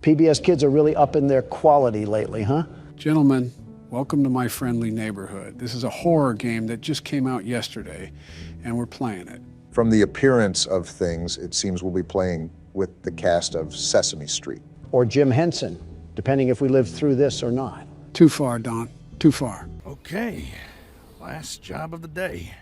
PBS kids are really upping their quality lately, huh? Gentlemen, welcome to my friendly neighborhood. This is a horror game that just came out yesterday, and we're playing it. From the appearance of things, it seems we'll be playing with the cast of Sesame Street. Or Jim Henson, depending if we live through this or not. Too far, Don. Too far. Okay, last job of the day.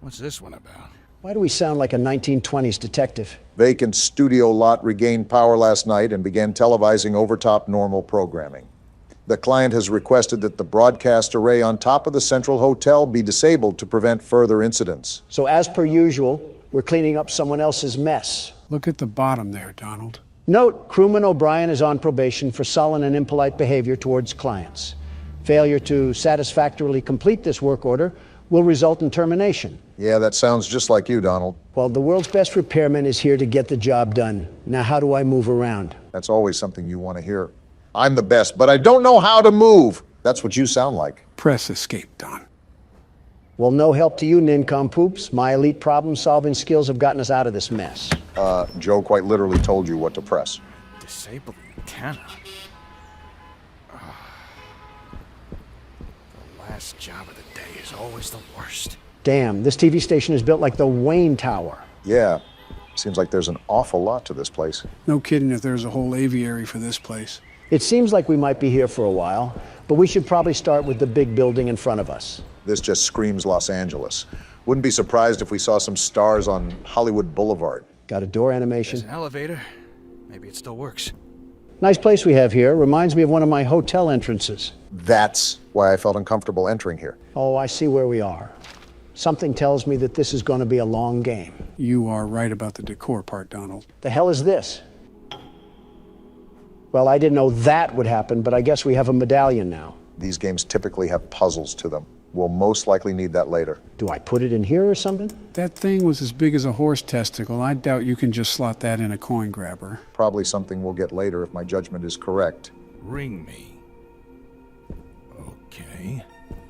What's this one about? Why do we sound like a 1920s detective? Vacant studio lot regained power last night and began televising overtop normal programming. The client has requested that the broadcast array on top of the Central Hotel be disabled to prevent further incidents. So as per usual, we're cleaning up someone else's mess. Look at the bottom there, Donald. Note, crewman O'Brien is on probation for sullen and impolite behavior towards clients. Failure to satisfactorily complete this work order will result in termination. Yeah, that sounds just like you, Donald. Well, the world's best repairman is here to get the job done. Now, how do I move around? That's always something you want to hear. I'm the best, but I don't know how to move. That's what you sound like. Press escape, Don. Well, no help to you, nincompoops. My elite problem-solving skills have gotten us out of this mess. Joe quite literally told you what to press. Disable the antenna. The last job of the day is always the worst. Damn, this TV station is built like the Wayne Tower. Yeah, seems like there's an awful lot to this place. No kidding if there's a whole aviary for this place. It seems like we might be here for a while, but we should probably start with the big building in front of us. This just screams Los Angeles. Wouldn't be surprised if we saw some stars on Hollywood Boulevard. Got a door animation. There's an elevator. Maybe it still works. Nice place we have here. Reminds me of one of my hotel entrances. That's why I felt uncomfortable entering here. Oh, I see where we are. Something tells me that this is going to be a long game. You are right about the decor part, Donald. The hell is this? Well, I didn't know that would happen, but I guess we have a medallion now. These games typically have puzzles to them. We'll most likely need that later. Do I put it in here or something? That thing was as big as a horse testicle. I doubt you can just slot that in a coin grabber. Probably something we'll get later if my judgment is correct. Ring me. Okay.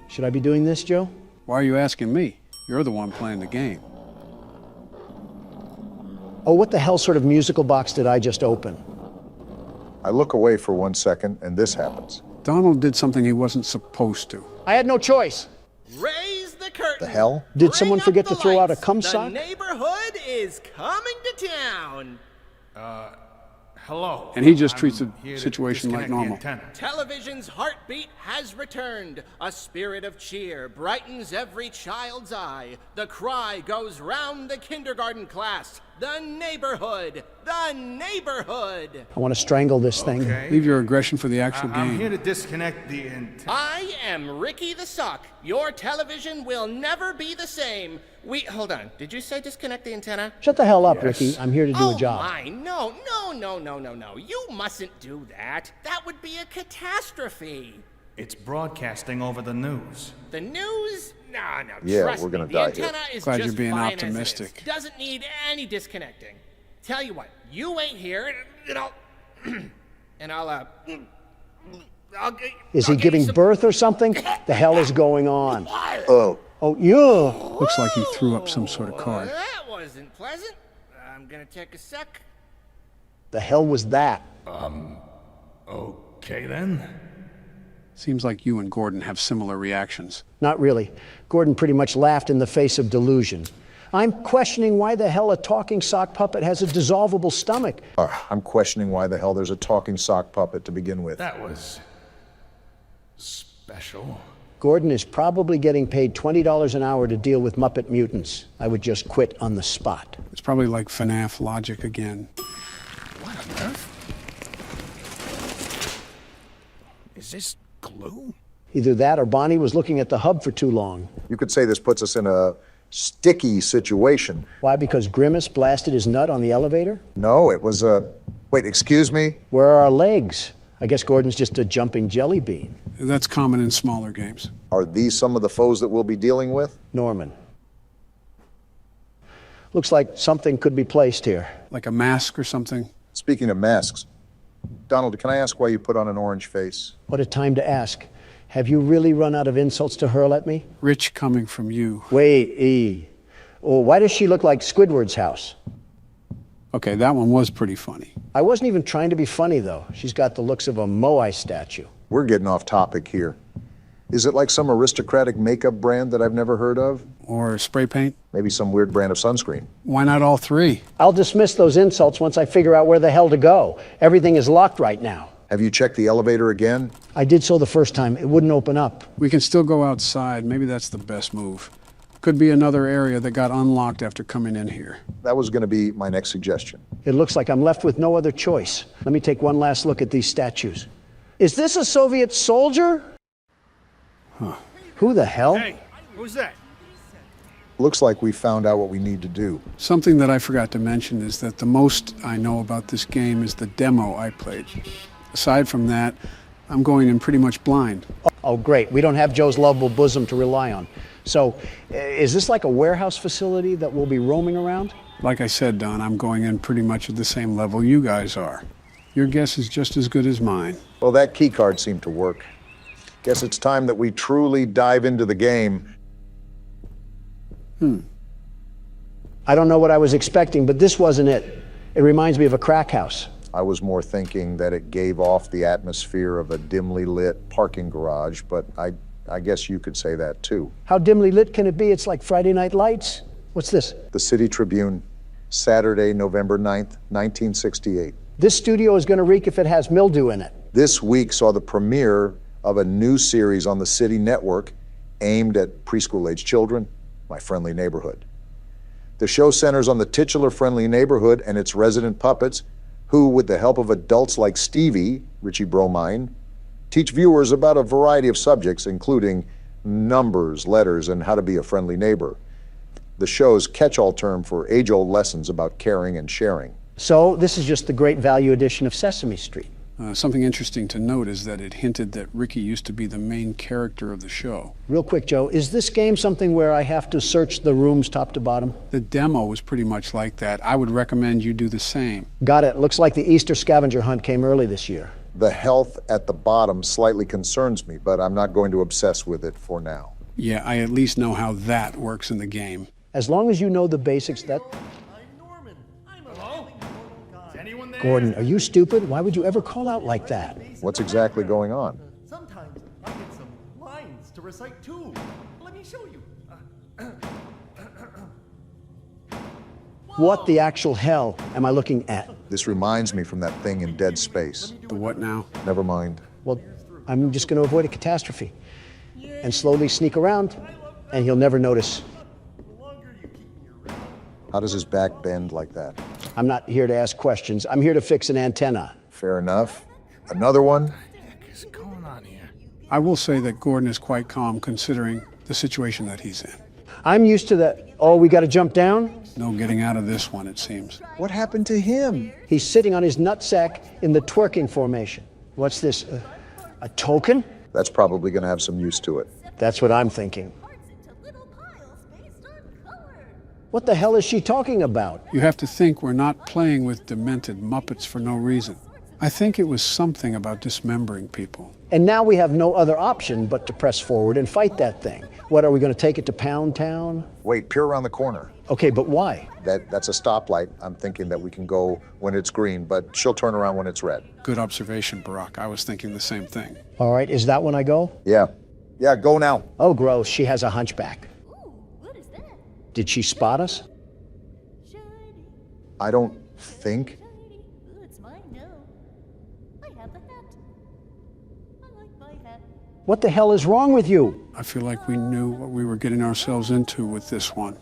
Should I be doing this, Joe? Why are you asking me? You're the one playing the game. Oh, what the hell sort of musical box did I just open? I look away for 1 second, and this happens. Donald did something he wasn't supposed to. I had no choice. Raise the curtain. The hell? Did Bring someone up forget the to throw out a lights. cum sock? The neighborhood is coming to town. Hello. And he just treats I'm the here to situation like disconnect the normal. antenna. Television's heartbeat has returned. A spirit of cheer brightens every child's eye. The cry goes round the kindergarten class. The neighborhood! The neighborhood! I want to strangle this thing. Okay. Leave your aggression for the actual I'm here game. to disconnect the antenna. I am Ricky the Sock. Your television will never be the same. Hold on. Did you say disconnect the antenna? Shut the hell up, Yes. Ricky. I'm here to do Oh a job. my, no. You mustn't do that. That would be a catastrophe. It's broadcasting over the news. The news? No, Yeah, trust we're gonna me. die The here. antenna is Glad just you're being fine as it is. optimistic. Doesn't need any disconnecting. Tell you what, you wait here, and I'll, and I'll Is he giving birth or something? The hell is going on? Oh, Oh, yeah. Looks like he threw up some sort of card. That wasn't pleasant. I'm gonna take a sec. The hell was that? Okay then. Seems like you and Gordon have similar reactions. Not really. Gordon pretty much laughed in the face of delusion. I'm questioning why the hell a talking sock puppet has a dissolvable stomach. I'm questioning why the hell there's a talking sock puppet to begin with. That was special. Gordon is probably getting paid $20 an hour to deal with Muppet mutants. I would just quit on the spot. It's probably like FNAF logic again. What on earth? Is this glue? Either that or Bonnie was looking at the hub for too long. You could say this puts us in a sticky situation. Why? Because Grimace blasted his nut on the elevator? No, it was a... Wait, excuse me? Where are our legs? I guess Gordon's just a jumping jelly bean. That's common in smaller games. Are these some of the foes that we'll be dealing with? Norman. Looks like something could be placed here. Like a mask or something. Speaking of masks, Donald, can I ask why you put on an orange face? What a time to ask. Have you really run out of insults to hurl at me? Rich coming from you. Wait, E. Oh, why does she look like Squidward's house? Okay, that one was pretty funny. I wasn't even trying to be funny, though. She's got the looks of a Moai statue. We're getting off topic here. Is it like some aristocratic makeup brand that I've never heard of? Or spray paint? Maybe some weird brand of sunscreen. Why not all three? I'll dismiss those insults once I figure out where the hell to go. Everything is locked right now. Have you checked the elevator again? I did so the first time. It wouldn't open up. We can still go outside. Maybe that's the best move. Could be another area that got unlocked after coming in here. That was going to be my next suggestion. It looks like I'm left with no other choice. Let me take one last look at these statues. Is this a Soviet soldier? Huh. Who the hell? Hey, who's that? Looks like we found out what we need to do. Something that I forgot to mention is that the most I know about this game is the demo I played. Aside from that, I'm going in pretty much blind. Oh, great. We don't have Joe's lovable bosom to rely on. So, is this like a warehouse facility that we'll be roaming around? Like I said, Don, I'm going in pretty much at the same level you guys are. Your guess is just as good as mine. Well, that key card seemed to work. Guess it's time that we truly dive into the game. I don't know what I was expecting, but this wasn't it. It reminds me of a crack house. I was more thinking that it gave off the atmosphere of a dimly lit parking garage, but I guess you could say that too. How dimly lit can it be? It's like Friday Night Lights. What's this? The City Tribune, Saturday, November 9th, 1968. This studio is going to reek if it has mildew in it. This week saw the premiere of a new series on the City Network aimed at preschool-age children, My Friendly Neighborhood. The show centers on the titular friendly neighborhood and its resident puppets who, with the help of adults like Stevie, Richie Bromine, teach viewers about a variety of subjects, including numbers, letters, and how to be a friendly neighbor. The show's catch-all term for age-old lessons about caring and sharing. So this is just the great value edition of Sesame Street. Something interesting to note is that it hinted that Ricky used to be the main character of the show. Real quick, Joe, is this game something where I have to search the rooms top to bottom? The demo was pretty much like that. I would recommend you do the same. Got it. Looks like the Easter scavenger hunt came early this year. The health at the bottom slightly concerns me, but I'm not going to obsess with it for now. Yeah, I at least know how that works in the game. As long as you know the basics, that... Gordon, are you stupid? Why would you ever call out like that? What's exactly going on? Sometimes I get some lines to recite too. Let me show you. What the actual hell am I looking at? This reminds me from that thing in Dead Space. The what now? Never mind. Well, I'm just going to avoid a catastrophe and slowly sneak around, and he'll never notice. How does his back bend like that? I'm not here to ask questions. I'm here to fix an antenna. Fair enough. Another one? What the heck is going on here? I will say that Gordon is quite calm considering the situation that he's in. I'm used to that. Oh, we got to jump down? No getting out of this one, it seems. What happened to him? He's sitting on his nutsack in the twerking formation. What's this? A token? That's probably going to have some use to it. That's what I'm thinking. What the hell is she talking about? You have to think we're not playing with demented Muppets for no reason. I think it was something about dismembering people. And now we have no other option but to press forward and fight that thing. What, are we going to take it to Pound Town? Wait, peer around the corner. Okay, but why? That's a stoplight. I'm thinking that we can go when it's green, but she'll turn around when it's red. Good observation, Barack. I was thinking the same thing. All right, is that when I go? Yeah. Yeah, go now. Oh, gross. She has a hunchback. Ooh, what is that? Did she spot us? Shiny, I don't think. shiny. Ooh, it's mine now. I have the hat. I like my hat. What the hell is wrong with you? I feel like we knew what we were getting ourselves into with this one.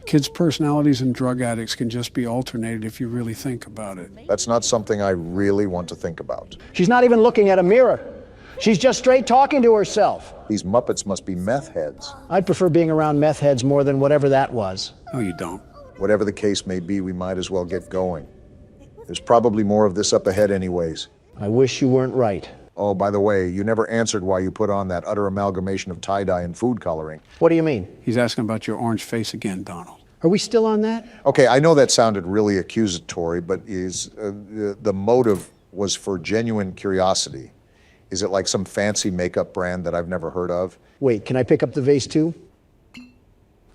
Kids' personalities and drug addicts can just be alternated if you really think about it. That's not something I really want to think about. She's not even looking at a mirror. She's just straight talking to herself. These Muppets must be meth heads. I'd prefer being around meth heads more than whatever that was. No, you don't. Whatever the case may be, we might as well get going. There's probably more of this up ahead anyways. I wish you weren't right. Oh, by the way, you never answered why you put on that utter amalgamation of tie-dye and food coloring. What do you mean? He's asking about your orange face again, Donald. Are we still on that? Okay, I know that sounded really accusatory, but is the motive was for genuine curiosity. Is it like some fancy makeup brand that I've never heard of? Wait, can I pick up the vase too?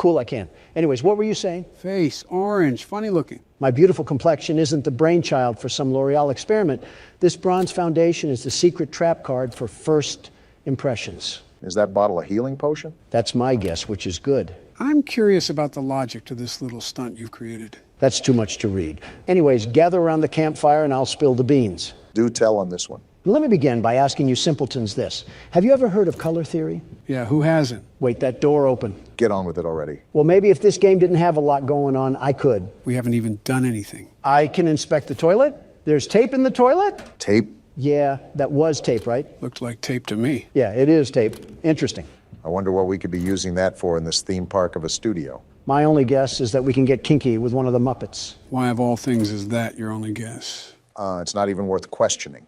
Cool, I can. Anyways, what were you saying? Face, orange, funny looking. My beautiful complexion isn't the brainchild for some L'Oreal experiment. This bronze foundation is the secret trap card for first impressions. Is that bottle a healing potion? That's my guess, which is good. I'm curious about the logic to this little stunt you've created. That's too much to read. Anyways, gather around the campfire and I'll spill the beans. Do tell on this one. Let me begin by asking you simpletons this. Have you ever heard of color theory? Yeah, who hasn't? Wait, that door open. Get on with it already. Well, maybe if this game didn't have a lot going on, I could. We haven't even done anything. I can inspect the toilet. There's tape in the toilet? Tape? Yeah, that was tape, right? Looked like tape to me. Yeah, it is tape. Interesting. I wonder what we could be using that for in this theme park of a studio. My only guess is that we can get kinky with one of the Muppets. Why of all things is that your only guess? It's not even worth questioning.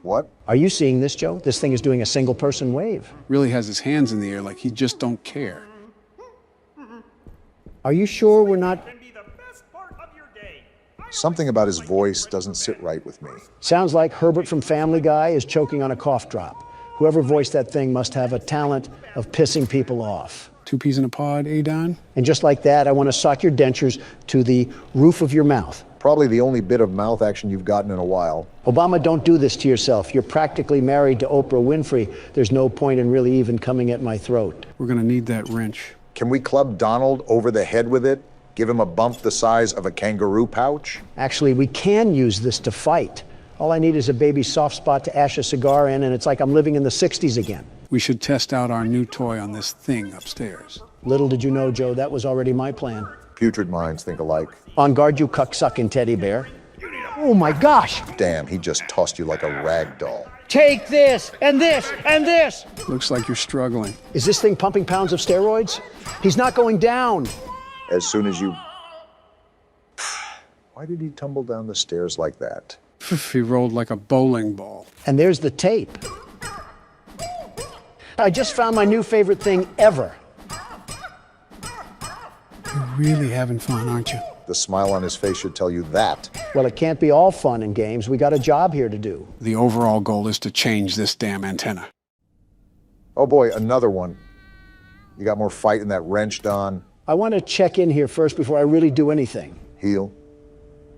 What? Are you seeing this, Joe? This thing is doing a single-person wave. Really has his hands in the air like he just don't care. Are you sure we're not... Something about his voice doesn't sit right with me. Sounds like Herbert from Family Guy is choking on a cough drop. Whoever voiced that thing must have a talent of pissing people off. 2 peas in a pod, eh, Don? And just like that, I want to sock your dentures to the roof of your mouth. Probably the only bit of mouth action you've gotten in a while. Obama, don't do this to yourself. You're practically married to Oprah Winfrey. There's no point in really even coming at my throat. We're gonna need that wrench. Can we club Donald over the head with it? Give him a bump the size of a kangaroo pouch? Actually, we can use this to fight. All I need is a baby soft spot to ash a cigar in, and it's like I'm living in the 60s again. We should test out our new toy on this thing upstairs. Little did you know, Joe, that was already my plan. Putrid minds think alike. On guard, you cuck-sucking teddy bear. Oh my gosh! Damn, he just tossed you like a rag doll. Take this, and this, and this! Looks like you're struggling. Is this thing pumping pounds of steroids? He's not going down. As soon as you... Why did he tumble down the stairs like that? He rolled like a bowling ball. And there's the tape. I just found my new favorite thing ever. You're really having fun, aren't you? The smile on his face should tell you that. Well, it can't be all fun and games. We got a job here to do. The overall goal is to change this damn antenna. Oh boy, another one. You got more fight in that wrench, Don. I want to check in here first before I really do anything. Heal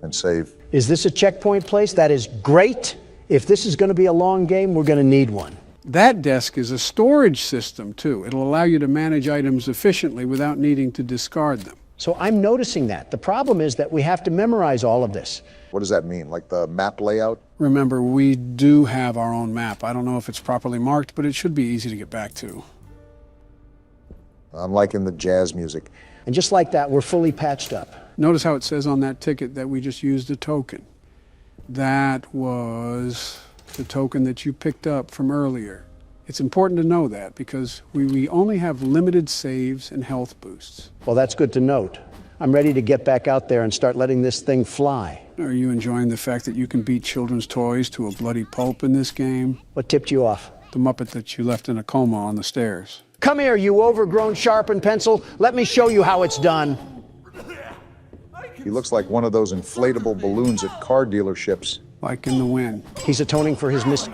and save. Is this a checkpoint place? That is great. If this is going to be a long game, we're going to need one. That desk is a storage system, too. It'll allow you to manage items efficiently without needing to discard them. So I'm noticing that. The problem is that we have to memorize all of this. What does that mean? Like the map layout? Remember, we do have our own map. I don't know if it's properly marked, but it should be easy to get back to. I'm liking the jazz music. And just like that, we're fully patched up. Notice how it says on that ticket that we just used a token. That was the token that you picked up from earlier. It's important to know that because we only have limited saves and health boosts. Well, that's good to note. I'm ready to get back out there and start letting this thing fly. Are you enjoying the fact that you can beat children's toys to a bloody pulp in this game? What tipped you off? The Muppet that you left in a coma on the stairs. Come here, you overgrown sharpened pencil. Let me show you how it's done. He looks like one of those inflatable balloons at car dealerships. Like in the wind. He's atoning for his miss.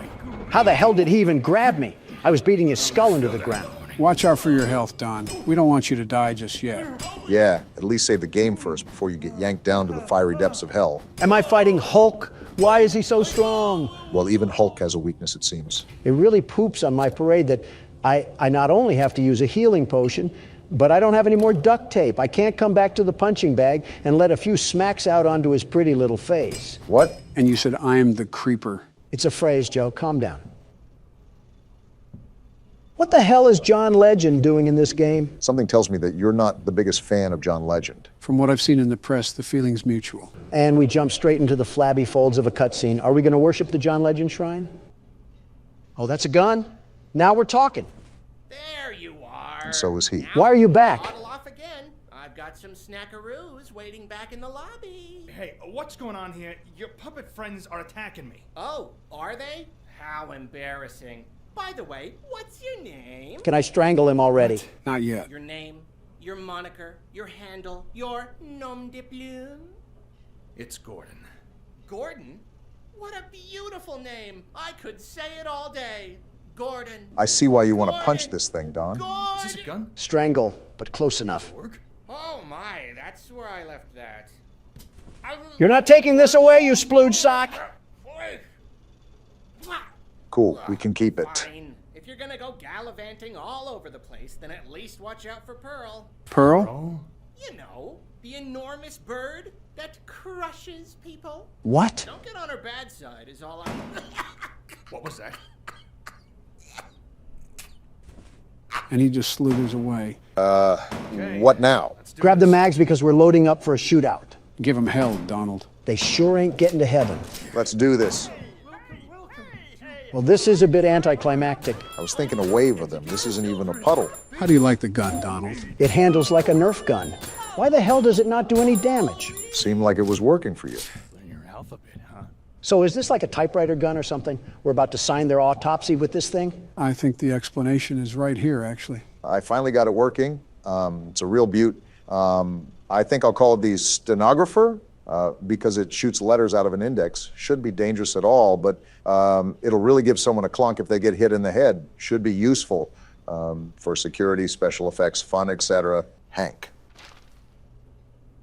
How the hell did he even grab me? I was beating his skull into the ground. Watch out for your health, Don. We don't want you to die just yet. Yeah, at least save the game first before you get yanked down to the fiery depths of hell. Am I fighting Hulk? Why is he so strong? Well, even Hulk has a weakness, it seems. It really poops on my parade that I not only have to use a healing potion, but I don't have any more duct tape. I can't come back to the punching bag and let a few smacks out onto his pretty little face. What? And you said, I'm the creeper. It's a phrase, Joe. Calm down. What the hell is John Legend doing in this game? Something tells me that you're not the biggest fan of John Legend. From what I've seen in the press, the feeling's mutual. And we jump straight into the flabby folds of a cutscene. Are we going to worship the John Legend shrine? Oh, that's a gun? Now we're talking. There you are. And so is he. Now Why are you back? Waddle off again. I've got some snackaroos waiting back in the lobby. Hey, what's going on here? Your puppet friends are attacking me. Oh, are they? How embarrassing. By the way, what's your name? Can I strangle him already? Not yet. Your name, your moniker, your handle, your nom de plume? It's Gordon. Gordon? What a beautiful name. I could say it all day. Gordon. I see why you want to punch this thing, Don. Is this a gun? Strangle, but close enough. Work? Oh my, that's where I left that. You're not taking this away, you splooge sock! Cool, we can keep it. Fine. If you're gonna go gallivanting all over the place, then at least watch out for Pearl. Pearl? Oh, You know, the enormous bird that crushes people. What? Don't get on her bad side is all I... what was that? And he just slithers away. What now? Let's do Grab the this. mags because we're loading up for a shootout. Give him hell, Donald. They sure ain't getting to heaven. Let's do this. Well, this is a bit anticlimactic. I was thinking a wave of them. This isn't even a puddle. How do you like the gun, Donald? It handles like a Nerf gun. Why the hell does it not do any damage? Seemed like it was working for you. Learn your alphabet, huh? So is this like a typewriter gun or something? We're about to sign their autopsy with this thing? I think the explanation is right here, actually. I finally got it working. It's a real beaut. I think I'll call it the stenographer because it shoots letters out of an index. Shouldn't be dangerous at all, but it'll really give someone a clunk if they get hit in the head. Should be useful for security, special effects, fun, etc. Hank.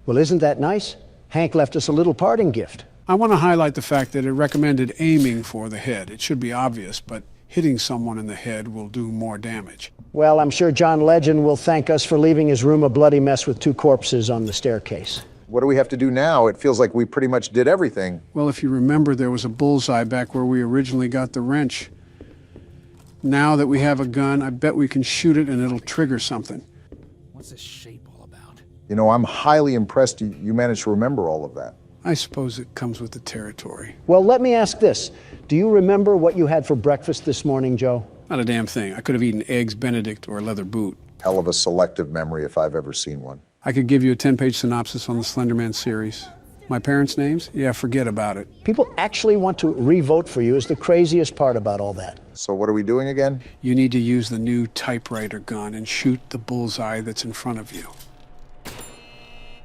Well, isn't that nice? Hank left us a little parting gift. I want to highlight the fact that it recommended aiming for the head. It should be obvious, but hitting someone in the head will do more damage. Well, I'm sure John Legend will thank us for leaving his room a bloody mess with 2 corpses on the staircase. What do we have to do now? It feels like we pretty much did everything. Well, if you remember, there was a bullseye back where we originally got the wrench. Now that we have a gun, I bet we can shoot it and it'll trigger something. What's this shape all about? You know, I'm highly impressed you managed to remember all of that. I suppose it comes with the territory. Well, let me ask this. Do you remember what you had for breakfast this morning, Joe? Not a damn thing. I could have eaten eggs Benedict or a leather boot. Hell of a selective memory if I've ever seen one. I could give you a 10-page synopsis on the Slender Man series. My parents' names? Yeah, forget about it. People actually want to re-vote for you is the craziest part about all that. So what are we doing again? You need to use the new typewriter gun and shoot the bullseye that's in front of you.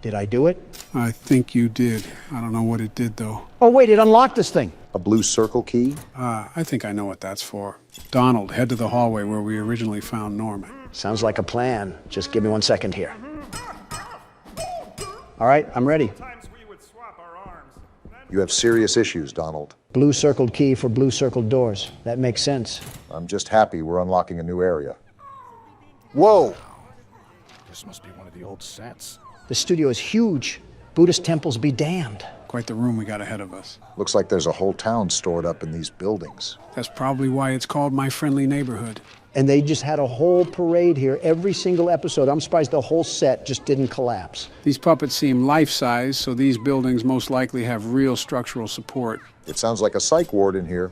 Did I do it? I think you did. I don't know what it did, though. Oh, wait, it unlocked this thing. A blue circle key? I think I know what that's for. Donald, head to the hallway where we originally found Norman. Sounds like a plan. Just give me 1 second here. All right, I'm ready. You have serious issues, Donald. Blue circled key for blue circled doors. That makes sense. I'm just happy we're unlocking a new area. Whoa! This must be one of the old sets. The studio is huge. Buddhist temples be damned. Quite the room we got ahead of us. Looks like there's a whole town stored up in these buildings. That's probably why it's called My Friendly Neighborhood. And they just had a whole parade here every single episode. I'm surprised the whole set just didn't collapse. These puppets seem life-size, so these buildings most likely have real structural support. It sounds like a psych ward in here.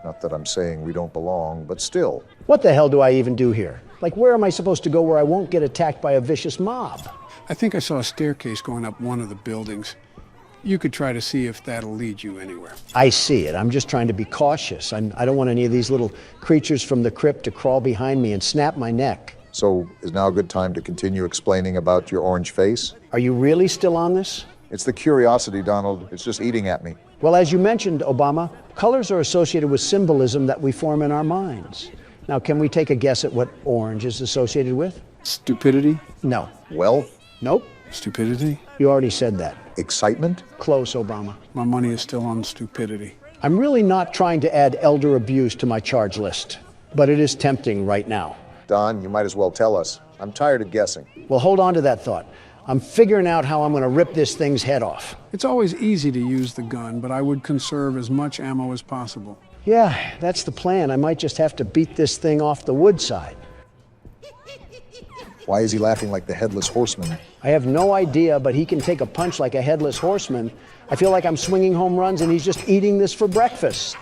Not that I'm saying we don't belong, but still. What the hell do I even do here? Like, where am I supposed to go where I won't get attacked by a vicious mob? I think I saw a staircase going up one of the buildings. You could try to see if that'll lead you anywhere. I see it. I'm just trying to be cautious. I don't want any of these little creatures from the crypt to crawl behind me and snap my neck. So is now a good time to continue explaining about your orange face? Are you really still on this? It's the curiosity, Donald. It's just eating at me. Well, as you mentioned, Obama, colors are associated with symbolism that we form in our minds. Now, can we take a guess at what orange is associated with? Stupidity? No. Wealth? Nope. Stupidity? You already said that. Excitement? Close, Obama. My money is still on stupidity. I'm really not trying to add elder abuse to my charge list, but it is tempting right now. Don, you might as well tell us. I'm tired of guessing. Well, hold on to that thought. I'm figuring out how I'm going to rip this thing's head off. It's always easy to use the gun, but I would conserve as much ammo as possible. Yeah, that's the plan. I might just have to beat this thing off the wood side. Why is he laughing like the headless horseman? I have no idea, but he can take a punch like a headless horseman. I feel like I'm swinging home runs and he's just eating this for breakfast.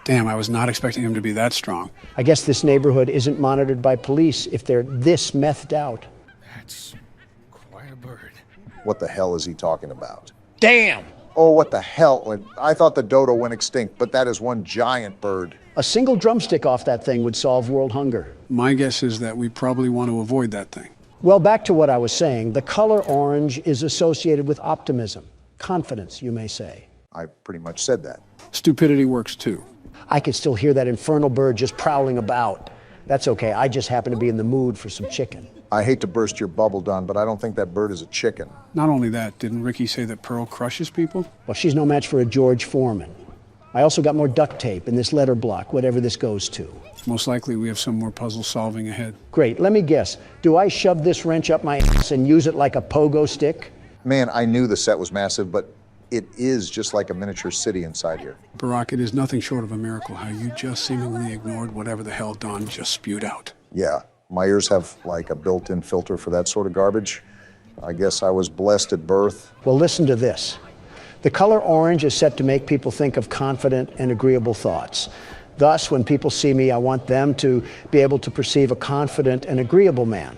Damn, I was not expecting him to be that strong. I guess this neighborhood isn't monitored by police if they're this methed out. That's quite a bird. What the hell is he talking about? Damn! Oh, what the hell? I thought the dodo went extinct, but that is one giant bird. A single drumstick off that thing would solve world hunger. My guess is that we probably want to avoid that thing. Well, back to what I was saying. The color orange is associated with optimism. Confidence, you may say. I pretty much said that. Stupidity works too. I could still hear that infernal bird just prowling about. That's okay, I just happen to be in the mood for some chicken. I hate to burst your bubble, Don, but I don't think that bird is a chicken. Not only that, didn't Ricky say that Pearl crushes people? Well, she's no match for a George Foreman. I also got more duct tape in this letter block, whatever this goes to. Most likely we have some more puzzle solving ahead. Great, let me guess. Do I shove this wrench up my ass and use it like a pogo stick? Man, I knew the set was massive, but it is just like a miniature city inside here. Barack, it is nothing short of a miracle how you just seemingly ignored whatever the hell Don just spewed out. Yeah, my ears have like a built-in filter for that sort of garbage. I guess I was blessed at birth. Well, listen to this. The color orange is set to make people think of confident and agreeable thoughts. Thus, when people see me, I want them to be able to perceive a confident and agreeable man.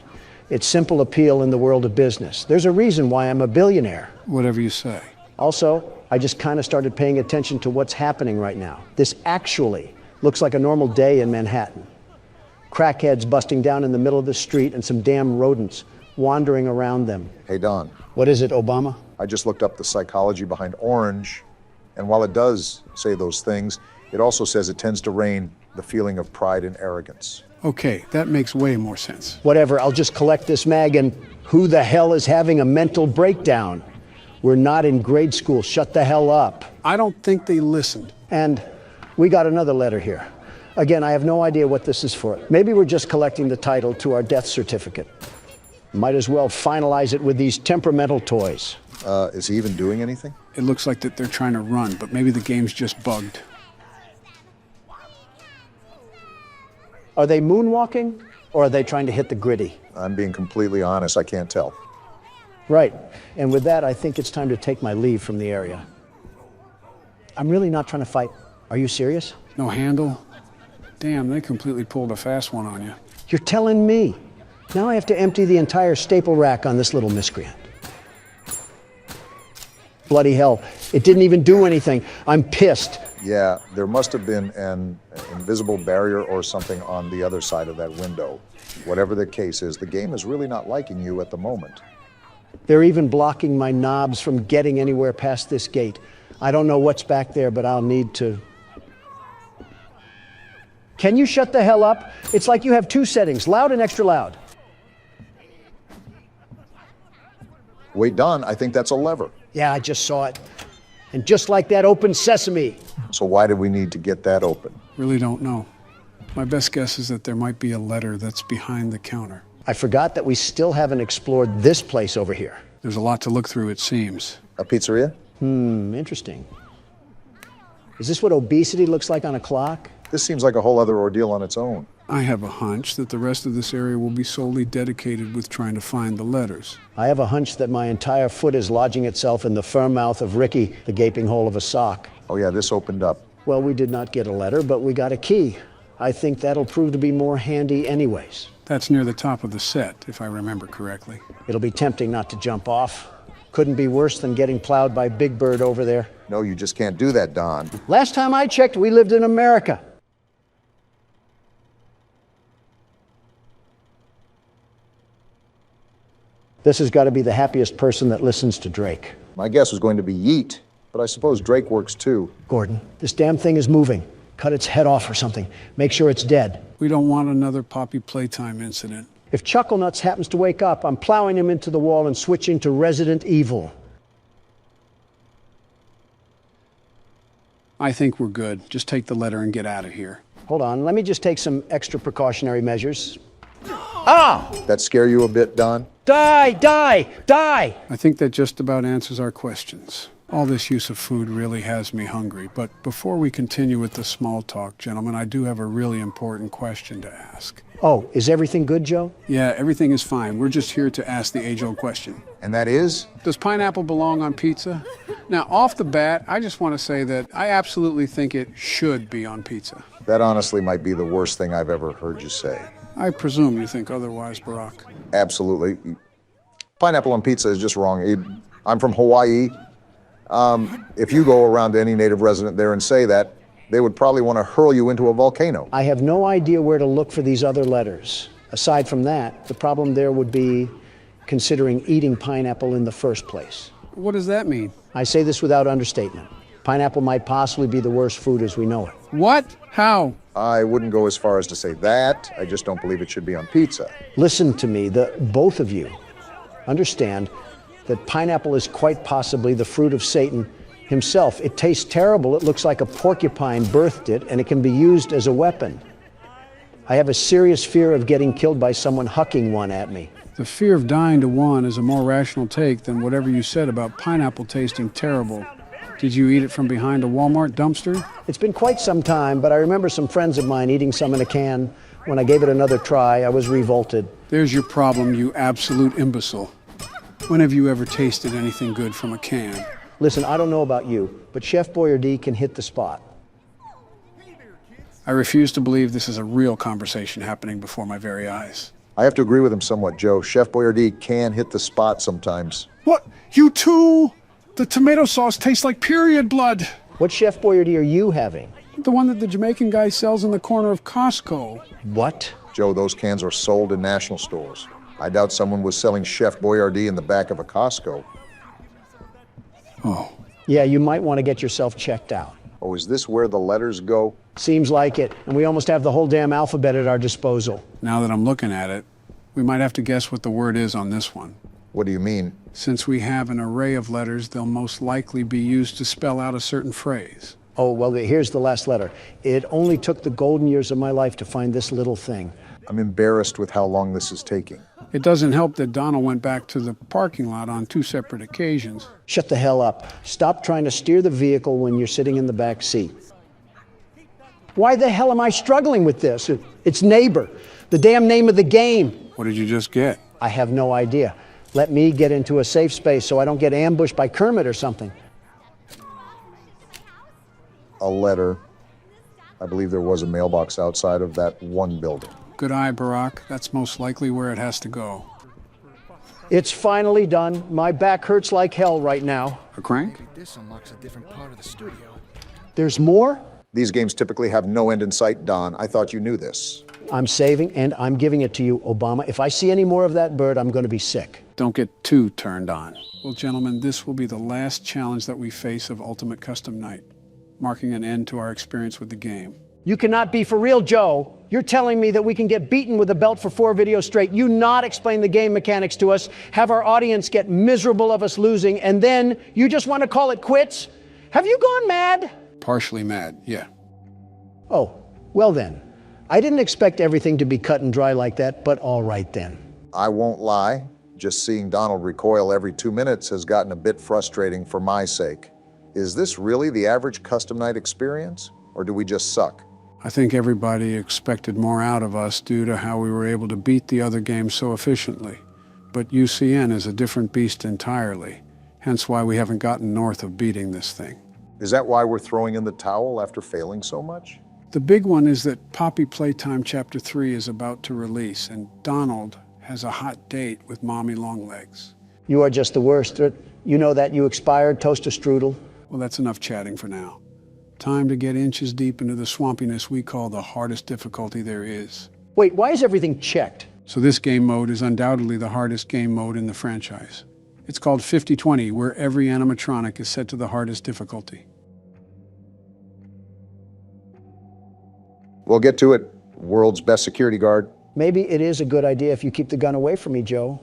It's simple appeal in the world of business. There's a reason why I'm a billionaire. Whatever you say. Also, I just kind of started paying attention to what's happening right now. This actually looks like a normal day in Manhattan. Crackheads busting down in the middle of the street and some damn rodents wandering around them. Hey, Don, What is it, Obama? I just looked up the psychology behind orange, and while it does say those things, it also says it tends to rain the feeling of pride and arrogance. Okay, that makes way more sense. Whatever, I'll just collect this mag and who the hell is having a mental breakdown? We're not in grade school, shut the hell up. I don't think they listened. And we got another letter here. Again, I have no idea what this is for. Maybe we're just collecting the title to our death certificate. Might as well finalize it with these temperamental toys. Is he even doing anything? It looks like that they're trying to run, but maybe the game's just bugged. Are they moonwalking or are they trying to hit the gritty? I'm being completely honest, I can't tell. Right, and with that, I think it's time to take my leave from the area. I'm really not trying to fight. Are you serious? No handle? Damn, they completely pulled a fast one on you. You're telling me. Now I have to empty the entire staple rack on this little miscreant. Bloody hell, it didn't even do anything. I'm pissed. Yeah, there must have been an invisible barrier or something on the other side of that window. Whatever the case is, the game is really not liking you at the moment. They're even blocking my knobs from getting anywhere past this gate. I don't know what's back there, but I'll need to. Can you shut the hell up? It's like you have two settings, loud and extra loud. Wait, Don, I think that's a lever. Yeah, I just saw it. And just like that, open sesame. So why did we need to get that open? Really don't know. My best guess is that there might be a letter that's behind the counter. I forgot that we still haven't explored this place over here. There's a lot to look through, it seems. A pizzeria? Interesting. Is this what obesity looks like on a clock? This seems like a whole other ordeal on its own. I have a hunch that the rest of this area will be solely dedicated with trying to find the letters. I have a hunch that my entire foot is lodging itself in the firm mouth of Ricky, the gaping hole of a sock. Oh yeah, this opened up. Well, we did not get a letter, but we got a key. I think that'll prove to be more handy anyways. That's near the top of the set, if I remember correctly. It'll be tempting not to jump off. Couldn't be worse than getting plowed by Big Bird over there. No, you just can't do that, Don. Last time I checked, we lived in America. This has got to be the happiest person that listens to Drake. My guess was going to be Yeet, but I suppose Drake works too. Gordon, this damn thing is moving. Cut its head off or something. Make sure it's dead. We don't want another Poppy Playtime incident. If Chucklenuts happens to wake up, I'm plowing him into the wall and switching to Resident Evil. I think we're good. Just take the letter and get out of here. Hold on, let me just take some extra precautionary measures. Ah! That scare you a bit, Don? Die! Die! Die! I think that just about answers our questions. All this use of food really has me hungry. But before we continue with the small talk, gentlemen, I do have a really important question to ask. Oh, is everything good, Joe? Yeah, everything is fine. We're just here to ask the age-old question. And that is? Does pineapple belong on pizza? Now, off the bat, I just want to say that I absolutely think it should be on pizza. That honestly might be the worst thing I've ever heard you say. I presume you think otherwise, Barack. Absolutely. Pineapple on pizza is just wrong. I'm from Hawaii. If you go around to any native resident there and say that, they would probably want to hurl you into a volcano. I have no idea where to look for these other letters. Aside from that, the problem there would be considering eating pineapple in the first place. What does that mean? I say this without understatement. Pineapple might possibly be the worst food as we know it. What? How? I wouldn't go as far as to say that. I just don't believe it should be on pizza. Listen to me, both of you understand that pineapple is quite possibly the fruit of Satan himself. It tastes terrible. It looks like a porcupine birthed it, and it can be used as a weapon. I have a serious fear of getting killed by someone hucking one at me. The fear of dying to one is a more rational take than whatever you said about pineapple tasting terrible. Did you eat it from behind a Walmart dumpster? It's been quite some time, but I remember some friends of mine eating some in a can. When I gave it another try, I was revolted. There's your problem, you absolute imbecile. When have you ever tasted anything good from a can? Listen, I don't know about you, but Chef Boyardee can hit the spot. I refuse to believe this is a real conversation happening before my very eyes. I have to agree with him somewhat, Joe. Chef Boyardee can hit the spot sometimes. What? You too? The tomato sauce tastes like period blood. What Chef Boyardee are you having? The one that the Jamaican guy sells in the corner of Costco. What? Joe, those cans are sold in national stores. I doubt someone was selling Chef Boyardee in the back of a Costco. Oh. Yeah, you might want to get yourself checked out. Oh, is this where the letters go? Seems like it, and we almost have the whole damn alphabet at our disposal. Now that I'm looking at it, we might have to guess what the word is on this one. What do you mean? Since we have an array of letters, they'll most likely be used to spell out a certain phrase. Oh, well, here's the last letter. It only took the golden years of my life to find this little thing. I'm embarrassed with how long this is taking. It doesn't help that Donald went back to the parking lot on 2 separate occasions. Shut the hell up. Stop trying to steer the vehicle when you're sitting in the back seat. Why the hell am I struggling with this? It's Neighbor, the damn name of the game. What did you just get? I have no idea. Let me get into a safe space so I don't get ambushed by Kermit or something. A letter. I believe there was a mailbox outside of that one building. Good eye, Barack. That's most likely where it has to go. It's finally done. My back hurts like hell right now. A crank? This unlocks a different part of the studio. There's more? These games typically have no end in sight, Don. I thought you knew this. I'm saving and I'm giving it to you, Obama. If I see any more of that bird, I'm going to be sick. Don't get too turned on. Well, gentlemen, this will be the last challenge that we face of Ultimate Custom Night, marking an end to our experience with the game. You cannot be for real, Joe. You're telling me that we can get beaten with a belt for 4 videos straight, you not explain the game mechanics to us, have our audience get miserable of us losing, and then you just want to call it quits? Have you gone mad? Partially mad, yeah. Oh, well then. I didn't expect everything to be cut and dry like that, but all right then. I won't lie. Just seeing Donald recoil every 2 minutes has gotten a bit frustrating for my sake. Is this really the average custom night experience, or do we just suck? I think everybody expected more out of us due to how we were able to beat the other games so efficiently. But UCN is a different beast entirely, hence why we haven't gotten north of beating this thing. Is that why we're throwing in the towel after failing so much? The big one is that Poppy Playtime Chapter 3 is about to release, and Donald has a hot date with Mommy Longlegs. You are just the worst. You know that you expired, toaster strudel. Well, that's enough chatting for now. Time to get inches deep into the swampiness we call the hardest difficulty there is. Wait, why is everything checked? So this game mode is undoubtedly the hardest game mode in the franchise. It's called 50-20, where every animatronic is set to the hardest difficulty. We'll get to it. World's best security guard. Maybe it is a good idea if you keep the gun away from me, Joe.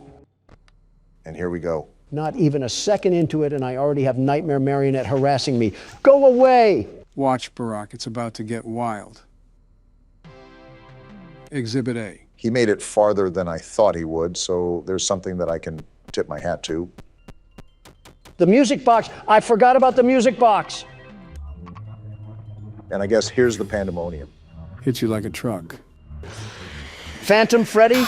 And here we go. Not even a second into it, and I already have Nightmare Marionette harassing me. Go away! Watch, Barack, it's about to get wild. Exhibit A. He made it farther than I thought he would, so there's something that I can tip my hat to. The music box. I forgot about the music box. And I guess here's the pandemonium. Hit you like a truck. Phantom Freddy.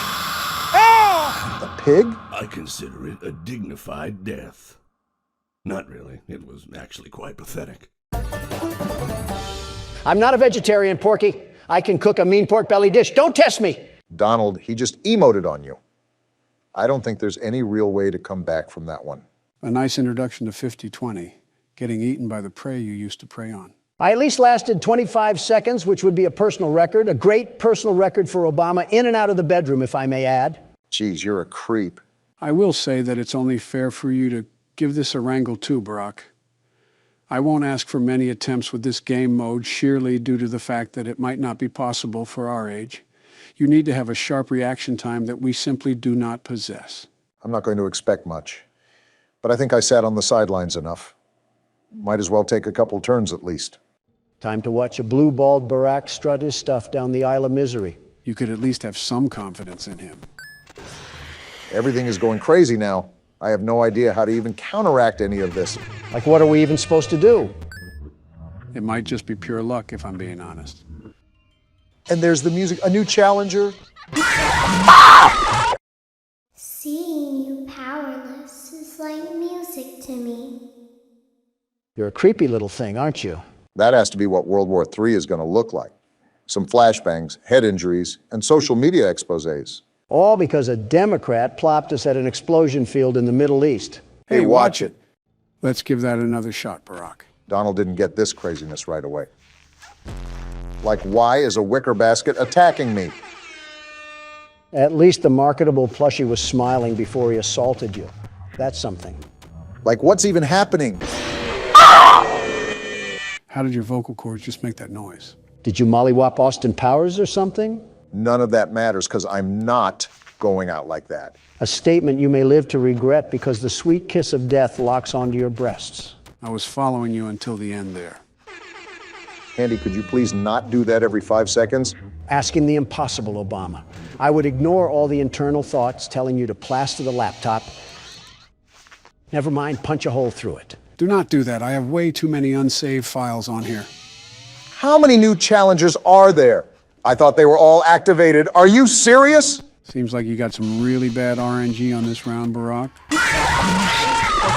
A pig? I consider it a dignified death. Not really. It was actually quite pathetic. I'm not a vegetarian, Porky. I can cook a mean pork belly dish. Don't test me. Donald, he just emoted on you. I don't think there's any real way to come back from that one. A nice introduction to 50-20, getting eaten by the prey you used to prey on. I at least lasted 25 seconds, which would be a personal record, a great personal record for Obama, in and out of the bedroom, if I may add. Geez, you're a creep. I will say that it's only fair for you to give this a wrangle too, Barack. I won't ask for many attempts with this game mode sheerly due to the fact that it might not be possible for our age. You need to have a sharp reaction time that we simply do not possess. I'm not going to expect much, but I think I sat on the sidelines enough. Might as well take a couple turns at least. Time to watch a blue-balled Barack strut his stuff down the Isle of Misery. You could at least have some confidence in him. Everything is going crazy now. I have no idea how to even counteract any of this. Like, what are we even supposed to do? It might just be pure luck, if I'm being honest. And there's the music, a new challenger. Seeing you powerless is like music to me. You're a creepy little thing, aren't you? That has to be what World War III is going to look like. Some flashbangs, head injuries, and social media exposés. All because a Democrat plopped us at an explosion field in the Middle East. Hey, watch it. Let's give that another shot, Barack. Donald didn't get this craziness right away. Like, why is a wicker basket attacking me? At least the marketable plushie was smiling before he assaulted you. That's something. Like, what's even happening? How did your vocal cords just make that noise? Did you mollywop Austin Powers or something? None of that matters because I'm not going out like that. A statement you may live to regret because the sweet kiss of death locks onto your breasts. I was following you until the end there. Andy, could you please not do that every 5 seconds? Asking the impossible, Obama. I would ignore all the internal thoughts telling you to plaster the laptop. Never mind, punch a hole through it. Do not do that. I have way too many unsaved files on here. How many new challengers are there? I thought they were all activated. Are you serious? Seems like you got some really bad RNG on this round, Barack.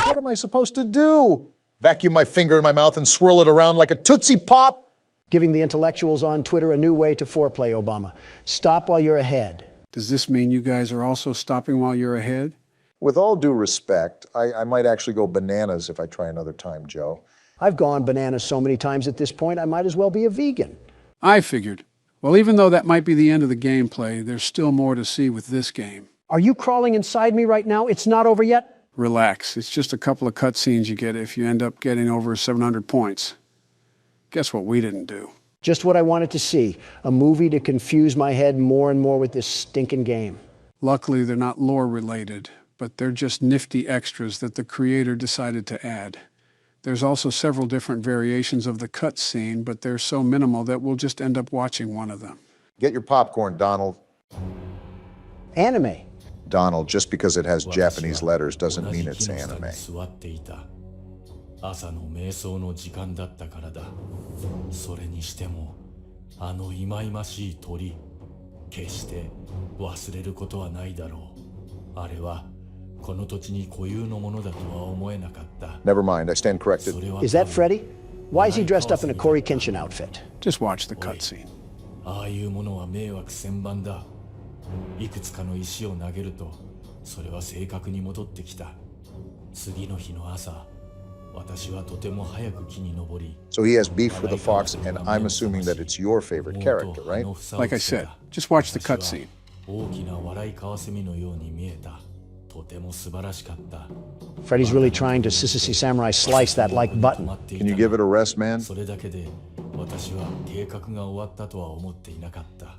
What am I supposed to do? Vacuum my finger in my mouth and swirl it around like a Tootsie Pop? Giving the intellectuals on Twitter a new way to foreplay, Obama. Stop while you're ahead. Does this mean you guys are also stopping while you're ahead? With all due respect, I might actually go bananas if I try another time, Joe. I've gone bananas so many times at this point, I might as well be a vegan. I figured. Well, even though that might be the end of the gameplay, there's still more to see with this game. Are you crawling inside me right now? It's not over yet? Relax. It's just a couple of cutscenes you get if you end up getting over 700 points. Guess what we didn't do? Just what I wanted to see. A movie to confuse my head more and more with this stinking game. Luckily, they're not lore-related, but they're just nifty extras that the creator decided to add. There's also several different variations of the cutscene, but they're so minimal that we'll just end up watching one of them. Get your popcorn, Donald. Anime. Donald, just because it has Japanese letters doesn't mean it's anime. 朝の瞑想の時間だったからだ。それにしても、あの忌々しい鳥、決して忘れることはないだろう。あれはこの土地に固有のものだとは思えなかった。 Never mind, I stand corrected. Is that Freddy? Why is he dressed up in a Corey Kenshin outfit? Just watch the cutscene. ああいうものは迷惑千万だ。いくつかの石を投げると、それは正確に戻ってきた。次の日の朝、私はとても早く木に登り。 So he has beef with the fox, and I'm assuming that it's your favorite character, right? Like I said, just watch the cutscene. 大きな笑いカワセミのように見えた。とても素晴らしかった。 Freddy's really trying to Sissy Samurai slice that like button. Can you give it a rest, man? それだけで私は計画が終わったとは思っていなかった。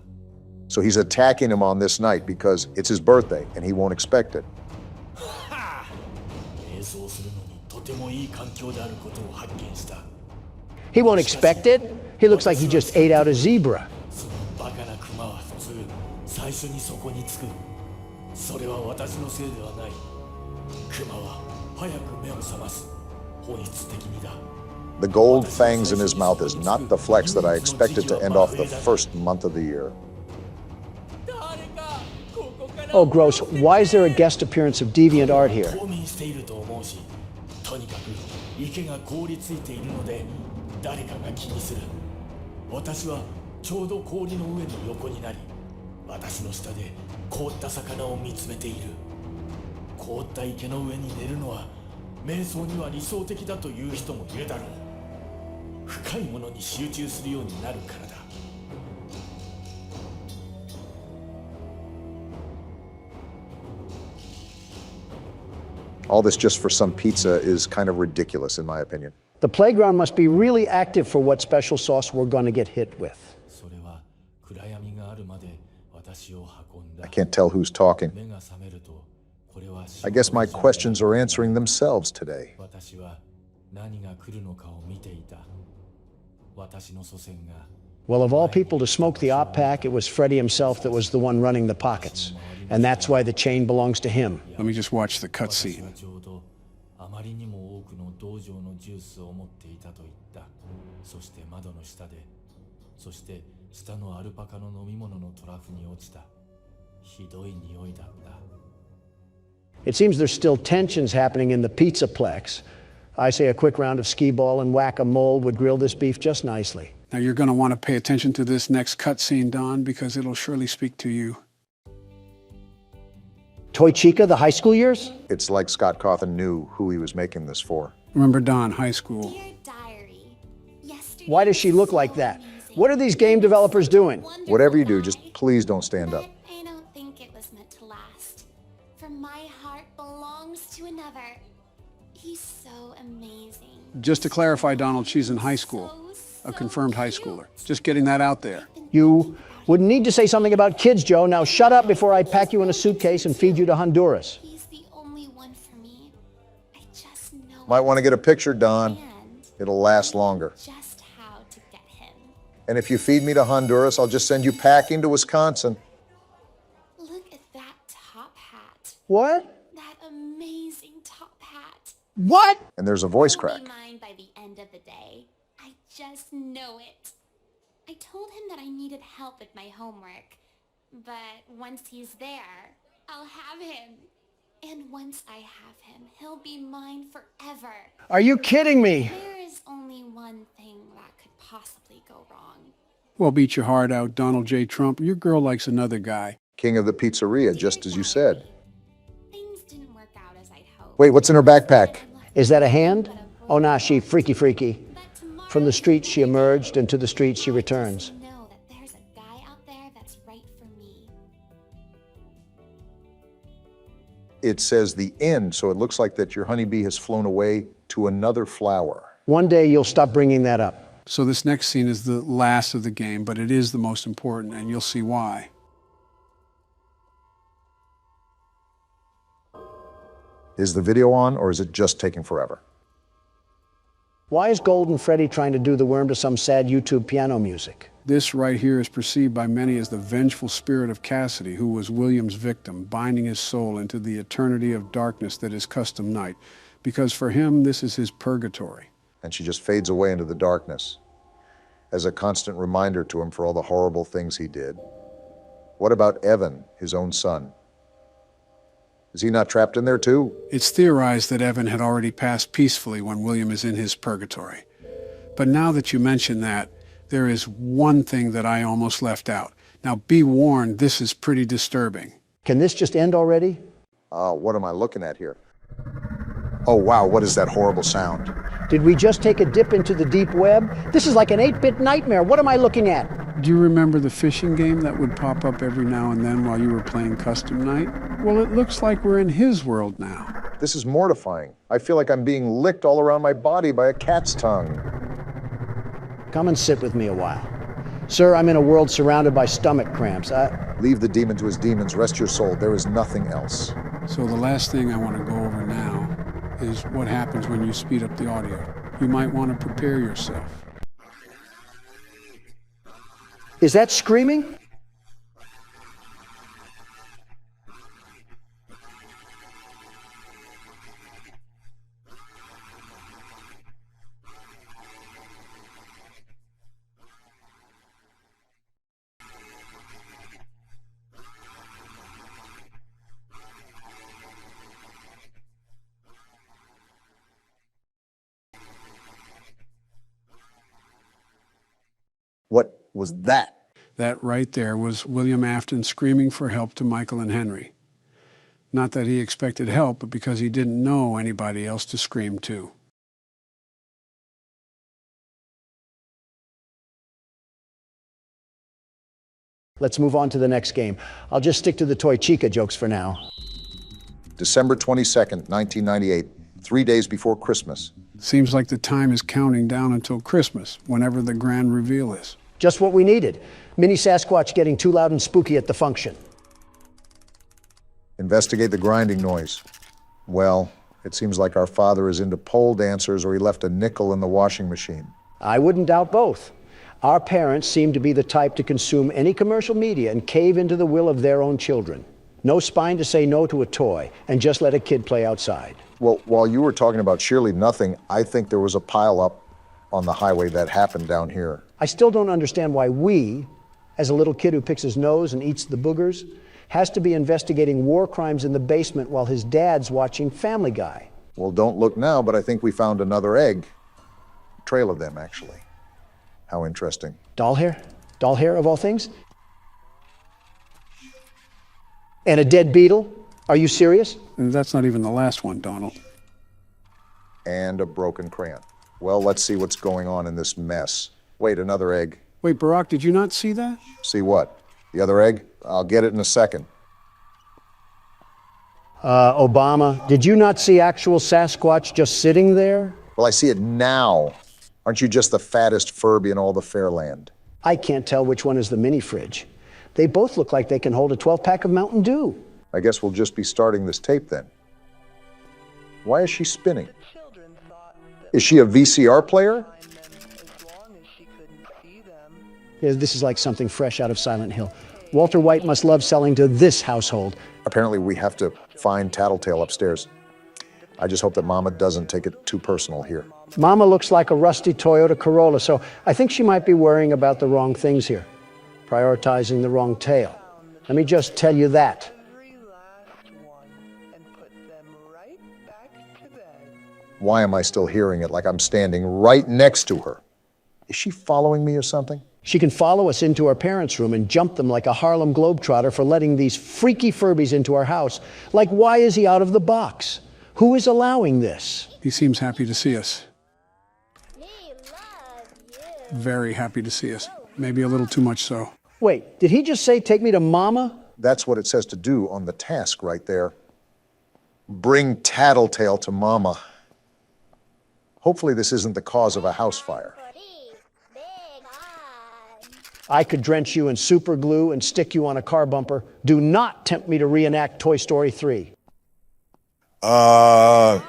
So he's attacking him on this night because it's his birthday and he won't expect it. 瞑想するのにとてもいい環境であることを発見した。 He won't expect it? He looks like he just ate out a zebra. そのバカなクマは普通最初にそこにつく。それは私のせいではない。クマは早く目を覚ます。本質的にだ。 The gold fangs in his mouth is not the flex that I expected to end off the first month of the year. Oh, gross. Why is there a guest appearance of deviant art here? 冬眠していると思うし、とにかく池が凍りついているので誰かが気にする。私はちょうど氷の上の横になり、私の下で凍った魚を見つめている。凍った池の上に寝るのは瞑想には理想的だという人もいるだろう。深いものに集中するようになるからだ。All this just for some pizza is kind of ridiculous, in my opinion. The playground must be really active for what special sauce we're going to get hit with. それは暗闇があるまで私を運んだ I can't tell who's talking. 目が覚めるとこれは I guess my questions are answering themselves today. 私は何が来るのかを見ていた私の祖先が Well, of all people to smoke the op pack, it was Freddie himself that was the one running the pockets. And that's why the chain belongs to him. Let me just watch the 私 cutscene. はちょうどあまりにも多くの道場のジュースを持っていたと言ったそして窓の下でそして下のアルパカの飲み物のトラフに落ちたひどい匂いだった It seems there's still tensions happening in the Pizzaplex. I say a quick round of skee-ball and whack-a-mole would grill this beef just nicely. Now you're going to want to pay attention to this next cutscene, Don, because it'll surely speak to you. Toy Chica, the high school years? It's like Scott Cawthon knew who he was making this for. Remember Don, high school. Dear diary, yesterday Why does she look like that? What are these game developers doing? Whatever you do, just please don't stand up. I don't think it was meant to last. For my heart belongs to another. He's so amazing. Just to clarify, Donald, she's in high school. A confirmed high schooler. Just getting that out there. You wouldn't need to say something about kids, Joe. Now shut up before I pack you in a suitcase and feed you to Honduras. He's the only one for me. I just know Might want to get a picture, Don. It'll last longer. just how to get him. And if you feed me to Honduras, I'll just send you packing to Wisconsin. Look at that top hat. What? That amazing top hat. What? And there's a voice He'll crack. be mine by the end of the day. I just know it. I told him that I needed help with my homework. But once he's there, I'll have him. And once I have him, he'll be mine forever. Are you kidding me? There is only one thing that could possibly go wrong. Well, beat your heart out, Donald J. Trump. Your girl likes another guy. King of the pizzeria, just as you said. Things didn't work out as I'd hoped. Wait, what's in her backpack? Is that a hand? Oh, nah, she freaky. From the streets she emerged, and to the streets she returns. Know that there's a guy out there that's right for me. It says the end, so it looks like that your honeybee has flown away to another flower. One day you'll stop bringing that up. So this next scene is the last of the game, but it is the most important, and you'll see why. Is the video on, or is it just taking forever? Why is Golden Freddy trying to do the worm to some sad YouTube piano music? This right here is perceived by many as the vengeful spirit of Cassidy, who was William's victim, binding his soul into the eternity of darkness that is custom night. Because for him, this is his purgatory. And she just fades away into the darkness as a constant reminder to him for all the horrible things he did. What about Evan, his own son? Is he not trapped in there too? It's theorized that Evan had already passed peacefully when William is in his purgatory. But now that you mention that, there is one thing that I almost left out. Now be warned, this is pretty disturbing. Can this just end already? What am I looking at here? Oh wow, what is that horrible sound? Did we just take a dip into the deep web? This is like an 8-bit nightmare. What am I looking at? Do you remember the fishing game that would pop up every now and then while you were playing Custom Night? Well, it looks like we're in his world now. This is mortifying. I feel like I'm being licked all around my body by a cat's tongue. Come and sit with me a while. Sir, I'm in a world surrounded by stomach cramps. Leave the demon to his demons. Rest your soul. There is nothing else. So the last thing I want to go over now is what happens when you speed up the audio. You might want to prepare yourself. Is that screaming? What was that? That right there was William Afton screaming for help to Michael and Henry. Not that he expected help, but because he didn't know anybody else to scream to. Let's move on to the next game. I'll just stick to the Toy Chica jokes for now. December 22nd, 1998, 3 days before Christmas. Seems like the time is counting down until Christmas, whenever the grand reveal is. Just what we needed. Mini Sasquatch getting too loud and spooky at the function. Investigate the grinding noise. Well, it seems like our father is into pole dancers or he left a nickel in the washing machine. I wouldn't doubt both. Our parents seem to be the type to consume any commercial media and cave into the will of their own children. No spine to say no to a toy and just let a kid play outside. Well, while you were talking about surely nothing, I think there was a pileup on the highway that happened down here. I still don't understand why we, as a little kid who picks his nose and eats the boogers, has to be investigating war crimes in the basement while his dad's watching Family Guy. Well, don't look now, but I think we found another egg. A trail of them, actually. How interesting. Doll hair? Doll hair, of all things? And a dead beetle? Are you serious? And that's not even the last one, Donald. And a broken crayon. Well, let's see what's going on in this mess. Wait, another egg. Wait, Barack, did you not see that? See what? The other egg? I'll get it in a second. Obama, did you not see actual Sasquatch just sitting there? Well, I see it now. Aren't you just the fattest Furby in all the Fairland? I can't tell which one is the mini fridge. They both look like they can hold a 12-pack of Mountain Dew. I guess we'll just be starting this tape then. Why is she spinning? Is she a VCR player? Yeah, this is like something fresh out of Silent Hill. Walter White must love selling to this household. Apparently we have to find Tattletale upstairs. I just hope that Mama doesn't take it too personal here. Mama looks like a rusty Toyota Corolla, so I think she might be worrying about the wrong things here, prioritizing the wrong tale. Let me just tell you that. Why am I still hearing it like I'm standing right next to her? Is she following me or something? She can follow us into our parents' room and jump them like a Harlem Globetrotter for letting these freaky Furbies into our house. Like, why is he out of the box? Who is allowing this? He seems happy to see us. Very happy to see us. Maybe a little too much so. Wait, did he just say take me to Mama? That's what it says to do on the task right there. Bring Tattletale to Mama. Hopefully this isn't the cause of a house fire. I could drench you in super glue and stick you on a car bumper. Do not tempt me to reenact Toy Story 3. That's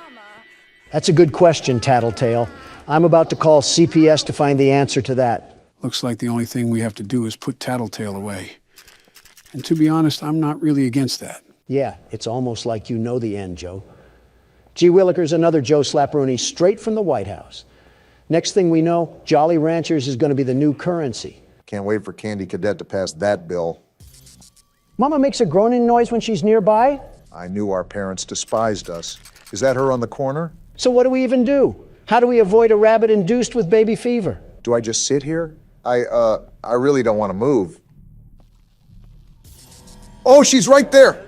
a good question, Tattletale. I'm about to call CPS to find the answer to that. Looks like the only thing we have to do is put Tattletale away. And to be honest, I'm not really against that. Yeah, it's almost like you know the end, Joe. Gee Willikers, another Joe Slaprooney straight from the White House. Next thing we know, Jolly Ranchers is going to be the new currency. Can't wait for Candy Cadet to pass that bill. Mama makes a groaning noise when she's nearby? I knew our parents despised us. Is that her on the corner? So what do we even do? How do we avoid a rabbit induced with baby fever? Do I just sit here? I really don't want to move. Oh, she's right there!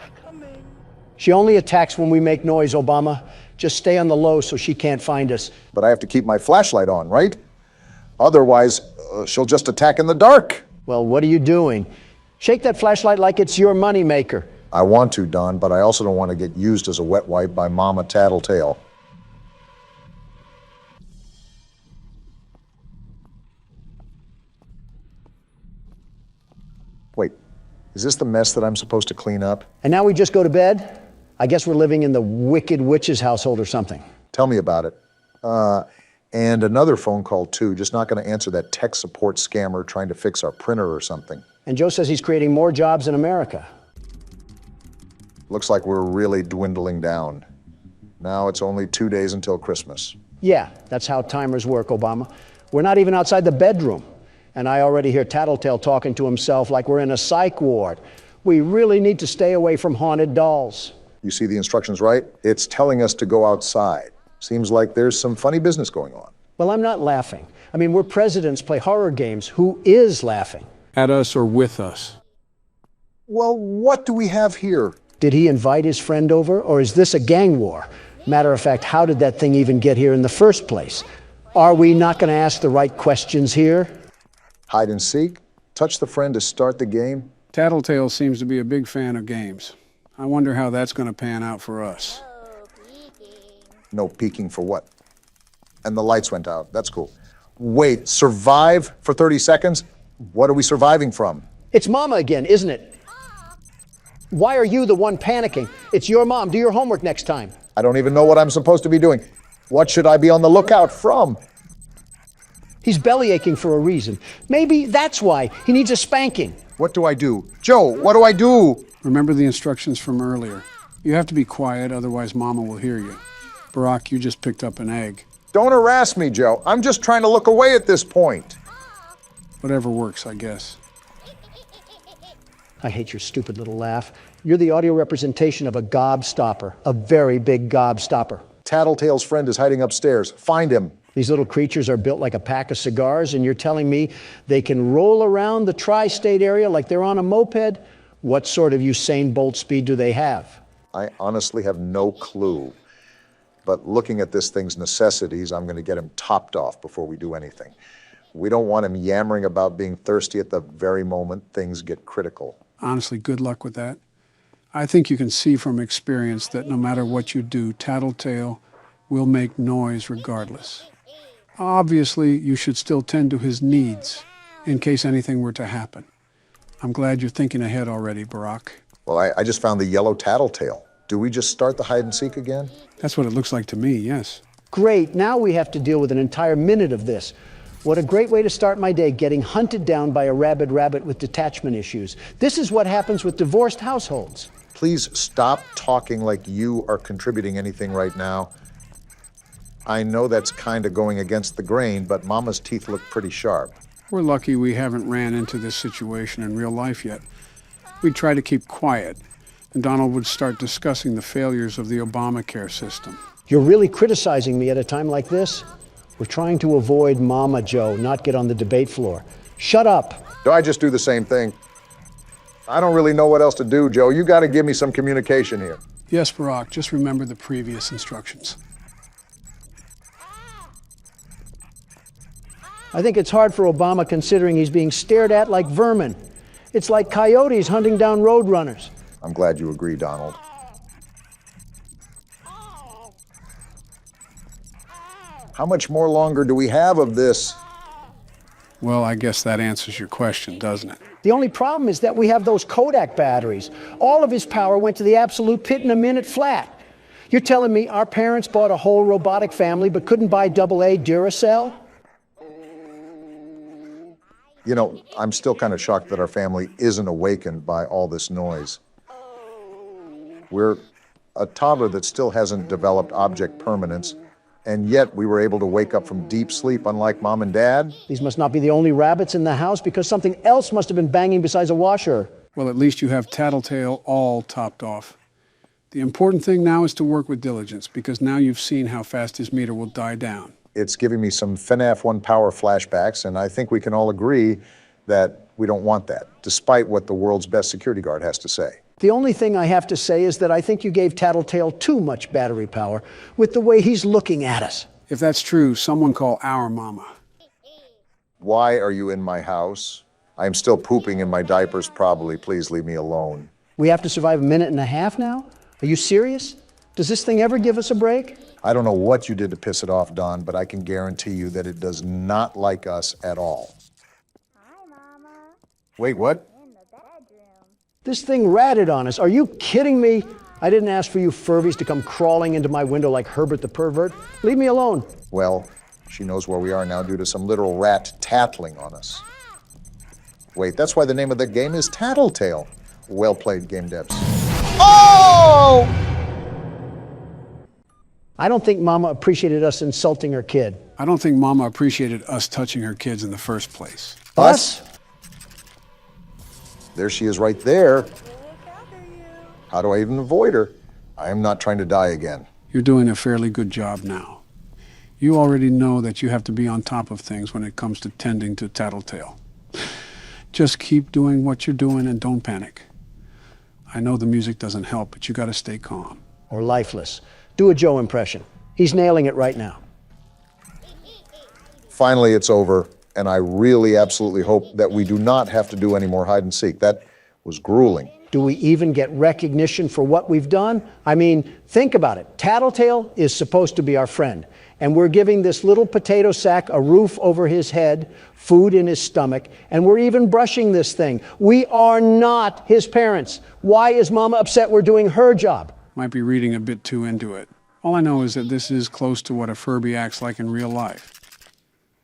She only attacks when we make noise, Obama. Just stay on the low so she can't find us. But I have to keep my flashlight on, right? Otherwise, she'll just attack in the dark. Well, what are you doing? Shake that flashlight like it's your moneymaker. I want to, Don, but I also don't want to get used as a wet wipe by Mama Tattletale. Wait, is this the mess that I'm supposed to clean up? And now we just go to bed? I guess we're living in the Wicked Witch's household or something. Tell me about it. And another phone call, too. Just not going to answer that tech support scammer trying to fix our printer or something. And Joe says he's creating more jobs in America. Looks like we're really dwindling down. Now it's only 2 days until Christmas. Yeah, that's how timers work, Obama. We're not even outside the bedroom. And I already hear Tattletale talking to himself like we're in a psych ward. We really need to stay away from haunted dolls. You see the instructions, right? It's telling us to go outside. Seems like there's some funny business going on. Well, I'm not laughing. I mean, we're presidents play horror games. Who is laughing? At us or with us? Well, what do we have here? Did he invite his friend over, or is this a gang war? Matter of fact, how did that thing even get here in the first place? Are we not going to ask the right questions here? Hide and seek? Touch the friend to start the game? Tattletale seems to be a big fan of games. I wonder how that's going to pan out for us. No peeking for what? And the lights went out. That's cool. Wait, survive for 30 seconds? What are we surviving from? It's Mama again, isn't it? Why are you the one panicking? It's your mom. Do your homework next time. I don't even know what I'm supposed to be doing. What should I be on the lookout from? He's belly aching for a reason. Maybe that's why. He needs a spanking. What do I do? Joe, what do I do? Remember the instructions from earlier. You have to be quiet, otherwise Mama will hear you. Barack, you just picked up an egg. Don't harass me, Joe. I'm just trying to look away at this point. Whatever works, I guess. I hate your stupid little laugh. You're the audio representation of a gobstopper, a very big gobstopper. Tattletale's friend is hiding upstairs. Find him. These little creatures are built like a pack of cigars, and you're telling me they can roll around the tri-state area like they're on a moped? What sort of Usain Bolt speed do they have? I honestly have no clue. But looking at this thing's necessities, I'm going to get him topped off before we do anything. We don't want him yammering about being thirsty at the very moment things get critical. Honestly, good luck with that. I think you can see from experience that no matter what you do, Tattletale will make noise regardless. Obviously, you should still tend to his needs in case anything were to happen. I'm glad you're thinking ahead already, Barack. Well, I just found the yellow Tattletale. Do we just start the hide and seek again? That's what it looks like to me, yes. Great, now we have to deal with an entire minute of this. What a great way to start my day, getting hunted down by a rabid rabbit with detachment issues. This is what happens with divorced households. Please stop talking like you are contributing anything right now. I know that's kind of going against the grain, but Mama's teeth look pretty sharp. We're lucky we haven't ran into this situation in real life yet. We'd try to keep quiet, and Donald would start discussing the failures of the Obamacare system. You're really criticizing me at a time like this? We're trying to avoid Mama, Joe, not get on the debate floor. Shut up. Do I just do the same thing? I don't really know what else to do, Joe. You got to give me some communication here. Yes, Barack, just remember the previous instructions. I think it's hard for Obama considering he's being stared at like vermin. It's like coyotes hunting down roadrunners. I'm glad you agree, Donald. How much more longer do we have of this? Well, I guess that answers your question, doesn't it? The only problem is that we have those Kodak batteries. All of his power went to the absolute pit in a minute flat. You're telling me our parents bought a whole robotic family but couldn't buy AA Duracell? You know, I'm still kind of shocked that our family isn't awakened by all this noise. We're a toddler that still hasn't developed object permanence, and yet we were able to wake up from deep sleep, unlike Mom and Dad. These must not be the only rabbits in the house because something else must have been banging besides a washer. Well, at least you have Tattletale all topped off. The important thing now is to work with diligence because now you've seen how fast his meter will die down. It's giving me some FNAF 1 power flashbacks, and I think we can all agree that we don't want that, despite what the world's best security guard has to say. The only thing I have to say is that I think you gave Tattletale too much battery power with the way he's looking at us. If that's true, someone call our mama. Why are you in my house? I'm still pooping in my diapers, probably. Please leave me alone. We have to survive a minute and a half now? Are you serious? Does this thing ever give us a break? I don't know what you did to piss it off, Don, but I can guarantee you that it does not like us at all. Hi, Mama. Wait, what? In the bedroom. This thing ratted on us. Are you kidding me? I didn't ask for you Furbies to come crawling into my window like Herbert the pervert. Leave me alone. Well, she knows where we are now due to some literal rat tattling on us. Wait, that's why the name of the game is Tattletale. Well played, game devs. Oh! I don't think Mama appreciated us insulting her kid. I don't think Mama appreciated us touching her kids in the first place. Us? There she is right there. How do I even avoid her? I am not trying to die again. You're doing a fairly good job now. You already know that you have to be on top of things when it comes to tending to Tattletale. Just keep doing what you're doing and don't panic. I know the music doesn't help, but you gotta stay calm. Or lifeless. Do a Joe impression. He's nailing it right now. Finally, it's over, and I really absolutely hope that we do not have to do any more hide and seek. That was grueling. Do we even get recognition for what we've done? I mean, think about it. Tattletale is supposed to be our friend, and we're giving this little potato sack a roof over his head, food in his stomach, and we're even brushing this thing. We are not his parents. Why is Mama upset we're doing her job? Might be reading a bit too into it. All I know is that this is close to what a Furby acts like in real life.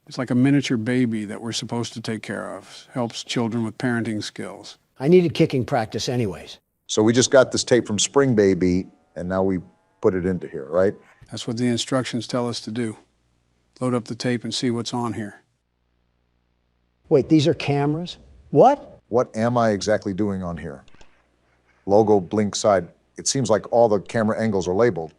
It's like a miniature baby that we're supposed to take care of. Helps children with parenting skills. I needed kicking practice anyways. So we just got this tape from Spring Baby, and now we put it into here, right? That's what the instructions tell us to do. Load up the tape and see what's on here. Wait, these are cameras? What? What am I exactly doing on here? Logo, blink side. It seems like all the camera angles are labeled.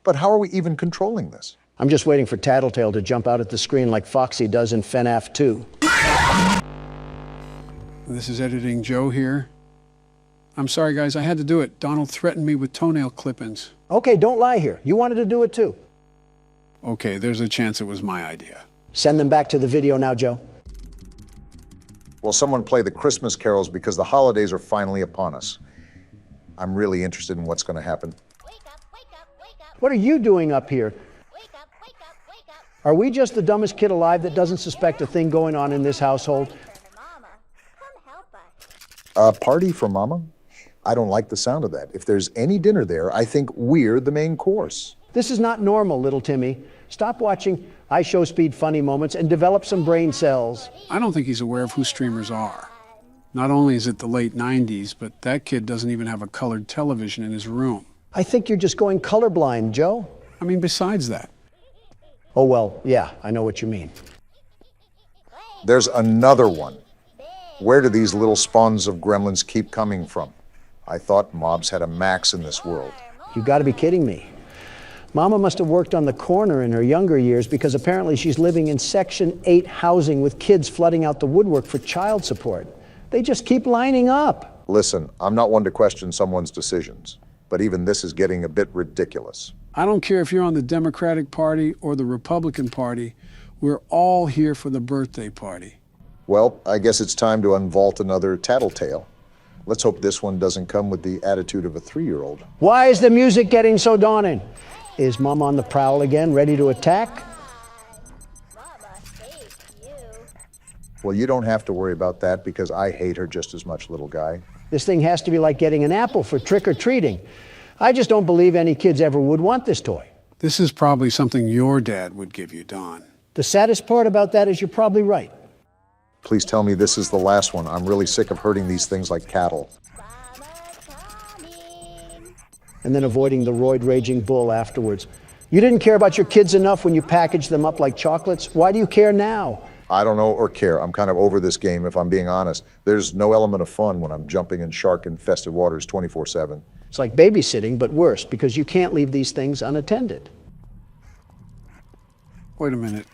But how are we even controlling this? I'm just waiting for Tattletale to jump out at the screen like Foxy does in FNAF 2. This is Editing Joe here. I'm sorry, guys, I had to do it. Donald threatened me with toenail clippings. Okay, don't lie here. You wanted to do it too. Okay, there's a chance it was my idea. Send them back to the video now, Joe. Will someone play the Christmas carols because the holidays are finally upon us? I'm really interested in what's going to happen. What are you doing up here? Are we just the dumbest kid alive that doesn't suspect a thing going on in this household? A party for Mama? I don't like the sound of that. If there's any dinner there, I think we're the main course. This is not normal, little Timmy. Stop watching iShowSpeed funny moments and develop some brain cells. I don't think he's aware of who streamers are. Not only is it the late 90s, but that kid doesn't even have a colored television in his room. I think you're just going colorblind, Joe. I mean, besides that. Oh, well, yeah, I know what you mean. There's another one. Where do these little spawns of gremlins keep coming from? I thought mobs had a max in this world. You got to be kidding me. Mama must have worked on the corner in her younger years because apparently she's living in Section 8 housing with kids flooding out the woodwork for child support. They just keep lining up. Listen, I'm not one to question someone's decisions, but even this is getting a bit ridiculous. I don't care if you're on the Democratic Party or the Republican Party. We're all here for the birthday party. Well, I guess it's time to unvault another tattletale. Let's hope this one doesn't come with the attitude of a 3-year-old. Why is the music getting so daunting? Is Mom on the prowl again, ready to attack? Well, you don't have to worry about that because I hate her just as much, little guy. This thing has to be like getting an apple for trick-or-treating. I just don't believe any kids ever would want this toy. This is probably something your dad would give you, Don. The saddest part about that is you're probably right. Please tell me this is the last one. I'm really sick of herding these things like cattle. And then avoiding the roid-raging bull afterwards. You didn't care about your kids enough when you packaged them up like chocolates. Why do you care now? I don't know or care. I'm kind of over this game, if I'm being honest. There's no element of fun when I'm jumping in shark-infested waters 24/7. It's like babysitting, but worse, because you can't leave these things unattended. Wait a minute.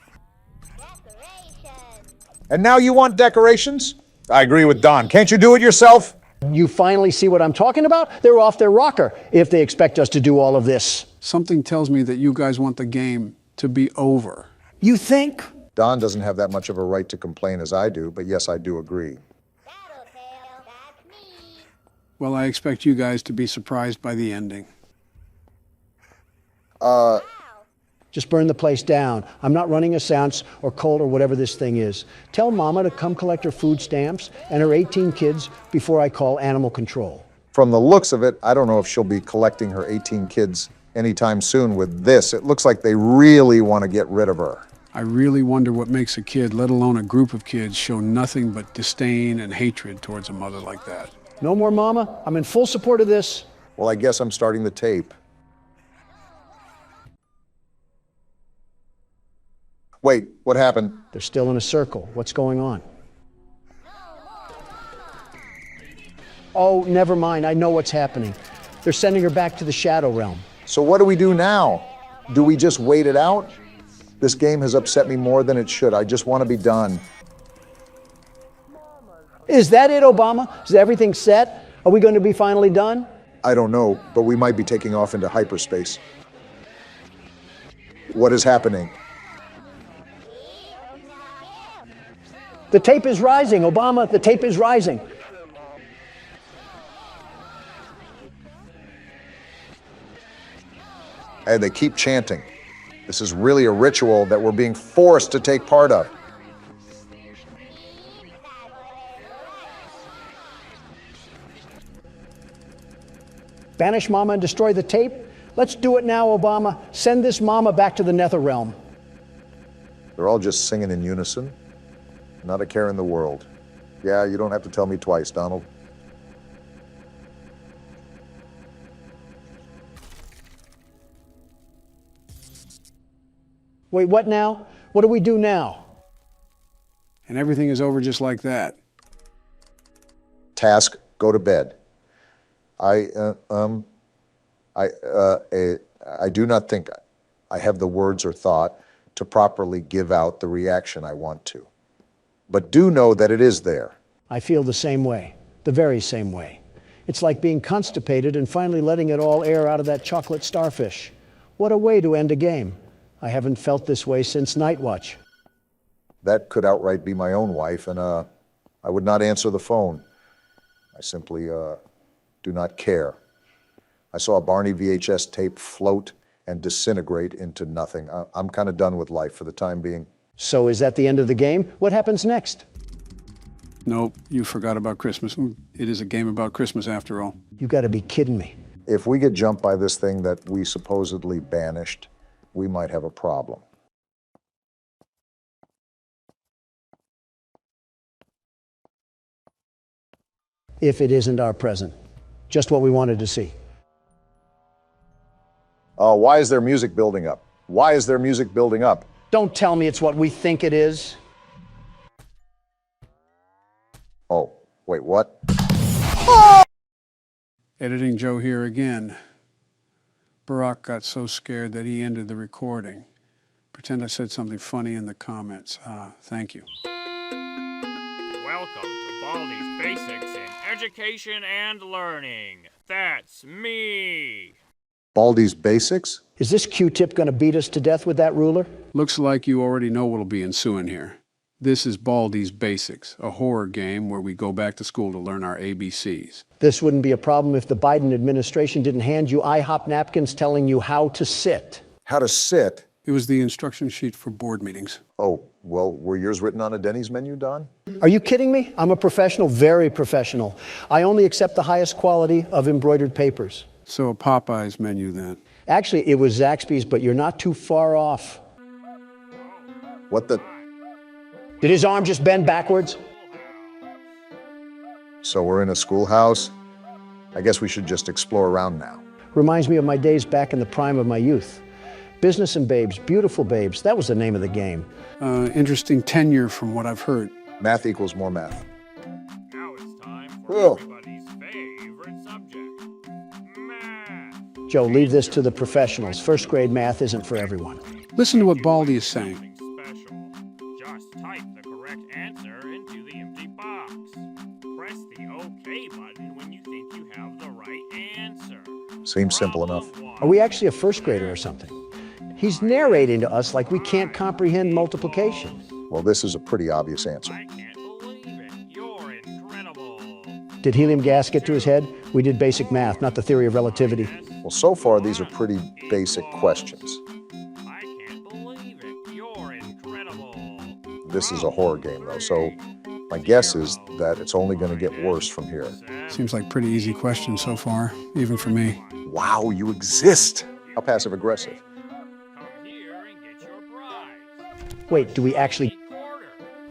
And now you want decorations? I agree with Don. Can't you do it yourself? You finally see what I'm talking about? They're off their rocker if they expect us to do all of this. Something tells me that you guys want the game to be over. You think? Don doesn't have that much of a right to complain as I do, but yes, I do agree. Well, I expect you guys to be surprised by the ending. Just burn the place down. I'm not running a seance or cold or whatever this thing is. Tell Mama to come collect her food stamps and her 18 kids before I call animal control. From the looks of it, I don't know if she'll be collecting her 18 kids anytime soon with this. It looks like they really want to get rid of her. I really wonder what makes a kid, let alone a group of kids, show nothing but disdain and hatred towards a mother like that. No more Mama. I'm in full support of this. Well, I guess I'm starting the tape. Wait, what happened? They're still in a circle. What's going on? Oh, never mind. I know what's happening. They're sending her back to the Shadow Realm. So what do we do now? Do we just wait it out? This game has upset me more than it should. I just want to be done. Is that it, Obama? Is everything set? Are we going to be finally done? I don't know, but we might be taking off into hyperspace. What is happening? The tape is rising, Obama. The tape is rising. And they keep chanting. This is really a ritual that we're being forced to take part of. Banish Mama and destroy the tape? Let's do it now, Obama. Send this Mama back to the nether realm. They're all just singing in unison. Not a care in the world. Yeah, you don't have to tell me twice, Donald. Wait, what now? What do we do now? And everything is over just like that. Task, go to bed. I do not think I have the words or thought to properly give out the reaction I want to. But do know that it is there. I feel the same way, the very same way. It's like being constipated and finally letting it all air out of that chocolate starfish. What a way to end a game. I haven't felt this way since Night Watch. That could outright be my own wife, and I would not answer the phone. I simply do not care. I saw a Barney VHS tape float and disintegrate into nothing. I'm kind of done with life for the time being. So is that the end of the game? What happens next? Nope, you forgot about Christmas. It is a game about Christmas after all. You gotta be kidding me. If we get jumped by this thing that we supposedly banished, we might have a problem. If it isn't our present. Just what we wanted to see. Why is there music building up? Why is there music building up? Don't tell me it's what we think it is. Oh, wait, what? Editing Joe here again. Barack got so scared that he ended the recording. Pretend I said something funny in the comments. Thank you. Welcome to Baldi's Basics in Education and Learning. That's me. Baldi's Basics? Is this Q-tip gonna beat us to death with that ruler? Looks like you already know what'll be ensuing here. This is Baldi's Basics, a horror game where we go back to school to learn our ABCs. This wouldn't be a problem if the Biden administration didn't hand you IHOP napkins telling you how to sit. How to sit? It was the instruction sheet for board meetings. Oh, well, were yours written on a Denny's menu, Don? Are you kidding me? I'm a professional, very professional. I only accept the highest quality of embroidered papers. So a Popeye's menu then. Actually, it was Zaxby's, but you're not too far off. What the? Did his arm just bend backwards? So we're in a schoolhouse? I guess we should just explore around now. Reminds me of my days back in the prime of my youth. Business and Babes, Beautiful Babes, that was the name of the game. Interesting tenure from what I've heard. Math equals more math. Now it's time for everybody's favorite subject, math. Joe, leave this to the professionals. First grade math isn't for everyone. Listen to what Baldi is saying. Special. Just type the correct answer into the empty box. Press the OK button when you think you have the right answer. Seems simple enough. Are we actually a first grader or something? He's narrating to us like we can't comprehend multiplication. Well, this is a pretty obvious answer. I can't believe it. You're incredible. Did helium gas get to his head? We did basic math, not the theory of relativity. Well, so far, these are pretty basic questions. I can't believe it. You're incredible. This is a horror game, though, so my guess is that it's only going to get worse from here. Seems like pretty easy questions so far, even for me. Wow, you exist! How passive-aggressive. Wait, do we actually...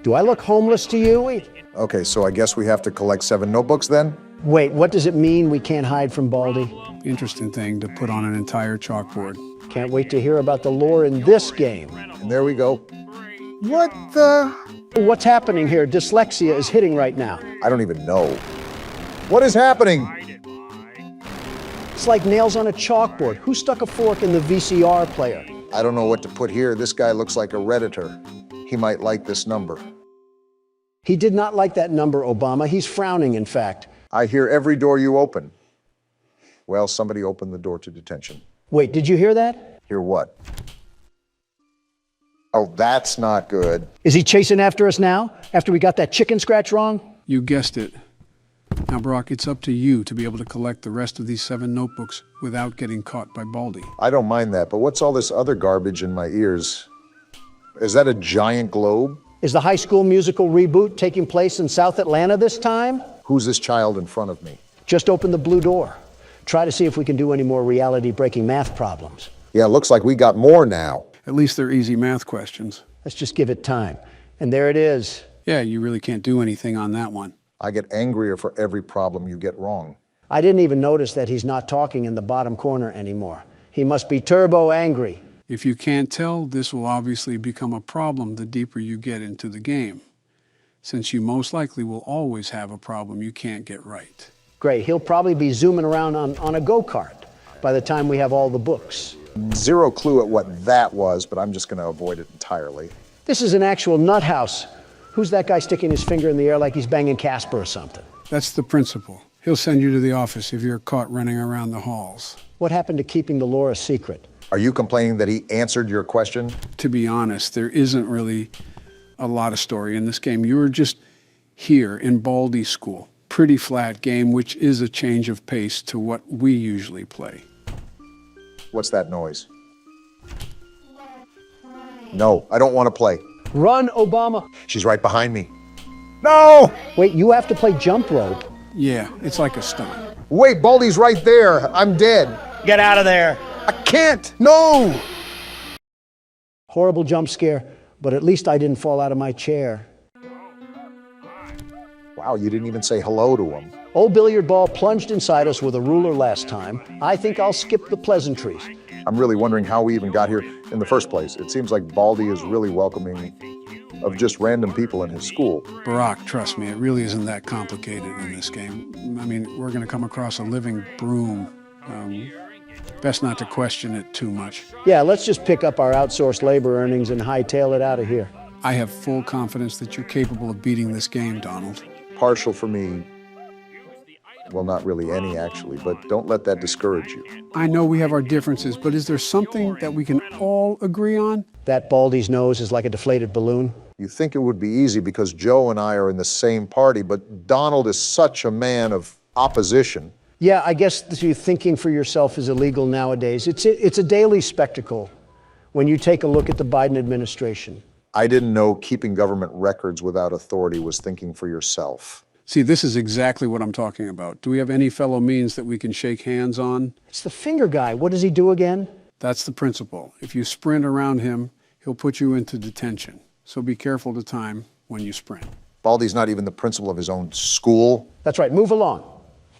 Do I look homeless to you? Wait. Okay, so I guess we have to collect 7 notebooks then? Wait, what does it mean we can't hide from Baldi? Interesting thing to put on an entire chalkboard. Can't wait to hear about the lore in this game. And there we go. What the... What's happening here? Dyslexia is hitting right now. I don't even know. What is happening? It's like nails on a chalkboard. Who stuck a fork in the VCR player? I don't know what to put here. This guy looks like a Redditor. He might like this number. He did not like that number, Obama. He's frowning, in fact. I hear every door you open. Well, somebody opened the door to detention. Wait, did you hear that? Hear what? Oh, that's not good. Is he chasing after us now? After we got that chicken scratch wrong? You guessed it. Now, Brock, it's up to you to be able to collect the rest of these 7 notebooks without getting caught by Baldy. I don't mind that, but what's all this other garbage in my ears? Is that a giant globe? Is the High School Musical reboot taking place in South Atlanta this time? Who's this child in front of me? Just open the blue door. Try to see if we can do any more reality-breaking math problems. Yeah, looks like we got more now. At least they're easy math questions. Let's just give it time. And there it is. Yeah, you really can't do anything on that one. I get angrier for every problem you get wrong. I didn't even notice that he's not talking in the bottom corner anymore. He must be turbo angry. If you can't tell, this will obviously become a problem the deeper you get into the game, since you most likely will always have a problem you can't get right. Great, he'll probably be zooming around on a go-kart by the time we have all the books. Zero clue at what that was, but I'm just going to avoid it entirely. This is an actual nut house. Who's that guy sticking his finger in the air like he's banging Casper or something? That's the principal. He'll send you to the office if you're caught running around the halls. What happened to keeping the lore a secret? Are you complaining that he answered your question? To be honest, there isn't really a lot of story in this game. You were just here in Baldy's school. Pretty flat game, which is a change of pace to what we usually play. What's that noise? No, I don't want to play. Run, Obama. She's right behind me. No! Wait, you have to play jump rope. Yeah, it's like a stunt. Wait, Baldy's right there. I'm dead. Get out of there. I can't. No! Horrible jump scare, but at least I didn't fall out of my chair. Wow, you didn't even say hello to him. Old billiard ball plunged inside us with a ruler last time. I think I'll skip the pleasantries. I'm really wondering how we even got here in the first place. It seems like Baldy is really welcoming of just random people in his school. Barack, trust me, it really isn't that complicated in this game. I mean, we're going to come across a living broom. Best not to question it too much. Yeah, let's just pick up our outsourced labor earnings and hightail it out of here. I have full confidence that you're capable of beating this game, Donald. Partial for me. Well, not really any, actually, but don't let that discourage you. I know we have our differences, but is there something that we can all agree on? That Baldy's nose is like a deflated balloon. You think it would be easy because Joe and I are in the same party, but Donald is such a man of opposition. Yeah, I guess thinking for yourself is illegal nowadays. It's a daily spectacle when you take a look at the Biden administration. I didn't know keeping government records without authority was thinking for yourself. See, this is exactly what I'm talking about. Do we have any fellow means that we can shake hands on? It's the finger guy. What does he do again? That's the principle. If you sprint around him, he'll put you into detention. So be careful to time when you sprint. Baldy's not even the principal of his own school. That's right. Move along.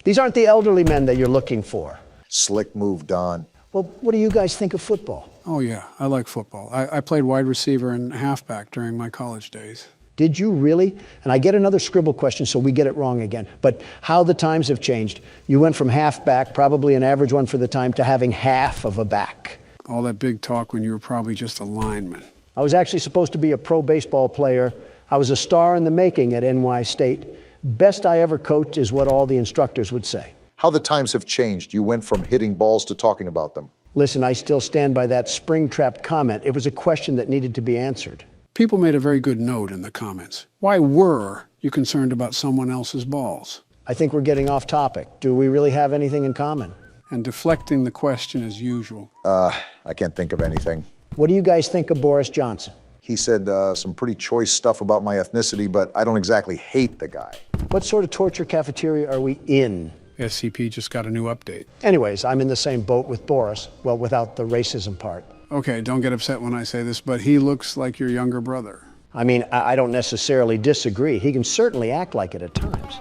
These aren't the elderly men that you're looking for. Slick move, Don. Well, what do you guys think of football? Oh, yeah, I like football. I played wide receiver and halfback during my college days. Did you really? And I get another scribble question, so we get it wrong again. But how the times have changed. You went from halfback, probably an average one for the time, to having half of a back. All that big talk when you were probably just a lineman. I was actually supposed to be a pro baseball player. I was a star in the making at NY State. Best I ever coached is what all the instructors would say. How the times have changed. You went from hitting balls to talking about them. Listen, I still stand by that spring-trapped comment. It was a question that needed to be answered. People made a very good note in the comments. Why were you concerned about someone else's balls? I think we're getting off topic. Do we really have anything in common? And deflecting the question as usual. I can't think of anything. What do you guys think of Boris Johnson? He said some pretty choice stuff about my ethnicity, but I don't exactly hate the guy. What sort of torture cafeteria are we in? SCP just got a new update. Anyways, I'm in the same boat with Boris. Well, without the racism part. Okay, don't get upset when I say this, but he looks like your younger brother. I mean, I don't necessarily disagree. He can certainly act like it at times.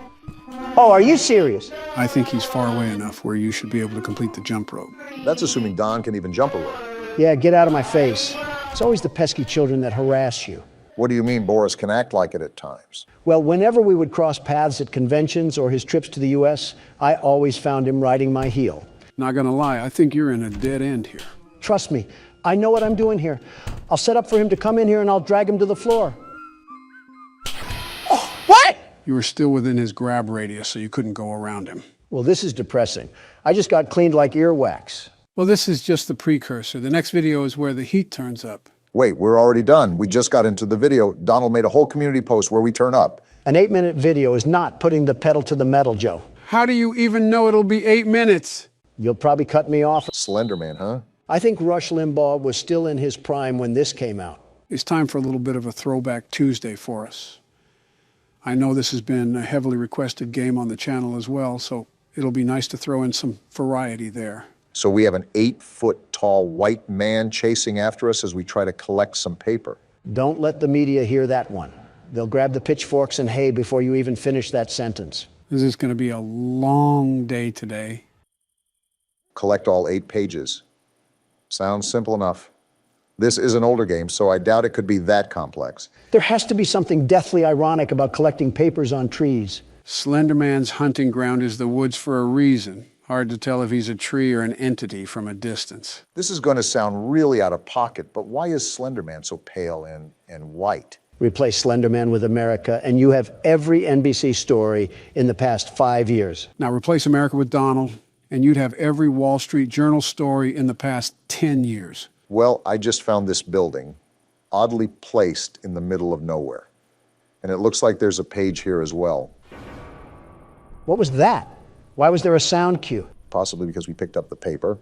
Oh, are you serious? I think he's far away enough where you should be able to complete the jump rope. That's assuming Don can even jump a rope. Yeah, get out of my face. It's always the pesky children that harass you. What do you mean Boris can act like it at times? Well, whenever we would cross paths at conventions or his trips to the U.S., I always found him riding my heel. Not gonna lie, I think you're in a dead end here. Trust me, I know what I'm doing here. I'll set up for him to come in here and I'll drag him to the floor. Oh, what? You were still within his grab radius, so you couldn't go around him. Well, this is depressing. I just got cleaned like earwax. Well, this is just the precursor. The next video is where the heat turns up. Wait, we're already done. We just got into the video. Donald made a whole community post where we turn up. An 8-minute video is not putting the pedal to the metal, Joe. How do you even know it'll be 8 minutes? You'll probably cut me off. Slender Man, huh? I think Rush Limbaugh was still in his prime when this came out. It's time for a little bit of a throwback Tuesday for us. I know this has been a heavily requested game on the channel as well, so it'll be nice to throw in some variety there. So we have an 8-foot-tall white man chasing after us as we try to collect some paper. Don't let the media hear that one. They'll grab the pitchforks and hay before you even finish that sentence. This is going to be a long day today. Collect all 8 pages. Sounds simple enough. This is an older game, so I doubt it could be that complex. There has to be something deathly ironic about collecting papers on trees. Slender Man's hunting ground is the woods for a reason. Hard to tell if he's a tree or an entity from a distance. This is going to sound really out of pocket, but why is Slender Man so pale and white? Replace Slender Man with America, and you have every NBC story in the past 5 years. Now replace America with Donald, and you'd have every Wall Street Journal story in the past 10 years. Well, I just found this building, oddly placed in the middle of nowhere. And it looks like there's a page here as well. What was that? Why was there a sound cue? Possibly because we picked up the paper.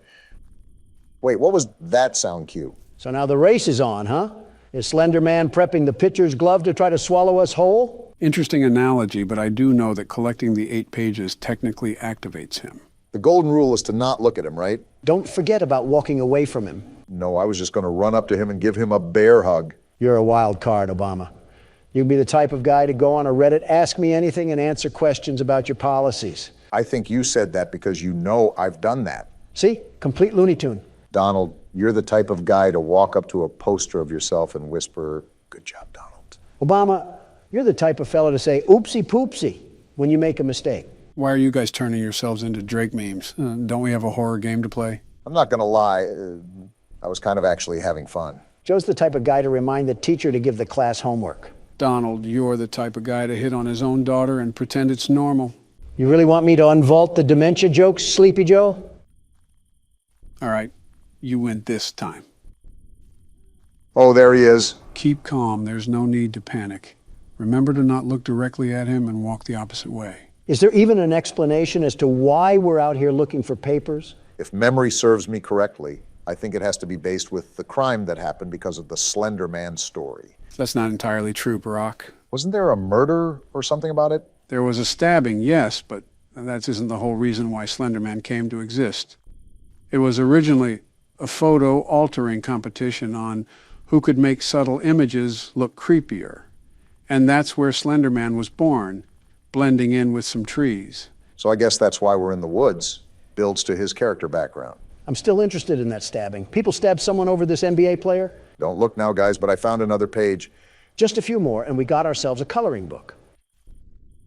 Wait, what was that sound cue? So now the race is on, huh? Is Slender Man prepping the pitcher's glove to try to swallow us whole? Interesting analogy, but I do know that collecting the 8 pages technically activates him. The golden rule is to not look at him, right? Don't forget about walking away from him. No, I was just going to run up to him and give him a bear hug. You're a wild card, Obama. You'd be the type of guy to go on a Reddit, ask me anything, and answer questions about your policies. I think you said that because you know I've done that. See? Complete Looney Tune. Donald, you're the type of guy to walk up to a poster of yourself and whisper, "Good job, Donald." Obama, you're the type of fellow to say oopsie poopsie when you make a mistake. Why are you guys turning yourselves into Drake memes? Don't we have a horror game to play? I'm not going to lie, I was kind of actually having fun. Joe's the type of guy to remind the teacher to give the class homework. Donald, you're the type of guy to hit on his own daughter and pretend it's normal. You really want me to unvault the dementia jokes, Sleepy Joe? All right, you win this time. Oh, there he is. Keep calm. There's no need to panic. Remember to not look directly at him and walk the opposite way. Is there even an explanation as to why we're out here looking for papers? If memory serves me correctly, I think it has to be based with the crime that happened because of the Slender Man story. That's not entirely true, Barack. Wasn't there a murder or something about it? There was a stabbing, yes, but that isn't the whole reason why Slender Man came to exist. It was originally a photo altering competition on who could make subtle images look creepier. And that's where Slender Man was born, blending in with some trees. So I guess that's why we're in the woods. Builds to his character background. I'm still interested in that stabbing. People stabbed someone over this NBA player? Don't look now, guys, but I found another page. Just a few more, and we got ourselves a coloring book.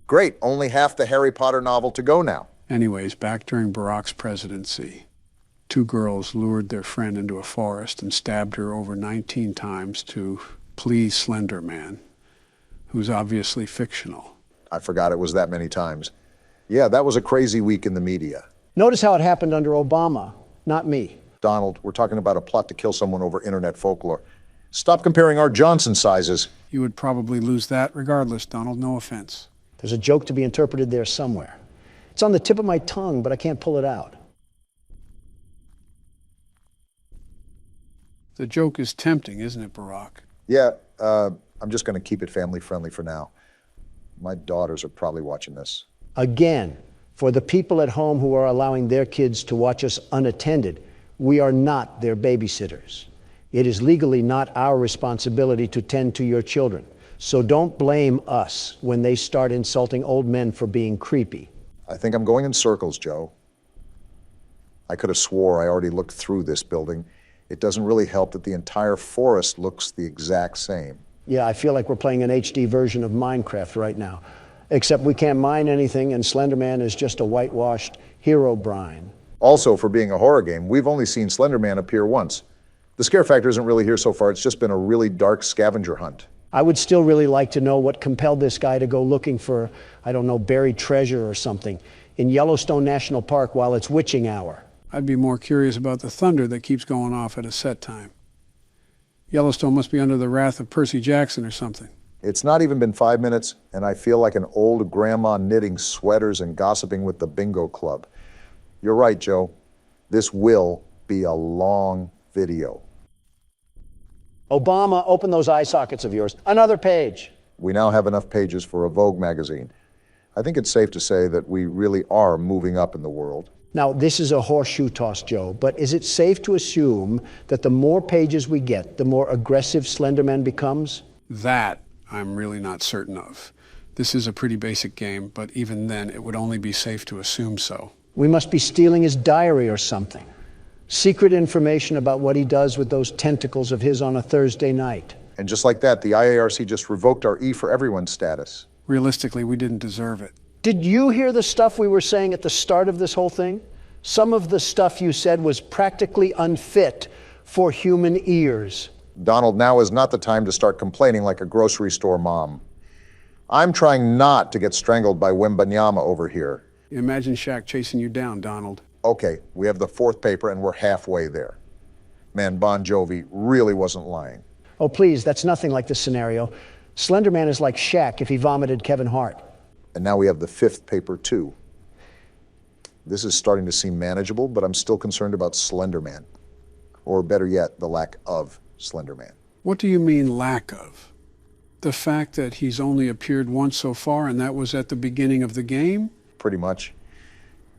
Great, only half the Harry Potter novel to go now. Anyways, back during Barack's presidency, 2 girls lured their friend into a forest and stabbed her over 19 times to please Slender Man, who's obviously fictional. I forgot it was that many times. Yeah, that was a crazy week in the media. Notice how it happened under Obama, not me. Donald, we're talking about a plot to kill someone over internet folklore. Stop comparing our Johnson sizes. You would probably lose that regardless, Donald, no offense. There's a joke to be interpreted there somewhere. It's on the tip of my tongue, but I can't pull it out. The joke is tempting, isn't it, Barack? Yeah, I'm just going to keep it family friendly for now. My daughters are probably watching this. Again, for the people at home who are allowing their kids to watch us unattended, we are not their babysitters. It is legally not our responsibility to tend to your children. So don't blame us when they start insulting old men for being creepy. I think I'm going in circles, Joe. I could have swore I already looked through this building. It doesn't really help that the entire forest looks the exact same. Yeah, I feel like we're playing an HD version of Minecraft right now. Except we can't mine anything, and Slender Man is just a whitewashed hero brine. Also, for being a horror game, we've only seen Slender Man appear once. The scare factor isn't really here so far. It's just been a really dark scavenger hunt. I would still really like to know what compelled this guy to go looking for, I don't know, buried treasure or something in Yellowstone National Park while it's witching hour. I'd be more curious about the thunder that keeps going off at a set time. Yellowstone must be under the wrath of Percy Jackson or something. It's not even been 5 minutes, and I feel like an old grandma knitting sweaters and gossiping with the bingo club. You're right, Joe. This will be a long video. Obama, open those eye sockets of yours. Another page. We now have enough pages for a Vogue magazine. I think it's safe to say that we really are moving up in the world. Now, this is a horseshoe toss, Joe, but is it safe to assume that the more pages we get, the more aggressive Slenderman becomes? That I'm really not certain of. This is a pretty basic game, but even then, it would only be safe to assume so. We must be stealing his diary or something. Secret information about what he does with those tentacles of his on a Thursday night. And just like that, the IARC just revoked our E for Everyone status. Realistically, we didn't deserve it. Did you hear the stuff we were saying at the start of this whole thing? Some of the stuff you said was practically unfit for human ears. Donald, now is not the time to start complaining like a grocery store mom. I'm trying not to get strangled by Wembanyama over here. Imagine Shaq chasing you down, Donald. Okay, we have the fourth paper and we're halfway there. Man, Bon Jovi really wasn't lying. Oh, please, that's nothing like this scenario. Slenderman is like Shaq if he vomited Kevin Hart. And now we have the fifth paper, too. This is starting to seem manageable, but I'm still concerned about Slenderman. Or better yet, the lack of Slenderman. What do you mean, lack of? The fact that he's only appeared once so far, and that was at the beginning of the game? Pretty much.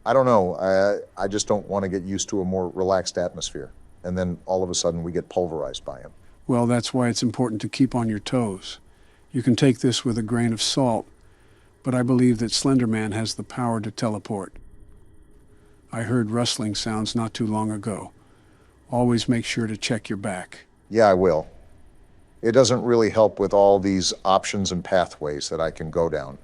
I don't know. I just don't want to get used to a more relaxed atmosphere. And then all of a sudden we get pulverized by him. Well, that's why it's important to keep on your toes. You can take this with a grain of salt, but I believe that Slenderman has the power to teleport. I heard rustling sounds not too long ago. Always make sure to check your back. Yeah, I will. It doesn't really help with all these options and pathways that I can go down.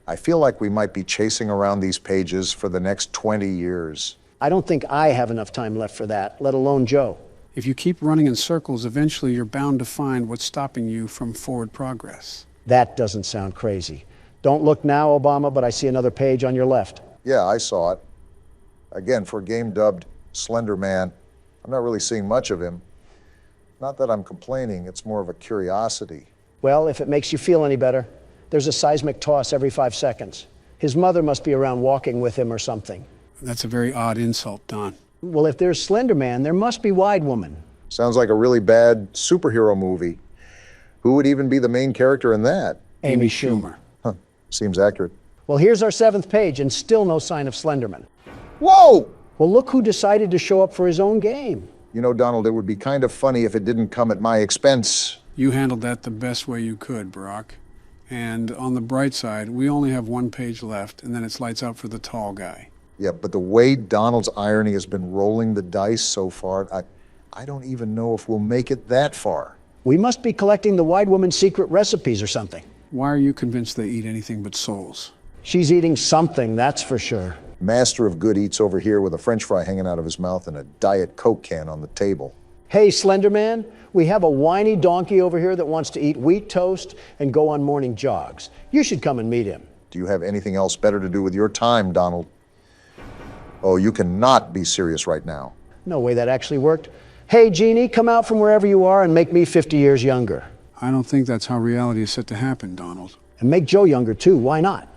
I feel like we might be chasing around these pages for the next 20 years. I don't think I have enough time left for that, let alone Joe. If you keep running in circles, eventually you're bound to find what's stopping you from forward progress. That doesn't sound crazy. Don't look now, Obama, but I see another page on your left. Yeah, I saw it. Again, for a game dubbed Slender Man, I'm not really seeing much of him. Not that I'm complaining, it's more of a curiosity. Well, if it makes you feel any better, there's a seismic toss every 5 seconds. His mother must be around walking with him or something. That's a very odd insult, Don. Well, if there's Slender Man, there must be Wide Woman. Sounds like a really bad superhero movie. Who would even be the main character in that? Amy Schumer. Huh, seems accurate. Well, here's our 7th page, and still no sign of Slenderman. Whoa! Well, look who decided to show up for his own game. You know, Donald, it would be kind of funny if it didn't come at my expense. You handled that the best way you could, Barack. And on the bright side, we only have 1 page left, and then it's lights out for the tall guy. Yeah, but the way Donald's irony has been rolling the dice so far, I don't even know if we'll make it that far. We must be collecting the Wide Woman's secret recipes or something. Why are you convinced they eat anything but souls? She's eating something, that's for sure. Master of good eats over here with a French fry hanging out of his mouth and a Diet Coke can on the table. Hey, Slenderman, we have a whiny donkey over here that wants to eat wheat toast and go on morning jogs. You should come and meet him. Do you have anything else better to do with your time, Donald? Oh, you cannot be serious right now. No way that actually worked. Hey, Jeannie, come out from wherever you are and make me 50 years younger. I don't think that's how reality is set to happen, Donald. And make Joe younger, too. Why not?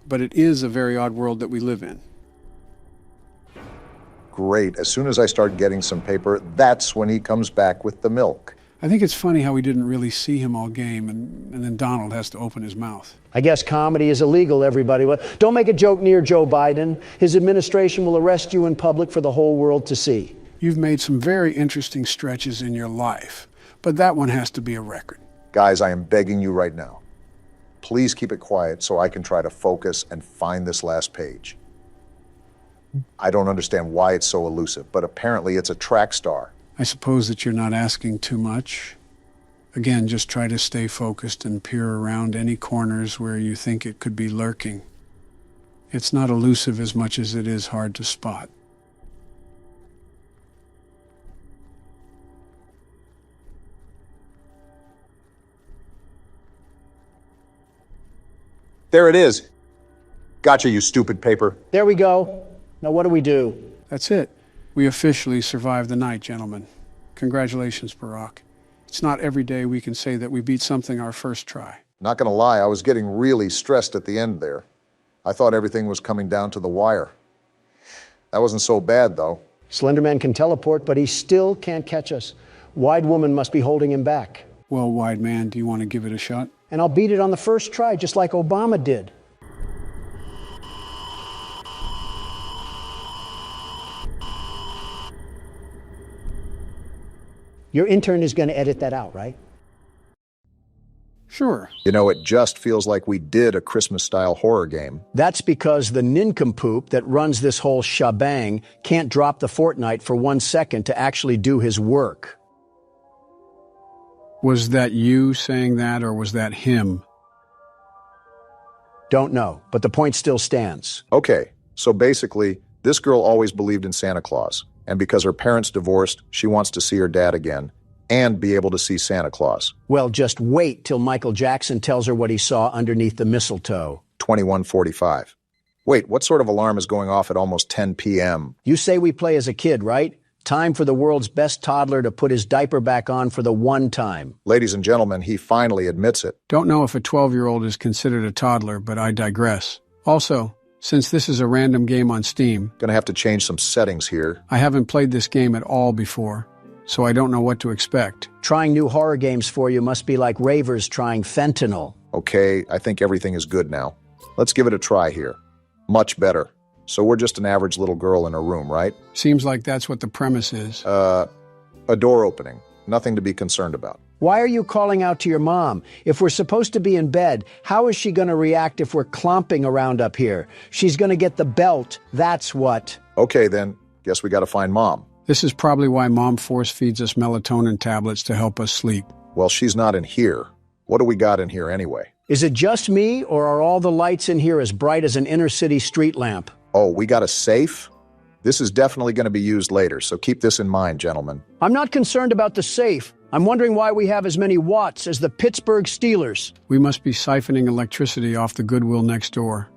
But it is a very odd world that we live in. Great. As soon as I start getting some paper, that's when he comes back with the milk. I think it's funny how we didn't really see him all game, and then Donald has to open his mouth. I guess comedy is illegal, everybody. Well, don't make a joke near Joe Biden. His administration will arrest you in public for the whole world to see. You've made some very interesting stretches in your life, but that one has to be a record. Guys, I am begging you right now. Please keep it quiet so I can try to focus and find this last page. I don't understand why it's so elusive, but apparently it's a track star. I suppose that you're not asking too much. Again, just try to stay focused and peer around any corners where you think it could be lurking. It's not elusive as much as it is hard to spot. There it is. Gotcha, you stupid paper. There we go. Now what do we do? That's it. We officially survived the night, gentlemen. Congratulations, Barack. It's not every day we can say that we beat something our first try. Not gonna lie, I was getting really stressed at the end there. I thought everything was coming down to the wire. That wasn't so bad, though. Slenderman can teleport, but he still can't catch us. Wide Woman must be holding him back. Well, Wide Man, do you want to give it a shot? And I'll beat it on the first try, just like Obama did. Your intern is going to edit that out, right? Sure. You know, it just feels like we did a Christmas-style horror game. That's because the nincompoop that runs this whole shebang can't drop the Fortnite for 1 second to actually do his work. Was that you saying that, or was that him? Don't know, but the point still stands. Okay, so basically, this girl always believed in Santa Claus, and because her parents divorced, she wants to see her dad again and be able to see Santa Claus. Well, just wait till Michael Jackson tells her what he saw underneath the mistletoe. 21:45. Wait, what sort of alarm is going off at almost 10 p.m.? You say we play as a kid, right? Time for the world's best toddler to put his diaper back on for the one time. Ladies and gentlemen, he finally admits it. Don't know if a 12-year-old is considered a toddler, but I digress. Also, since this is a random game on Steam, Gonna have to change some settings here. I haven't played this game at all before, so I don't know what to expect. Trying new horror games for you must be like ravers trying fentanyl. Okay, I think everything is good now. Let's give it a try here. Much better. So we're just an average little girl in her room, right? Seems like that's what the premise is. A door opening. Nothing to be concerned about. Why are you calling out to your mom? If we're supposed to be in bed, how is she going to react if we're clomping around up here? She's going to get the belt, that's what. Okay then, guess we gotta find Mom. This is probably why Mom force feeds us melatonin tablets to help us sleep. Well, she's not in here. What do we got in here anyway? Is it just me, or are all the lights in here as bright as an inner-city street lamp? Oh, we got a safe? This is definitely going to be used later, so keep this in mind, gentlemen. I'm not concerned about the safe. I'm wondering why we have as many watts as the Pittsburgh Steelers. We must be siphoning electricity off the Goodwill next door.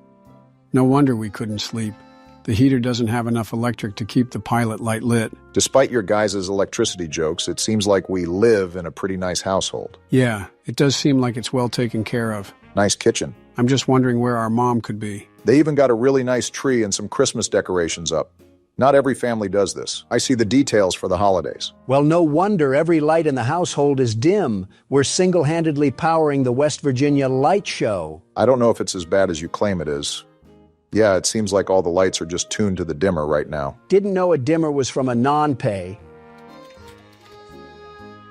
No wonder we couldn't sleep. The heater doesn't have enough electric to keep the pilot light lit. Despite your guys' electricity jokes, it seems like we live in a pretty nice household. Yeah, it does seem like it's well taken care of. Nice kitchen. I'm just wondering where our mom could be. They even got a really nice tree and some Christmas decorations up. Not every family does this. I see the details for the holidays. Well, no wonder every light in the household is dim. We're single-handedly powering the West Virginia Light Show. I don't know if it's as bad as you claim it is. Yeah, it seems like all the lights are just tuned to the dimmer right now. Didn't know a dimmer was from a non-pay.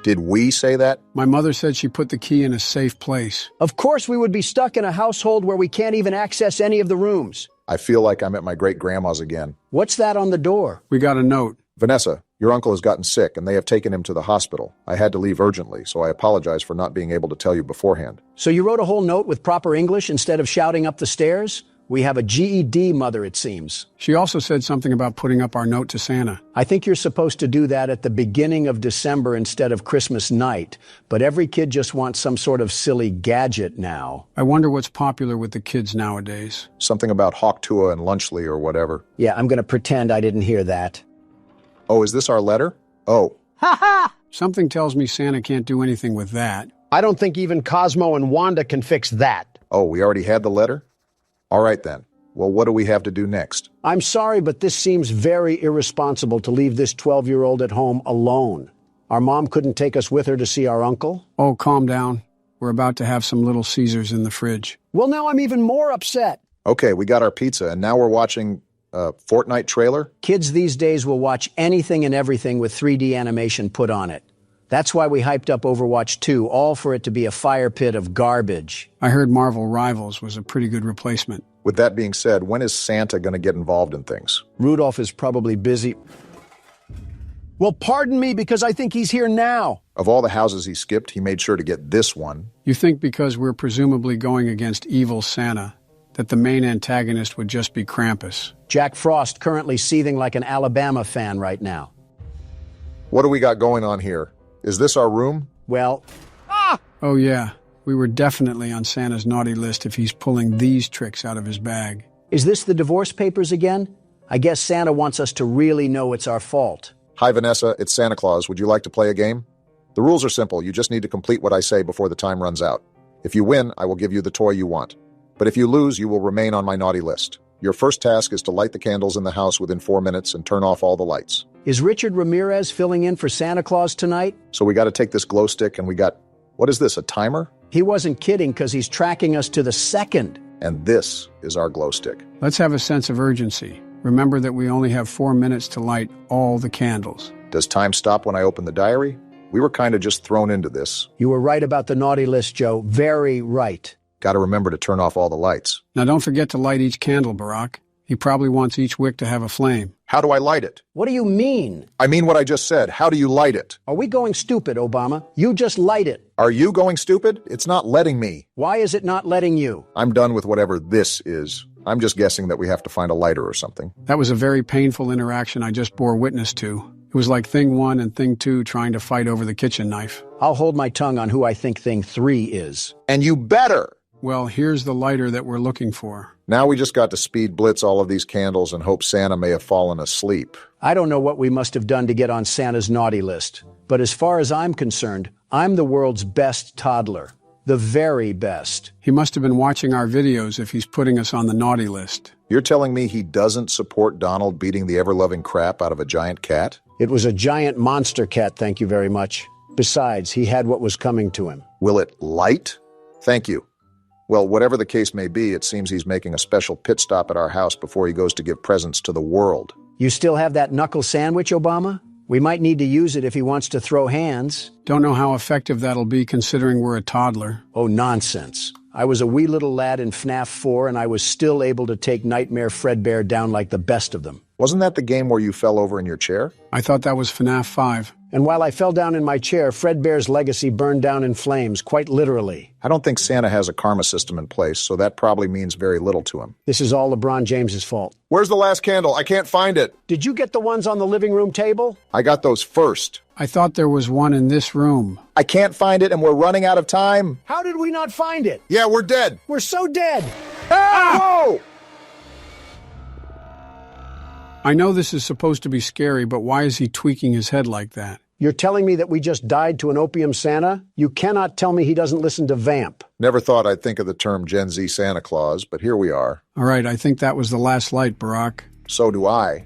Did we say that? My mother said she put the key in a safe place. Of course we would be stuck in a household where we can't even access any of the rooms. I feel like I'm at my great-grandma's again. What's that on the door? We got a note. Vanessa, your uncle has gotten sick and they have taken him to the hospital. I had to leave urgently, so I apologize for not being able to tell you beforehand. So you wrote a whole note with proper English instead of shouting up the stairs? We have a GED mother, it seems. She also said something about putting up our note to Santa. I think you're supposed to do that at the beginning of December instead of Christmas night, but every kid just wants some sort of silly gadget now. I wonder what's popular with the kids nowadays. Something about Hawktua and Lunchley or whatever. Yeah, I'm going to pretend I didn't hear that. Oh, is this our letter? Oh. Ha ha! Something tells me Santa can't do anything with that. I don't think even Cosmo and Wanda can fix that. Oh, we already had the letter? All right then. Well, what do we have to do next? I'm sorry, but this seems very irresponsible to leave this 12-year-old at home alone. Our mom couldn't take us with her to see our uncle? Oh, calm down. We're about to have some Little Caesars in the fridge. Well, now I'm even more upset. Okay, we got our pizza, and now we're watching a Fortnite trailer? Kids these days will watch anything and everything with 3D animation put on it. That's why we hyped up Overwatch 2, all for it to be a fire pit of garbage. I heard Marvel Rivals was a pretty good replacement. With that being said, when is Santa going to get involved in things? Rudolph is probably busy. Well, pardon me, because I think he's here now. Of all the houses he skipped, he made sure to get this one. You think because we're presumably going against evil Santa, that the main antagonist would just be Krampus? Jack Frost currently seething like an Alabama fan right now. What do we got going on here? Is this our room? Well... Oh yeah, we were definitely on Santa's naughty list if he's pulling these tricks out of his bag. Is this the divorce papers again? I guess Santa wants us to really know it's our fault. Hi, Vanessa. It's Santa Claus. Would you like to play a game? The rules are simple. You just need to complete what I say before the time runs out. If you win, I will give you the toy you want. But if you lose, you will remain on my naughty list. Your first task is to light the candles in the house within 4 minutes and turn off all the lights. Is Richard Ramirez filling in for Santa Claus tonight? So we got to take this glow stick and we got... What is this, a timer? He wasn't kidding because he's tracking us to the second. And this is our glow stick. Let's have a sense of urgency. Remember that we only have 4 minutes to light all the candles. Does time stop when I open the diary? We were kind of just thrown into this. You were right about the naughty list, Joe. Very right. Got to remember to turn off all the lights. Now don't forget to light each candle, Barack. He probably wants each wick to have a flame. How do I light it? What do you mean? I mean what I just said. How do you light it? Are we going stupid, Obama? You just light it. Are you going stupid? It's not letting me. Why is it not letting you? I'm done with whatever this is. I'm just guessing that we have to find a lighter or something. That was a very painful interaction I just bore witness to. It was like Thing 1 and Thing 2 trying to fight over the kitchen knife. I'll hold my tongue on who I think Thing 3 is. And you better! Well, here's the lighter that we're looking for. Now we just got to speed blitz all of these candles and hope Santa may have fallen asleep. I don't know what we must have done to get on Santa's naughty list, but as far as I'm concerned, I'm the world's best toddler. The very best. He must have been watching our videos if he's putting us on the naughty list. You're telling me he doesn't support Donald beating the ever-loving crap out of a giant cat? It was a giant monster cat, thank you very much. Besides, he had what was coming to him. Will it light? Thank you. Well, whatever the case may be, it seems he's making a special pit stop at our house before he goes to give presents to the world. You still have that knuckle sandwich, Obama? We might need to use it if he wants to throw hands. Don't know how effective that'll be considering we're a toddler. Oh, nonsense. I was a wee little lad in FNAF 4 and I was still able to take Nightmare Fredbear down like the best of them. Wasn't that the game where you fell over in your chair? I thought that was FNAF 5. And while I fell down in my chair, Fredbear's legacy burned down in flames, quite literally. I don't think Santa has a karma system in place, so that probably means very little to him. This is all LeBron James's fault. Where's the last candle? I can't find it. Did you get the ones on the living room table? I got those first. I thought there was one in this room. I can't find it and we're running out of time. How did we not find it? Yeah, we're dead. We're so dead. Whoa! I know this is supposed to be scary, but why is he tweaking his head like that? You're telling me that we just died to an opium Santa? You cannot tell me he doesn't listen to Vamp. Never thought I'd think of the term Gen Z Santa Claus, but here we are. All right, I think that was the last light, Barack. So do I.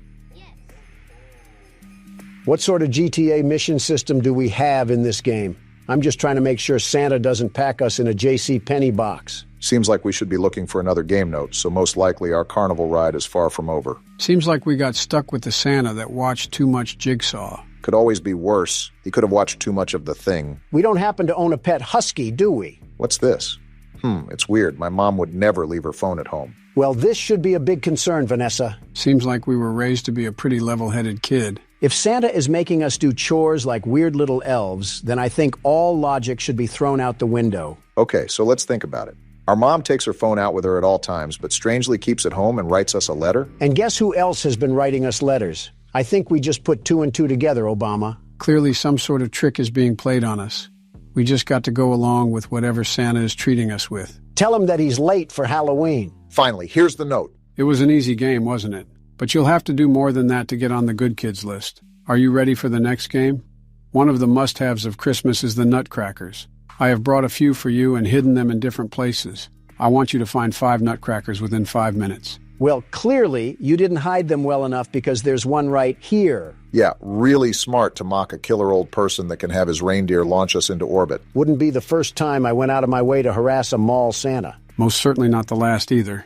What sort of GTA mission system do we have in this game? I'm just trying to make sure Santa doesn't pack us in a J.C. Penney box. Seems like we should be looking for another game note, so most likely our carnival ride is far from over. Seems like we got stuck with the Santa that watched too much Jigsaw. Could always be worse. He could have watched too much of The Thing. We don't happen to own a pet husky, do we? What's this? It's weird. My mom would never leave her phone at home. Well, this should be a big concern, Vanessa. Seems like we were raised to be a pretty level-headed kid. If Santa is making us do chores like weird little elves, then I think all logic should be thrown out the window. Okay, so let's think about it. Our mom takes her phone out with her at all times, but strangely keeps it home and writes us a letter. And guess who else has been writing us letters? I think we just put 2 and 2 together, Obama. Clearly some sort of trick is being played on us. We just got to go along with whatever Santa is treating us with. Tell him that he's late for Halloween. Finally, here's the note. It was an easy game, wasn't it? But you'll have to do more than that to get on the good kids list. Are you ready for the next game? One of the must-haves of Christmas is the nutcrackers. I have brought a few for you and hidden them in different places. I want you to find 5 nutcrackers within 5 minutes. Well, clearly, you didn't hide them well enough because there's one right here. Yeah, really smart to mock a killer old person that can have his reindeer launch us into orbit. Wouldn't be the first time I went out of my way to harass a mall Santa. Most certainly not the last either.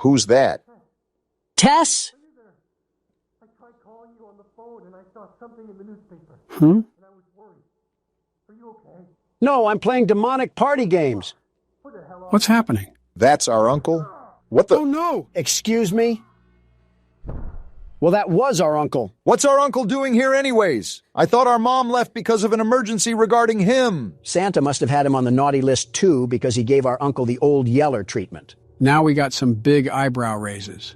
Who's that? Tess? I tried calling you on the phone and I saw something in the newspaper. Hmm? And I was worried. Are you okay? No, I'm playing demonic party games. Who the hell are What's happening? That's our uncle? What the? Oh, no! Excuse me? Well, that was our uncle. What's our uncle doing here anyways? I thought our mom left because of an emergency regarding him. Santa must have had him on the naughty list too because he gave our uncle the old yeller treatment. Now we got some big eyebrow raises.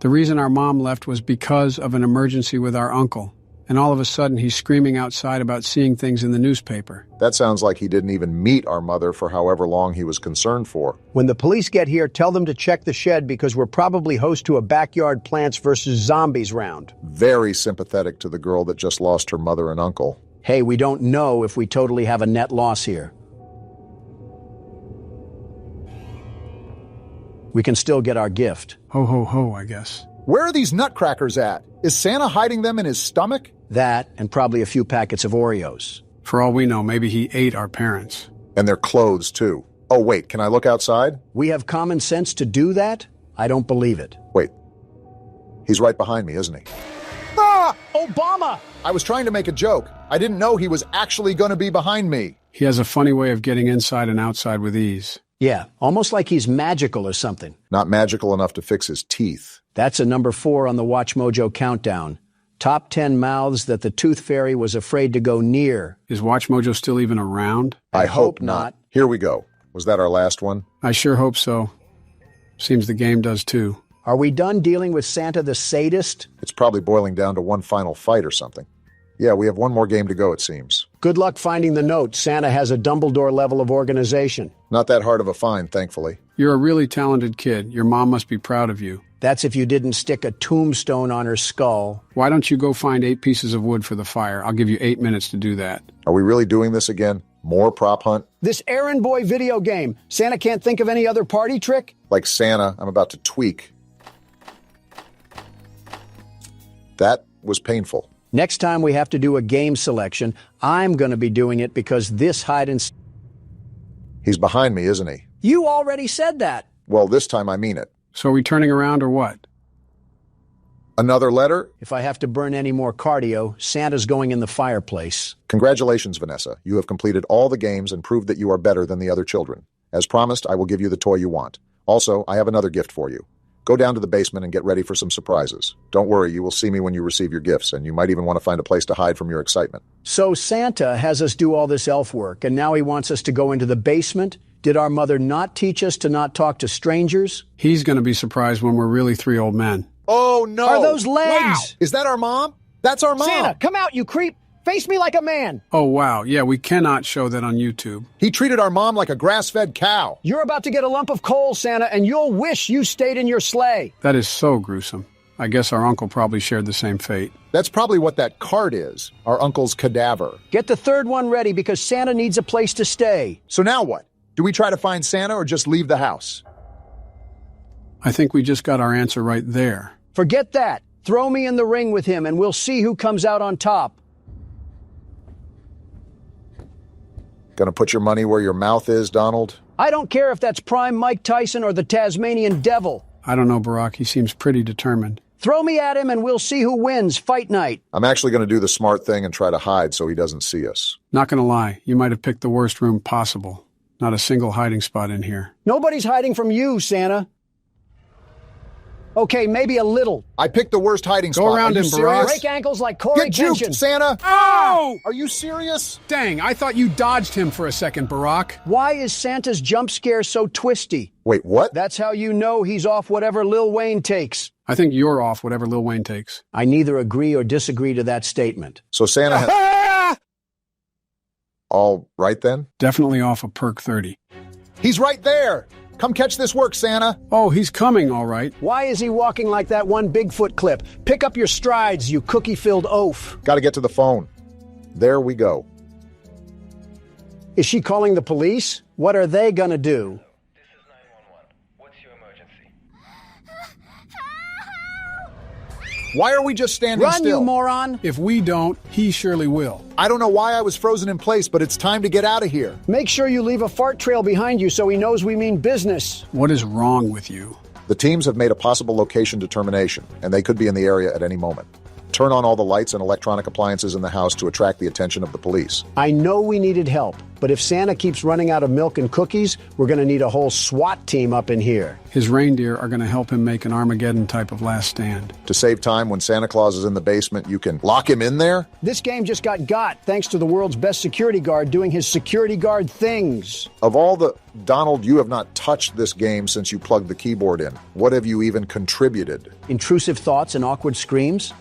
The reason our mom left was because of an emergency with our uncle. And all of a sudden he's screaming outside about seeing things in the newspaper. That sounds like he didn't even meet our mother for however long he was concerned for. When the police get here, tell them to check the shed because we're probably host to a backyard Plants vs. Zombies round. Very sympathetic to the girl that just lost her mother and uncle. Hey, we don't know if we totally have a net loss here. We can still get our gift. Ho, ho, ho, I guess. Where are these nutcrackers at? Is Santa hiding them in his stomach? That, and probably a few packets of Oreos. For all we know, maybe he ate our parents. And their clothes, too. Oh, wait, can I look outside? We have common sense to do that? I don't believe it. Wait. He's right behind me, isn't he? Ah! Obama! I was trying to make a joke. I didn't know he was actually going to be behind me. He has a funny way of getting inside and outside with ease. Yeah, almost like he's magical or something. Not magical enough to fix his teeth. That's a number 4 on the Watch Mojo countdown. Top 10 mouths that the Tooth Fairy was afraid to go near. Is Watch Mojo still even around? I hope not. Here we go. Was that our last one? I sure hope so. Seems the game does too. Are we done dealing with Santa the sadist? It's probably boiling down to one final fight or something. Yeah, we have one more game to go, it seems. Good luck finding the note. Santa has a Dumbledore level of organization. Not that hard of a find, thankfully. You're a really talented kid. Your mom must be proud of you. That's if you didn't stick a tombstone on her skull. Why don't you go find 8 pieces of wood for the fire? I'll give you 8 minutes to do that. Are we really doing this again? More prop hunt? This errand boy video game. Santa can't think of any other party trick? Like Santa, I'm about to tweak. That was painful. Next time we have to do a game selection, I'm going to be doing it because this hide and... He's behind me, isn't he? You already said that. Well, this time I mean it. So are we turning around or what? Another letter? If I have to burn any more cardio, Santa's going in the fireplace. Congratulations, Vanessa. You have completed all the games and proved that you are better than the other children. As promised, I will give you the toy you want. Also, I have another gift for you. Go down to the basement and get ready for some surprises. Don't worry, you will see me when you receive your gifts, and you might even want to find a place to hide from your excitement. So Santa has us do all this elf work, and now he wants us to go into the basement? Did our mother not teach us to not talk to strangers? He's going to be surprised when we're really 3 old men. Oh, no! Are those legs? Wow. Is that our mom? That's our mom! Santa, come out, you creep! Face me like a man! Oh, wow. Yeah, we cannot show that on YouTube. He treated our mom like a grass-fed cow. You're about to get a lump of coal, Santa, and you'll wish you stayed in your sleigh. That is so gruesome. I guess our uncle probably shared the same fate. That's probably what that cart is, our uncle's cadaver. Get the 3rd one ready because Santa needs a place to stay. So now what? Do we try to find Santa or just leave the house? I think we just got our answer right there. Forget that. Throw me in the ring with him and we'll see who comes out on top. Gonna put your money where your mouth is, Donald? I don't care if that's prime Mike Tyson or the Tasmanian Devil. I don't know, Barack. He seems pretty determined. Throw me at him and we'll see who wins. Fight night. I'm actually gonna do the smart thing and try to hide so he doesn't see us. Not gonna lie, you might have picked the worst room possible. Not a single hiding spot in here. Nobody's hiding from you, Santa. Okay, maybe a little. I picked the worst hiding spot. Go around him, Barack. Break ankles like Corey Get juked, Kenshin. Santa! Oh! Are you serious? Dang, I thought you dodged him for a second, Barack. Why is Santa's jump scare so twisty? Wait, what? That's how you know he's off whatever Lil Wayne takes. I think you're off whatever Lil Wayne takes. I neither agree or disagree to that statement. So Santa has... All right, then? Definitely off a perk 30. He's right there! Come catch this work, Santa! Oh, he's coming, all right. Why is he walking like that one Bigfoot clip? Pick up your strides, you cookie-filled oaf. Gotta get to the phone. There we go. Is she calling the police? What are they gonna do? This is 911. What's your emergency? Why are we just standing Run, still? you moron! If we don't, he surely will. I don't know why I was frozen in place, but it's time to get out of here. Make sure you leave a fart trail behind you so he knows we mean business. What is wrong with you? The teams have made a possible location determination, and they could be in the area at any moment. Turn on all the lights and electronic appliances in the house to attract the attention of the police. I know we needed help, but if Santa keeps running out of milk and cookies, we're gonna need a whole SWAT team up in here. His reindeer are going to help him make an Armageddon type of last stand. To save time, when Santa Claus is in the basement, you can lock him in there? This game just got thanks to the world's best security guard doing his security guard things. Of all the... Donald, you have not touched this game since you plugged the keyboard in. What have you even contributed? Intrusive thoughts and awkward screams?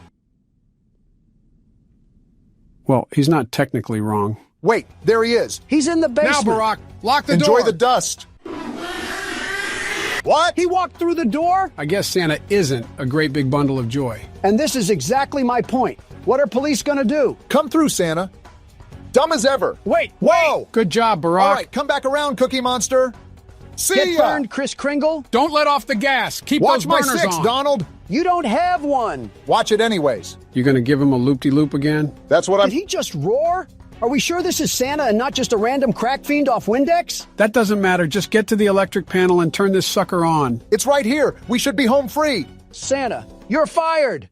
Well, he's not technically wrong. Wait, there he is. He's in the basement. Now, Barack, lock the Enjoy door. the dust. What? He walked through the door? I guess Santa isn't a great big bundle of joy. And this is exactly my point. What are police gonna do? Come through, Santa. Dumb as ever. Wait! Whoa! Good job, Barack. All right, come back around, Cookie Monster. See Get ya! burned, Kris Kringle. Don't let off the gas. Keep Watch those my burners 6, on. Donald. You don't have one. Watch it anyways. You gonna give him a loop-de-loop again? That's what I'm... Did he just roar? Are we sure this is Santa and not just a random crack fiend off Windex? That doesn't matter. Just get to the electric panel and turn this sucker on. It's right here. We should be home free. Santa, you're fired.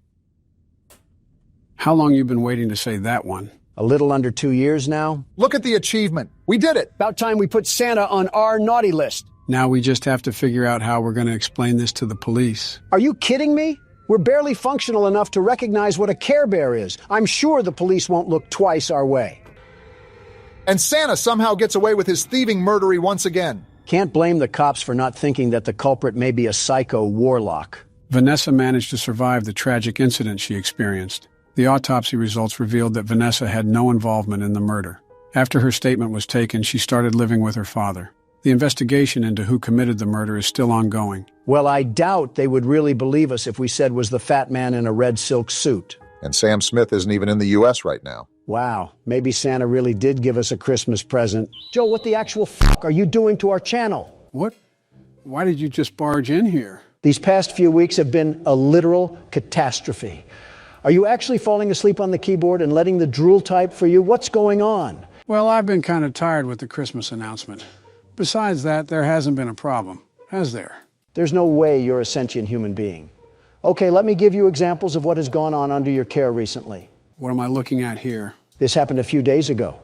How long you been waiting to say that one? A little under 2 years now. Look at the achievement. We did it. About time we put Santa on our naughty list. Now we just have to figure out how we're going to explain this to the police. Are you kidding me? We're barely functional enough to recognize what a Care Bear is. I'm sure the police won't look twice our way. And Santa somehow gets away with his thieving murdery once again. Can't blame the cops for not thinking that the culprit may be a psycho warlock. Vanessa managed to survive the tragic incident she experienced. The autopsy results revealed that Vanessa had no involvement in the murder. After her statement was taken, she started living with her father. The investigation into who committed the murder is still ongoing. Well, I doubt they would really believe us if we said was the fat man in a red silk suit. And Sam Smith isn't even in the U.S. right now. Wow, maybe Santa really did give us a Christmas present. Joe, what the actual fuck are you doing to our channel? What? Why did you just barge in here? These past few weeks have been a literal catastrophe. Are you actually falling asleep on the keyboard and letting the drool type for you? What's going on? Well, I've been kind of tired with the Christmas announcement. Besides that, there hasn't been a problem, has there? There's no way you're a sentient human being. Okay, let me give you examples of what has gone on under your care recently. What am I looking at here? This happened a few days ago.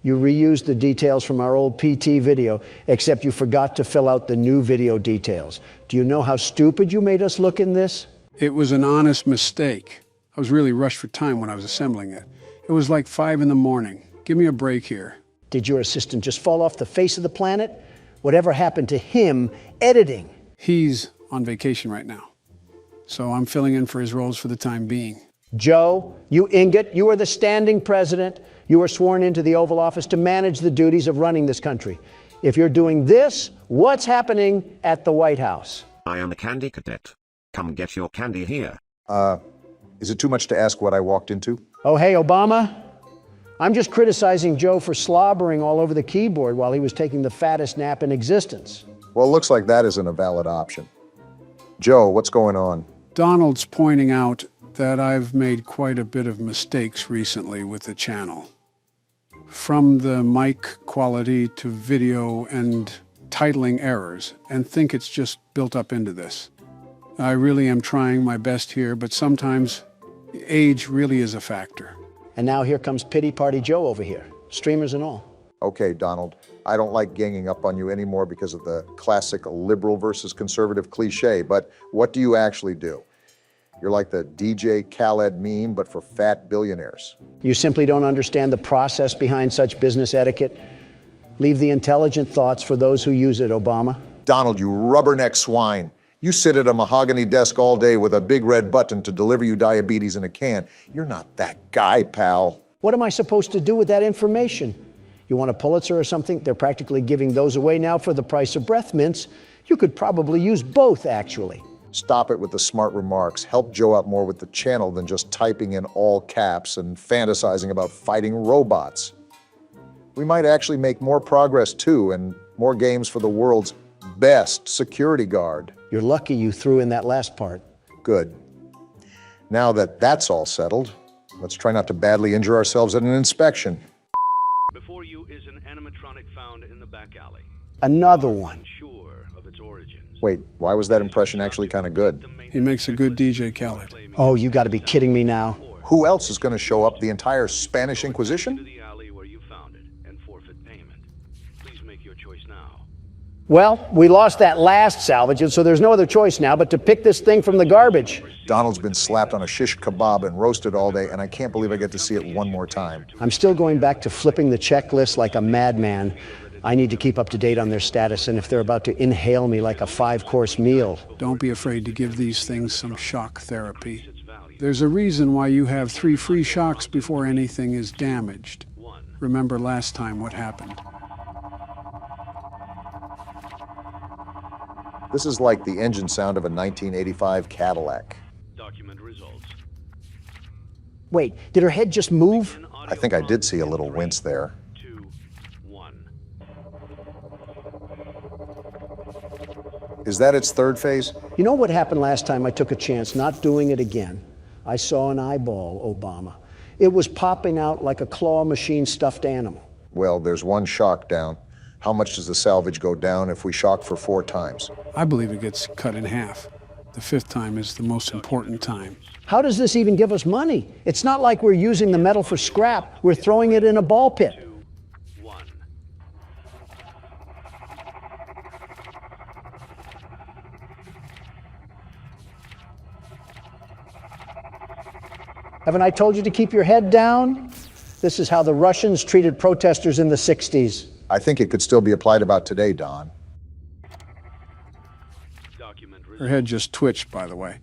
You reused the details from our old PT video, except you forgot to fill out the new video details. Do you know how stupid you made us look in this? It was an honest mistake. I was really rushed for time when I was assembling it. It was like 5 a.m. Give me a break here. Did your assistant just fall off the face of the planet? Whatever happened to him editing? He's on vacation right now, so I'm filling in for his roles for the time being. Joe, you ingot, you are the standing president. You were sworn into the Oval Office to manage the duties of running this country. If you're doing this, what's happening at the White House? I am a candy cadet. Come get your candy here. Is it too much to ask what I walked into? Oh, hey, Obama. I'm just criticizing Joe for slobbering all over the keyboard while he was taking the fattest nap in existence. Well, it looks like that isn't a valid option. Joe, what's going on? Donald's pointing out that I've made quite a bit of mistakes recently with the channel. From the mic quality to video and titling errors, and think it's just built up into this. I really am trying my best here, but sometimes age really is a factor. And now here comes Pity Party Joe over here, streamers and all. Okay, Donald, I don't like ganging up on you anymore because of the classic liberal versus conservative cliche, but what do you actually do? You're like the DJ Khaled meme, but for fat billionaires. You simply don't understand the process behind such business etiquette. Leave the intelligent thoughts for those who use it, Obama. Donald, you rubberneck swine. You sit at a mahogany desk all day with a big red button to deliver you diabetes in a can. You're not that guy, pal. What am I supposed to do with that information? You want a Pulitzer or something? They're practically giving those away now for the price of breath mints. You could probably use both, actually. Stop it with the smart remarks. Help Joe out more with the channel than just typing in all caps and fantasizing about fighting robots. We might actually make more progress too, and more games for the world's best security guard. You're lucky you threw in that last part. Good. Now that that's all settled, let's try not to badly injure ourselves at an inspection. Before you is an animatronic found in the back alley. Another one. Unsure of its origins. Wait, why was that impression actually kind of good? He makes a good DJ, Khaled. Oh, you got to be kidding me now. Who else is going to show up? The entire Spanish Inquisition? Well, we lost that last salvage, and so there's no other choice now but to pick this thing from the garbage. Donald's been slapped on a shish kebab and roasted all day, and I can't believe I get to see it one more time. I'm still going back to flipping the checklist like a madman. I need to keep up to date on their status, and if they're about to inhale me like a 5-course meal. Don't be afraid to give these things some shock therapy. There's a reason why you have 3 free shocks before anything is damaged. Remember last time what happened. This is like the engine sound of a 1985 Cadillac. Document results. Wait, did her head just move? I think I did see a little wince there. 2, 1. Is that its third phase? You know what happened last time I took a chance, not doing it again? I saw an eyeball, Obama. It was popping out like a claw machine stuffed animal. Well, there's one shock down. How much does the salvage go down if we shock for 4 times? I believe it gets cut in half. The 5th time is the most important time. How does this even give us money? It's not like we're using the metal for scrap. We're throwing it in a ball pit. 2, 1. Haven't I told you to keep your head down? This is how the Russians treated protesters in the 60s. I think it could still be applied about today, Don. Her head just twitched, by the way.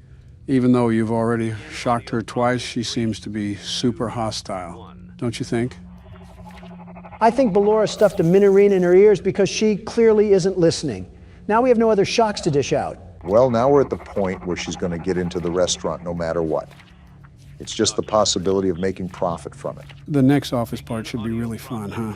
Even though you've already shocked her twice, she seems to be super hostile. Don't you think? I think Ballora stuffed a minorine in her ears because she clearly isn't listening. Now we have no other shocks to dish out. Well, now we're at the point where she's going to get into the restaurant no matter what. It's just the possibility of making profit from it. The next office part should be really fun, huh?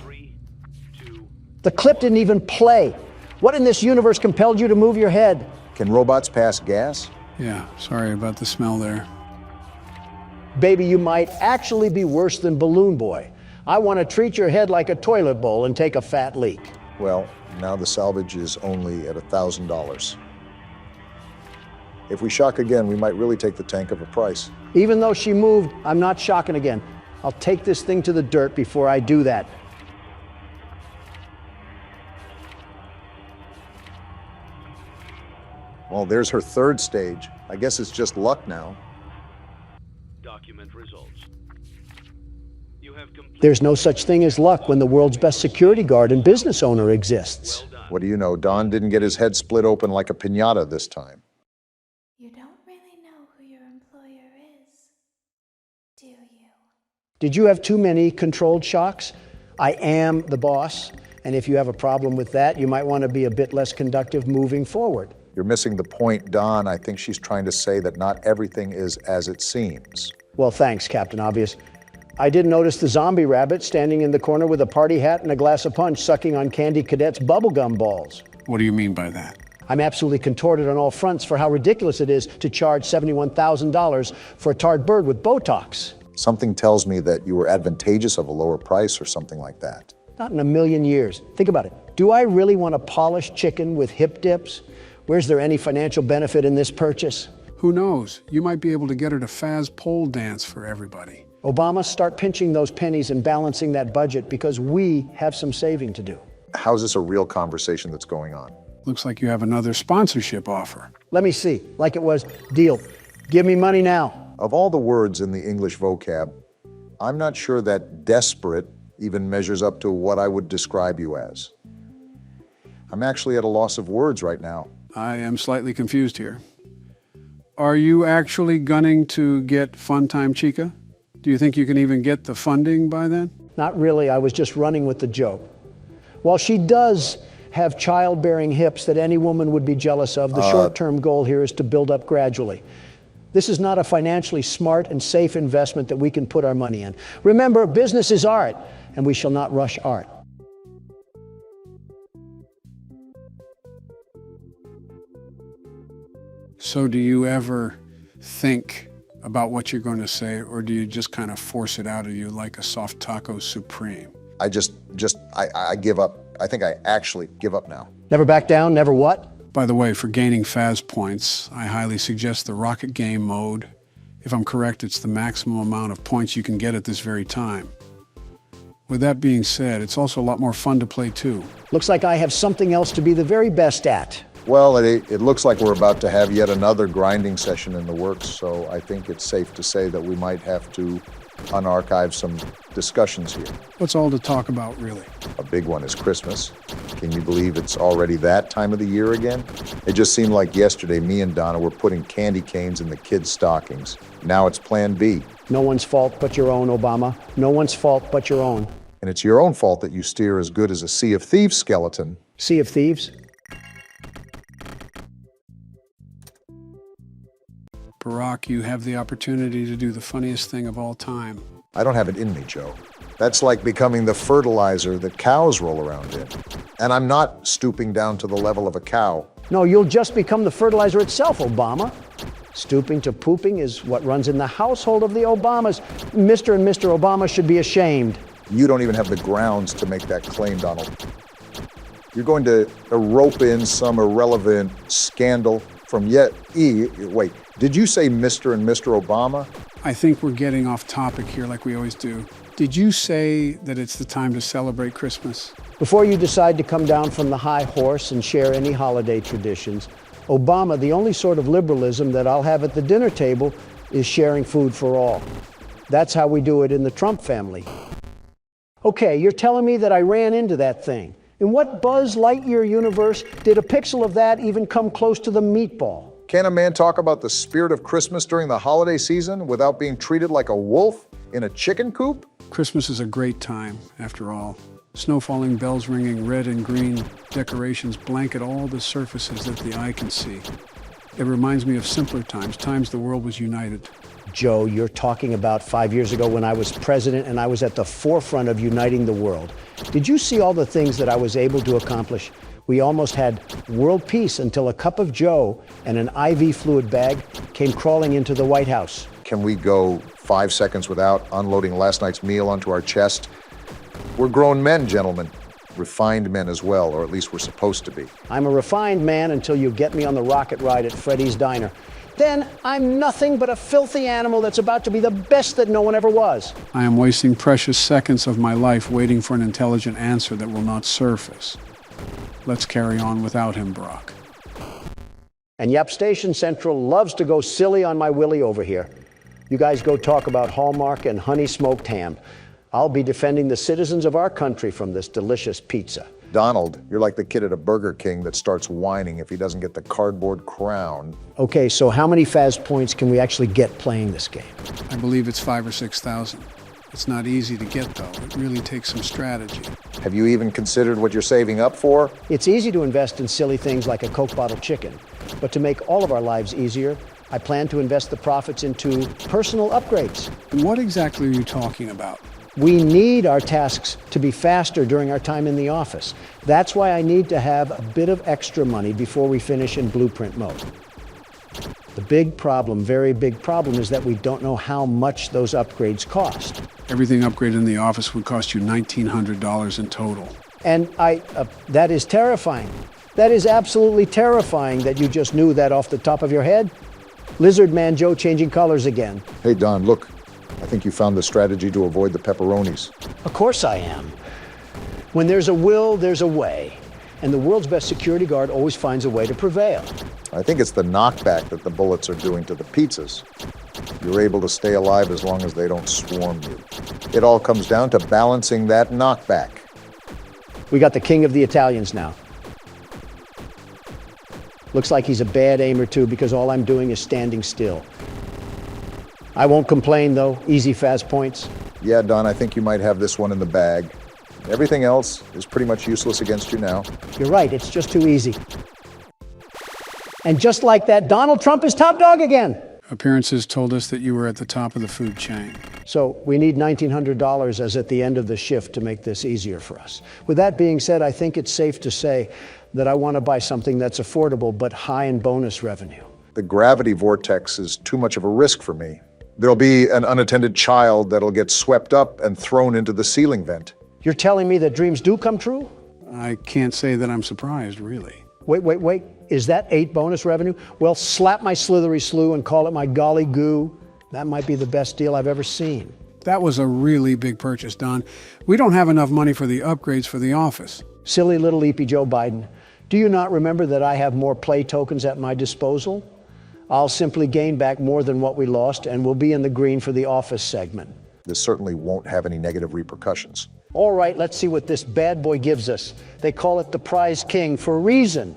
The clip didn't even play. What in this universe compelled you to move your head? Can robots pass gas? Yeah, sorry about the smell there. Baby, you might actually be worse than Balloon Boy. I want to treat your head like a toilet bowl and take a fat leak. Well, now the salvage is only at $1,000. If we shock again, we might really take the tank of a price. Even though she moved, I'm not shocking again. I'll take this thing to the dirt before I do that. Well, there's her 3rd stage. I guess it's just luck now. Document results. You have completed. There's no such thing as luck when the world's best security guard and business owner exists. What do you know? Don didn't get his head split open like a piñata this time. You don't really know who your employer is, do you? Did you have too many controlled shocks? I am the boss, and if you have a problem with that, you might want to be a bit less conductive moving forward. You're missing the point, Don. I think she's trying to say that not everything is as it seems. Well, thanks, Captain Obvious. I did notice the zombie rabbit standing in the corner with a party hat and a glass of punch, sucking on Candy Cadet's bubblegum balls. What do you mean by that? I'm absolutely contorted on all fronts for how ridiculous it is to charge $71,000 for a tarred bird with Botox. Something tells me that you were advantageous of a lower price or something like that. Not in a million years. Think about it. Do I really want a polished chicken with hip dips? Where's there any financial benefit in this purchase? Who knows? You might be able to get her to Faz pole dance for everybody. Obama, start pinching those pennies and balancing that budget because we have some saving to do. How's this a real conversation that's going on? Looks like you have another sponsorship offer. Let me see. Like it was, deal. Give me money now. Of all the words in the English vocab, I'm not sure that desperate even measures up to what I would describe you as. I'm actually at a loss of words right now. I am slightly confused here. Are you actually gunning to get Funtime Chica? Do you think you can even get the funding by then? Not really. I was just running with the joke. While she does have childbearing hips that any woman would be jealous of, the short-term goal here is to build up gradually. This is not a financially smart and safe investment that we can put our money in. Remember, business is art, and we shall not rush art. So do you ever think about what you're going to say, or do you just kind of force it out of you like a soft taco supreme? I give up. I think I actually give up now. Never back down, never what? By the way, for gaining Faz points, I highly suggest the Rocket Game mode. If I'm correct, it's the maximum amount of points you can get at this very time. With that being said, it's also a lot more fun to play too. Looks like I have something else to be the very best at. Well, it looks like we're about to have yet another grinding session in the works, so I think it's safe to say that we might have to unarchive some discussions here. What's all to talk about, really? A big one is Christmas. Can you believe it's already that time of the year again? It just seemed like yesterday me and Donna were putting candy canes in the kids' stockings. Now it's Plan B. No one's fault but your own, Obama. No one's fault but your own. And it's your own fault that you steer as good as a Sea of Thieves skeleton. Sea of Thieves? Barack, you have the opportunity to do the funniest thing of all time. I don't have it in me, Joe. That's like becoming the fertilizer that cows roll around in. And I'm not stooping down to the level of a cow. No, you'll just become the fertilizer itself, Obama. Stooping to pooping is what runs in the household of the Obamas. Mr. and Mr. Obama should be ashamed. You don't even have the grounds to make that claim, Donald. You're going to rope in some irrelevant scandal from wait, did you say Mr. and Mr. Obama? I think we're getting off topic here like we always do. Did you say that it's the time to celebrate Christmas? Before you decide to come down from the high horse and share any holiday traditions, Obama, the only sort of liberalism that I'll have at the dinner table is sharing food for all. That's how we do it in the Trump family. Okay, you're telling me that I ran into that thing. In what Buzz Lightyear universe did a pixel of that even come close to the meatball? Can a man talk about the spirit of Christmas during the holiday season without being treated like a wolf in a chicken coop? Christmas is a great time, after all. Snow falling, bells ringing, red and green decorations blanket all the surfaces that the eye can see. It reminds me of simpler times, times the world was united. Joe, you're talking about 5 years ago when I was president and I was at the forefront of uniting the world. Did you see all the things that I was able to accomplish? We almost had world peace until a cup of Joe and an IV fluid bag came crawling into the White House. Can we go 5 seconds without unloading last night's meal onto our chest? We're grown men, gentlemen. Refined men as well, or at least we're supposed to be. I'm a refined man until you get me on the rocket ride at Freddy's Diner. Then I'm nothing but a filthy animal that's about to be the best that no one ever was. I am wasting precious seconds of my life waiting for an intelligent answer that will not surface. Let's carry on without him, Brock. And yep, Station Central loves to go silly on my Willie over here. You guys go talk about Hallmark and honey smoked ham. I'll be defending the citizens of our country from this delicious pizza. Donald, you're like the kid at a Burger King that starts whining if he doesn't get the cardboard crown. Okay, so how many Faz points can we actually get playing this game? I believe it's 5,000 or 6,000. It's not easy to get, though. It really takes some strategy. Have you even considered what you're saving up for? It's easy to invest in silly things like a Coke bottle chicken. But to make all of our lives easier, I plan to invest the profits into personal upgrades. What exactly are you talking about? We need our tasks to be faster during our time in the office. That's why I need to have a bit of extra money before we finish in blueprint mode. The big problem, very big problem, is that we don't know how much those upgrades cost. Everything upgraded in the office would cost you $1,900 in total. And that is terrifying. That is absolutely terrifying that you just knew that off the top of your head. Lizard Man Joe changing colors again. Hey, Don, look. I think you found the strategy to avoid the pepperonis. Of course I am. When there's a will, there's a way. And the world's best security guard always finds a way to prevail. I think it's the knockback that the bullets are doing to the pizzas. You're able to stay alive as long as they don't swarm you. It all comes down to balancing that knockback. We got the king of the Italians now. Looks like he's a bad aimer too, because all I'm doing is standing still. I won't complain though. Easy Faz points. Yeah, Don, I think you might have this one in the bag. Everything else is pretty much useless against you now. You're right, it's just too easy. And just like that, Donald Trump is top dog again. Appearances told us that you were at the top of the food chain. So we need $1,900 as at the end of the shift to make this easier for us. With that being said, I think it's safe to say that I want to buy something that's affordable but high in bonus revenue. The gravity vortex is too much of a risk for me. There'll be an unattended child that'll get swept up and thrown into the ceiling vent. You're telling me that dreams do come true? I can't say that I'm surprised, really. Wait. Is that 8 bonus revenue? Well, slap my slithery slew and call it my golly goo. That might be the best deal I've ever seen. That was a really big purchase, Don. We don't have enough money for the upgrades for the office. Silly little leapy Joe Biden. Do you not remember that I have more play tokens at my disposal? I'll simply gain back more than what we lost, and we'll be in the green for the office segment. This certainly won't have any negative repercussions. All right, let's see what this bad boy gives us. They call it the prize king for a reason.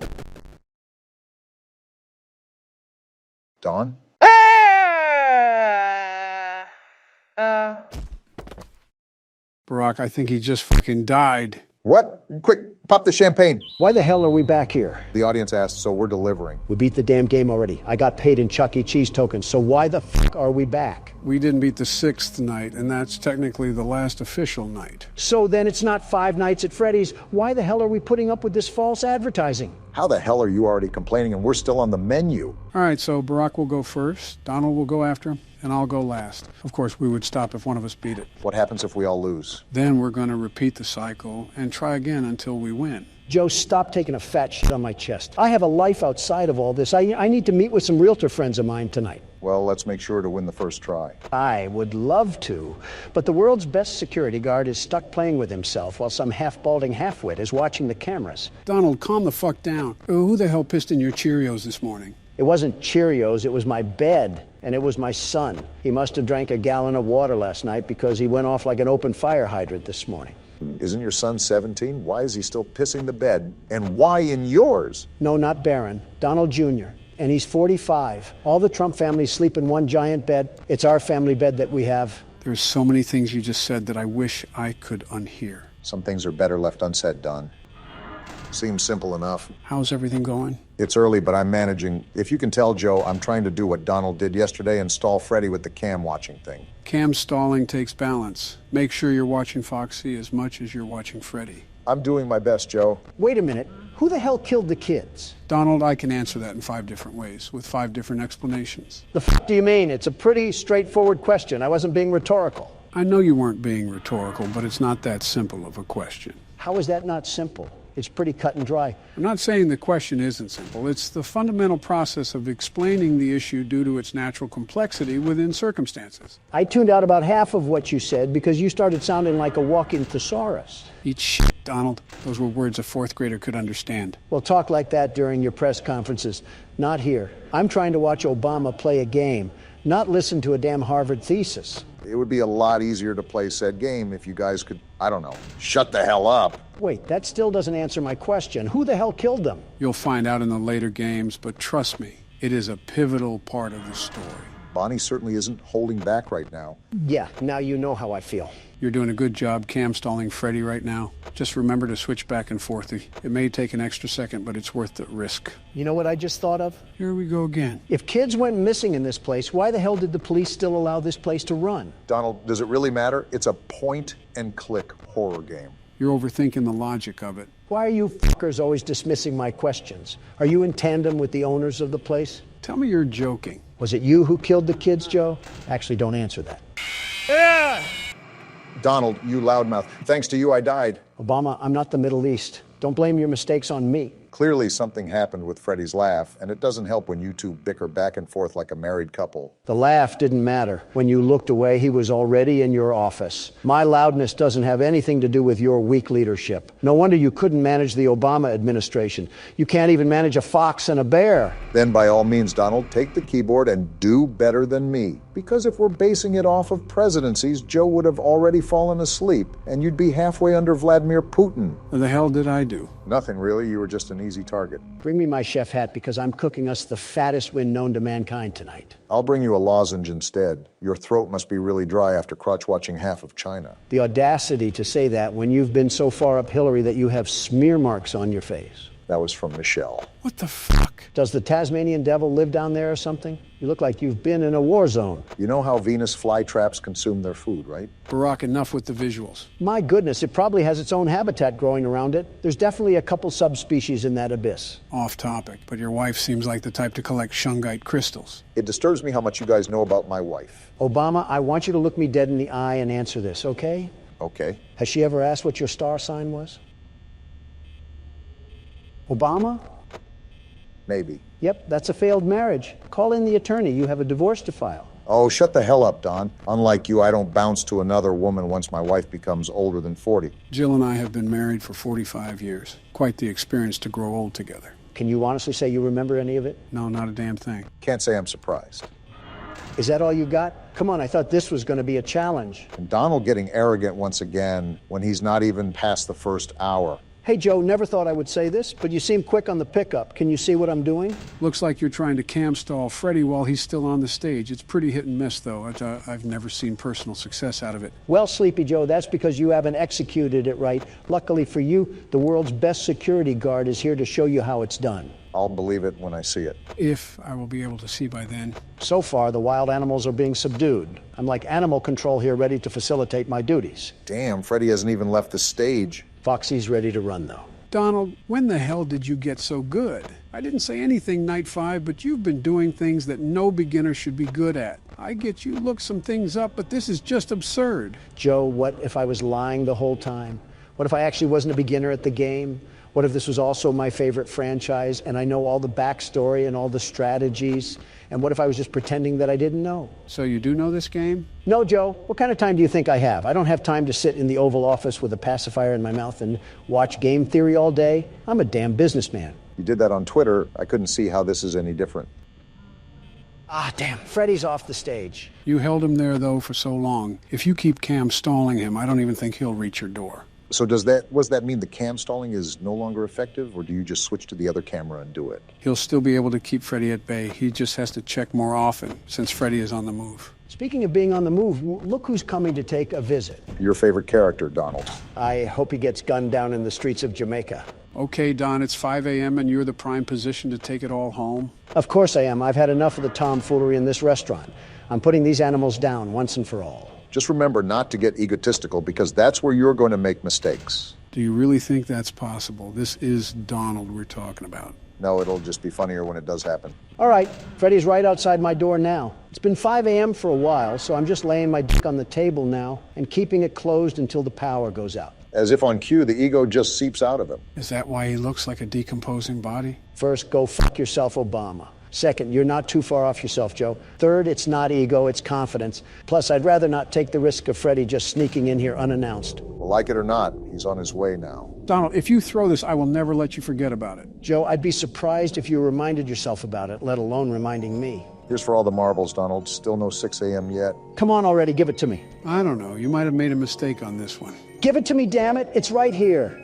Don? Barack, I think he just fucking died. What? Quick, pop the champagne. Why the hell are we back here? The audience asked, so we're delivering. We beat the damn game already. I got paid in Chuck E. Cheese tokens, so why the fuck are we back? We didn't beat the 6th night, and that's technically the last official night. So then it's not 5 nights at Freddy's. Why the hell are we putting up with this false advertising? How the hell are you already complaining and we're still on the menu? All right, so Barack will go first, Donald will go after him, and I'll go last. Of course, we would stop if one of us beat it. What happens if we all lose? Then we're going to repeat the cycle and try again until we win. Joe, stop taking a fat shit on my chest. I have a life outside of all this. I need to meet with some realtor friends of mine tonight. Well, let's make sure to win the first try. I would love to, but the world's best security guard is stuck playing with himself while some half-balding halfwit is watching the cameras. Donald, calm the fuck down. Who the hell pissed in your Cheerios this morning? It wasn't Cheerios, it was my bed, and it was my son. He must have drank a gallon of water last night because he went off like an open fire hydrant this morning. Isn't your son 17? Why is he still pissing the bed? And why in yours? No, not Barron. Donald Jr. And he's 45. All the Trump families sleep in one giant bed. It's our family bed that we have. There's so many things you just said that I wish I could unhear. Some things are better left unsaid, Don. Seems simple enough. How's everything going? It's early, but I'm managing. If you can tell, Joe, I'm trying to do what Donald did yesterday and stall Freddy with the cam watching thing. Cam stalling takes balance. Make sure you're watching Foxy as much as you're watching Freddy. I'm doing my best, Joe. Wait a minute. Who the hell killed the kids? Donald, I can answer that in 5 different ways, with 5 different explanations. The fuck do you mean? It's a pretty straightforward question. I wasn't being rhetorical. I know you weren't being rhetorical, but it's not that simple of a question. How is that not simple? It's pretty cut and dry. I'm not saying the question isn't simple. It's the fundamental process of explaining the issue due to its natural complexity within circumstances. I tuned out about half of what you said because you started sounding like a walking thesaurus. Eat shit, Donald. Those were words a 4th grader could understand. Well, talk like that during your press conferences. Not here. I'm trying to watch Obama play a game, not listen to a damn Harvard thesis. It would be a lot easier to play said game if you guys could, I don't know, shut the hell up. Wait, that still doesn't answer my question. Who the hell killed them? You'll find out in the later games, but trust me, it is a pivotal part of the story. Bonnie certainly isn't holding back right now. Yeah, now you know how I feel. You're doing a good job cam stalling Freddy right now. Just remember to switch back and forth. It may take an extra second, but it's worth the risk. You know what I just thought of? Here we go again. If kids went missing in this place, why the hell did the police still allow this place to run? Donald, does it really matter? It's a point-and-click horror game. You're overthinking the logic of it. Why are you fuckers always dismissing my questions? Are you in tandem with the owners of the place? Tell me you're joking. Was it you who killed the kids, Joe? Actually, don't answer that. Yeah! Donald, you loudmouth. Thanks to you, I died. Obama, I'm not the Middle East. Don't blame your mistakes on me. Clearly something happened with Freddy's laugh, and it doesn't help when you two bicker back and forth like a married couple. The laugh didn't matter. When you looked away, he was already in your office. My loudness doesn't have anything to do with your weak leadership. No wonder you couldn't manage the Obama administration. You can't even manage a fox and a bear. Then by all means, Donald, take the keyboard and do better than me. Because if we're basing it off of presidencies, Joe would have already fallen asleep, and you'd be halfway under Vladimir Putin. What the hell did I do? Nothing really. You were just an easy target. Bring me my chef hat because I'm cooking us the fattest win known to mankind tonight. I'll bring you a lozenge instead. Your throat must be really dry after crotch watching half of China. The audacity to say that when you've been so far up Hillary that you have smear marks on your face. That was from Michelle. What the fuck? Does the Tasmanian devil live down there or something? You look like you've been in a war zone. You know how Venus flytraps consume their food, right? Barack, enough with the visuals. My goodness, it probably has its own habitat growing around it. There's definitely a couple subspecies in that abyss. Off topic, but your wife seems like the type to collect shungite crystals. It disturbs me how much you guys know about my wife. Obama, I want you to look me dead in the eye and answer this, okay? Okay. Has she ever asked what your star sign was? Obama? Maybe. Yep, that's a failed marriage. Call in the attorney. You have a divorce to file. Oh, shut the hell up, Don. Unlike you, I don't bounce to another woman once my wife becomes older than 40. Jill and I have been married for 45 years. Quite the experience to grow old together. Can you honestly say you remember any of it? No, not a damn thing. Can't say I'm surprised. Is that all you got? Come on, I thought this was going to be a challenge. And Donald getting arrogant once again when he's not even past the first hour. Hey, Joe, never thought I would say this, but you seem quick on the pickup. Can you see what I'm doing? Looks like you're trying to cam stall Freddy while he's still on the stage. It's pretty hit and miss, though. I've never seen personal success out of it. Well, Sleepy Joe, that's because you haven't executed it right. Luckily for you, the world's best security guard is here to show you how it's done. I'll believe it when I see it. If I will be able to see by then. So far, the wild animals are being subdued. I'm like animal control here, ready to facilitate my duties. Damn, Freddy hasn't even left the stage. Foxy's ready to run, though. Donald, when the hell did you get so good? I didn't say anything night 5, but you've been doing things that no beginner should be good at. I get you looked some things up, but this is just absurd. Joe, what if I was lying the whole time? What if I actually wasn't a beginner at the game? What if this was also my favorite franchise and I know all the backstory and all the strategies? And what if I was just pretending that I didn't know? So you do know this game? No, Joe. What kind of time do you think I have? I don't have time to sit in the Oval Office with a pacifier in my mouth and watch game theory all day. I'm a damn businessman. You did that on Twitter. I couldn't see how this is any different. Ah, damn. Freddy's off the stage. You held him there, though, for so long. If you keep cam stalling him, I don't even think he'll reach your door. So does that mean the cam stalling is no longer effective, or do you just switch to the other camera and do it? He'll still be able to keep Freddy at bay. He just has to check more often, since Freddy is on the move. Speaking of being on the move, look who's coming to take a visit. Your favorite character, Donald. I hope he gets gunned down in the streets of Jamaica. Okay, Don, it's 5 a.m. and you're the prime position to take it all home? Of course I am. I've had enough of the tomfoolery in this restaurant. I'm putting these animals down once and for all. Just remember not to get egotistical, because that's where you're going to make mistakes. Do you really think that's possible? This is Donald we're talking about. No, it'll just be funnier when it does happen. All right, Freddy's right outside my door now. It's been 5 a.m. for a while, so I'm just laying my dick on the table now and keeping it closed until the power goes out. As if on cue, the ego just seeps out of him. Is that why he looks like a decomposing body? First, go fuck yourself, Obama. Second, you're not too far off yourself, Joe. Third, it's not ego, it's confidence. Plus, I'd rather not take the risk of Freddy just sneaking in here unannounced. Well, like it or not, he's on his way now. Donald, if you throw this, I will never let you forget about it. Joe, I'd be surprised if you reminded yourself about it, let alone reminding me. Here's for all the marbles, Donald. Still no 6 a.m. yet. Come on already, give it to me. I don't know. You might have made a mistake on this one. Give it to me, damn it. It's right here.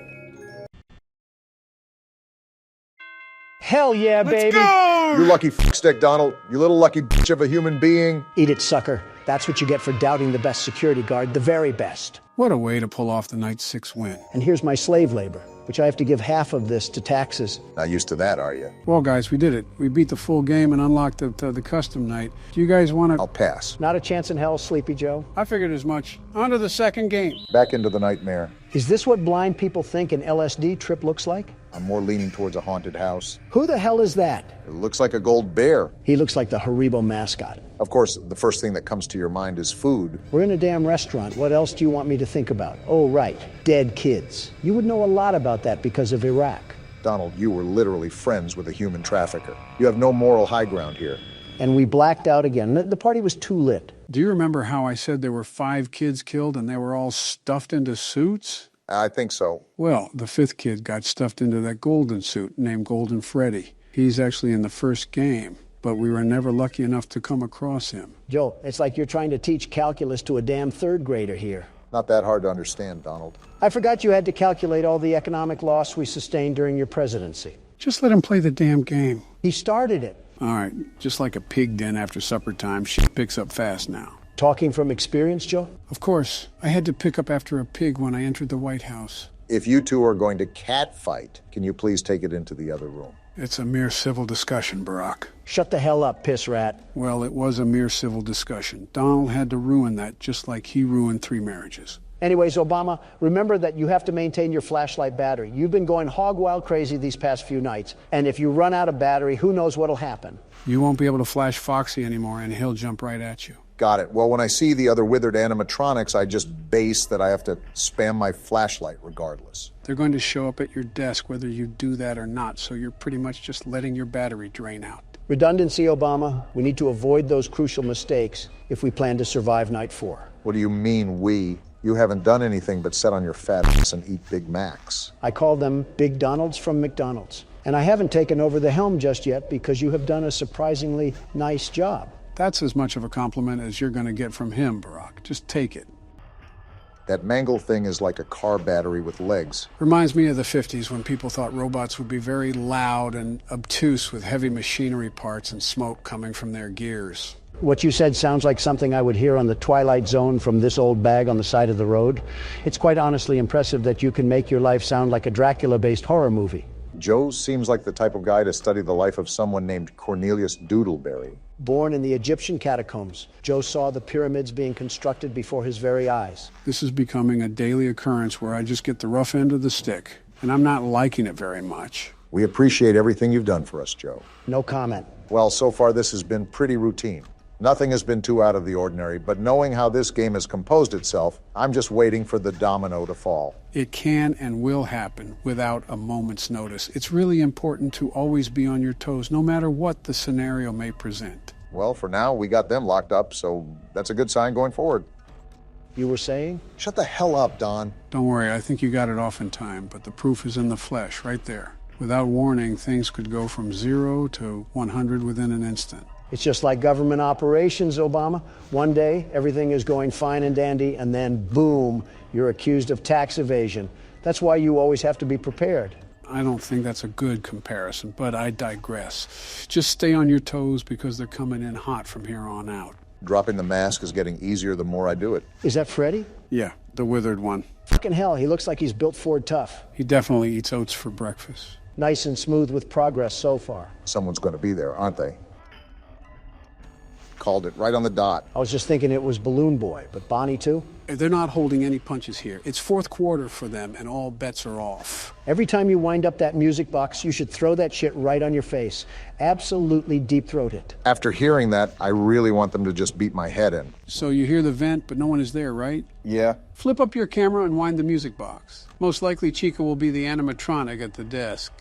Hell yeah, baby. You lucky stick, Donald. You little lucky bitch of a human being. Eat it, sucker. That's what you get for doubting the best security guard, the very best. What a way to pull off the night 6 win. And here's my slave labor, which I have to give half of this to taxes. Not used to that, are you? Well, guys, we did it. We beat the full game and unlocked the custom night. Do you guys want to... I'll pass. Not a chance in hell, Sleepy Joe. I figured as much. On to the second game. Back into the nightmare. Is this what blind people think an LSD trip looks like? I'm more leaning towards a haunted house. Who the hell is that? It looks like a gold bear. He looks like the Haribo mascot. Of course, the first thing that comes to your mind is food. We're in a damn restaurant. What else do you want me to think about? Oh, right. Dead kids. You would know a lot about that because of Iraq. Donald, you were literally friends with a human trafficker. You have no moral high ground here. And we blacked out again. The party was too lit. Do you remember how I said there were 5 kids killed and they were all stuffed into suits? I think so. Well, the 5th kid got stuffed into that golden suit named Golden Freddy. He's actually in the first game, but we were never lucky enough to come across him. Joe, it's like you're trying to teach calculus to a damn 3rd grader here. Not that hard to understand, Donald. I forgot you had to calculate all the economic loss we sustained during your presidency. Just let him play the damn game. He started it. All right, just like a pig den after supper time, shit picks up fast now. Talking from experience, Joe? Of course. I had to pick up after a pig when I entered the White House. If you two are going to catfight, can you please take it into the other room? It's a mere civil discussion, Barack. Shut the hell up, piss rat. Well, it was a mere civil discussion. Donald had to ruin that just like he ruined 3 marriages. Anyways, Obama, remember that you have to maintain your flashlight battery. You've been going hog wild crazy these past few nights. And if you run out of battery, who knows what'll happen? You won't be able to flash Foxy anymore, and he'll jump right at you. Got it. Well, when I see the other withered animatronics, I just base that I have to spam my flashlight regardless. They're going to show up at your desk whether you do that or not, so you're pretty much just letting your battery drain out. Redundancy, Obama. We need to avoid those crucial mistakes if we plan to survive night 4. What do you mean, we? You haven't done anything but sit on your fat ass and eat Big Macs. I call them Big Donalds from McDonald's. And I haven't taken over the helm just yet because you have done a surprisingly nice job. That's as much of a compliment as you're going to get from him, Barack. Just take it. That mangled thing is like a car battery with legs. Reminds me of the 50s when people thought robots would be very loud and obtuse with heavy machinery parts and smoke coming from their gears. What you said sounds like something I would hear on the Twilight Zone from this old bag on the side of the road. It's quite honestly impressive that you can make your life sound like a Dracula-based horror movie. Joe seems like the type of guy to study the life of someone named Cornelius Doodleberry. Born in the Egyptian catacombs, Joe saw the pyramids being constructed before his very eyes. This is becoming a daily occurrence where I just get the rough end of the stick, and I'm not liking it very much. We appreciate everything you've done for us, Joe. No comment. Well, so far this has been pretty routine. Nothing has been too out of the ordinary, but knowing how this game has composed itself, I'm just waiting for the domino to fall. It can and will happen without a moment's notice. It's really important to always be on your toes, no matter what the scenario may present. Well, for now, we got them locked up, so that's a good sign going forward. You were saying? Shut the hell up, Don. Don't worry, I think you got it off in time, but the proof is in the flesh, right there. Without warning, things could go from 0 to 100 within an instant. It's just like government operations, Obama. One day, everything is going fine and dandy, and then, boom, you're accused of tax evasion. That's why you always have to be prepared. I don't think that's a good comparison, but I digress. Just stay on your toes because they're coming in hot from here on out. Dropping the mask is getting easier the more I do it. Is that Freddie? Yeah, the withered one. Fucking hell, he looks like he's built Ford tough. He definitely eats oats for breakfast. Nice and smooth with progress so far. Someone's going to be there, aren't they? Called it right on the dot. I was just thinking it was Balloon Boy, but Bonnie too? They're not holding any punches here. It's fourth quarter for them, and all bets are off. Every time you wind up that music box, you should throw that shit right on your face. Absolutely deep-throat it. After hearing that, I really want them to just beat my head in. So you hear the vent, but no one is there, right? Yeah. Flip up your camera and wind the music box. Most likely Chica will be the animatronic at the desk.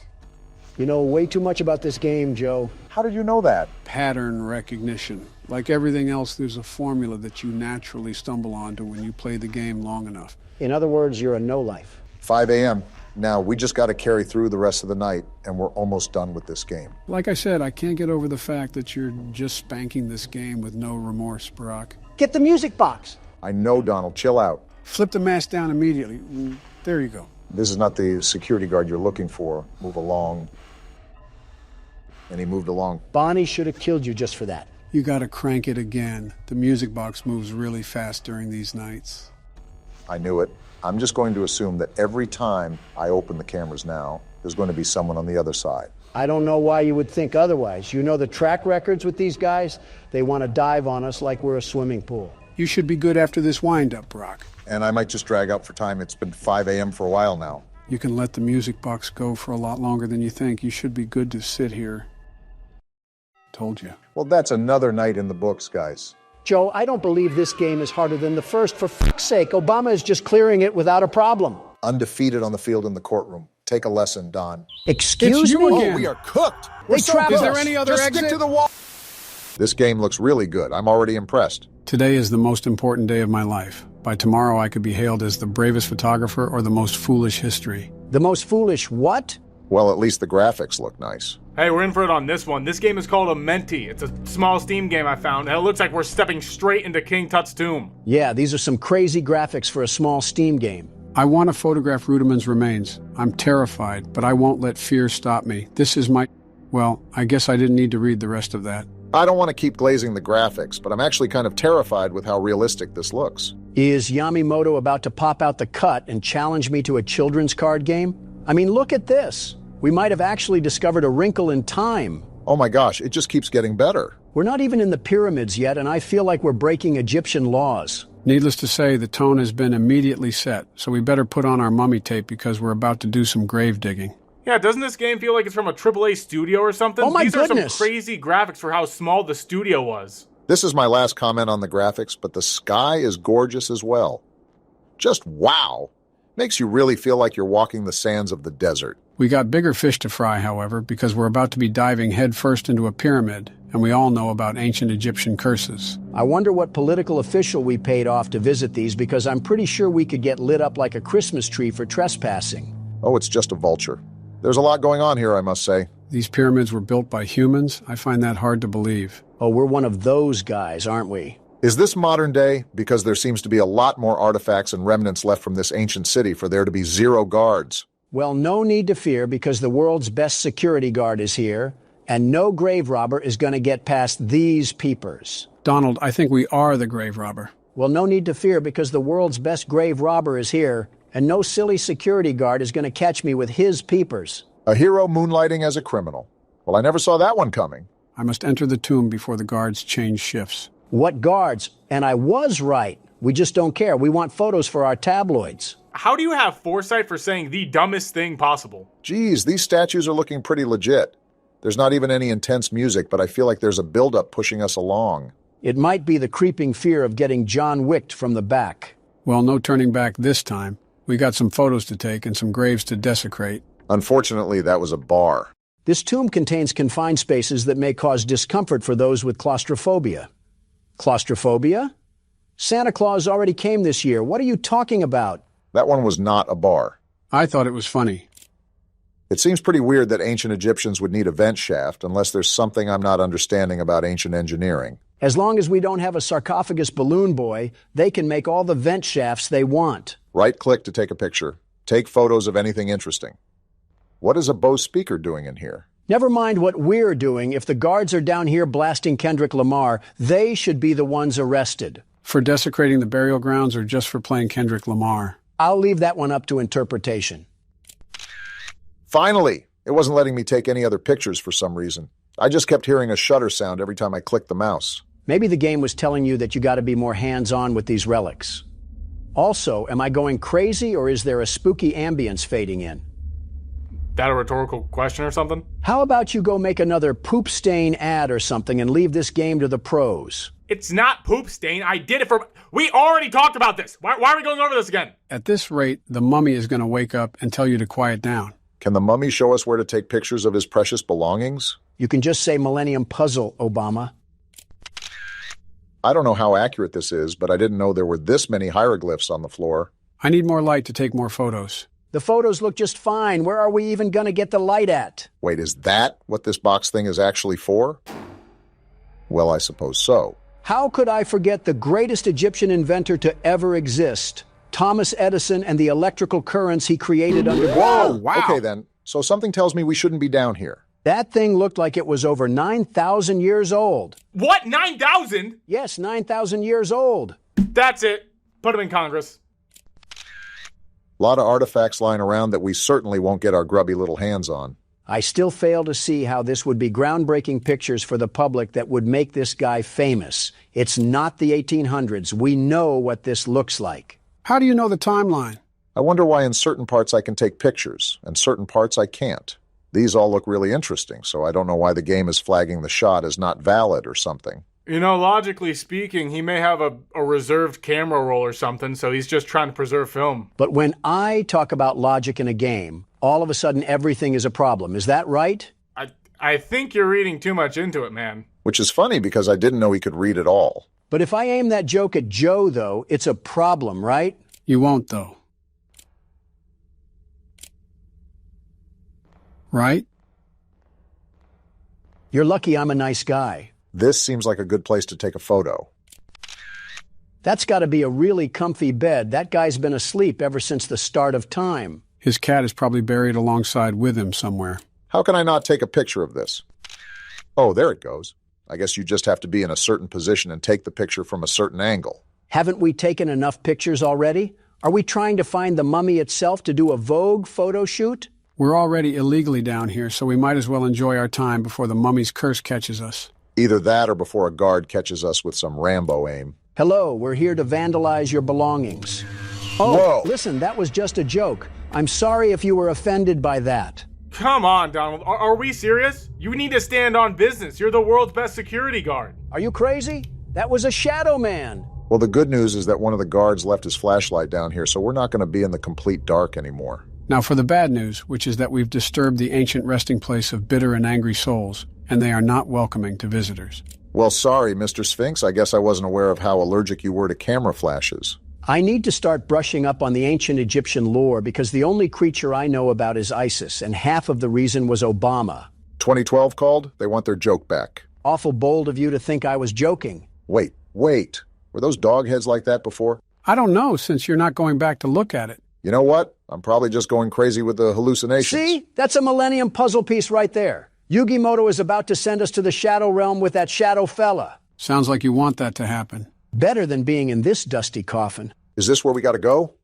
You know way too much about this game, Joe. How did you know that? Pattern recognition. Like everything else, there's a formula that you naturally stumble onto when you play the game long enough. In other words, you're a no-life. 5 a.m. Now, we just got to carry through the rest of the night, and we're almost done with this game. Like I said, I can't get over the fact that you're just spanking this game with no remorse, Barack. Get the music box. I know, Donald. Chill out. Flip the mask down immediately. There you go. This is not the security guard you're looking for. Move along. And he moved along. Bonnie should have killed you just for that. You gotta crank it again. The music box moves really fast during these nights. I knew it. I'm just going to assume that every time I open the cameras now, there's going to be someone on the other side. I don't know why you would think otherwise. You know the track records with these guys? They want to dive on us like we're a swimming pool. You should be good after this wind-up, Brock. And I might just drag out for time. It's been 5 a.m. for a while now. You can let the music box go for a lot longer than you think. You should be good to sit here. Told you. Well, that's another night in the books, guys. Joe, I don't believe this game is harder than the first. For fuck's sake, Obama is just clearing it without a problem. Undefeated on the field in the courtroom. Take a lesson, Don. Excuse me? Oh, we are cooked. We're so Is there any other Just exit? stick to the wall. This game looks really good. I'm already impressed. Today is the most important day of my life. By tomorrow, I could be hailed as the bravest photographer or the most foolish history. The most foolish what? Well, at least the graphics look nice. Hey, we're in for it on this one. This game is called a Menti. It's a small Steam game I found, and it looks like we're stepping straight into King Tut's tomb. Yeah, these are some crazy graphics for a small Steam game. I want to photograph Rudiman's remains. I'm terrified, but I won't let fear stop me. This is my... Well, I guess I didn't need to read the rest of that. I don't want to keep glazing the graphics, but I'm actually kind of terrified with how realistic this looks. Is Yamimoto about to pop out the cut and challenge me to a children's card game? I mean, look at this. We might have actually discovered a wrinkle in time. Oh my gosh, it just keeps getting better. We're not even in the pyramids yet, and I feel like we're breaking Egyptian laws. Needless to say, the tone has been immediately set, so we better put on our mummy tape because we're about to do some grave digging. Yeah, doesn't this game feel like it's from a AAA studio or something? Oh my goodness! These are some crazy graphics for how small the studio was. This is my last comment on the graphics, but the sky is gorgeous as well. Just wow! Makes you really feel like you're walking the sands of the desert. We got bigger fish to fry, however, because we're about to be diving headfirst into a pyramid, and we all know about ancient Egyptian curses. I wonder what political official we paid off to visit these, because I'm pretty sure we could get lit up like a Christmas tree for trespassing. Oh, it's just a vulture. There's a lot going on here, I must say. These pyramids were built by humans? I find that hard to believe. Oh, we're one of those guys, aren't we? Is this modern day? Because there seems to be a lot more artifacts and remnants left from this ancient city for there to be 0 guards. Well, no need to fear because the world's best security guard is here, and no grave robber is going to get past these peepers. Donald, I think we are the grave robber. Well, no need to fear because the world's best grave robber is here, and no silly security guard is going to catch me with his peepers. A hero moonlighting as a criminal. Well, I never saw that one coming. I must enter the tomb before the guards change shifts. What guards? And I was right. We just don't care. We want photos for our tabloids. How do you have foresight for saying the dumbest thing possible? Geez, these statues are looking pretty legit. There's not even any intense music, but I feel like there's a buildup pushing us along. It might be the creeping fear of getting John Wicked from the back. Well, no turning back this time. We got some photos to take and some graves to desecrate. Unfortunately, that was a bar. This tomb contains confined spaces that may cause discomfort for those with claustrophobia. Claustrophobia? Santa Claus already came this year. What are you talking about? That one was not a bar. I thought it was funny. It seems pretty weird that ancient Egyptians would need a vent shaft unless there's something I'm not understanding about ancient engineering. As long as we don't have a sarcophagus balloon boy, they can make all the vent shafts they want. Right-click to take a picture. Take photos of anything interesting. What is a Bose speaker doing in here? Never mind what we're doing. If the guards are down here blasting Kendrick Lamar, they should be the ones arrested. For desecrating the burial grounds or just for playing Kendrick Lamar? I'll leave that one up to interpretation. Finally! It wasn't letting me take any other pictures for some reason. I just kept hearing a shutter sound every time I clicked the mouse. Maybe the game was telling you that you got to be more hands-on with these relics. Also, am I going crazy or is there a spooky ambience fading in? That a rhetorical question or something? How about you go make another poop stain ad or something and leave this game to the pros? It's not poop stain. I did it for... We already talked about this. Why are we going over this again? At this rate, the mummy is going to wake up and tell you to quiet down. Can the mummy show us where to take pictures of his precious belongings? You can just say Millennium Puzzle, Obama. I don't know how accurate this is, but I didn't know there were this many hieroglyphs on the floor. I need more light to take more photos. The photos look just fine. Where are we even going to get the light at? Wait, is that what this box thing is actually for? Well, I suppose so. How could I forget the greatest Egyptian inventor to ever exist? Thomas Edison and the electrical currents he created under... Whoa! Wow! Okay, then. So something tells me we shouldn't be down here. That thing looked like it was over 9,000 years old. What? 9,000? Yes, 9,000 years old. That's it. Put him in Congress. A lot of artifacts lying around that we certainly won't get our grubby little hands on. I still fail to see how this would be groundbreaking pictures for the public that would make this guy famous. It's not the 1800s. We know what this looks like. How do you know the timeline? I wonder why in certain parts I can take pictures and certain parts I can't. These all look really interesting, so I don't know why the game is flagging the shot as not valid or something. You know, logically speaking, he may have a reserved camera roll or something, so he's just trying to preserve film. But when I talk about logic in a game, all of a sudden everything is a problem. Is that right? I think you're reading too much into it, man. Which is funny because I didn't know he could read it all. But if I aim that joke at Joe, though, it's a problem, right? You won't, though. Right? You're lucky I'm a nice guy. This seems like a good place to take a photo. That's got to be a really comfy bed. That guy's been asleep ever since the start of time. His cat is probably buried alongside with him somewhere. How can I not take a picture of this? Oh, there it goes. I guess you just have to be in a certain position and take the picture from a certain angle. Haven't we taken enough pictures already? Are we trying to find the mummy itself to do a Vogue photo shoot? We're already illegally down here, so we might as well enjoy our time before the mummy's curse catches us. Either that or before a guard catches us with some Rambo aim. Hello, we're here to vandalize your belongings. Oh, whoa! Listen, that was just a joke. I'm sorry if you were offended by that. Come on, Donald. Are we serious? You need to stand on business. You're the world's best security guard. Are you crazy? That was a shadow man. Well, the good news is that one of the guards left his flashlight down here, so we're not going to be in the complete dark anymore. Now for the bad news, which is that we've disturbed the ancient resting place of bitter and angry souls, and they are not welcoming to visitors. Well, sorry, Mr. Sphinx. I guess I wasn't aware of how allergic you were to camera flashes. I need to start brushing up on the ancient Egyptian lore because the only creature I know about is ISIS, and half of the reason was Obama. 2012 called? They want their joke back. Awful bold of you to think I was joking. Wait. Were those dog heads like that before? I don't know, since you're not going back to look at it. You know what? I'm probably just going crazy with the hallucinations. See? That's a Millennium puzzle piece right there. Yugimoto is about to send us to the Shadow Realm with that shadow fella. Sounds like you want that to happen. Better than being in this dusty coffin. Is this where we gotta go?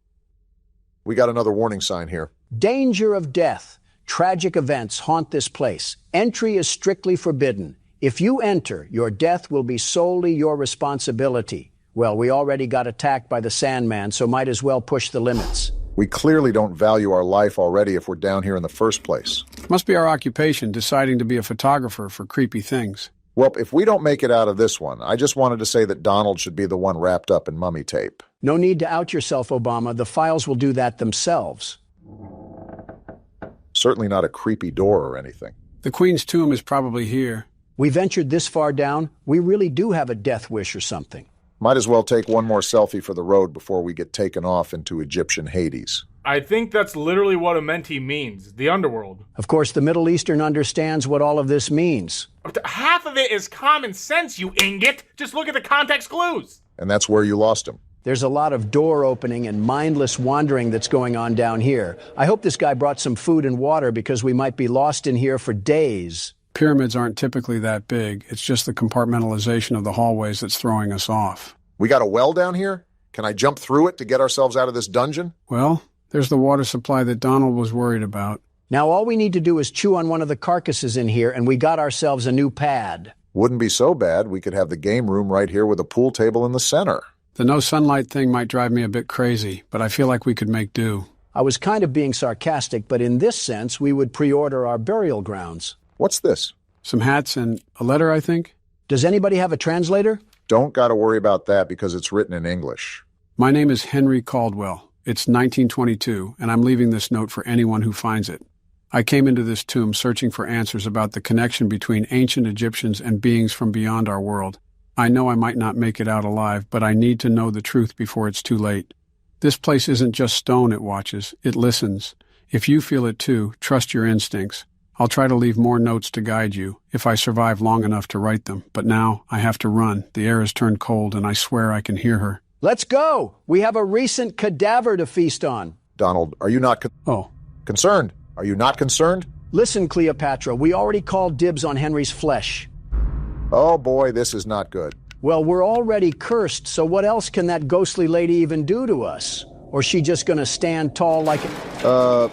We got another warning sign here. Danger of death. Tragic events haunt this place. Entry is strictly forbidden. If you enter, your death will be solely your responsibility. Well, we already got attacked by the Sandman, so might as well push the limits. We clearly don't value our life already if we're down here in the first place. Must be our occupation, deciding to be a photographer for creepy things. Well, if we don't make it out of this one, I just wanted to say that Donald should be the one wrapped up in mummy tape. No need to out yourself, Obama. The files will do that themselves. Certainly not a creepy door or anything. The Queen's tomb is probably here. We ventured this far down. We really do have a death wish or something. Might as well take one more selfie for the road before we get taken off into Egyptian Hades. I think that's literally what a mentee means, the underworld. Of course, the Middle Eastern understands what all of this means. Half of it is common sense, you ingot. Just look at the context clues. And that's where you lost him. There's a lot of door opening and mindless wandering that's going on down here. I hope this guy brought some food and water because we might be lost in here for days. Pyramids aren't typically that big. It's just the compartmentalization of the hallways that's throwing us off. We got a well down here? Can I jump through it to get ourselves out of this dungeon? Well, there's the water supply that Donald was worried about. Now all we need to do is chew on one of the carcasses in here and we got ourselves a new pad. Wouldn't be so bad. We could have the game room right here with a pool table in the center. The no sunlight thing might drive me a bit crazy, but I feel like we could make do. I was kind of being sarcastic, but in this sense, we would pre-order our burial grounds. What's this? Some hats and a letter, I think. Does anybody have a translator? Don't gotta worry about that because it's written in English. My name is Henry Caldwell. It's 1922, and I'm leaving this note for anyone who finds it. I came into this tomb searching for answers about the connection between ancient Egyptians and beings from beyond our world. I know I might not make it out alive, but I need to know the truth before it's too late. This place isn't just stone it watches, it listens. If you feel it too, trust your instincts. I'll try to leave more notes to guide you, if I survive long enough to write them. But now, I have to run. The air has turned cold, and I swear I can hear her. Let's go! We have a recent cadaver to feast on. Donald, are you not concerned? Are you not concerned? Listen, Cleopatra, we already called dibs on Henry's flesh. Oh boy, this is not good. Well, we're already cursed, so what else can that ghostly lady even do to us? Or is she just gonna stand tall like a...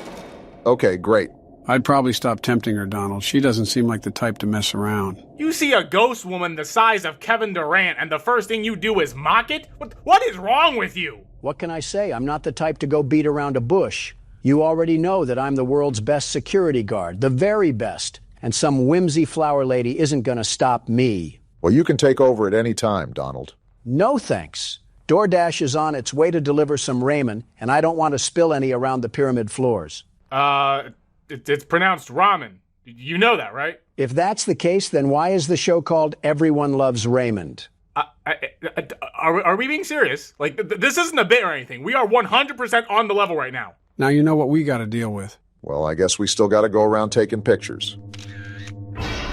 Okay, great. I'd probably stop tempting her, Donald. She doesn't seem like the type to mess around. You see a ghost woman the size of Kevin Durant, and the first thing you do is mock it? What is wrong with you? What can I say? I'm not the type to go beat around a bush. You already know that I'm the world's best security guard, the very best. And some whimsy flower lady isn't gonna stop me. Well, you can take over at any time, Donald. No thanks. DoorDash is on its way to deliver some ramen, and I don't want to spill any around the pyramid floors. It's pronounced ramen. You know that, right? If that's the case, then why is the show called Everyone Loves Raymond? Are we being serious? Like, this isn't a bit or anything. We are 100% on the level right now. Now you know what we gotta deal with. Well, I guess we still gotta go around taking pictures.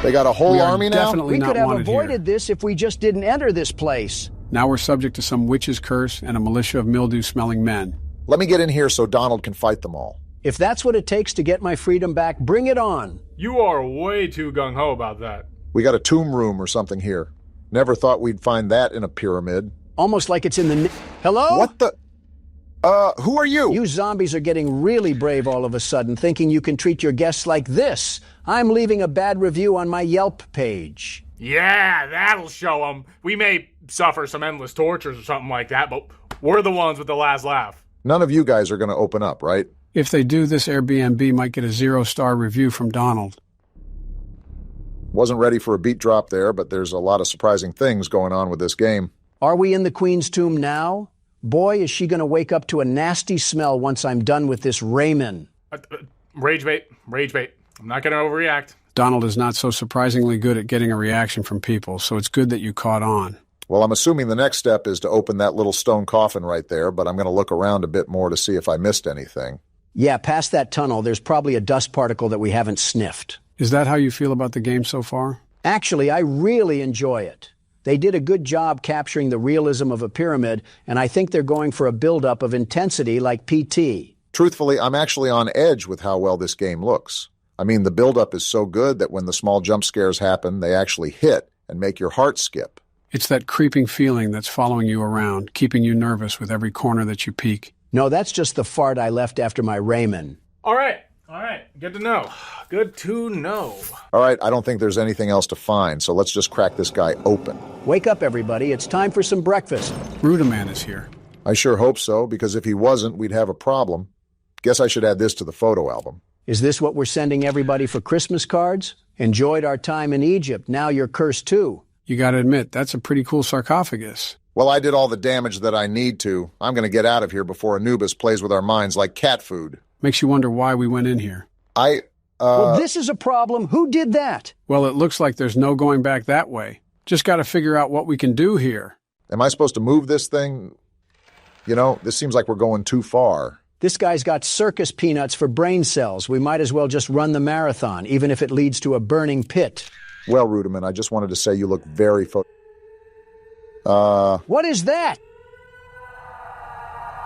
They got a whole army now? We could have avoided this if we just didn't enter this place. Now we're subject to some witch's curse and a militia of mildew-smelling men. Let me get in here so Donald can fight them all. If that's what it takes to get my freedom back, bring it on. You are way too gung-ho about that. We got a tomb room or something here. Never thought we'd find that in a pyramid. Almost like it's in the... Hello? What the... who are you? You zombies are getting really brave all of a sudden, thinking you can treat your guests like this. I'm leaving a bad review on my Yelp page. Yeah, that'll show them. We may suffer some endless tortures or something like that, but we're the ones with the last laugh. None of you guys are going to open up, right? If they do, this Airbnb might get a 0-star review from Donald. Wasn't ready for a beat drop there, but there's a lot of surprising things going on with this game. Are we in the Queen's tomb now? Boy, is she going to wake up to a nasty smell once I'm done with this ramen. Rage bait. I'm not going to overreact. Donald is not so surprisingly good at getting a reaction from people, so it's good that you caught on. Well, I'm assuming the next step is to open that little stone coffin right there, but I'm going to look around a bit more to see if I missed anything. Yeah, past that tunnel, there's probably a dust particle that we haven't sniffed. Is that how you feel about the game so far? Actually, I really enjoy it. They did a good job capturing the realism of a pyramid, and I think they're going for a buildup of intensity like PT. Truthfully, I'm actually on edge with how well this game looks. I mean, the buildup is so good that when the small jump scares happen, they actually hit and make your heart skip. It's that creeping feeling that's following you around, keeping you nervous with every corner that you peek. No, that's just the fart I left after my Raymond. All right. Good to know. Good to know. All right, I don't think there's anything else to find, so let's just crack this guy open. Wake up, everybody. It's time for some breakfast. Rudaman is here. I sure hope so, because if he wasn't, we'd have a problem. Guess I should add this to the photo album. Is this what we're sending everybody for Christmas cards? Enjoyed our time in Egypt. Now you're cursed too. You gotta admit, that's a pretty cool sarcophagus. Well, I did all the damage that I need to. I'm gonna get out of here before Anubis plays with our minds like cat food. Makes you wonder why we went in here. Well, this is a problem. Who did that? Well, it looks like there's no going back that way. Just gotta figure out what we can do here. Am I supposed to move this thing? You know, this seems like we're going too far. This guy's got circus peanuts for brain cells. We might as well just run the marathon, even if it leads to a burning pit. Well, Rudiman, I just wanted to say you look very What is that?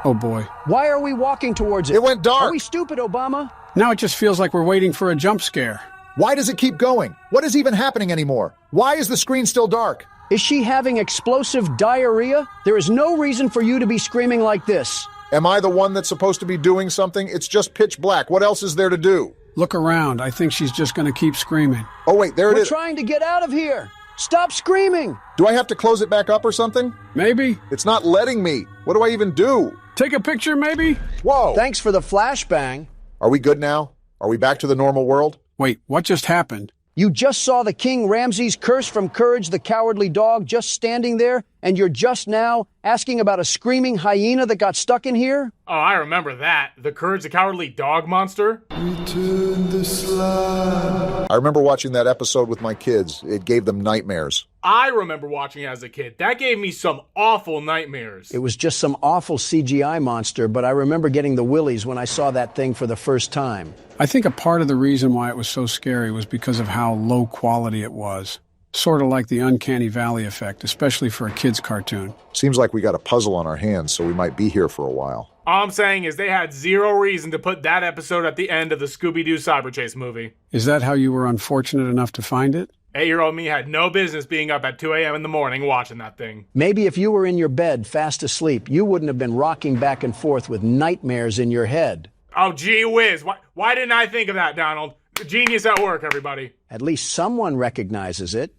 Oh boy. Why are we walking towards it? It went dark. Are we stupid, Obama? Now it just feels like we're waiting for a jump scare. Why does it keep going? What is even happening anymore? Why is the screen still dark? Is she having explosive diarrhea? There is no reason for you to be screaming like this. Am I the one that's supposed to be doing something? It's just pitch black. What else is there to do? Look around. I think she's just going to keep screaming. Oh, wait, there it is. We're trying to get out of here. Stop screaming. Do I have to close it back up or something? Maybe. It's not letting me. What do I even do? Take a picture, maybe? Whoa. Thanks for the flashbang. Are we good now? Are we back to the normal world? Wait, what just happened? You just saw the King Ramses curse from Courage the Cowardly Dog just standing there, and you're just now asking about a screaming hyena that got stuck in here? Oh, I remember that. The Courage the Cowardly Dog monster? Return the slab. I remember watching that episode with my kids. It gave them nightmares. I remember watching it as a kid. That gave me some awful nightmares. It was just some awful CGI monster, but I remember getting the willies when I saw that thing for the first time. I think a part of the reason why it was so scary was because of how low quality it was. Sort of like the Uncanny Valley effect, especially for a kid's cartoon. Seems like we got a puzzle on our hands, so we might be here for a while. All I'm saying is they had zero reason to put that episode at the end of the Scooby-Doo Cyber Chase movie. Is that how you were unfortunate enough to find it? 8-year-old me had no business being up at 2 a.m. in the morning watching that thing. Maybe if you were in your bed fast asleep, you wouldn't have been rocking back and forth with nightmares in your head. Oh, gee whiz. Why didn't I think of that, Donald? Genius at work, everybody. At least someone recognizes it.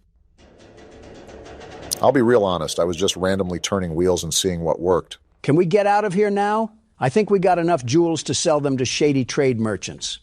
I'll be real honest. I was just randomly turning wheels and seeing what worked. Can we get out of here now? I think we got enough jewels to sell them to shady trade merchants.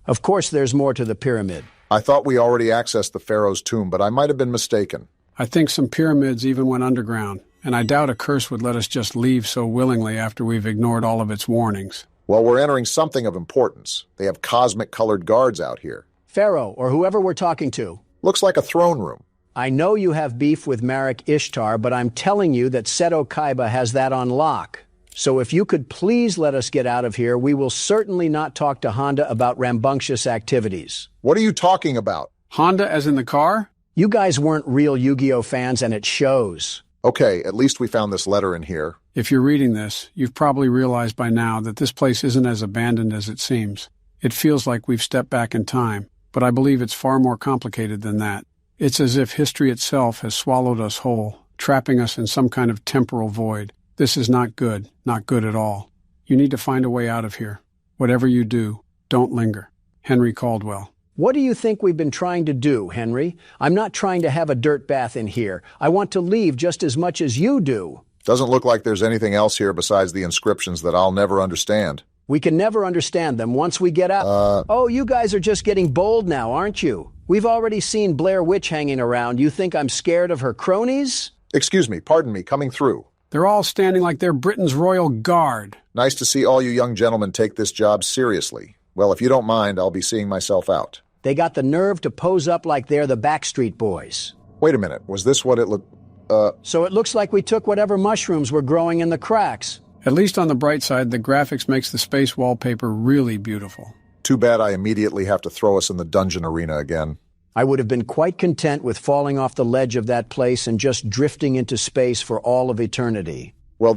Of course, there's more to the pyramid. I thought we already accessed the pharaoh's tomb, but I might have been mistaken. I think some pyramids even went underground, and I doubt a curse would let us just leave so willingly after we've ignored all of its warnings. Well, we're entering something of importance. They have cosmic-colored guards out here. Pharaoh, or whoever we're talking to. Looks like a throne room. I know you have beef with Marek Ishtar, but I'm telling you that Seto Kaiba has that on lock. So if you could please let us get out of here, we will certainly not talk to Honda about rambunctious activities. What are you talking about? Honda as in the car? You guys weren't real Yu-Gi-Oh fans, and it shows. Okay, at least we found this letter in here. If you're reading this, you've probably realized by now that this place isn't as abandoned as it seems. It feels like we've stepped back in time, but I believe it's far more complicated than that. It's as if history itself has swallowed us whole, trapping us in some kind of temporal void. This is not good at all. You need to find a way out of here. Whatever you do, don't linger. Henry Caldwell. What do you think we've been trying to do, Henry? I'm not trying to have a dirt bath in here. I want to leave just as much as you do. Doesn't look like there's anything else here besides the inscriptions that I'll never understand. We can never understand them once we get out. Oh, you guys are just getting bold now, aren't you? We've already seen Blair Witch hanging around. You think I'm scared of her cronies? Excuse me, pardon me, coming through. They're all standing like they're Britain's royal guard. Nice to see all you young gentlemen take this job seriously. Well, if you don't mind, I'll be seeing myself out. They got the nerve to pose up like they're the Backstreet Boys. Wait a minute, was this what it looked... So it looks like we took whatever mushrooms were growing in the cracks. At least on the bright side, the graphics makes the space wallpaper really beautiful. Too bad I immediately have to throw us in the dungeon arena again. I would have been quite content with falling off the ledge of that place and just drifting into space for all of eternity. Well,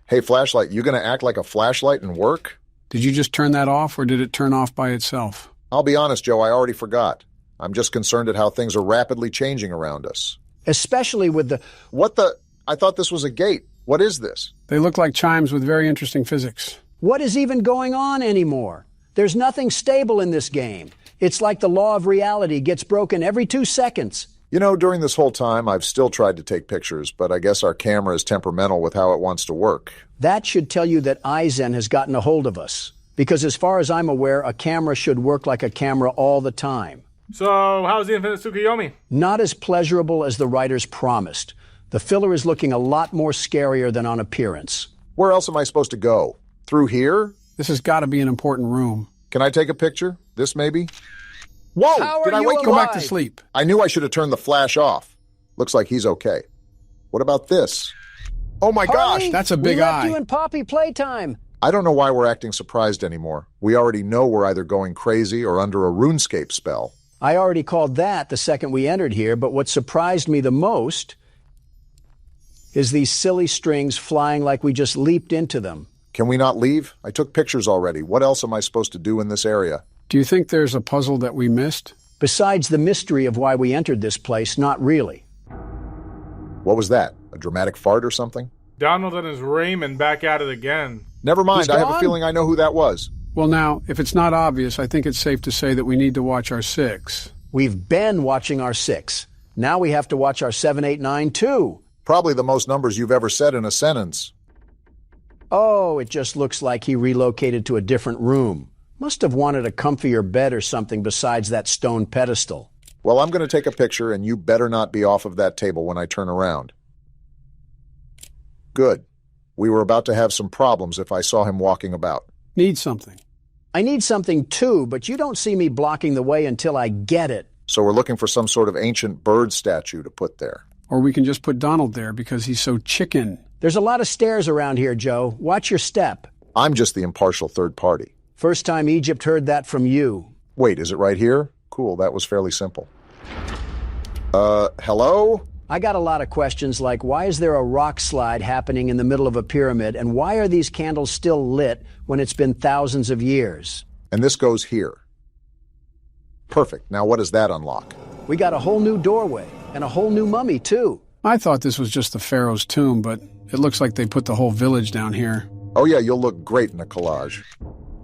Hey, flashlight, you gonna act like a flashlight and work? Did you just turn that off, or did it turn off by itself? I'll be honest, Joe, I already forgot. I'm just concerned at how things are rapidly changing around us. Especially with the... What the... I thought this was a gate. What is this? They look like chimes with very interesting physics. What is even going on anymore? There's nothing stable in this game. It's like the law of reality gets broken every 2 seconds. You know, during this whole time, I've still tried to take pictures, but I guess our camera is temperamental with how it wants to work. That should tell you that Aizen has gotten a hold of us. Because as far as I'm aware, a camera should work like a camera all the time. So, how's the Infinite Tsukuyomi? Not as pleasurable as the writers promised. The filler is looking a lot more scarier than on appearance. Where else am I supposed to go? Through here? This has got to be an important room. Can I take a picture? This maybe? Whoa! How Did are I you wake you Go alive? back to sleep. I knew I should have turned the flash off. Looks like he's okay. What about this? Oh my gosh! Harley, That's a big we left eye. you in Poppy Playtime. I don't know why we're acting surprised anymore. We already know we're either going crazy or under a RuneScape spell. I already called that the second we entered here, but what surprised me the most is these silly strings flying like we just leaped into them. Can we not leave? I took pictures already. What else am I supposed to do in this area? Do you think there's a puzzle that we missed? Besides the mystery of why we entered this place, not really. What was that? A dramatic fart or something? Donald and his Raymond back at it again. Never mind, He's I have a gone? feeling I know who that was. Well, now, if it's not obvious, I think it's safe to say that we need to watch our 6. We've been watching our 6. Now we have to watch our 7, 8, 9, too. Probably the most numbers you've ever said in a sentence. Oh, it just looks like he relocated to a different room. Must have wanted a comfier bed or something besides that stone pedestal. Well, I'm going to take a picture, and you better not be off of that table when I turn around. Good. We were about to have some problems if I saw him walking about. Need something. I need something too, but you don't see me blocking the way until I get it. So we're looking for some sort of ancient bird statue to put there. Or we can just put Donald there because he's so chicken. There's a lot of stairs around here, Joe. Watch your step. I'm just the impartial third party. First time Egypt heard that from you. Wait, is it right here? Cool, that was fairly simple. Hello? I got a lot of questions like, why is there a rock slide happening in the middle of a pyramid, and why are these candles still lit when it's been thousands of years? And this goes here. Perfect. Now what does that unlock? We got a whole new doorway, and a whole new mummy, too. I thought this was just the pharaoh's tomb, but it looks like they put the whole village down here. Oh yeah, you'll look great in a collage.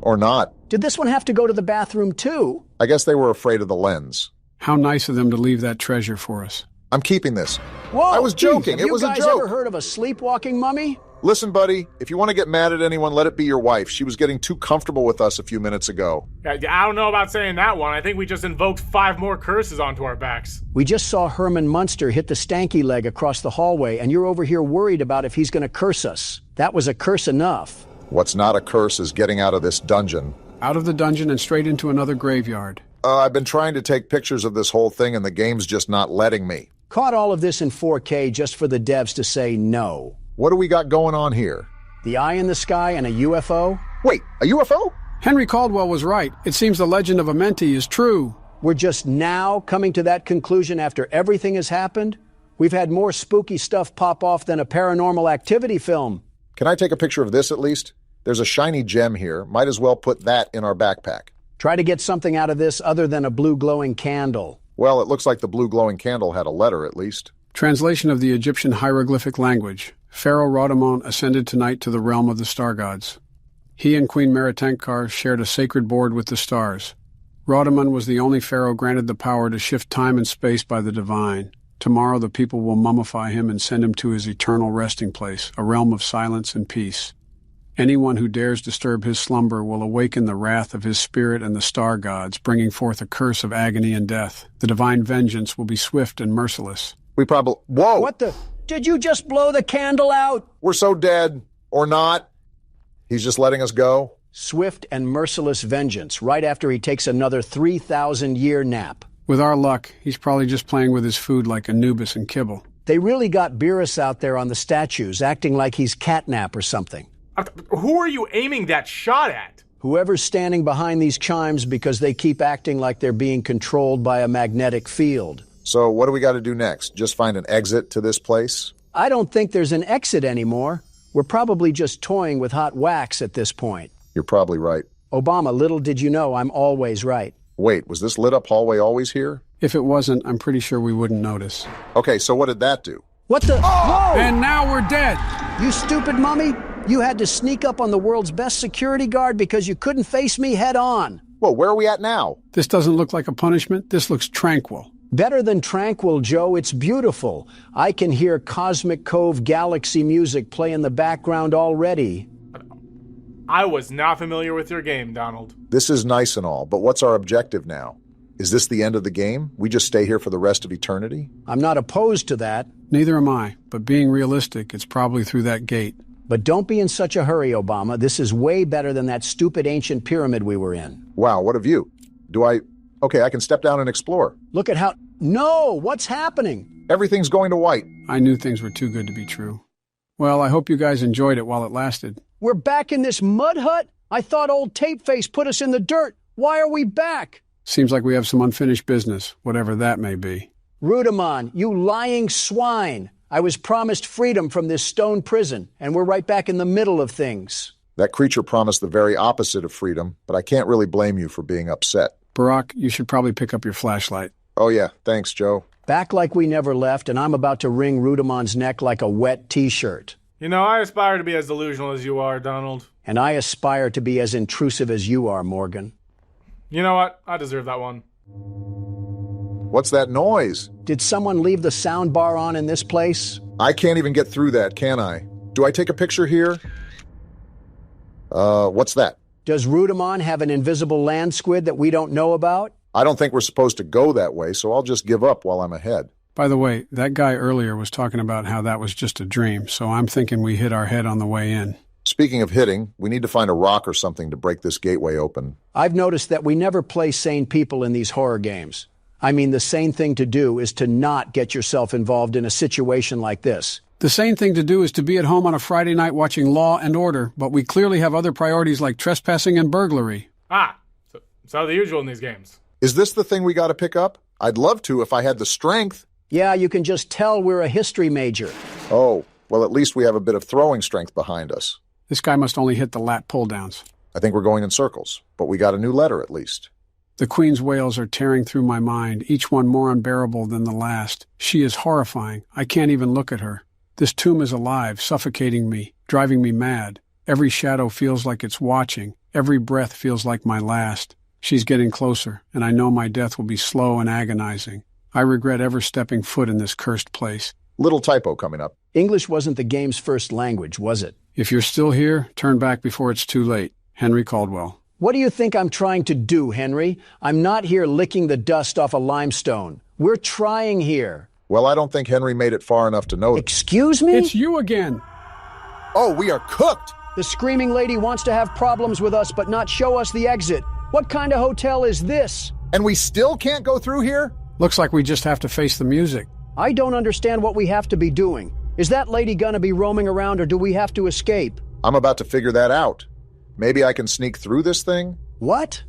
Or not. Did this one have to go to the bathroom, too? I guess they were afraid of the lens. How nice of them to leave that treasure for us. I'm keeping this. Whoa! I was joking. Have It was a you guys joke. ever heard of a sleepwalking mummy? Listen, buddy, if you want to get mad at anyone, let it be your wife. She was getting too comfortable with us a few minutes ago. I don't know about saying that one. I think we just invoked 5 more curses onto our backs. We just saw Herman Munster hit the stanky leg across the hallway, and you're over here worried about if he's going to curse us. That was a curse enough. What's not a curse is getting out of this dungeon. Out of the dungeon and straight into another graveyard. I've been trying to take pictures of this whole thing, and the game's just not letting me. Caught all of this in 4K just for the devs to say no. What do we got going on here? The eye in the sky and a UFO? Wait, a UFO? Henry Caldwell was right. It seems the legend of Amenti is true. We're just now coming to that conclusion after everything has happened? We've had more spooky stuff pop off than a Paranormal Activity film. Can I take a picture of this at least? There's a shiny gem here. Might as well put that in our backpack. Try to get something out of this other than a blue glowing candle. Well, it looks like the blue glowing candle had a letter at least. Translation of the Egyptian hieroglyphic language. Pharaoh Radamon ascended tonight to the realm of the star gods. He and Queen Meritankar shared a sacred board with the stars. Radamon was the only pharaoh granted the power to shift time and space by the divine. Tomorrow the people will mummify him and send him to his eternal resting place, a realm of silence and peace. Anyone who dares disturb his slumber will awaken the wrath of his spirit and the star gods, bringing forth a curse of agony and death. The divine vengeance will be swift and merciless. We probably... Whoa! What the... Did you just blow the candle out? We're so dead. Or not. He's just letting us go. Swift and merciless vengeance, right after he takes another 3,000-year nap. With our luck, he's probably just playing with his food like Anubis and Kibble. They really got Beerus out there on the statues, acting like he's catnap or something. Who are you aiming that shot at? Whoever's standing behind these chimes because they keep acting like they're being controlled by a magnetic field. So what do we got to do next? Just find an exit to this place? I don't think there's an exit anymore. We're probably just toying with hot wax at this point. You're probably right. Obama, little did you know I'm always right. Wait, was this lit up hallway always here? If it wasn't, I'm pretty sure we wouldn't notice. Okay, so what did that do? What the? Whoa! And now we're dead! You stupid mummy! You had to sneak up on the world's best security guard because you couldn't face me head on. Whoa, where are we at now? This doesn't look like a punishment. This looks tranquil. Better than tranquil, Joe. It's beautiful. I can hear Cosmic Cove Galaxy music play in the background already. I was not familiar with your game, Donald. This is nice and all, but what's our objective now? Is this the end of the game? We just stay here for the rest of eternity? I'm not opposed to that. Neither am I, but being realistic, it's probably through that gate. But don't be in such a hurry, Obama. This is way better than that stupid ancient pyramid we were in. Wow, what a view. Okay, I can step down and explore. Look at how... No! What's happening? Everything's going to white. I knew things were too good to be true. Well, I hope you guys enjoyed it while it lasted. We're back in this mud hut? I thought old Tapeface put us in the dirt. Why are we back? Seems like we have some unfinished business, whatever that may be. Rudimon, you lying swine. I was promised freedom from this stone prison, and we're right back in the middle of things. That creature promised the very opposite of freedom, but I can't really blame you for being upset. Barack, you should probably pick up your flashlight. Oh yeah, thanks, Joe. Back like we never left, and I'm about to wring Rudimon's neck like a wet t-shirt. You know, I aspire to be as delusional as you are, Donald. And I aspire to be as intrusive as you are, Morgan. You know what? I deserve that one. What's that noise? Did someone leave the sound bar on in this place? I can't even get through that, can I? Do I take a picture here? What's that? Does Rudimon have an invisible land squid that we don't know about? I don't think we're supposed to go that way, so I'll just give up while I'm ahead. By the way, that guy earlier was talking about how that was just a dream, so I'm thinking we hit our head on the way in. Speaking of hitting, we need to find a rock or something to break this gateway open. I've noticed that we never play sane people in these horror games. I mean, the sane thing to do is to not get yourself involved in a situation like this. The sane thing to do is to be at home on a Friday night watching Law and Order, but we clearly have other priorities like trespassing and burglary. So the usual in these games. Is this the thing we got to pick up? I'd love to if I had the strength. Yeah, you can just tell we're a history major. Oh, well, at least we have a bit of throwing strength behind us. This guy must only hit the lat pull-downs. I think we're going in circles, but we got a new letter at least. The Queen's wails are tearing through my mind, each one more unbearable than the last. She is horrifying. I can't even look at her. This tomb is alive, suffocating me, driving me mad. Every shadow feels like it's watching. Every breath feels like my last. She's getting closer, and I know my death will be slow and agonizing. I regret ever stepping foot in this cursed place. Little typo coming up. English wasn't the game's first language, was it? If you're still here, turn back before it's too late. Henry Caldwell. What do you think I'm trying to do, Henry? I'm not here licking the dust off a limestone. We're trying here. Well, I don't think Henry made it far enough to know. Excuse me? It's you again. Oh, we are cooked. The screaming lady wants to have problems with us but not show us the exit. What kind of hotel is this? And we still can't go through here? Looks like we just have to face the music. I don't understand what we have to be doing. Is that lady gonna be roaming around or do we have to escape? I'm about to figure that out. Maybe I can sneak through this thing? What?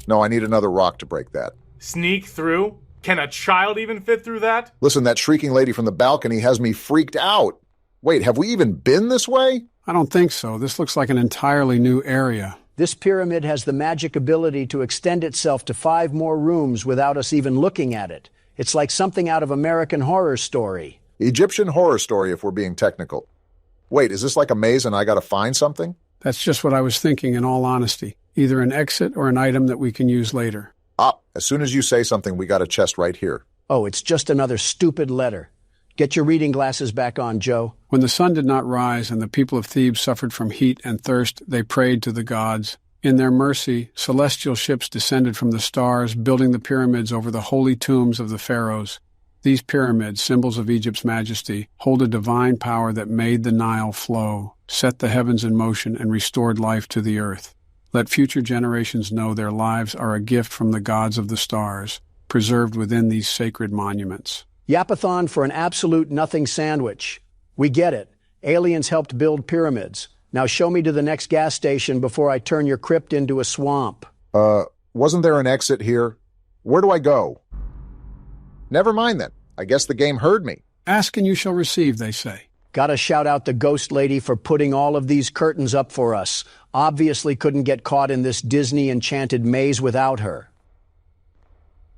No, I need another rock to break that. Sneak through? Can a child even fit through that? Listen, that shrieking lady from the balcony has me freaked out. Wait, have we even been this way? I don't think so. This looks like an entirely new area. This pyramid has the magic ability to extend itself to 5 more rooms without us even looking at it. It's like something out of American Horror Story. Egyptian Horror Story, if we're being technical. Wait, is this like a maze and I gotta find something? That's just what I was thinking, in all honesty. Either an exit or an item that we can use later. As soon as you say something, we got a chest right here. Oh, it's just another stupid letter. Get your reading glasses back on, Joe. When the sun did not rise and the people of Thebes suffered from heat and thirst, they prayed to the gods. In their mercy, celestial ships descended from the stars, building the pyramids over the holy tombs of the pharaohs. These pyramids, symbols of Egypt's majesty, hold a divine power that made the Nile flow, set the heavens in motion, and restored life to the earth. Let future generations know their lives are a gift from the gods of the stars, preserved within these sacred monuments. Yapathon for an absolute nothing sandwich. We get it. Aliens helped build pyramids. Now show me to the next gas station before I turn your crypt into a swamp. Wasn't there an exit here? Where do I go? Never mind then. I guess the game heard me. Ask and you shall receive, they say. Gotta shout out the ghost lady for putting all of these curtains up for us. Obviously couldn't get caught in this Disney enchanted maze without her.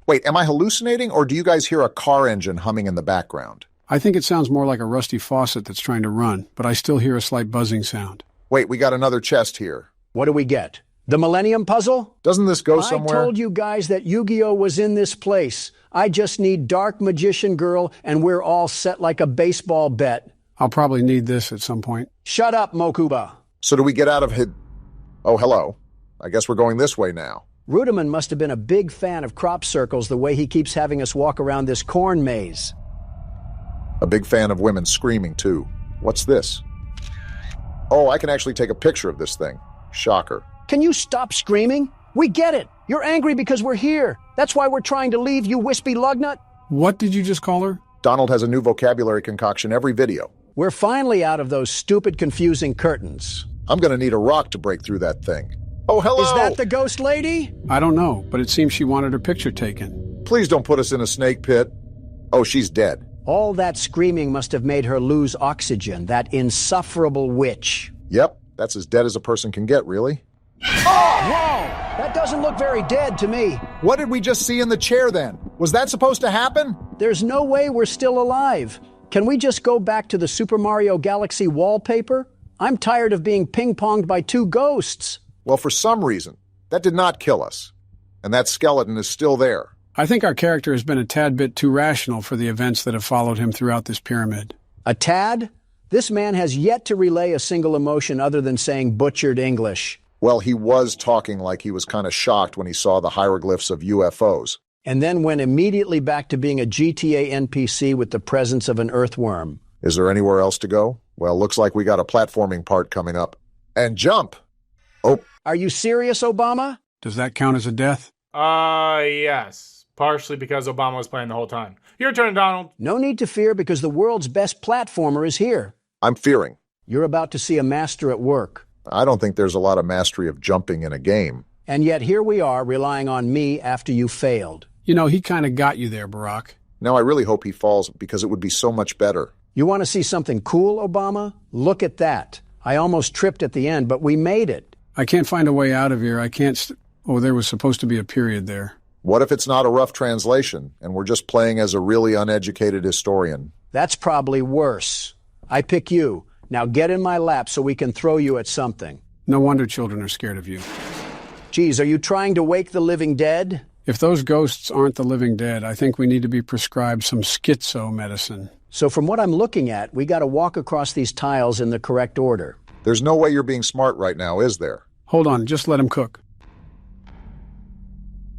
Wait, am I hallucinating, or do you guys hear a car engine humming in the background? I think it sounds more like a rusty faucet that's trying to run, but I still hear a slight buzzing sound. Wait, we got another chest here. What do we get? The Millennium Puzzle? Doesn't this go somewhere? I told you guys that Yu-Gi-Oh! Was in this place. I just need Dark Magician Girl, and we're all set like a baseball bet. I'll probably need this at some point. Shut up, Mokuba. So do we get out of hid... Oh, hello. I guess we're going this way now. Rudiman must have been a big fan of crop circles the way he keeps having us walk around this corn maze. A big fan of women screaming, too. What's this? Oh, I can actually take a picture of this thing. Shocker. Can you stop screaming? We get it. You're angry because we're here. That's why we're trying to leave, you wispy lugnut. What did you just call her? Donald has a new vocabulary concoction every video. We're finally out of those stupid, confusing curtains. I'm gonna need a rock to break through that thing. Oh, hello! Is that the ghost lady? I don't know, but it seems she wanted her picture taken. Please don't put us in a snake pit. Oh, she's dead. All that screaming must have made her lose oxygen, that insufferable witch. Yep, that's as dead as a person can get, really. Oh! Whoa! That doesn't look very dead to me. What did we just see in the chair, then? Was that supposed to happen? There's no way we're still alive. Can we just go back to the Super Mario Galaxy wallpaper? I'm tired of being ping-ponged by two ghosts. Well, for some reason, that did not kill us. And that skeleton is still there. I think our character has been a tad bit too rational for the events that have followed him throughout this pyramid. A tad? This man has yet to relay a single emotion other than saying butchered English. Well, he was talking like he was kind of shocked when he saw the hieroglyphs of UFOs. And then went immediately back to being a GTA NPC with the presence of an earthworm. Is there anywhere else to go? Well, looks like we got a platforming part coming up. And jump! Oh. Are you serious, Obama? Does that count as a death? Yes. Partially because Obama was playing the whole time. Your turn, Donald. No need to fear because the world's best platformer is here. I'm fearing. You're about to see a master at work. I don't think there's a lot of mastery of jumping in a game. And yet here we are relying on me after you failed. You know, he kind of got you there, Barack. Now I really hope he falls because it would be so much better. You want to see something cool, Obama? Look at that. I almost tripped at the end, but we made it. I can't find a way out of here. I can't Oh, there was supposed to be a period there. What if it's not a rough translation, and we're just playing as a really uneducated historian? That's probably worse. I pick you. Now get in my lap so we can throw you at something. No wonder children are scared of you. Geez, are you trying to wake the living dead? If those ghosts aren't the living dead, I think we need to be prescribed some schizo medicine. So from what I'm looking at, we got to walk across these tiles in the correct order. There's no way you're being smart right now, is there? Hold on, just let him cook.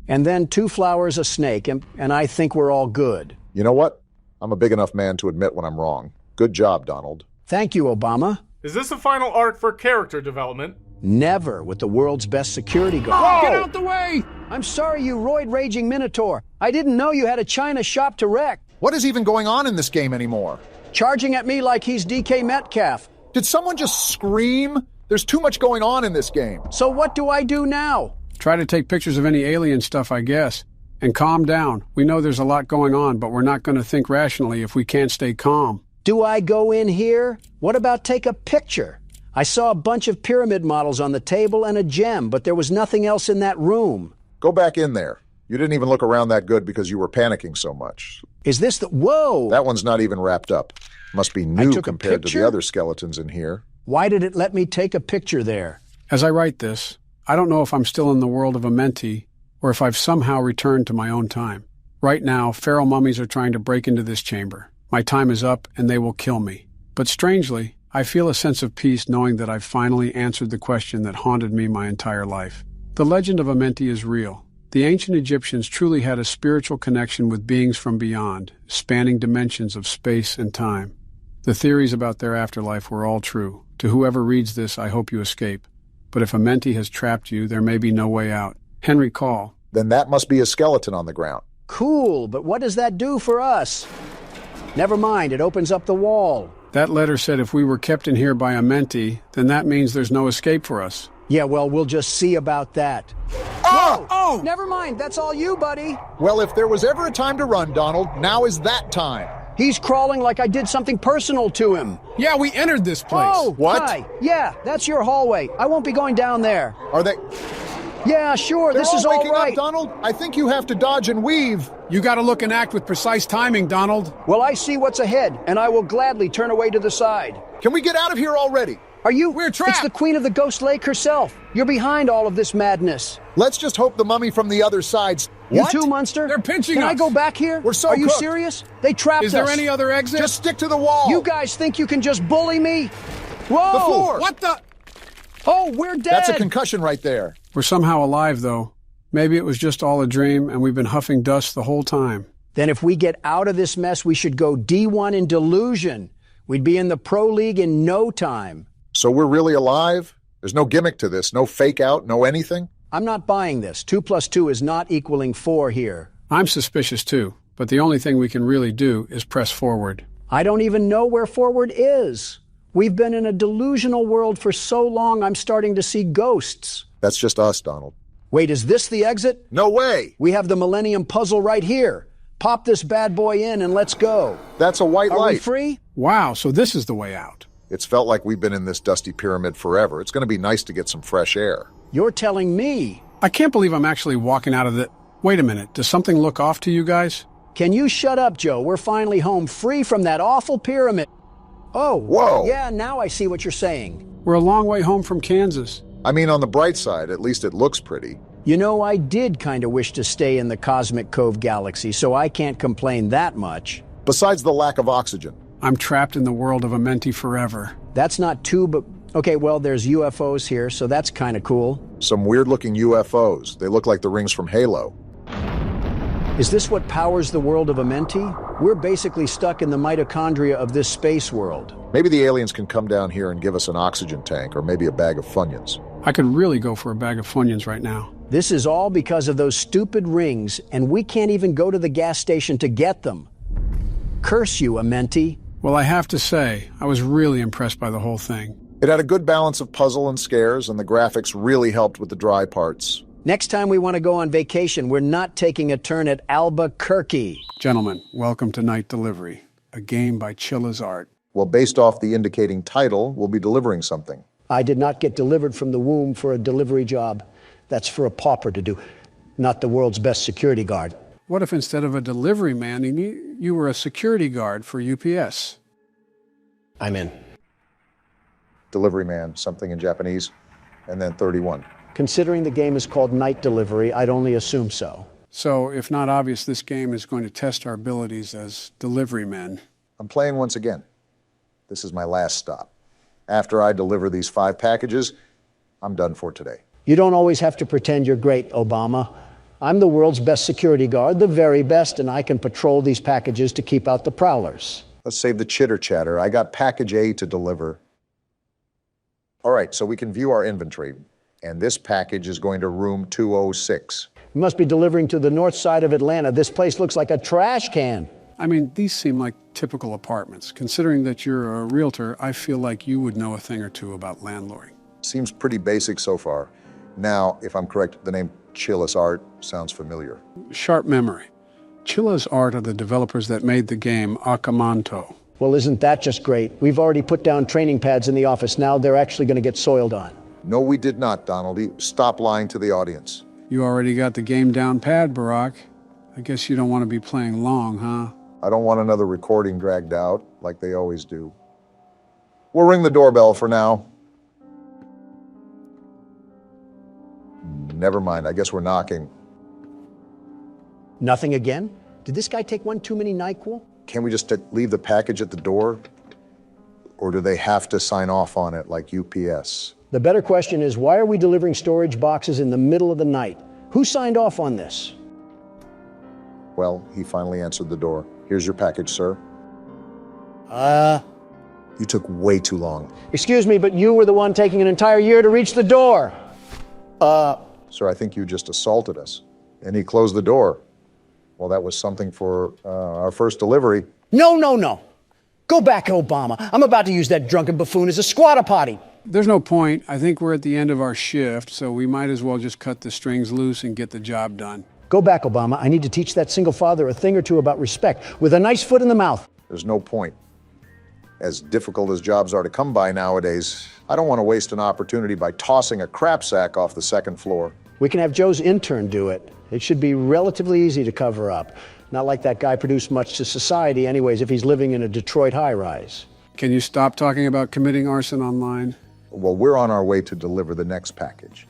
And then 2 flowers, a snake, and I think we're all good. You know what? I'm a big enough man to admit when I'm wrong. Good job, Donald. Thank you, Obama. Is this a final arc for character development? Never with the world's best security guard. Oh, get out the way! I'm sorry, you roid-raging Minotaur. I didn't know you had a China shop to wreck. What is even going on in this game anymore? Charging at me like he's DK Metcalf. Did someone just scream? There's too much going on in this game. So what do I do now? Try to take pictures of any alien stuff, I guess. And calm down. We know there's a lot going on, but we're not going to think rationally if we can't stay calm. Do I go in here? What about take a picture? I saw a bunch of pyramid models on the table and a gem, but there was nothing else in that room. Go back in there. You didn't even look around that good because you were panicking so much. Is this the... Whoa! That one's not even wrapped up. Must be new compared to the other skeletons in here. Why did it let me take a picture there? As I write this, I don't know if I'm still in the world of a mentee or if I've somehow returned to my own time. Right now, feral mummies are trying to break into this chamber. My time is up and they will kill me. But strangely, I feel a sense of peace knowing that I've finally answered the question that haunted me my entire life. The legend of a mentee is real. The ancient Egyptians truly had a spiritual connection with beings from beyond, spanning dimensions of space and time. The theories about their afterlife were all true. To whoever reads this, I hope you escape. But if a mentee has trapped you, there may be no way out. Henry Call. Then that must be a skeleton on the ground. Cool, but what does that do for us? Never mind, it opens up the wall. That letter said if we were kept in here by a mentee, then that means there's no escape for us. Yeah, well, we'll just see about that. Oh! Oh! Never mind, that's all you, buddy. Well, if there was ever a time to run, Donald, now is that time. He's crawling like I did something personal to him. Yeah, we entered this place. Oh, what? Hi. Yeah, that's your hallway. I won't be going down there. Are they... Yeah, sure, They're this is all waking right. up, Donald. I think you have to dodge and weave. You gotta look and act with precise timing, Donald. Well, I see what's ahead, and I will gladly turn away to the side. Can we get out of here already? Are you? We're trapped. It's the Queen of the Ghost Lake herself. You're behind all of this madness. Let's just hope the mummy from the other side's... You What? too, Munster? They're pinching Can us. I go back here? We're so Are you cooked. serious? They trapped us. Is there any other exit? Just stick to the wall. You guys think you can just bully me? Whoa! The floor. What the? Oh, we're dead. That's a concussion right there. We're somehow alive, though. Maybe it was just all a dream, and we've been huffing dust the whole time. Then if we get out of this mess, we should go D1 in delusion. We'd be in the Pro League in no time. So we're really alive? There's no gimmick to this, no fake out, no anything? I'm not buying this. 2 + 2 is not equaling 4 here. I'm suspicious, too, but the only thing we can really do is press forward. I don't even know where forward is. We've been in a delusional world for so long, I'm starting to see ghosts. That's just us, Donald. Wait, is this the exit? No way! We have the Millennium Puzzle right here. Pop this bad boy in and let's go. That's a white Are light. we free? Wow, so this is the way out. It's felt like we've been in this dusty pyramid forever. It's going to be nice to get some fresh air. You're telling me. I can't believe I'm actually walking out of the... Wait a minute, does something look off to you guys? Can you shut up, Joe? We're finally home, free from that awful pyramid. Oh, whoa. Yeah, now I see what you're saying. We're a long way home from Kansas. I mean, on the bright side, at least it looks pretty. You know, I did kind of wish to stay in the Cosmic Cove galaxy, so I can't complain that much. Besides the lack of oxygen. I'm trapped in the world of a mentee forever. That's not too, but... Okay, well, there's UFOs here, so that's kind of cool. Some weird-looking UFOs. They look like the rings from Halo. Is this what powers the world of a mentee? We're basically stuck in the mitochondria of this space world. Maybe the aliens can come down here and give us an oxygen tank, or maybe a bag of Funyuns. I could really go for a bag of Funyuns right now. This is all because of those stupid rings, and we can't even go to the gas station to get them. Curse you, a mentee. Well, I have to say, I was really impressed by the whole thing. It had a good balance of puzzle and scares, and the graphics really helped with the dry parts. Next time we want to go on vacation, we're not taking a turn at Albuquerque. Gentlemen, welcome to Night Delivery, a game by Chilla's Art. Well, based off the indicating title, we'll be delivering something. I did not get delivered from the womb for a delivery job. That's for a pauper to do, not the world's best security guard. What if instead of a delivery man, you were a security guard for UPS? I'm in. Delivery man, something in Japanese, and then 31. Considering the game is called Night Delivery, I'd only assume so. So, if not obvious, this game is going to test our abilities as delivery men. I'm playing once again. This is my last stop. After I deliver these 5 packages, I'm done for today. You don't always have to pretend you're great, Obama. I'm the world's best security guard, the very best, and I can patrol these packages to keep out the prowlers. Let's save the chitter chatter. I got package A to deliver. All right, so we can view our inventory, and this package is going to room 206. You must be delivering to the north side of Atlanta. This place looks like a trash can. I mean, these seem like typical apartments. Considering that you're a realtor, I feel like you would know a thing or two about landlording. Seems pretty basic so far. Now, if I'm correct, the name Chilla's Art sounds familiar. Sharp memory. Chilla's Art are the developers that made the game Akamanto. Well, isn't that just great? We've already put down training pads in the office. Now they're actually going to get soiled on. No, we did not, Donald. Stop lying to the audience. You already got the game down pat, Barack. I guess you don't want to be playing long, huh? I don't want another recording dragged out, like they always do. We'll ring the doorbell for now. Never mind, I guess we're knocking. Nothing again? Did this guy take one too many NyQuil? Can't we just leave the package at the door? Or do they have to sign off on it like UPS? The better question is, why are we delivering storage boxes in the middle of the night? Who signed off on this? Well, he finally answered the door. Here's your package, sir. You took way too long. Excuse me, but you were the one taking an entire year to reach the door. Sir, I think you just assaulted us. And he closed the door. Well, that was something for our first delivery. No. Go back, Obama. I'm about to use that drunken buffoon as a squatter potty. There's no point. I think we're at the end of our shift, so we might as well just cut the strings loose and get the job done. Go back, Obama. I need to teach that single father a thing or two about respect with a nice foot in the mouth. There's no point. As difficult as jobs are to come by nowadays, I don't want to waste an opportunity by tossing a crap sack off the second floor. We can have Joe's intern do it. It should be relatively easy to cover up. Not like that guy produced much to society anyways if he's living in a Detroit high-rise. Can you stop talking about committing arson online? Well, we're on our way to deliver the next package.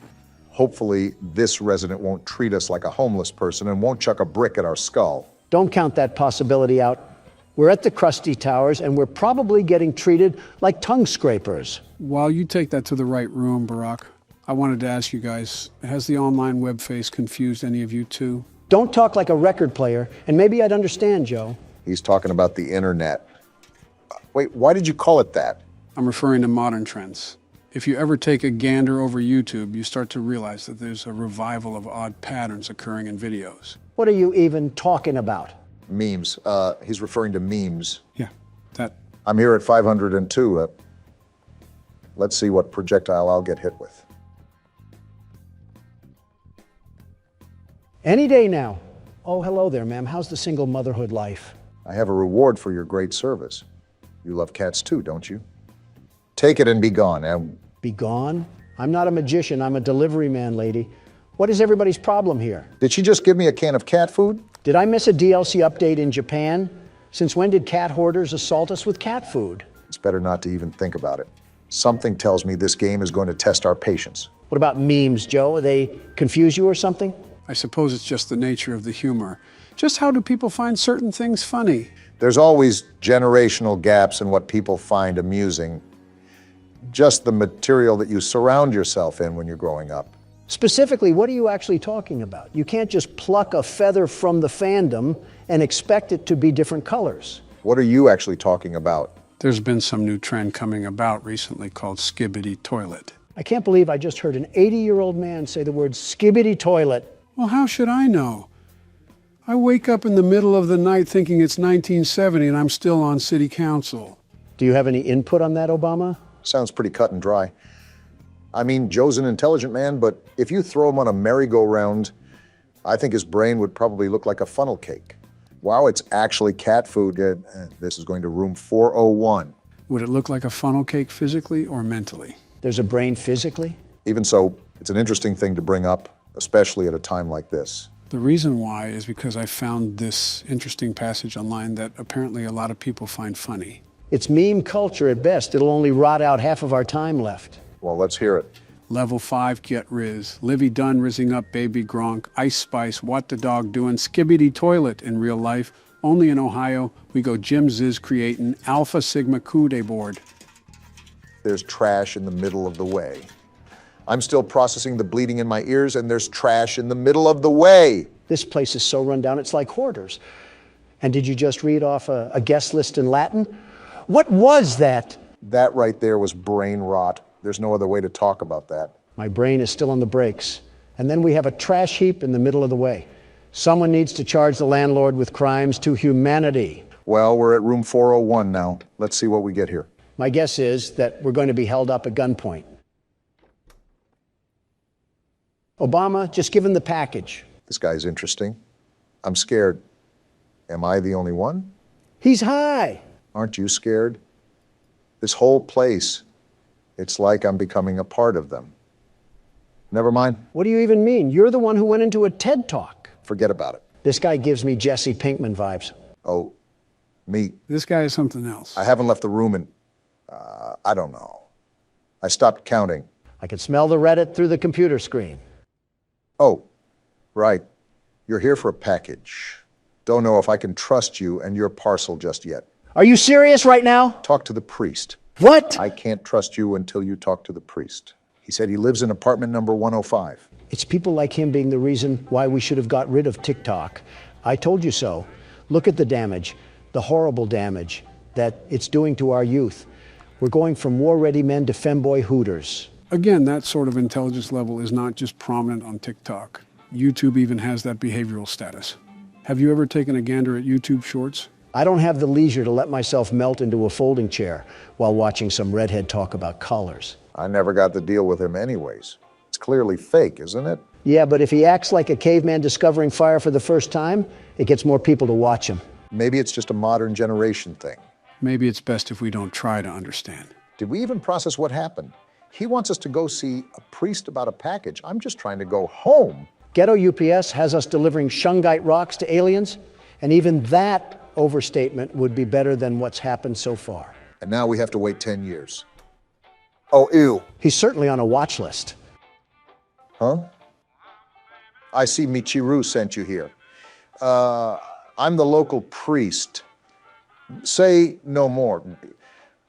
Hopefully, this resident won't treat us like a homeless person and won't chuck a brick at our skull. Don't count that possibility out. We're at the Krusty Towers, and we're probably getting treated like tongue scrapers. While you take that to the right room, Barack, I wanted to ask you guys, has the online web face confused any of you too? Don't talk like a record player, and maybe I'd understand, Joe. He's talking about the internet. Wait, why did you call it that? I'm referring to modern trends. If you ever take a gander over YouTube, you start to realize that there's a revival of odd patterns occurring in videos. What are you even talking about? Memes. He's referring to memes. Yeah, that. I'm here at 502. Let's see what projectile I'll get hit with. Any day now. Oh, hello there, ma'am. How's the single motherhood life? I have a reward for your great service. You love cats too, don't you? Take it and be gone. Be gone? I'm not a magician. I'm a delivery man, lady. What is everybody's problem here? Did she just give me a can of cat food? Did I miss a DLC update in Japan? Since when did cat hoarders assault us with cat food? It's better not to even think about it. Something tells me this game is going to test our patience. What about memes, Joe? They confuse you or something? I suppose it's just the nature of the humor. Just how do people find certain things funny? There's always generational gaps in what people find amusing. Just the material that you surround yourself in when you're growing up. Specifically, what are you actually talking about? You can't just pluck a feather from the fandom and expect it to be different colors. What are you actually talking about? There's been some new trend coming about recently called skibbity toilet. I can't believe I just heard an 80-year-old man say the word skibbity toilet. Well, how should I know? I wake up in the middle of the night thinking it's 1970 and I'm still on city council. Do you have any input on that, Obama? Sounds pretty cut and dry. I mean, Joe's an intelligent man, but if you throw him on a merry-go-round, I think his brain would probably look like a funnel cake. Wow, it's actually cat food. This is going to room 401. Would it look like a funnel cake physically or mentally? There's a brain physically? Even so, it's an interesting thing to bring up, especially at a time like this. The reason why is because I found this interesting passage online that apparently a lot of people find funny. It's meme culture at best. It'll only rot out half of our time left. Well, let's hear it. Level 5, get Riz. Livy Dunn rizzing up Baby Gronk. Ice Spice, what the dog doing? Skibbity toilet in real life. Only in Ohio, we go Jim Ziz creating Alpha Sigma Kude board. There's trash in the middle of the way. I'm still processing the bleeding in my ears, and there's trash in the middle of the way. This place is so run down, it's like hoarders. And did you just read off a guest list in Latin? What was that? That right there was brain rot. There's no other way to talk about that. My brain is still on the brakes. And then we have a trash heap in the middle of the way. Someone needs to charge the landlord with crimes to humanity. Well, we're at room 401 now. Let's see what we get here. My guess is that we're going to be held up at gunpoint. Obama, just give him the package. This guy's interesting. I'm scared. Am I the only one? He's high. Aren't you scared? This whole place, it's like I'm becoming a part of them. Never mind. What do you even mean? You're the one who went into a TED Talk. Forget about it. This guy gives me Jesse Pinkman vibes. Oh, me. This guy is something else. I haven't left the room in, I don't know. I stopped counting. I can smell the Reddit through the computer screen. Oh, right. You're here for a package. Don't know if I can trust you and your parcel just yet. Are you serious right now? Talk to the priest. What? I can't trust you until you talk to the priest. He said he lives in apartment number 105. It's people like him being the reason why we should have got rid of TikTok. I told you so. Look at the damage, the horrible damage that it's doing to our youth. We're going from war-ready men to femboy hooters. Again, that sort of intelligence level is not just prominent on TikTok. YouTube even has that behavioral status. Have you ever taken a gander at YouTube Shorts? I don't have the leisure to let myself melt into a folding chair while watching some redhead talk about colors. I never got the deal with him anyways. It's clearly fake, isn't it? Yeah, but if he acts like a caveman discovering fire for the first time, it gets more people to watch him. Maybe it's just a modern generation thing. Maybe it's best if we don't try to understand. Did we even process what happened? He wants us to go see a priest about a package. I'm just trying to go home. Ghetto UPS has us delivering shungite rocks to aliens, and even that overstatement would be better than what's happened so far. And now we have to wait 10 years. Oh, ew. He's certainly on a watch list. Huh? I see Michiru sent you here. I'm the local priest. Say no more.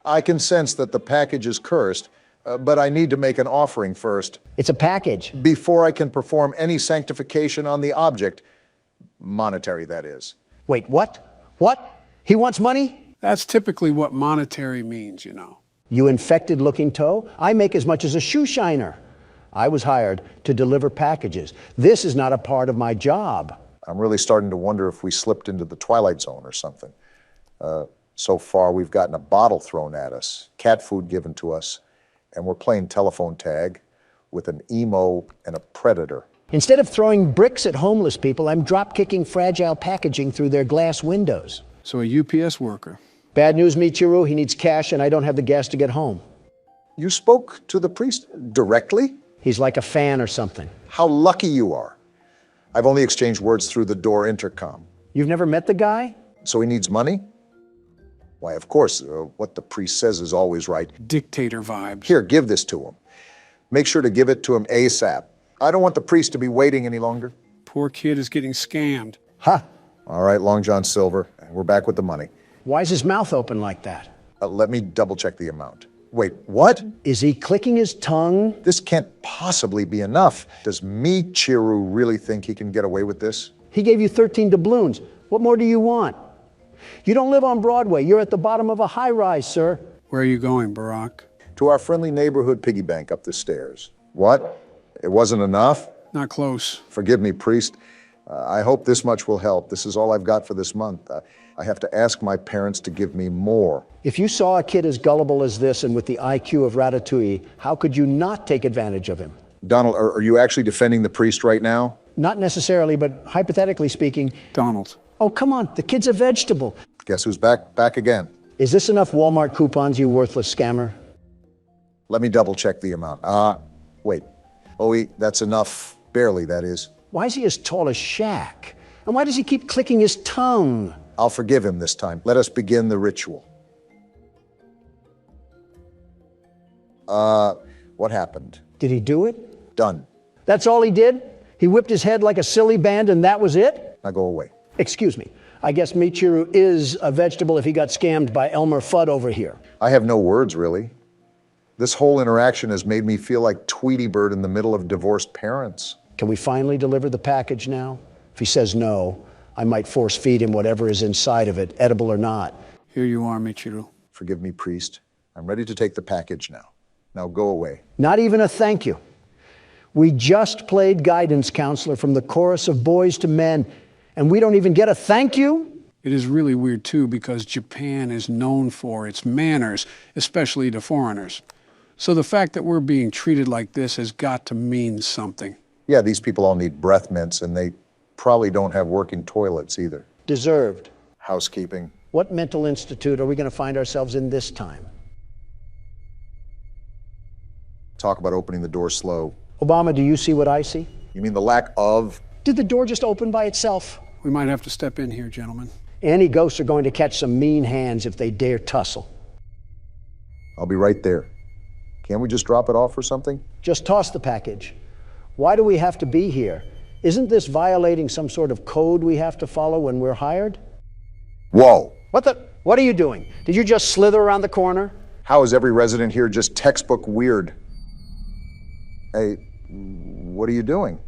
I can sense that the package is cursed, but I need to make an offering first. It's a package. Before I can perform any sanctification on the object. Monetary, that is. Wait, what? What? He wants money? That's typically what monetary means, you know. You infected-looking toe? I make as much as a shoe shiner. I was hired to deliver packages. This is not a part of my job. I'm really starting to wonder if we slipped into the Twilight Zone or something. So far, we've gotten a bottle thrown at us, cat food given to us, and we're playing telephone tag with an emo and a predator. Instead of throwing bricks at homeless people, I'm drop-kicking fragile packaging through their glass windows. So a UPS worker. Bad news, Michiru. He needs cash, and I don't have the gas to get home. You spoke to the priest directly? He's like a fan or something. How lucky you are. I've only exchanged words through the door intercom. You've never met the guy? So he needs money? Why, of course, what the priest says is always right. Dictator vibes. Here, give this to him. Make sure to give it to him ASAP. I don't want the priest to be waiting any longer. Poor kid is getting scammed. Ha! All right, Long John Silver. We're back with the money. Why is his mouth open like that? Let me double check the amount. Wait, what? Is he clicking his tongue? This can't possibly be enough. Does Michiru really think he can get away with this? He gave you 13 doubloons. What more do you want? You don't live on Broadway. You're at the bottom of a high-rise, sir. Where are you going, Barack? To our friendly neighborhood piggy bank up the stairs. What? It wasn't enough? Not close. Forgive me, priest. I hope this much will help. This is all I've got for this month. I have to ask my parents to give me more. If you saw a kid as gullible as this and with the IQ of Ratatouille, how could you not take advantage of him? Donald, are you actually defending the priest right now? Not necessarily, but hypothetically speaking. Donald. Oh, come on. The kid's a vegetable. Guess who's back again? Is this enough Walmart coupons, you worthless scammer? Let me double check the amount. Wait. Oh, that's enough. Barely, that is. Why is he as tall as Shaq? And why does he keep clicking his tongue? I'll forgive him this time. Let us begin the ritual. What happened? Did he do it? Done. That's all he did? He whipped his head like a silly band and that was it? Now go away. Excuse me. I guess Michiru is a vegetable if he got scammed by Elmer Fudd over here. I have no words, really. This whole interaction has made me feel like Tweety Bird in the middle of divorced parents. Can we finally deliver the package now? If he says no, I might force feed him whatever is inside of it, edible or not. Here you are, Michiru. Forgive me, priest. I'm ready to take the package now. Now go away. Not even a thank you. We just played guidance counselor from the chorus of Boys to Men, and we don't even get a thank you? It is really weird, too, because Japan is known for its manners, especially to foreigners. So the fact that we're being treated like this has got to mean something. Yeah, these people all need breath mints, and they probably don't have working toilets either. Deserved. Housekeeping. What mental institute are we going to find ourselves in this time? Talk about opening the door slow. Obama, do you see what I see? You mean the lack of? Did the door just open by itself? We might have to step in here, gentlemen. Any ghosts are going to catch some mean hands if they dare tussle. I'll be right there. Can't we just drop it off or something? Just toss the package. Why do we have to be here? Isn't this violating some sort of code we have to follow when we're hired? Whoa! What are you doing? Did you just slither around the corner? How is every resident here just textbook weird? Hey, what are you doing?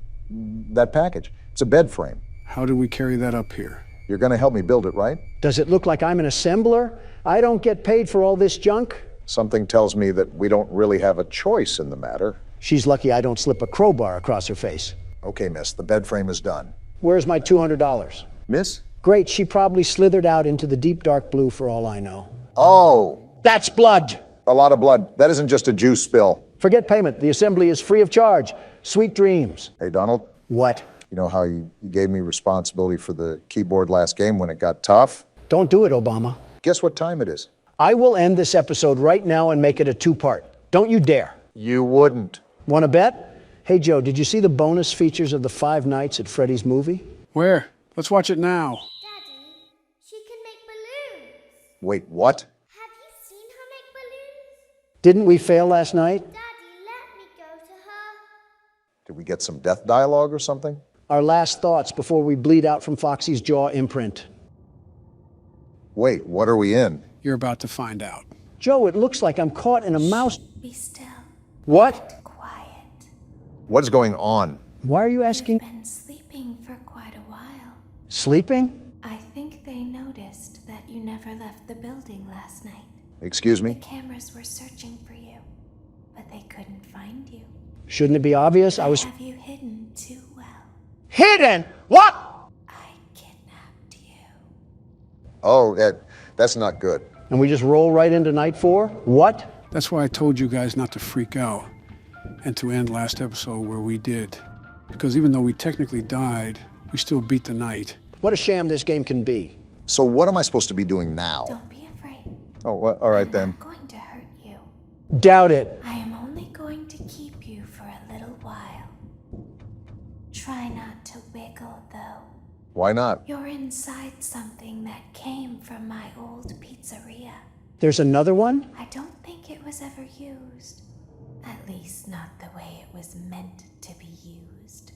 That package. It's a bed frame. How do we carry that up here? You're going to help me build it, right? Does it look like I'm an assembler? I don't get paid for all this junk. Something tells me that we don't really have a choice in the matter. She's lucky I don't slip a crowbar across her face. Okay, miss, the bed frame is done. Where's my $200? Miss, Great, she probably slithered out into the deep dark blue for all I know. Oh, That's blood! a lot of blood. That isn't just a juice spill. Forget payment. The assembly is free of charge. Sweet dreams. Hey, Donald, What? you know how you gave me responsibility for the keyboard last game when it got tough? Don't do it, Obama. Guess what time it is? I will end this episode right now and make it a two-part. Don't you dare. You wouldn't. Want to bet? Hey, Joe, did you see the bonus features of the 5 Nights at Freddy's movie? Where? Let's watch it now. Daddy, she can make balloons. Wait, what? Have you seen her make balloons? Didn't we fail last night? Daddy, let me go to her. Did we get some death dialogue or something? Our last thoughts before we bleed out from Foxy's jaw imprint. Wait, what are we in? You're about to find out. Joe, it looks like I'm caught in a mouse... Be still. What? Quiet. What's going on? Why are you asking? Been sleeping for quite a while. Sleeping? I think they noticed that you never left the building last night. Excuse me? The cameras were searching for you, but they couldn't find you. Shouldn't it be obvious? I was... Have you hidden too well? Hidden? What? I kidnapped you. Oh, that's not good. And we just roll right into night 4? What? That's why I told you guys not to freak out and to end last episode where we did. Because even though we technically died, we still beat the night. What a sham this game can be. So what am I supposed to be doing now? Don't be afraid. Oh, well, all right then. I'm going to hurt you. Doubt it. I am only going to keep you for a little while. Try not to wiggle, though. Why not? You're inside something that came from my old pizzeria. There's another one? I don't think it was ever used. At least not the way it was meant to be used.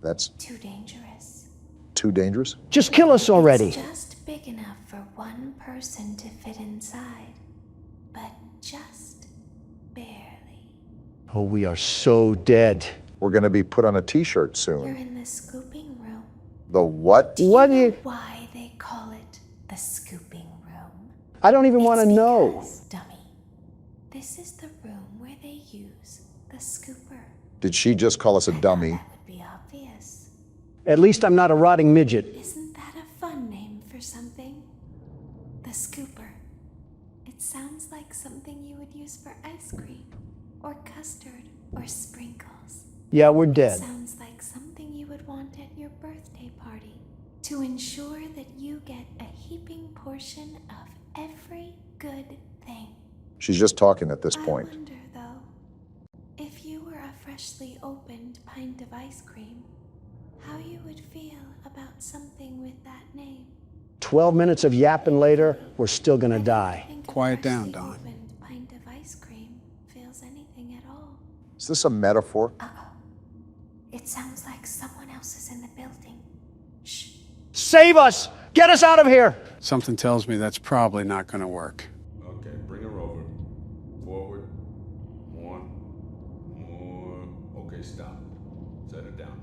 That's Too dangerous. too dangerous? Just kill us already. It's just big enough for one person to fit inside. But just barely. Oh, we are so dead. We're going to be put on a t-shirt You're soon. in the scooping room. The what? What do you... Why they call it the scooping room? I don't even want to know. Because, dummy, this is the room where they use the scooper. Did she just call us a dummy? That would be obvious. At least I'm not a rotting midget. Isn't that a fun name for something? The scooper. It sounds like something you would use for ice cream, or custard, or sprinkles. Yeah, we're dead. Sounds like something you would want at your birthday party, to ensure that you get a heaping portion of every good thing. She's just talking at this point. I wonder, though, if you were a freshly opened pint of ice cream, how you would feel about something with that name. 12 minutes of yapping later, we're still gonna die. Quiet down, Don. Opened pint of ice cream feels anything at all. Is this a metaphor? It sounds like someone else is in the building. Shh. Save us! Get us out of here! Something tells me that's probably not going to work. Okay, bring her over. Forward. More. Okay, stop. Set her down.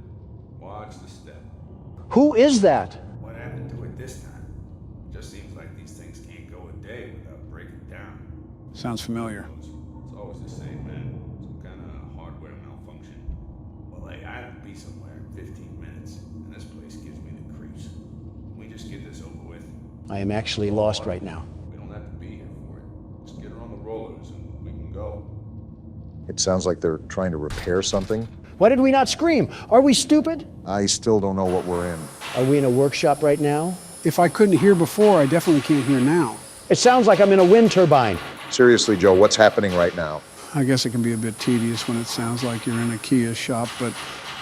Watch the step. Who is that? What happened to it this time? Just seems like these things can't go a day without breaking down. Sounds familiar. It's always the same, man. Some kind of hardware malfunction. Well, hey, I have to be somewhere in 15 minutes, and this place gives me the creeps. Can we just get this over with? I am actually lost right now. We don't have to be here for it. Just get her on the rollers and we can go. It sounds like they're trying to repair something. Why did we not scream? Are we stupid? I still don't know what we're in. Are we in a workshop right now? If I couldn't hear before, I definitely can't hear now. It sounds like I'm in a wind turbine. Seriously, Joe, what's happening right now? I guess it can be a bit tedious when it sounds like you're in a Kia shop, but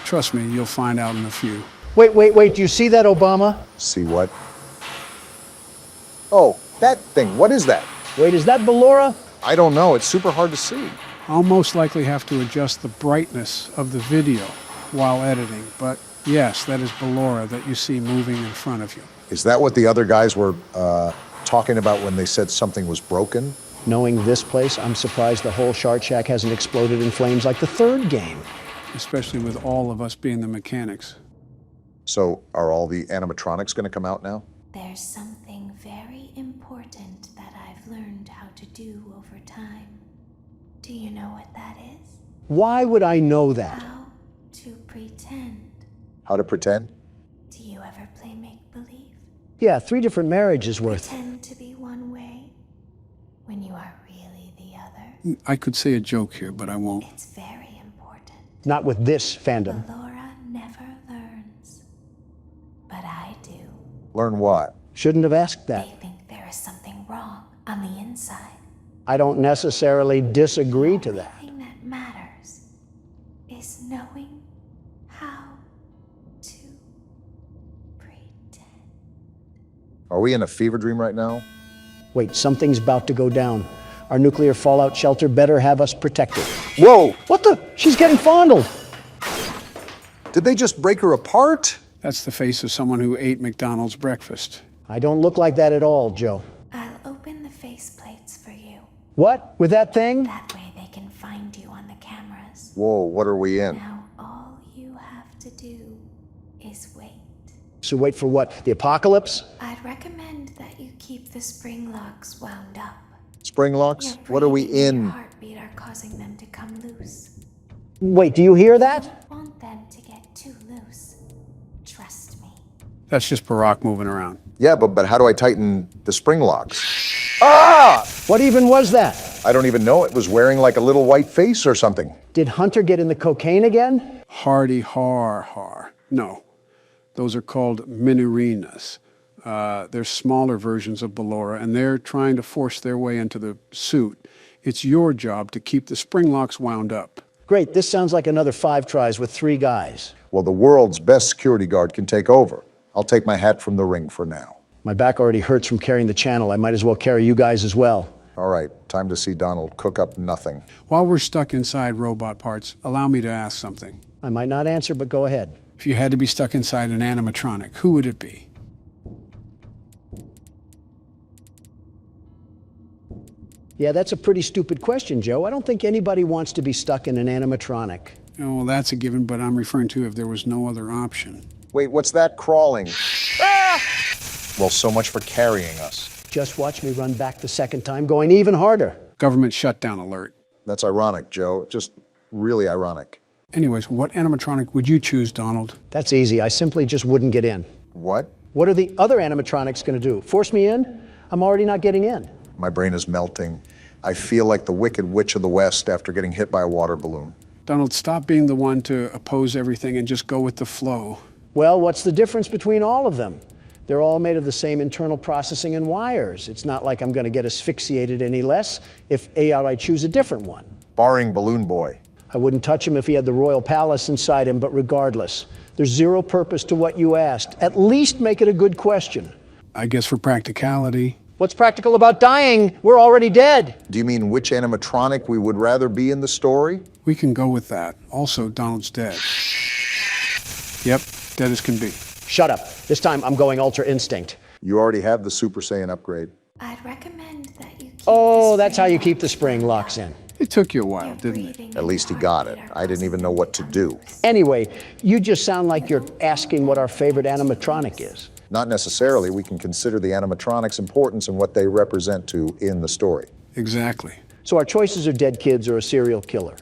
trust me, you'll find out in a few. Wait, do you see that, Obama? See what? Oh, that thing. What is that? Wait, is that Ballora? I don't know. It's super hard to see. I'll most likely have to adjust the brightness of the video while editing, but yes, that is Ballora that you see moving in front of you. Is that what the other guys were talking about when they said something was broken? Knowing this place, I'm surprised the whole Shark Shack hasn't exploded in flames like the third game. Especially with all of us being the mechanics. So are all the animatronics going to come out now? There's something very important that I've learned how to do over time. Do you know what that is? Why would I know that? How to pretend. How to pretend? Do you ever play make-believe? Yeah, 3 different marriages worth. Pretend to be one way when you are really the other. I could say a joke here, but I won't. It's very important. Not with this fandom. Laura never learns. But I do. Learn what? Shouldn't have asked that. They think there is something wrong on the inside. I don't necessarily disagree to that. The thing that matters is knowing how to pretend. Are we in a fever dream right now? Wait, something's about to go down. Our nuclear fallout shelter better have us protected. Whoa! What the? She's getting fondled. Did they just break her apart? That's the face of someone who ate McDonald's breakfast. I don't look like that at all, Joe. I'll open the faceplates for you. What? With that thing? That way they can find you on the cameras. Whoa, what are we in? Now all you have to do is wait. So wait for what? The apocalypse? I'd recommend that you keep the spring locks wound up. Spring locks? What are we in? Your heartbeat are causing them to come loose. Wait, do you hear that? I want them to get too loose. Trust me. That's just Barack moving around. Yeah, but how do I tighten the spring locks? Ah! What even was that? I don't even know. It was wearing like a little white face or something. Did Hunter get in the cocaine again? Hardy har. No, those are called minarinas. They're smaller versions of Ballora, and they're trying to force their way into the suit. It's your job to keep the spring locks wound up. Great, this sounds like another 5 tries with 3 guys. Well, the world's best security guard can take over. I'll take my hat from the ring for now. My back already hurts from carrying the channel. I might as well carry you guys as well. All right, time to see Donald cook up nothing. While we're stuck inside robot parts, allow me to ask something. I might not answer, but go ahead. If you had to be stuck inside an animatronic, who would it be? Yeah, that's a pretty stupid question, Joe. I don't think anybody wants to be stuck in an animatronic. Oh, well, that's a given, but I'm referring to if there was no other option. Wait, what's that crawling? Ah! Well, so much for carrying us. Just watch me run back the second time, going even harder. Government shutdown alert. That's ironic, Joe. Just really ironic. Anyways, what animatronic would you choose, Donald? That's easy. I simply just wouldn't get in. What? What are the other animatronics going to do? Force me in? I'm already not getting in. My brain is melting. I feel like the Wicked Witch of the West after getting hit by a water balloon. Donald, stop being the one to oppose everything and just go with the flow. Well, what's the difference between all of them? They're all made of the same internal processing and wires. It's not like I'm going to get asphyxiated any less if I choose a different one. Barring Balloon Boy. I wouldn't touch him if he had the royal palace inside him, but regardless, there's zero purpose to what you asked. At least make it a good question. I guess for practicality. What's practical about dying? We're already dead. Do you mean which animatronic we would rather be in the story? We can go with that. Also, Donald's dead. Yep, dead as can be. Shut up. This time I'm going Ultra Instinct. You already have the Super Saiyan upgrade. I'd recommend that you keep Oh, that's how you keep the spring locks in. It took you a while, didn't it? At least he got it. I didn't even know what to do. Anyway, you just sound like you're asking what our favorite animatronic is. Not necessarily. We can consider the animatronics' importance and what they represent to in the story. Exactly. So our choices are dead kids or a serial killer.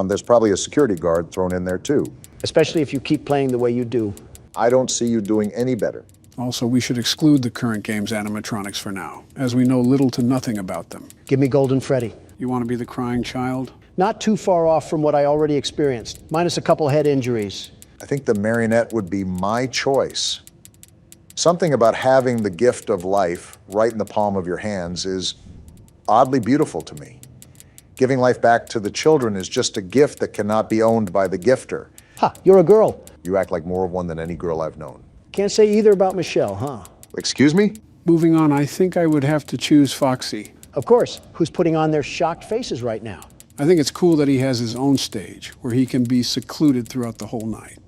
There's probably a security guard thrown in there too. Especially if you keep playing the way you do. I don't see you doing any better. Also, we should exclude the current game's animatronics for now, as we know little to nothing about them. Give me Golden Freddy. You want to be the crying child? Not too far off from what I already experienced, minus a couple head injuries. I think the marionette would be my choice. Something about having the gift of life right in the palm of your hands is oddly beautiful to me. Giving life back to the children is just a gift that cannot be owned by the gifter. Ha, you're a girl. You act like more of one than any girl I've known. Can't say either about Michelle, huh? Excuse me? Moving on, I think I would have to choose Foxy. Of course. Who's putting on their shocked faces right now? I think it's cool that he has his own stage, where he can be secluded throughout the whole night.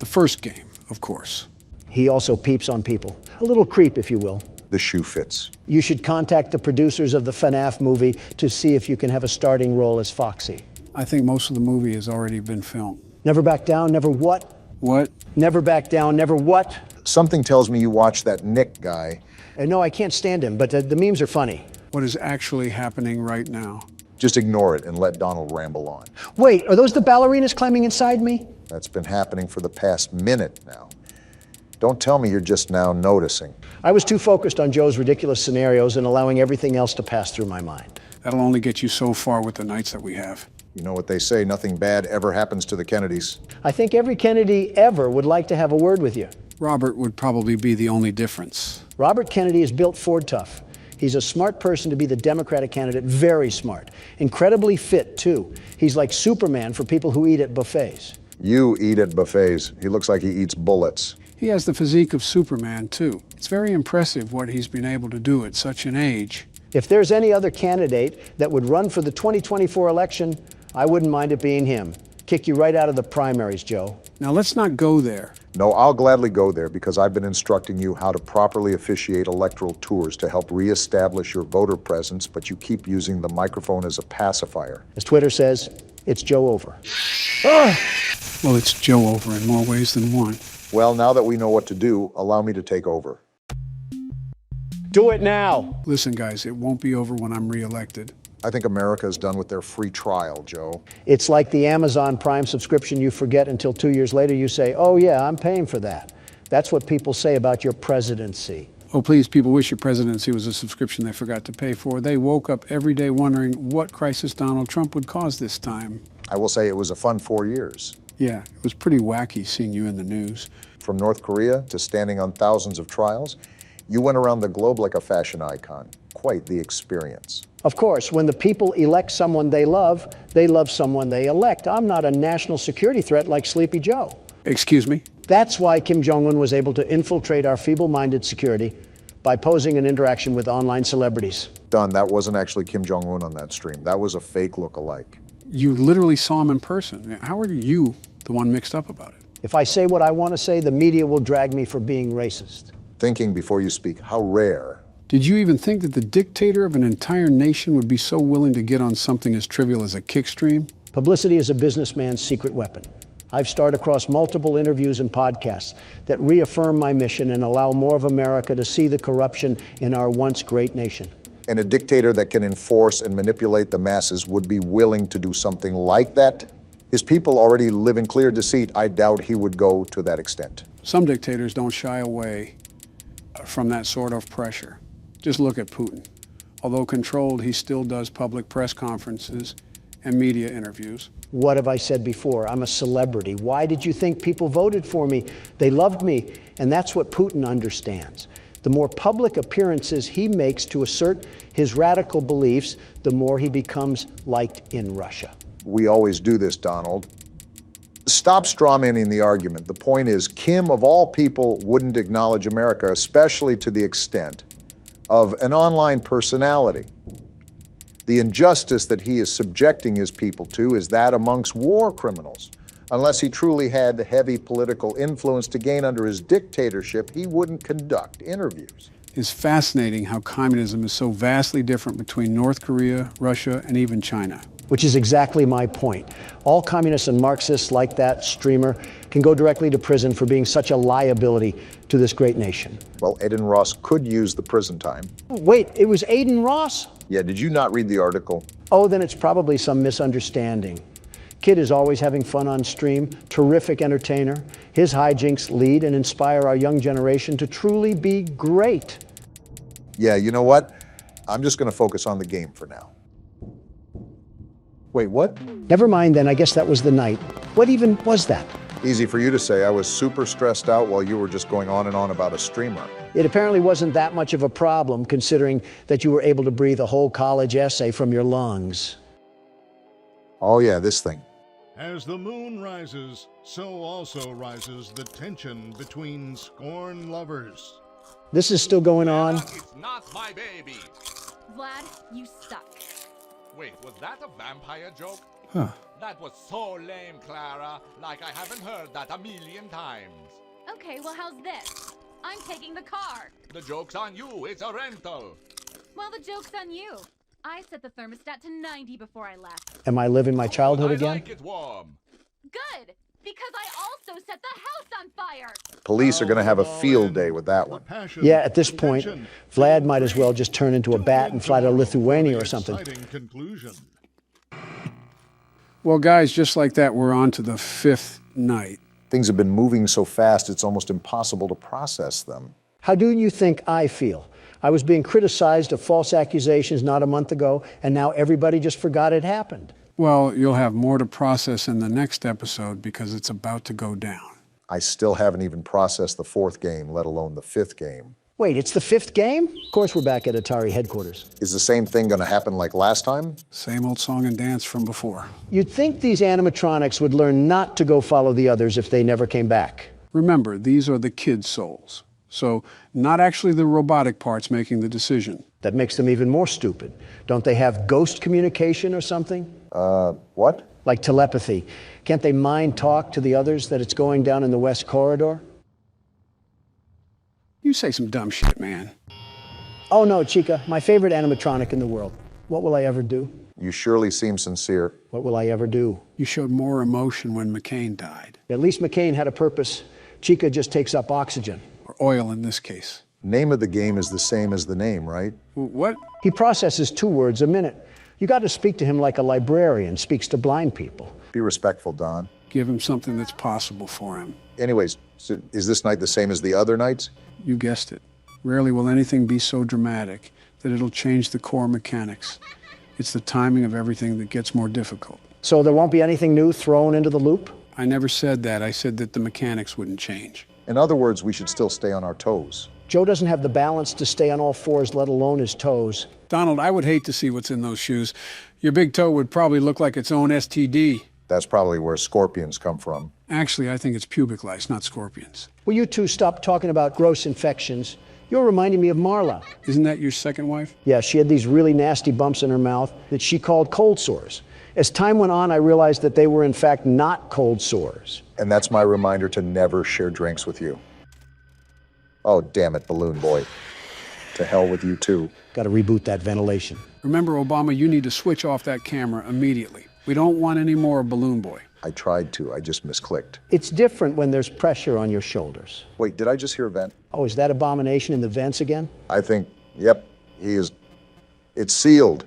The first game, of course. He also peeps on people. A little creep, if you will. The shoe fits. You should contact the producers of the FNAF movie to see if you can have a starting role as Foxy. I think most of the movie has already been filmed. Never back down, never what? What? Never back down, never what? Something tells me you watch that Nick guy. No, I can't stand him, but the memes are funny. What is actually happening right now? Just ignore it and let Donald ramble on. Wait, are those the ballerinas climbing inside me? That's been happening for the past minute now. Don't tell me you're just now noticing. I was too focused on Joe's ridiculous scenarios and allowing everything else to pass through my mind. That'll only get you so far with the nights that we have. You know what they say, nothing bad ever happens to the Kennedys. I think every Kennedy ever would like to have a word with you. Robert would probably be the only difference. Robert Kennedy is built Ford tough. He's a smart person to be the Democratic candidate, very smart. Incredibly fit, too. He's like Superman for people who eat at buffets. You eat at buffets. He looks like he eats bullets. He has the physique of Superman, too. It's very impressive what he's been able to do at such an age. If there's any other candidate that would run for the 2024 election, I wouldn't mind it being him. Kick you right out of the primaries, Joe. Now, let's not go there. No, I'll gladly go there because I've been instructing you how to properly officiate electoral tours to help reestablish your voter presence, but you keep using the microphone as a pacifier. As Twitter says, it's Joe over. Well, it's Joe over in more ways than one. Well, now that we know what to do, allow me to take over. Do it now. Listen, guys, it won't be over when I'm reelected. I think America is done with their free trial, Joe. It's like the Amazon Prime subscription you forget until 2 years later you say, oh yeah, I'm paying for that. That's what people say about your presidency. Oh, please, people wish your presidency was a subscription they forgot to pay for. They woke up every day wondering what crisis Donald Trump would cause this time. I will say it was a fun 4 years. Yeah, it was pretty wacky seeing you in the news. From North Korea to standing on thousands of trials, you went around the globe like a fashion icon. Quite the experience. Of course, when the people elect someone they love someone they elect. I'm not a national security threat like Sleepy Joe. Excuse me? That's why Kim Jong-un was able to infiltrate our feeble-minded security by posing an interaction with online celebrities. Done. That wasn't actually Kim Jong-un on that stream. That was a fake look-alike. You literally saw him in person. How are you the one mixed up about it? If I say what I want to say, the media will drag me for being racist. Thinking before you speak. How rare. Did you even think that the dictator of an entire nation would be so willing to get on something as trivial as a kick stream? Publicity is a businessman's secret weapon. I've starred across multiple interviews and podcasts that reaffirm my mission and allow more of America to see the corruption in our once great nation. And a dictator that can enforce and manipulate the masses would be willing to do something like that? His people already live in clear deceit. I doubt he would go to that extent. Some dictators don't shy away from that sort of pressure. Just look at Putin. Although controlled, he still does public press conferences and media interviews. What have I said before? I'm a celebrity. Why did you think people voted for me? They loved me, and that's what Putin understands. The more public appearances he makes to assert his radical beliefs, the more he becomes liked in Russia. We always do this, Donald. Stop strawmanning the argument. The point is, Kim, of all people, wouldn't acknowledge America, especially to the extent of an online personality. The injustice that he is subjecting his people to is that amongst war criminals. Unless he truly had heavy political influence to gain under his dictatorship, he wouldn't conduct interviews. It's fascinating how communism is so vastly different between North Korea, Russia, and even China. Which is exactly my point. All communists and Marxists like that streamer can go directly to prison for being such a liability to this great nation. Well, Aiden Ross could use the prison time. Wait, it was Aiden Ross? Yeah, did you not read the article? Oh, then it's probably some misunderstanding. Kid is always having fun on stream, terrific entertainer. His hijinks lead and inspire our young generation to truly be great. Yeah, you know what? I'm just going to focus on the game for now. Wait, what? Never mind then, I guess that was the night. What even was that? Easy for you to say. I was super stressed out while you were just going on and on about a streamer. It apparently wasn't that much of a problem, considering that you were able to breathe a whole college essay from your lungs. Oh yeah, this thing. As the moon rises, so also rises the tension between scorned lovers. This is still going on? It's not my baby. Vlad, you suck. Wait, was that a vampire joke? Huh. That was so lame, Clara. Like I haven't heard that a million times. Okay, well, how's this? I'm taking the car. The joke's on you. It's a rental. Well, the joke's on you. I set the thermostat to 90 before I left. Am I living my childhood again? I like it warm. Good, because I also set the house on fire. Police are going to have a field day with that one. Yeah, at this point, Vlad might as well just turn into a bat and fly to Lithuania or something. Well, guys, just like that, we're on to the fifth night. Things have been moving so fast, it's almost impossible to process them. How do you think I feel? I was being criticized of false accusations not a month ago, and now everybody just forgot it happened. Well, you'll have more to process in the next episode because it's about to go down. I still haven't even processed the 4th game, let alone the 5th game. Wait, it's the 5th game? Of course we're back at Atari headquarters. Is the same thing going to happen like last time? Same old song and dance from before. You'd think these animatronics would learn not to go follow the others if they never came back. Remember, these are the kids' souls. So, not actually the robotic parts making the decision. That makes them even more stupid. Don't they have ghost communication or something? What? Like telepathy. Can't they mind talk to the others that it's going down in the West Corridor? You say some dumb shit, man. Oh no, Chica, my favorite animatronic in the world. What will I ever do? You surely seem sincere. What will I ever do? You showed more emotion when McCain died. At least McCain had a purpose. Chica just takes up oxygen. Or oil in this case. Name of the game is the same as the name, right? What? He processes 2 words a minute. You got to speak to him like a librarian speaks to blind people. Be respectful, Don. Give him something that's possible for him. Anyways, so is this night the same as the other nights? You guessed it. Rarely will anything be so dramatic that it'll change the core mechanics. It's the timing of everything that gets more difficult. So there won't be anything new thrown into the loop? I never said that. I said that the mechanics wouldn't change. In other words, we should still stay on our toes. Joe doesn't have the balance to stay on all fours, let alone his toes. Donald, I would hate to see what's in those shoes. Your big toe would probably look like its own STD. That's probably where scorpions come from. Actually, I think it's pubic lice, not scorpions. Will you two stop talking about gross infections? You're reminding me of Marla. Isn't that your second wife? Yeah, she had these really nasty bumps in her mouth that she called cold sores. As time went on, I realized that they were in fact not cold sores. And that's my reminder to never share drinks with you. Oh, damn it, Balloon Boy. To hell with you, too. Got to reboot that ventilation. Remember, Obama, you need to switch off that camera immediately. We don't want any more Balloon Boy. I tried to. I just misclicked. It's different when there's pressure on your shoulders. Wait, did I just hear a vent? Oh, is that abomination in the vents again? I think, yep, he is. It's sealed.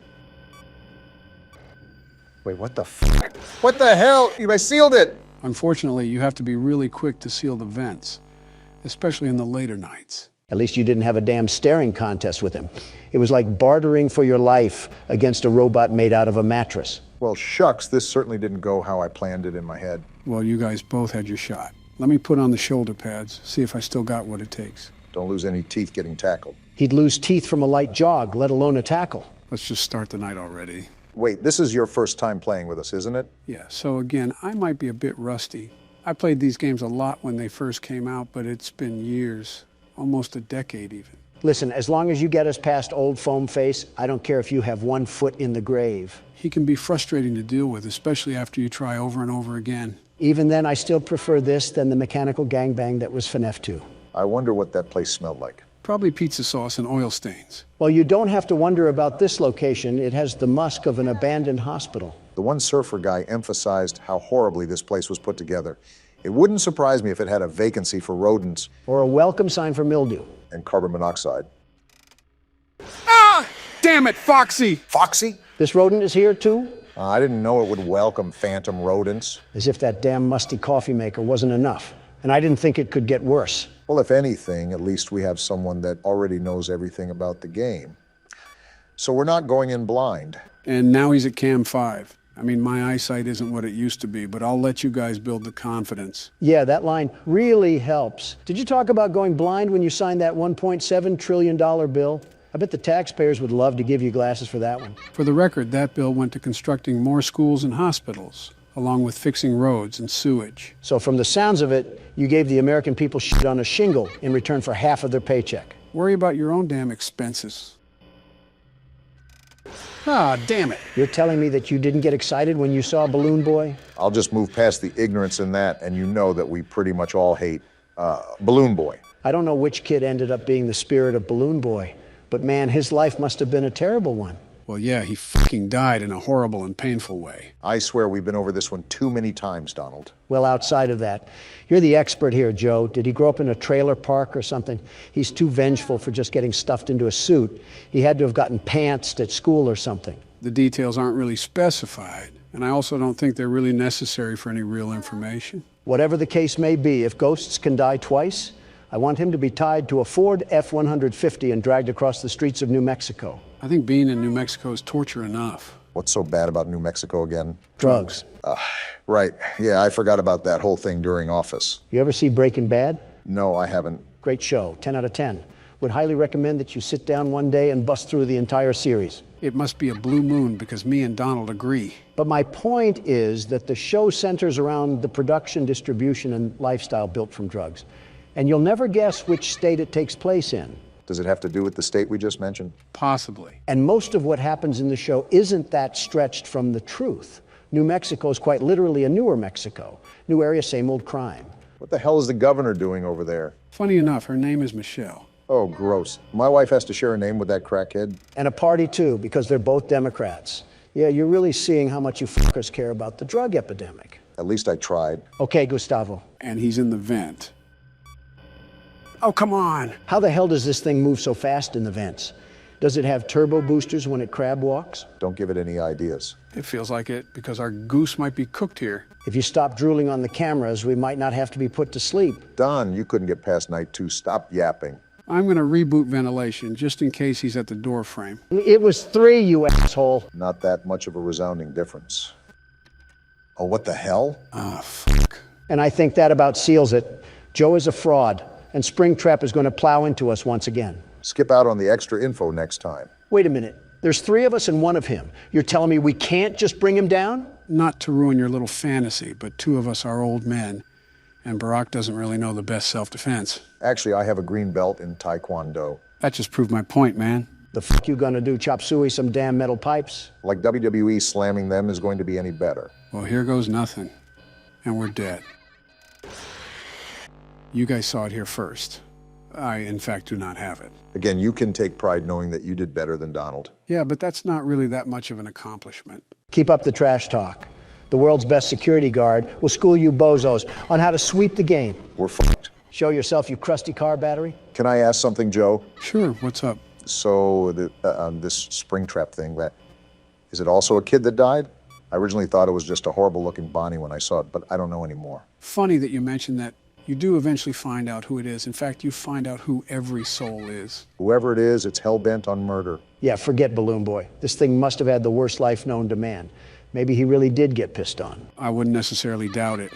Wait, what the fuck? What the hell? I sealed it! Unfortunately, you have to be really quick to seal the vents, especially in the later nights. At least you didn't have a damn staring contest with him. It was like bartering for your life against a robot made out of a mattress. Well, shucks, this certainly didn't go how I planned it in my head. Well, you guys both had your shot. Let me put on the shoulder pads, see if I still got what it takes. Don't lose any teeth getting tackled. He'd lose teeth from a light jog, let alone a tackle. Let's just start the night already. Wait, this is your first time playing with us, isn't it? Yeah, so again, I might be a bit rusty. I played these games a lot when they first came out, but it's been years, almost a decade even. Listen, as long as you get us past old foam face, I don't care if you have 1 foot in the grave. He can be frustrating to deal with, especially after you try over and over again. Even then, I still prefer this than the mechanical gangbang that was FNAF 2. I wonder what that place smelled like. Probably pizza sauce and oil stains. Well, you don't have to wonder about this location. It has the musk of an abandoned hospital. The one surfer guy emphasized how horribly this place was put together. It wouldn't surprise me if it had a vacancy for rodents. Or a welcome sign for mildew. And carbon monoxide. Ah! Damn it, Foxy! Foxy? This rodent is here too? I didn't know it would welcome phantom rodents. As if that damn musty coffee maker wasn't enough. And I didn't think it could get worse. Well, if anything, at least we have someone that already knows everything about the game. So we're not going in blind. And now he's at Cam 5. I mean, my eyesight isn't what it used to be, but I'll let you guys build the confidence. Yeah, that line really helps. Did you talk about going blind when you signed that $1.7 trillion bill? I bet the taxpayers would love to give you glasses for that one. For the record, that bill went to constructing more schools and hospitals, along with fixing roads and sewage. So from the sounds of it, you gave the American people shit on a shingle in return for half of their paycheck. Worry about your own damn expenses. Ah, damn it. You're telling me that you didn't get excited when you saw Balloon Boy? I'll just move past the ignorance in that, and you know that we pretty much all hate Balloon Boy. I don't know which kid ended up being the spirit of Balloon Boy, but man, his life must have been a terrible one. Well, yeah, he fucking died in a horrible and painful way. I swear we've been over this one too many times, Donald. Well, outside of that, you're the expert here, Joe. Did he grow up in a trailer park or something? He's too vengeful for just getting stuffed into a suit. He had to have gotten pantsed at school or something. The details aren't really specified, And I also don't think they're really necessary for any real information. Whatever the case may be, if ghosts can die twice, I want him to be tied to a Ford F-150 and dragged across the streets of New Mexico. I think being in New Mexico is torture enough. What's so bad about New Mexico again? Drugs. Right. Yeah, I forgot about that whole thing during Office. You ever see Breaking Bad? No, I haven't. Great show, 10 out of 10. Would highly recommend that you sit down one day and bust through the entire series. It must be a blue moon because me and Donald agree. But my point is that the show centers around the production, distribution, and lifestyle built from drugs. And you'll never guess which state it takes place in. Does it have to do with the state we just mentioned? Possibly. And most of what happens in the show isn't that stretched from the truth. New Mexico is quite literally a newer Mexico. New area, same old crime. What the hell is the governor doing over there? Funny enough, her name is Michelle. Oh, gross. My wife has to share a name with that crackhead. And a party too, because they're both Democrats. Yeah, you're really seeing how much you fuckers care about the drug epidemic. At least I tried. Okay, Gustavo. And he's in the vent. Oh, come on. How the hell does this thing move so fast in the vents? Does it have turbo boosters when it crab walks? Don't give it any ideas. It feels like it because our goose might be cooked here. If you stop drooling on the cameras, we might not have to be put to sleep. Don, you couldn't get past night 2. Stop yapping. I'm going to reboot ventilation just in case he's at the door frame. It was 3, you asshole. Not that much of a resounding difference. Oh, what the hell? Ah, fuck. And I think that about seals it. Joe is a fraud, and Springtrap is going to plow into us once again. Skip out on the extra info next time. Wait a minute. There's 3 of us and 1 of him. You're telling me we can't just bring him down? Not to ruin your little fantasy, but 2 of us are old men, and Barack doesn't really know the best self-defense. Actually, I have a green belt in Taekwondo. That just proved my point, man. The fuck you gonna do, chop suey some damn metal pipes? Like WWE slamming them is going to be any better. Well, here goes nothing, and we're dead. You guys saw it here first. I, in fact, do not have it. Again, you can take pride knowing that you did better than Donald. Yeah, but that's not really that much of an accomplishment. Keep up the trash talk. The world's best security guard will school you bozos on how to sweep the game. We're fucked. Show yourself, you crusty car battery. Can I ask something, Joe? Sure, what's up? So, this Springtrap thing, is it also a kid that died? I originally thought it was just a horrible-looking Bonnie when I saw it, but I don't know anymore. Funny that you mentioned that. You do eventually find out who it is. In fact, you find out who every soul is. Whoever it is, it's hell-bent on murder. Yeah, forget Balloon Boy. This thing must have had the worst life known to man. Maybe he really did get pissed on. I wouldn't necessarily doubt it.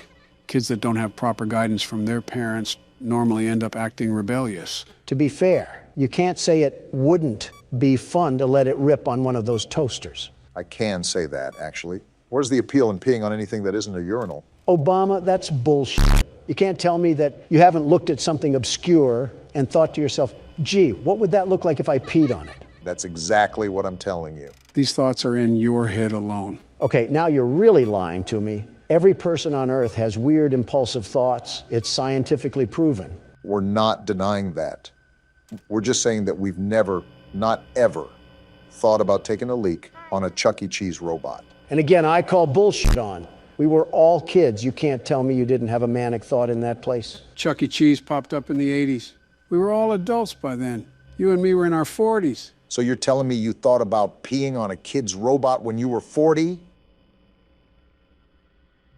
Kids that don't have proper guidance from their parents normally end up acting rebellious. To be fair, you can't say it wouldn't be fun to let it rip on one of those toasters. I can say that, actually. Where's the appeal in peeing on anything that isn't a urinal? Obama, that's bullshit. You can't tell me that you haven't looked at something obscure and thought to yourself, gee, what would that look like if I peed on it? That's exactly what I'm telling you. These thoughts are in your head alone. Okay, now you're really lying to me. Every person on Earth has weird, impulsive thoughts. It's scientifically proven. We're not denying that. We're just saying that we've never, not ever, thought about taking a leak on a Chuck E. Cheese robot. And again, I call bullshit on. We were all kids. You can't tell me you didn't have a manic thought in that place. Chuck E. Cheese popped up in the 80s. We were all adults by then. You and me were in our 40s. So you're telling me you thought about peeing on a kid's robot when you were 40?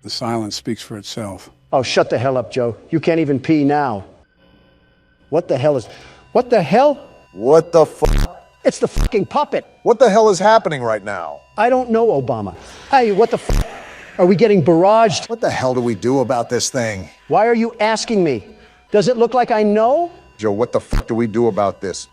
The silence speaks for itself. Oh, shut the hell up, Joe. You can't even pee now. What the hell is... What the hell? What the fuck? It's the fucking puppet. What the hell is happening right now? I don't know, Obama. Hey, what the fuck? Are we getting barraged? What the hell do we do about this thing? Why are you asking me? Does it look like I know? Joe, what the fuck do we do about this?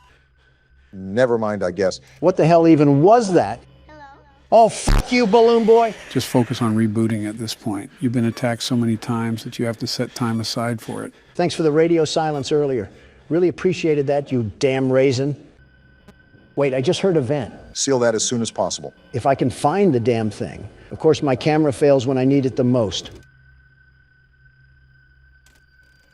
Never mind, I guess. What the hell even was that? Hello? Oh, fuck you, Balloon Boy. Just focus on rebooting at this point. You've been attacked so many times that you have to set time aside for it. Thanks for the radio silence earlier. Really appreciated that, you damn raisin. Wait, I just heard a vent. Seal that as soon as possible. If I can find the damn thing. Of course, my camera fails when I need it the most.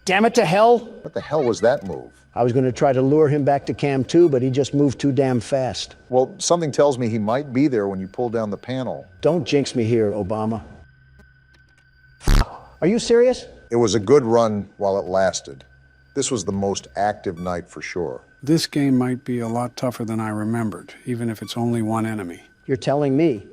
Damn it to hell! What the hell was that move? I was going to try to lure him back to Cam 2, but he just moved too damn fast. Well, something tells me he might be there when you pull down the panel. Don't jinx me here, Obama. Are you serious? It was a good run while it lasted. This was the most active night for sure. This game might be a lot tougher than I remembered, even if it's only one enemy. You're telling me.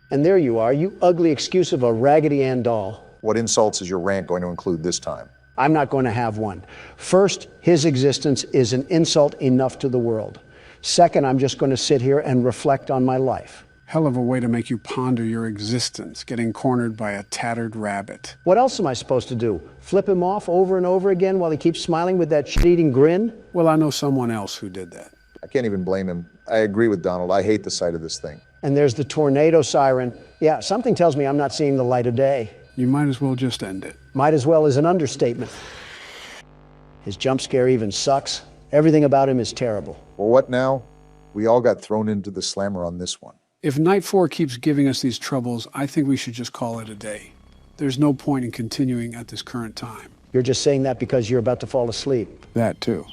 And there you are, you ugly excuse of a Raggedy Ann doll. What insults is your rant going to include this time? I'm not going to have one. First, his existence is an insult enough to the world. Second, I'm just going to sit here and reflect on my life. Hell of a way to make you ponder your existence, getting cornered by a tattered rabbit. What else am I supposed to do? Flip him off over and over again while he keeps smiling with that shit-eating grin? Well, I know someone else who did that. I can't even blame him. I agree with Donald. I hate the sight of this thing. And there's the tornado siren. Yeah, something tells me I'm not seeing the light of day. You might as well just end it. Might as well is an understatement. His jump scare even sucks. Everything about him is terrible. Well, what now? We all got thrown into the slammer on this one. If Night 4 keeps giving us these troubles, I think we should just call it a day. There's no point in continuing at this current time. You're just saying that because you're about to fall asleep. That too.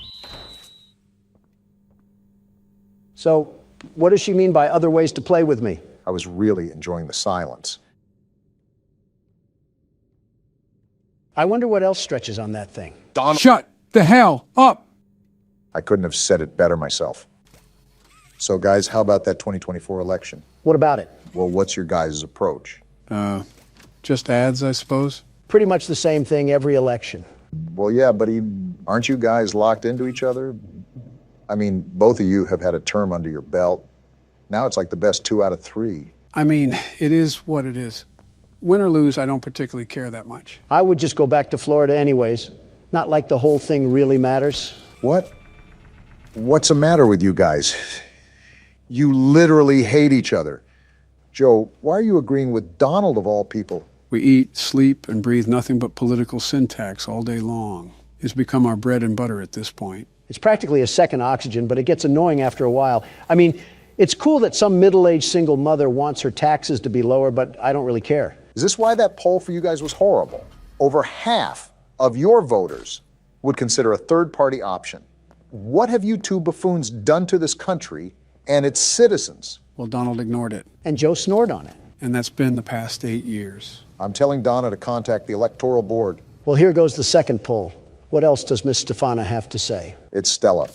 So, what does she mean by other ways to play with me? I was really enjoying the silence. I wonder what else stretches on that thing. Donald. Shut the hell up! I couldn't have said it better myself. So, guys, how about that 2024 election? What about it? Well, what's your guys' approach? Just ads, I suppose? Pretty much the same thing every election. Well, yeah, but aren't you guys locked into each other? I mean, both of you have had a term under your belt. Now it's like the best 2 out of 3. I mean, it is what it is. Win or lose, I don't particularly care that much. I would just go back to Florida anyways. Not like the whole thing really matters. What? What's the matter with you guys? You literally hate each other. Joe, why are you agreeing with Donald of all people? We eat, sleep, and breathe nothing but political syntax all day long. It's become our bread and butter at this point. It's practically a second oxygen, but it gets annoying after a while. I mean, it's cool that some middle-aged single mother wants her taxes to be lower, but I don't really care. Is this why that poll for you guys was horrible? Over half of your voters would consider a third-party option. What have you two buffoons done to this country and its citizens? Well, Donald ignored it. And Joe snored on it. And that's been the past 8 years. I'm telling Donna to contact the electoral board. Well, here goes the second poll. What else does Miss Stefana have to say? It's Stella.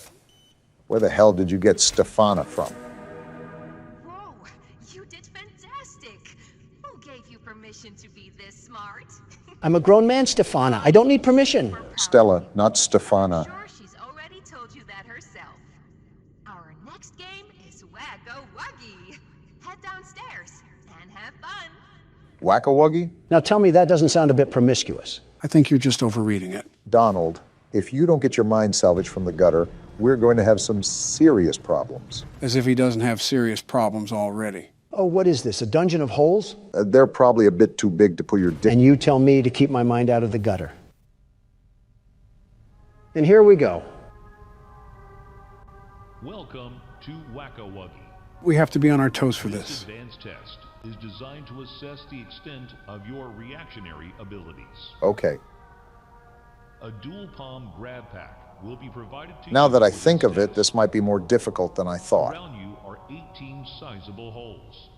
Where the hell did you get Stefana from? Whoa, you did fantastic. Who gave you permission to be this smart? I'm a grown man, Stefana. I don't need permission. Stella, not Stefana. Sure, she's already told you that herself. Our next game is Wacko-Wuggy. Head downstairs and have fun. Whack-a-wuggy? Now tell me that doesn't sound a bit promiscuous. I think you're just overreading it. Donald, if you don't get your mind salvaged from the gutter, we're going to have some serious problems. As if he doesn't have serious problems already. Oh, what is this, a dungeon of holes? They're probably a bit too big to put your dick. And you tell me to keep my mind out of the gutter. And here we go. Welcome to Wacko-Wuggy. We have to be on our toes for this. Advanced test is designed to assess the extent of your reactionary abilities. Okay. A dual palm grab pack will be provided to you. Now that I think of it, this might be more difficult than I thought. Around you are 18 sizable holes.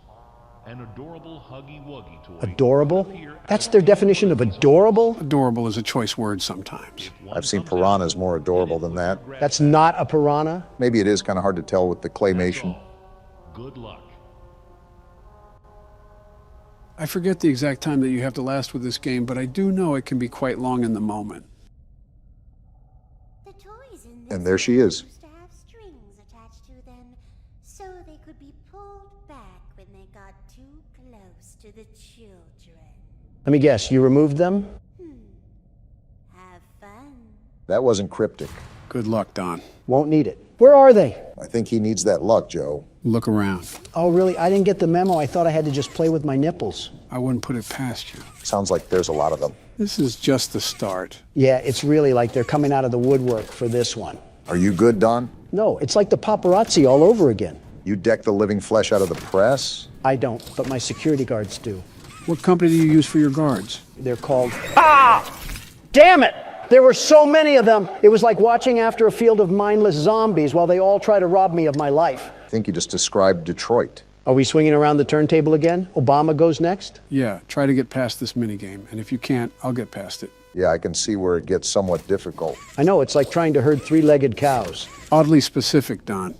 An adorable Huggy-Wuggy toy. Adorable? That's their definition of adorable? Adorable is a choice word sometimes. I've seen piranhas more adorable than that. That's not a piranha? Maybe it is kind of hard to tell with the claymation. Good luck. I forget the exact time that you have to last with this game, but I do know it can be quite long in the moment. The toys in And there she is. used to have strings attached to them, so they could be pulled back when they got too close to the children. Let me guess, you removed them? Have fun. That wasn't cryptic. Good luck, Don. Won't need it. Where are they? I think he needs that luck, Joe. Look around. Oh, really? I didn't get the memo. I thought I had to just play with my nipples. I wouldn't put it past you. Sounds like there's a lot of them. This is just the start. Yeah, it's really like they're coming out of the woodwork for this one. Are you good, Don? No, it's like the paparazzi all over again. You deck the living flesh out of the press? I don't, but my security guards do. What company do you use for your guards? They're called... Ah! Damn it! There were so many of them. It was like watching after a field of mindless zombies while they all try to rob me of my life. I think you just described Detroit. Are we swinging around the turntable again? Obama goes next? Yeah, try to get past this minigame, and if you can't, I'll get past it. Yeah, I can see where it gets somewhat difficult. I know, it's like trying to herd three-legged cows. Oddly specific, Don.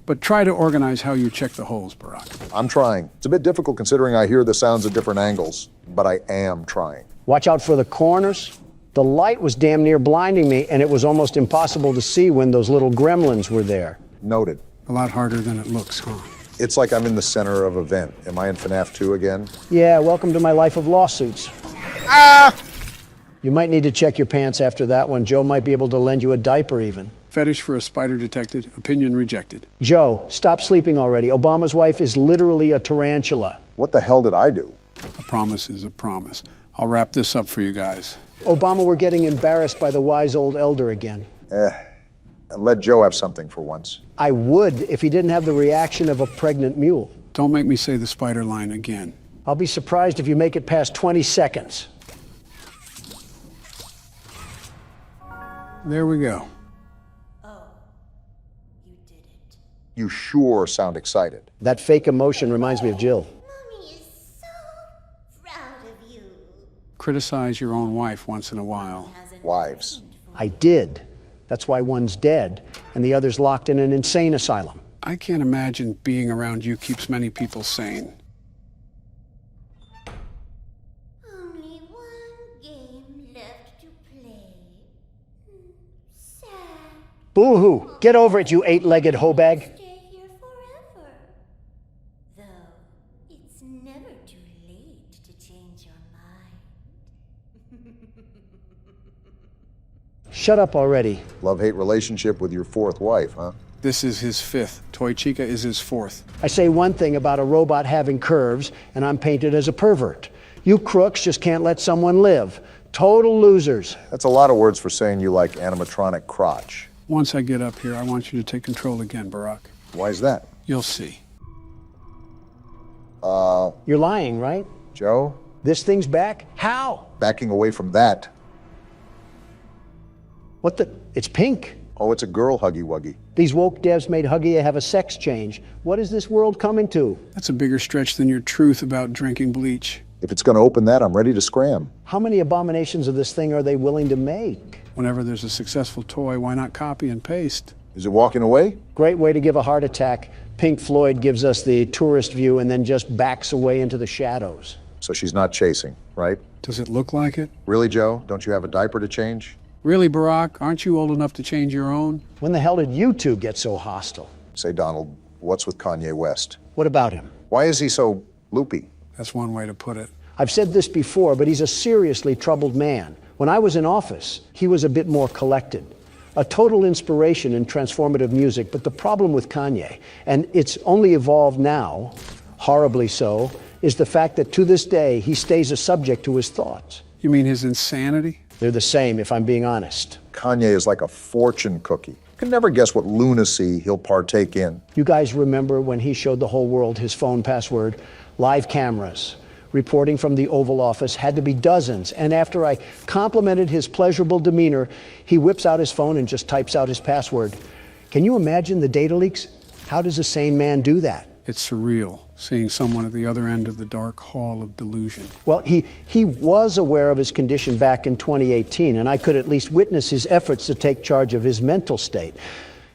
But try to organize how you check the holes, Barack. I'm trying. It's a bit difficult considering I hear the sounds at different angles, but I am trying. Watch out for the corners. The light was damn near blinding me, and it was almost impossible to see when those little gremlins were there. Noted. A lot harder than it looks, huh? It's like I'm in the center of an event. Am I in FNAF 2 again? Yeah, welcome to my life of lawsuits. You might need to check your pants after that one. Joe might be able to lend you a diaper even. Fetish for a spider detected, opinion rejected. Joe, stop sleeping already. Obama's wife is literally a tarantula. What the hell did I do? A promise is a promise. I'll wrap this up for you guys. Obama, we're getting embarrassed by the wise old elder again. Let Joe have something for once. I would if he didn't have the reaction of a pregnant mule. Don't make me say the spider line again. I'll be surprised if you make it past 20 seconds. There we go. You sure sound excited. That fake emotion reminds me of Jill. Mommy is so proud of you. Criticize your own wife once in a while. Wives. I did. That's why one's dead and the other's locked in an insane asylum. I can't imagine being around you keeps many people sane. Only one game left to play. Sad. Boo-hoo! Get over it, you eight-legged hoe bag. Stay here forever. Though, it's never too late to change your mind. Shut up already. Love-hate relationship with your fourth wife, huh? This is his fifth. Toy Chica is his fourth. I say one thing about a robot having curves, and I'm painted as a pervert. You crooks just can't let someone live. Total losers. That's a lot of words for saying you like animatronic crotch. Once I get up here, I want you to take control again, Barack. Why is that? You'll see. You're lying, right? Joe? This thing's back? How? Backing away from that. What the? It's pink. Oh, it's a girl Huggy Wuggy. These woke devs made Huggy have a sex change. What is this world coming to? That's a bigger stretch than your truth about drinking bleach. If it's going to open that, I'm ready to scram. How many abominations of this thing are they willing to make? Whenever there's a successful toy, why not copy and paste? Is it walking away? Great way to give a heart attack. Pink Floyd gives us the tourist view and then just backs away into the shadows. So she's not chasing, right? Does it look like it? Really, Joe? Don't you have a diaper to change? Really, Barack? Aren't you old enough to change your own? When the hell did you two get so hostile? Say, Donald, what's with Kanye West? What about him? Why is he so loopy? That's one way to put it. I've said this before, but he's a seriously troubled man. When I was in office, he was a bit more collected. A total inspiration in transformative music, but the problem with Kanye, and it's only evolved now, horribly so, is the fact that to this day, he stays a subject to his thoughts. You mean his insanity? They're the same, if I'm being honest. Kanye is like a fortune cookie. You can never guess what lunacy he'll partake in. You guys remember when he showed the whole world his phone password? Live cameras. Reporting from the Oval Office had to be dozens. And after I complimented his pleasurable demeanor, he whips out his phone and just types out his password. Can you imagine the data leaks? How does a sane man do that? It's surreal, seeing someone at the other end of the dark hall of delusion. Well, he was aware of his condition back in 2018, and I could at least witness his efforts to take charge of his mental state.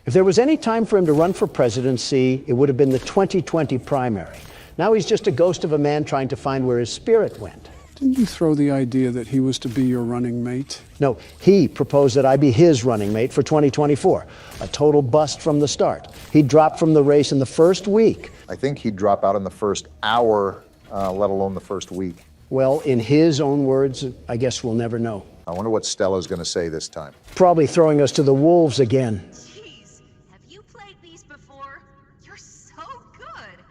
If there was any time for him to run for presidency, it would have been the 2020 primary. Now he's just a ghost of a man trying to find where his spirit went. Didn't you throw the idea that he was to be your running mate? No, he proposed that I be his running mate for 2024. A total bust from the start. He dropped from the race in the first week. I think he'd drop out in the first hour, let alone the first week. Well, in his own words, I guess we'll never know. I wonder what Stella's going to say this time. Probably throwing us to the wolves again. Jeez, have you played these before? You're so good.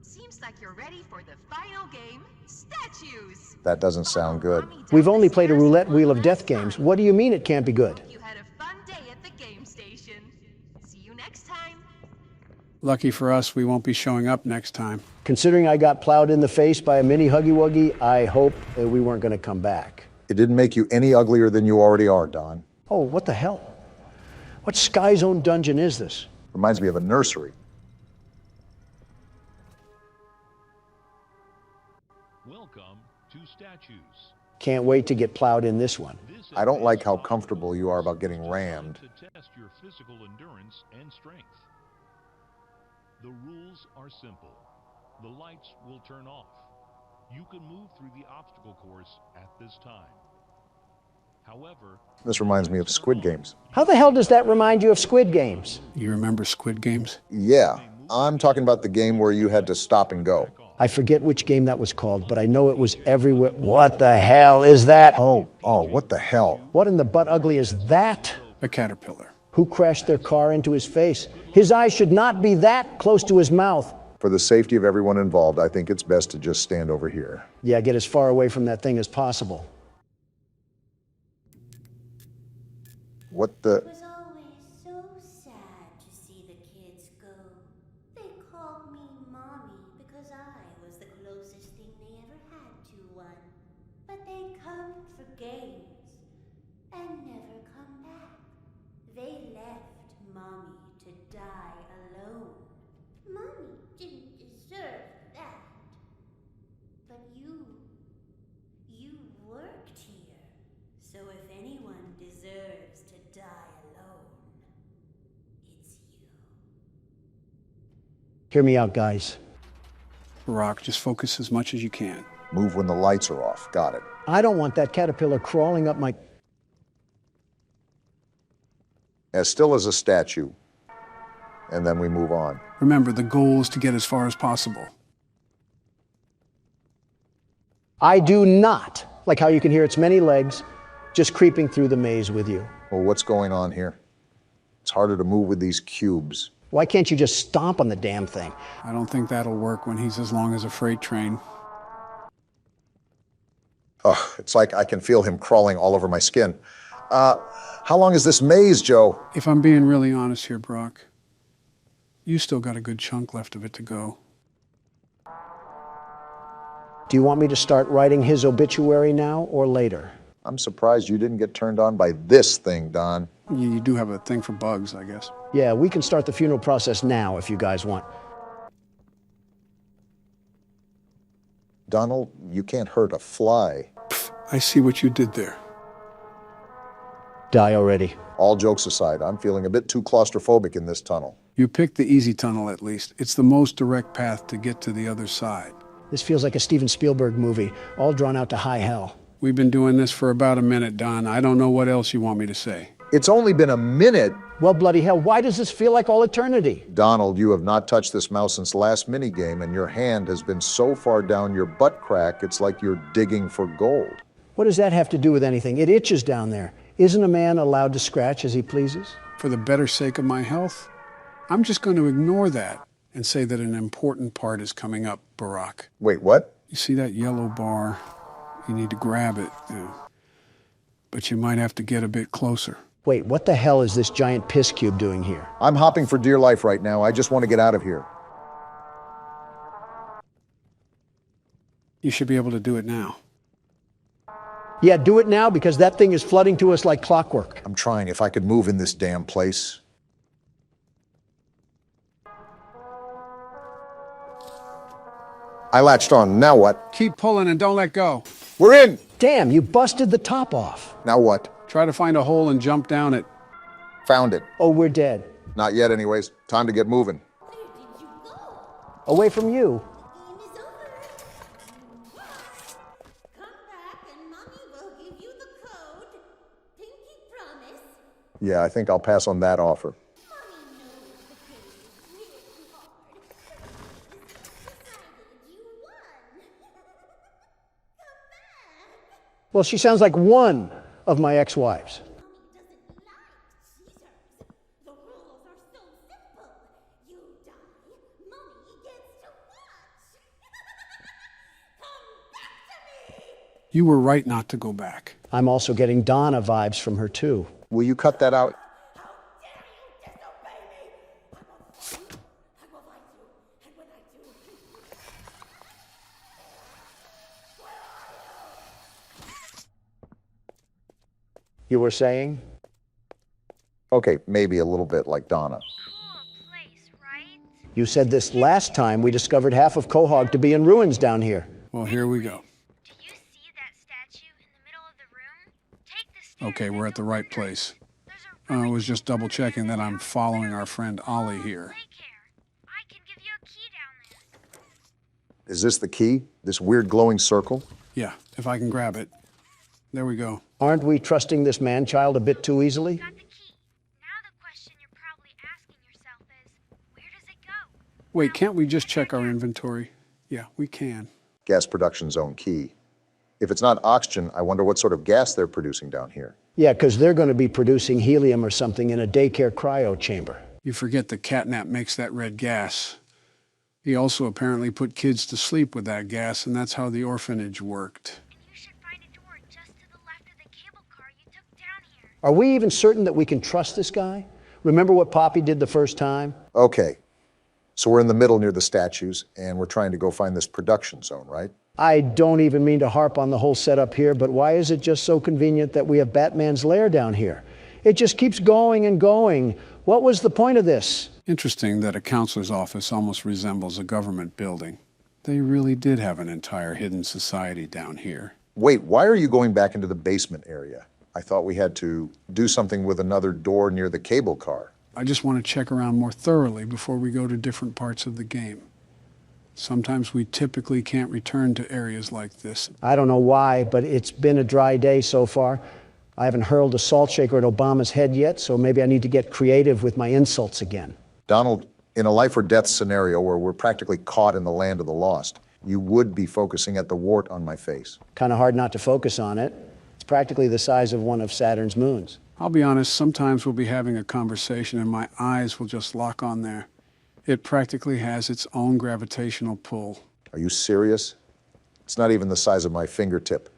Seems like you're ready for the final game, statues. That doesn't sound good. We've only played a roulette wheel of death games. What do you mean it can't be good? You had a fun day at the game station. See you next time. Lucky for us, we won't be showing up next time. Considering I got plowed in the face by a mini Huggy Wuggy, I hope that we weren't going to come back. It didn't make you any uglier than you already are, Don. Oh, what the hell? What Sky Zone dungeon is this? Reminds me of a nursery. Welcome to Statues. Can't wait to get plowed in this one. I don't like how comfortable you are about getting rammed. To test your physical endurance and strength. The rules are simple. The lights will turn off. You can move through the obstacle course at this time. However, This reminds me of Squid Games. How the hell does that remind you of Squid Games? You remember Squid Games? Yeah, I'm talking about the game where you had to stop and go. I forget which game that was called, but I know it was everywhere. What the hell is that? Oh, what the hell? What in the butt ugly is that? A caterpillar. Who crashed their car into his face? His eyes should not be that close to his mouth. For the safety of everyone involved, I think it's best to just stand over here. Yeah, get as far away from that thing as possible. What the? It was always so sad to see the kids go. They called me Mommy because I was the closest thing they ever had to one. But they come for games and never come back. They left Mommy to die alone. Mommy didn't deserve that. But you worked here. So if anyone deserves to die alone, it's you. Hear me out, guys. Rock, just focus as much as you can. Move when the lights are off. Got it. I don't want that caterpillar crawling up my... As still as a statue. And then we move on. Remember, the goal is to get as far as possible. I do not like how you can hear its many legs just creeping through the maze with you. Well, what's going on here? It's harder to move with these cubes. Why can't you just stomp on the damn thing? I don't think that'll work when he's as long as a freight train. Oh, it's like I can feel him crawling all over my skin. How long is this maze, Joe? If I'm being really honest here, Brock, you still got a good chunk left of it to go. Do you want me to start writing his obituary now or later? I'm surprised you didn't get turned on by this thing, Don. You do have a thing for bugs, I guess. Yeah, we can start the funeral process now if you guys want. Donald, you can't hurt a fly. I see what you did there. Die already. All jokes aside, I'm feeling a bit too claustrophobic in this tunnel. You picked the easy tunnel, at least. It's the most direct path to get to the other side. This feels like a Steven Spielberg movie, all drawn out to high hell. We've been doing this for about a minute, Don. I don't know what else you want me to say. It's only been a minute. Well, bloody hell, why does this feel like all eternity? Donald, you have not touched this mouse since the last minigame, and your hand has been so far down your butt crack, it's like you're digging for gold. What does that have to do with anything? It itches down there. Isn't a man allowed to scratch as he pleases? For the better sake of my health, I'm just going to ignore that and say that an important part is coming up, Barack. Wait, what? You see that yellow bar? You need to grab it. But you might have to get a bit closer. Wait, what the hell is this giant piss cube doing here? I'm hopping for dear life right now. I just want to get out of here. You should be able to do it now. Yeah, do it now because that thing is flooding to us like clockwork. I'm trying. If I could move in this damn place. I latched on. Now what? Keep pulling and don't let go. We're in! Damn, you busted the top off. Now what? Try to find a hole and jump down it. Found it. Oh, we're dead. Not yet anyways. Time to get moving. Away from you. Yeah, I think I'll pass on that offer. Well, she sounds like one of my ex-wives. You were right not to go back. I'm also getting Donna vibes from her, too. Will you cut that out? You were saying? Okay, maybe a little bit like Donna. You said this last time we discovered half of Quahog to be in ruins down here. Well, here we go. Okay, we're at the right place. I was just double checking that I'm following our friend Ollie here. Is this the key? This weird glowing circle? Yeah, if I can grab it. There we go. Aren't we trusting this man-child a bit too easily? Wait, can't we just check our inventory? Yeah, we can. Gas production zone key. If it's not oxygen, I wonder what sort of gas they're producing down here. Yeah, because they're going to be producing helium or something in a daycare cryo chamber. You forget the catnap makes that red gas. He also apparently put kids to sleep with that gas, and that's how the orphanage worked. Are we even certain that we can trust this guy? Remember what Poppy did the first time? Okay, so we're in the middle near the statues, and we're trying to go find this production zone, right? I don't even mean to harp on the whole setup here, but why is it just so convenient that we have Batman's lair down here? It just keeps going and going. What was the point of this? Interesting that a counselor's office almost resembles a government building. They really did have an entire hidden society down here. Wait, why are you going back into the basement area? I thought we had to do something with another door near the cable car. I just want to check around more thoroughly before we go to different parts of the game. Sometimes we typically can't return to areas like this. I don't know why, but it's been a dry day so far. I haven't hurled a salt shaker at Obama's head yet, so maybe I need to get creative with my insults again. Donald, in a life or death scenario where we're practically caught in the land of the lost, you would be focusing at the wart on my face. Kind of hard not to focus on it. It's practically the size of one of Saturn's moons. I'll be honest, sometimes we'll be having a conversation and my eyes will just lock on there. It practically has its own gravitational pull. Are you serious? It's not even the size of my fingertip.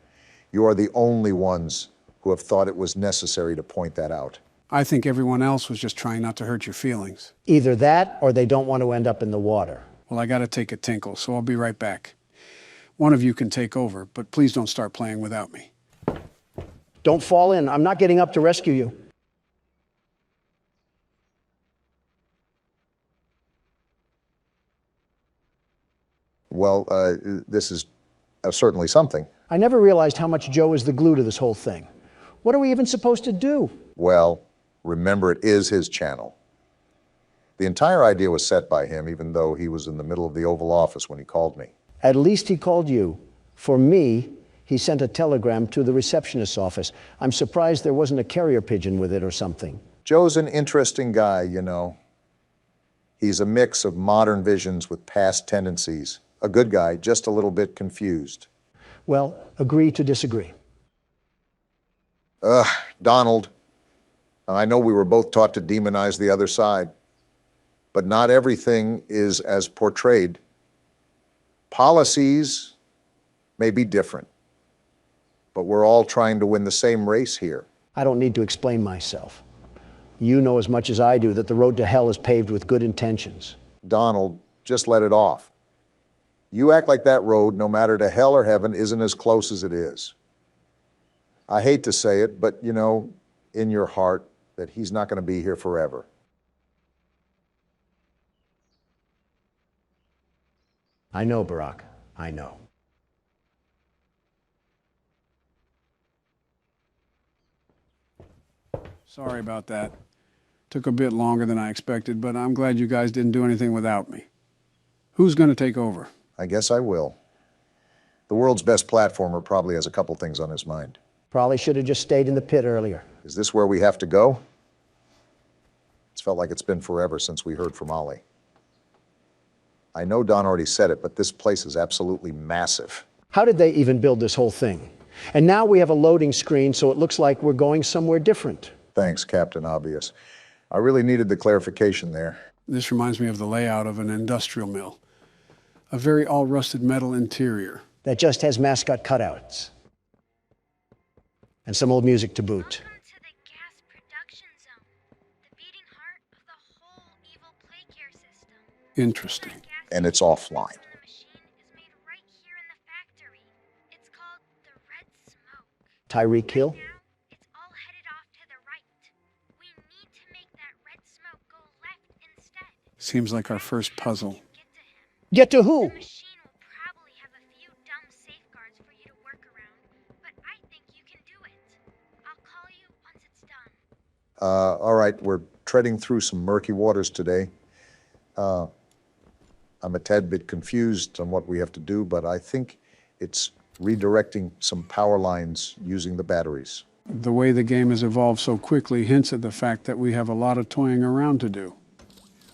You are the only ones who have thought it was necessary to point that out. I think everyone else was just trying not to hurt your feelings. Either that or they don't want to end up in the water. Well, I gotta take a tinkle, so I'll be right back. One of you can take over, but please don't start playing without me. Don't fall in. I'm not getting up to rescue you. Well, this is certainly something. I never realized how much Joe is the glue to this whole thing. What are we even supposed to do? Well, remember, it is his channel. The entire idea was set by him, even though he was in the middle of the Oval Office when he called me. At least he called you. For me, he sent a telegram to the receptionist's office. I'm surprised there wasn't a carrier pigeon with it or something. Joe's an interesting guy, you know. He's a mix of modern visions with past tendencies. A good guy, just a little bit confused. Well, agree to disagree. Donald, I know we were both taught to demonize the other side, but not everything is as portrayed. Policies may be different, but we're all trying to win the same race here. I don't need to explain myself. You know as much as I do that the road to hell is paved with good intentions. Donald, just let it off. You act like that road, no matter to hell or heaven, isn't as close as it is. I hate to say it, but you know, in your heart, that he's not going to be here forever. I know, Barack. I know. Sorry about that. Took a bit longer than I expected, but I'm glad you guys didn't do anything without me. Who's going to take over? I guess I will. The world's best platformer probably has a couple things on his mind. Probably should have just stayed in the pit earlier. Is this where we have to go? It's felt like it's been forever since we heard from Ollie. I know Don already said it, but this place is absolutely massive. How did they even build this whole thing? And now we have a loading screen, so it looks like we're going somewhere different. Thanks, Captain Obvious. I really needed the clarification there. This reminds me of the layout of an industrial mill. A very all-rusted metal interior. That just has mascot cutouts. And some old music to boot. Interesting. And it's offline. Tyreek Hill? Seems like our first puzzle. Get to who? All right, we're treading through some murky waters today. I'm a tad bit confused on what we have to do, but I think it's redirecting some power lines using the batteries. The way the game has evolved so quickly hints at the fact that we have a lot of toying around to do.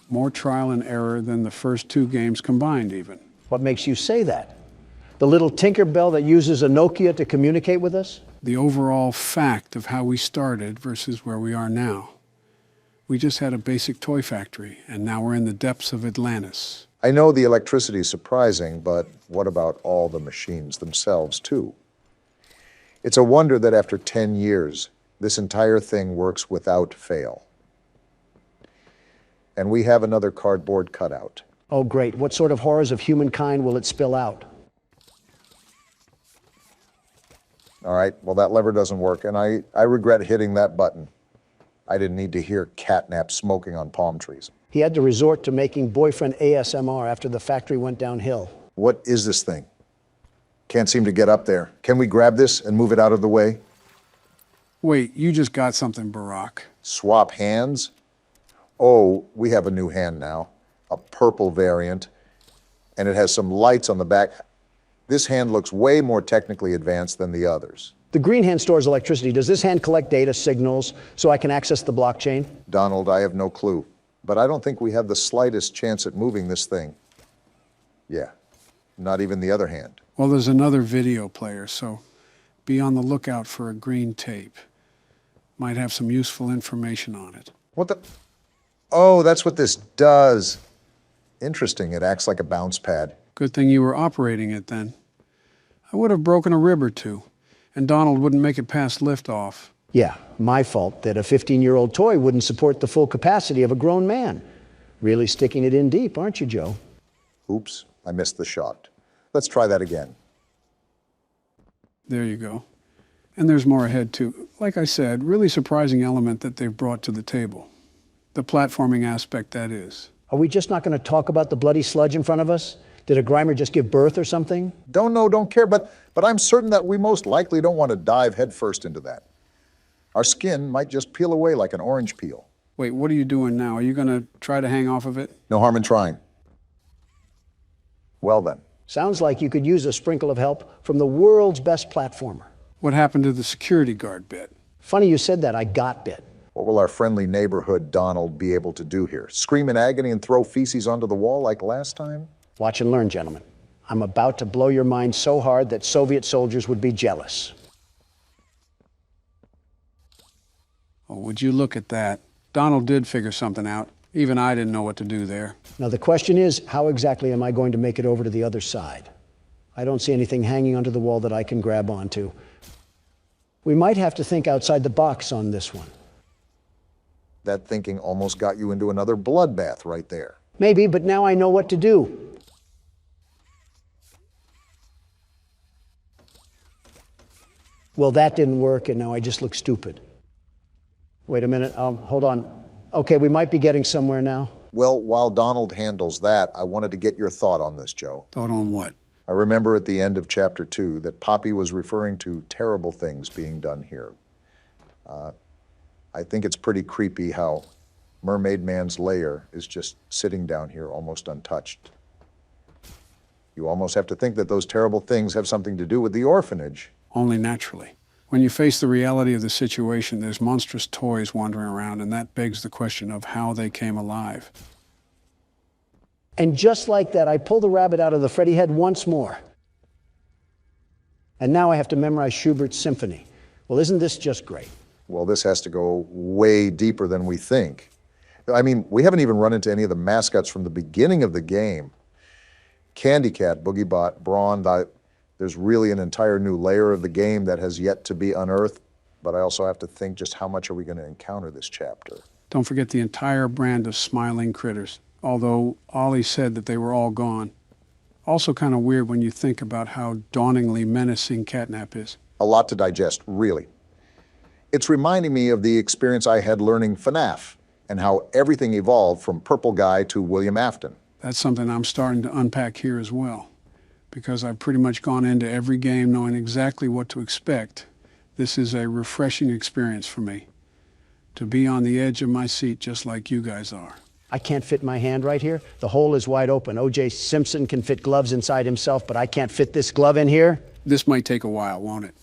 More trial and error than the first 2 games combined, even. What makes you say that? The little Tinkerbell that uses a Nokia to communicate with us? The overall fact of how we started versus where we are now. We just had a basic toy factory, and now we're in the depths of Atlantis. I know the electricity is surprising, but what about all the machines themselves, too? It's a wonder that after 10 years, this entire thing works without fail. And we have another cardboard cutout. Oh, great. What sort of horrors of humankind will it spill out? All right, well, that lever doesn't work, and I regret hitting that button. I didn't need to hear catnap smoking on palm trees. He had to resort to making boyfriend ASMR after the factory went downhill. What is this thing? Can't seem to get up there. Can we grab this and move it out of the way? Wait, you just got something, Barack. Swap hands? Oh, we have a new hand now. A purple variant. And it has some lights on the back. This hand looks way more technically advanced than the others. The green hand stores electricity. Does this hand collect data signals so I can access the blockchain? Donald, I have no clue. But I don't think we have the slightest chance at moving this thing. Yeah, not even the other hand. Well, there's another video player, so be on the lookout for a green tape. Might have some useful information on it. What the? Oh, that's what this does. Interesting, it acts like a bounce pad. Good thing you were operating it then. I would have broken a rib or two, and Donald wouldn't make it past liftoff. Yeah, my fault that a 15-year-old toy wouldn't support the full capacity of a grown man. Really sticking it in deep, aren't you, Joe? Oops, I missed the shot. Let's try that again. There you go. And there's more ahead, too. Like I said, really surprising element that they've brought to the table. The platforming aspect, that is. Are we just not going to talk about the bloody sludge in front of us? Did a Grimer just give birth or something? Don't know, don't care, but I'm certain that we most likely don't want to dive headfirst into that. Our skin might just peel away like an orange peel. Wait, what are you doing now? Are you going to try to hang off of it? No harm in trying. Well then. Sounds like you could use a sprinkle of help from the world's best platformer. What happened to the security guard bit? Funny you said that. I got bit. What will our friendly neighborhood Donald be able to do here? Scream in agony and throw feces onto the wall like last time? Watch and learn, gentlemen. I'm about to blow your mind so hard that Soviet soldiers would be jealous. Oh, would you look at that? Donald did figure something out. Even I didn't know what to do there. Now the question is, how exactly am I going to make it over to the other side? I don't see anything hanging onto the wall that I can grab onto. We might have to think outside the box on this one. That thinking almost got you into another bloodbath right there. Maybe, but now I know what to do. Well, that didn't work, and now I just look stupid. Wait a minute, hold on. Okay, we might be getting somewhere now. Well, while Donald handles that, I wanted to get your thought on this, Joe. Thought on what? I remember at the end of Chapter 2 that Poppy was referring to terrible things being done here. I think it's pretty creepy how Mermaid Man's lair is just sitting down here almost untouched. You almost have to think that those terrible things have something to do with the orphanage. Only naturally. When you face the reality of the situation, there's monstrous toys wandering around, and that begs the question of how they came alive. And just like that, I pulled the rabbit out of the Freddy head once more. And now I have to memorize Schubert's symphony. Well, isn't this just great? Well, this has to go way deeper than we think. I mean, we haven't even run into any of the mascots from the beginning of the game. Candy Cat, Boogie Bot, Brawn, there's really an entire new layer of the game that has yet to be unearthed, but I also have to think just how much are we going to encounter this chapter. Don't forget the entire brand of smiling critters, although Ollie said that they were all gone. Also kind of weird when you think about how dauntingly menacing Catnap is. A lot to digest, really. It's reminding me of the experience I had learning FNAF and how everything evolved from Purple Guy to William Afton. That's something I'm starting to unpack here as well, because I've pretty much gone into every game knowing exactly what to expect. This is a refreshing experience for me, to be on the edge of my seat just like you guys are. I can't fit my hand right here. The hole is wide open. O.J. Simpson can fit gloves inside himself, but I can't fit this glove in here. This might take a while, won't it?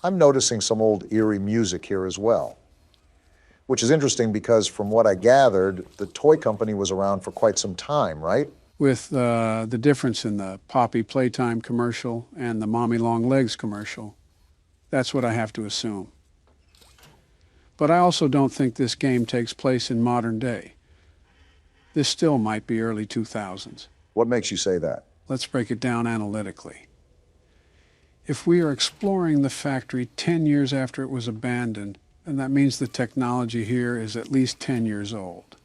I'm noticing some old eerie music here as well, which is interesting because from what I gathered, the toy company was around for quite some time, right? With the difference in the Poppy Playtime commercial and the Mommy Long Legs commercial. That's what I have to assume. But I also don't think this game takes place in modern day. This still might be early 2000s. What makes you say that? Let's break it down analytically. If we are exploring the factory 10 years after it was abandoned, then that means the technology here is at least 10 years old.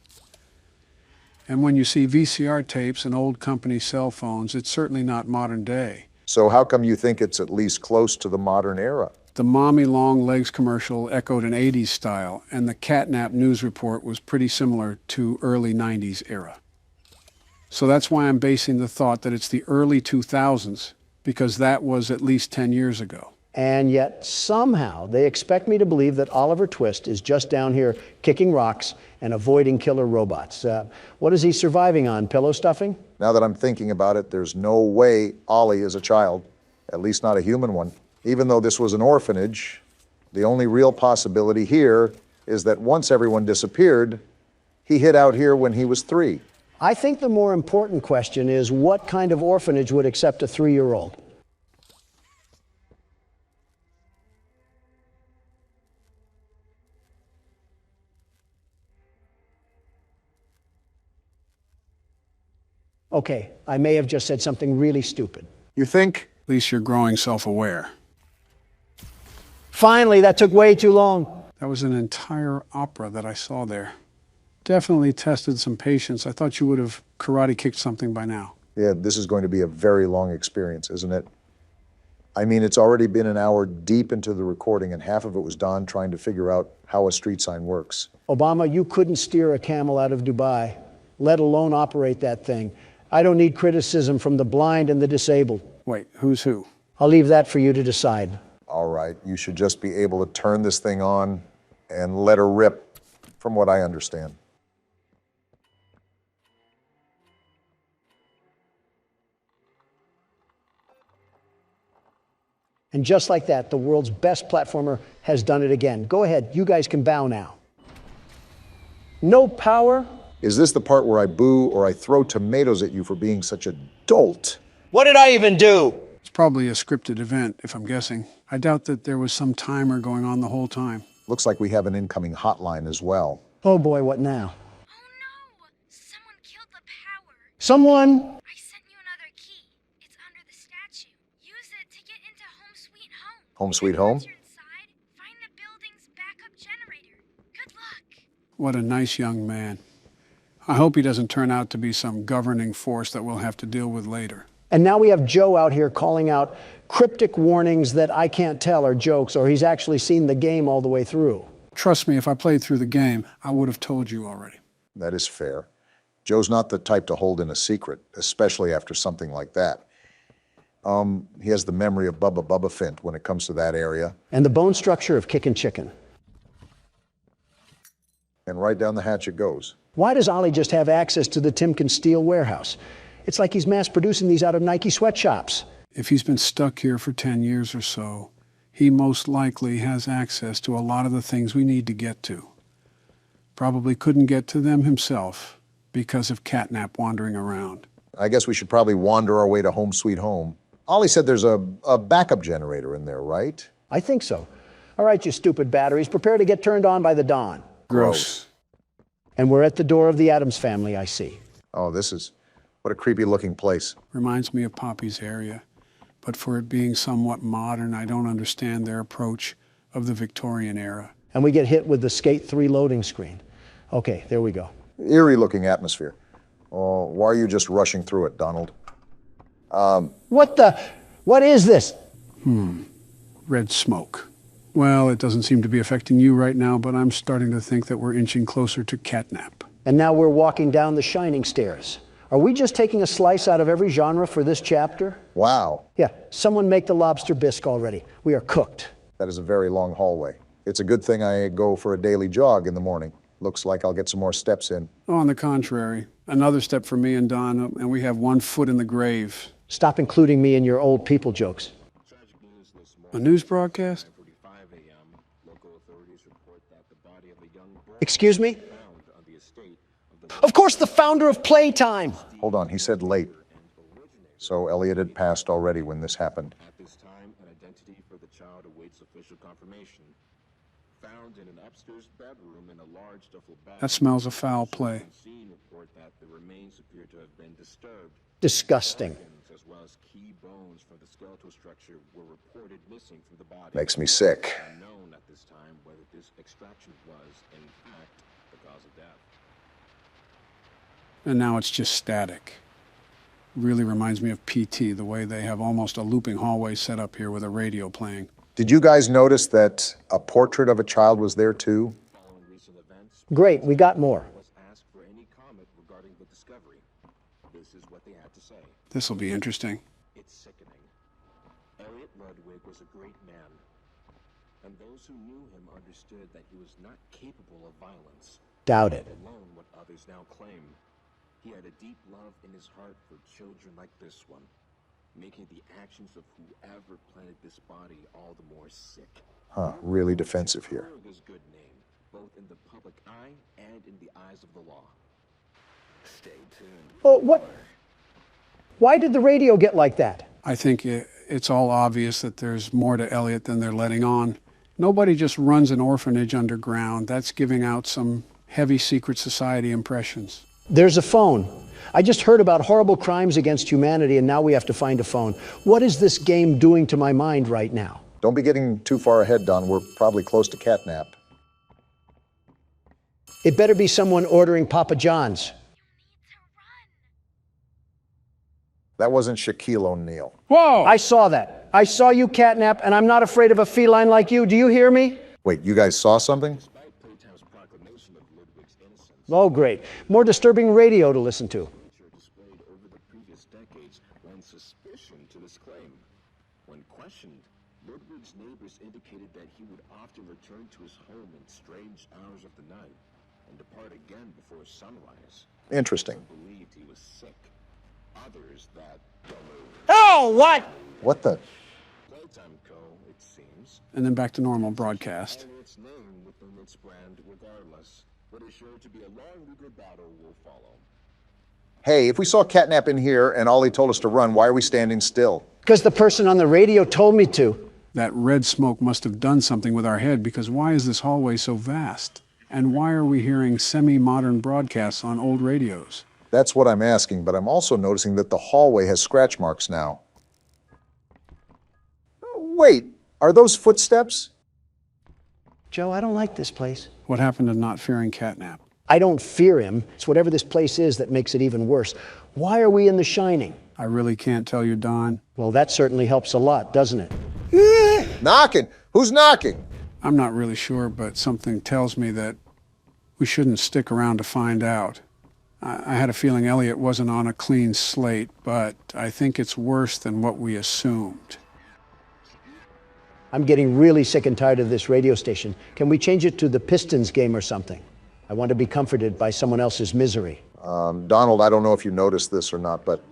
And when you see VCR tapes and old company cell phones, it's certainly not modern day. So how come you think it's at least close to the modern era? The Mommy Long Legs commercial echoed an 80s style, and the Catnap news report was pretty similar to early 90s era. So that's why I'm basing the thought that it's the early 2000s, because that was at least 10 years ago. And yet, somehow, they expect me to believe that Oliver Twist is just down here kicking rocks and avoiding killer robots. What is he surviving on, pillow stuffing? Now that I'm thinking about it, there's no way Ollie is a child, at least not a human one. Even though this was an orphanage, the only real possibility here is that once everyone disappeared, he hid out here when he was 3. I think the more important question is what kind of orphanage would accept a 3-year-old? Okay, I may have just said something really stupid. You think? At least you're growing self-aware. Finally, that took way too long. That was an entire opera that I saw there. Definitely tested some patience. I thought you would have karate kicked something by now. Yeah, this is going to be a very long experience, isn't it? I mean, it's already been an hour deep into the recording, and half of it was Don trying to figure out how a street sign works. Obama, you couldn't steer a camel out of Dubai, let alone operate that thing. I don't need criticism from the blind and the disabled. Wait, who's who? I'll leave that for you to decide. All right, you should just be able to turn this thing on and let her rip, from what I understand. And just like that, the world's best platformer has done it again. Go ahead, you guys can bow now. No power. Is this the part where I boo or I throw tomatoes at you for being such a dolt? What did I even do? It's probably a scripted event, if I'm guessing. I doubt that there was some timer going on the whole time. Looks like we have an incoming hotline as well. Oh boy, what now? Oh no! Someone killed the power. Someone? I sent you another key. It's under the statue. Use it to get into Home Sweet Home. Home sweet home? Once you're inside, find the building's backup generator. Good luck. What a nice young man. I hope he doesn't turn out to be some governing force that we'll have to deal with later. And now we have Joe out here calling out cryptic warnings that I can't tell are jokes, or he's actually seen the game all the way through. Trust me, if I played through the game, I would have told you already. That is fair. Joe's not the type to hold in a secret, especially after something like that. He has the memory of Bubba Fint when it comes to that area. And the bone structure of Kickin' Chicken. And right down the hatch it goes. Why does Ollie just have access to the Timken Steel warehouse? It's like he's mass producing these out of Nike sweatshops. If he's been stuck here for 10 years or so, he most likely has access to a lot of the things we need to get to. Probably couldn't get to them himself because of Catnap wandering around. I guess we should probably wander our way to Home Sweet Home. Ollie said there's a backup generator in there, right? I think so. All right, you stupid batteries, prepare to get turned on by the dawn. Gross. And we're at the door of the Addams family, I see. Oh, what a creepy looking place. Reminds me of Poppy's area. But for it being somewhat modern, I don't understand their approach of the Victorian era. And we get hit with the Skate 3 loading screen. Okay, there we go. Eerie looking atmosphere. Oh, why are you just rushing through it, Donald? What is this? Red smoke. Well, it doesn't seem to be affecting you right now, but I'm starting to think that we're inching closer to Catnap. And now we're walking down the shining stairs. Are we just taking a slice out of every genre for this chapter? Wow. Yeah, someone make the lobster bisque already. We are cooked. That is a very long hallway. It's a good thing I go for a daily jog in the morning. Looks like I'll get some more steps in. Oh, on the contrary. Another step for me and Don, and we have 1 foot in the grave. Stop including me in your old people jokes. A news broadcast? Excuse me? Of course, the founder of Playtime. Hold on, he said late. So Elliot had passed already when this happened. At this time, an identity for the child awaits official confirmation. Found in an upstairs bedroom in a large duffel bag. That smells of foul play. Report that the remains appear to have been disturbed. Disgusting. As well as key bones from the skeletal structure were reported missing from the body. Makes me sick. Unknown at this time whether this extraction was, in fact, the cause of death. And now it's just static. Really reminds me of PT, the way they have almost a looping hallway set up here with a radio playing. Did you guys notice that a portrait of a child was there too? Great, we got more. This will be interesting. It's sickening. Elliot Ludwig was a great man, and those who knew him understood that he was not capable of violence. Doubt it. Alone what others now claim. He had a deep love in his heart for children like this one, making the actions of whoever planted this body all the more sick. Huh, really defensive here. His good name, both in the public eye and in the eyes of the law. Stay tuned. Oh, what? Why did the radio get like that? I think it's all obvious that there's more to Elliot than they're letting on. Nobody just runs an orphanage underground. That's giving out some heavy secret society impressions. There's a phone. I just heard about horrible crimes against humanity, and now we have to find a phone. What is this game doing to my mind right now? Don't be getting too far ahead, Don. We're probably close to catnap. It better be someone ordering Papa John's. That wasn't Shaquille O'Neal. Whoa! I saw that. I saw you, catnap, and I'm not afraid of a feline like you. Do you hear me? Wait, you guys saw something? Oh, great. More disturbing radio to listen to. Displayed over the previous decades lend suspicion to this claim. When questioned, Ludwig's neighbors indicated that he would often return to his home in strange hours of the night and depart again before sunrise. Interesting. Some believed he was sick. Others that Oh, what? What the? Playtime Co., it seems. And then back to normal broadcast. Its name within its brand regardless. What is sure to be a long legal battle will follow. Hey, if we saw catnap in here and Ollie told us to run, why are we standing still? Because the person on the radio told me to. That red smoke must have done something with our head, because why is this hallway so vast? And why are we hearing semi-modern broadcasts on old radios? That's what I'm asking, but I'm also noticing that the hallway has scratch marks now. Wait, are those footsteps? Joe, I don't like this place. What happened to not fearing catnap? I don't fear him. It's whatever this place is that makes it even worse. Why are we in The Shining? I really can't tell you, Don. Well, that certainly helps a lot, doesn't it? Knocking! Who's knocking? I'm not really sure, but something tells me that we shouldn't stick around to find out. I had a feeling Elliot wasn't on a clean slate, but I think it's worse than what we assumed. I'm getting really sick and tired of this radio station. Can we change it to the Pistons game or something? I want to be comforted by someone else's misery. Donald, I don't know if you noticed this or not, but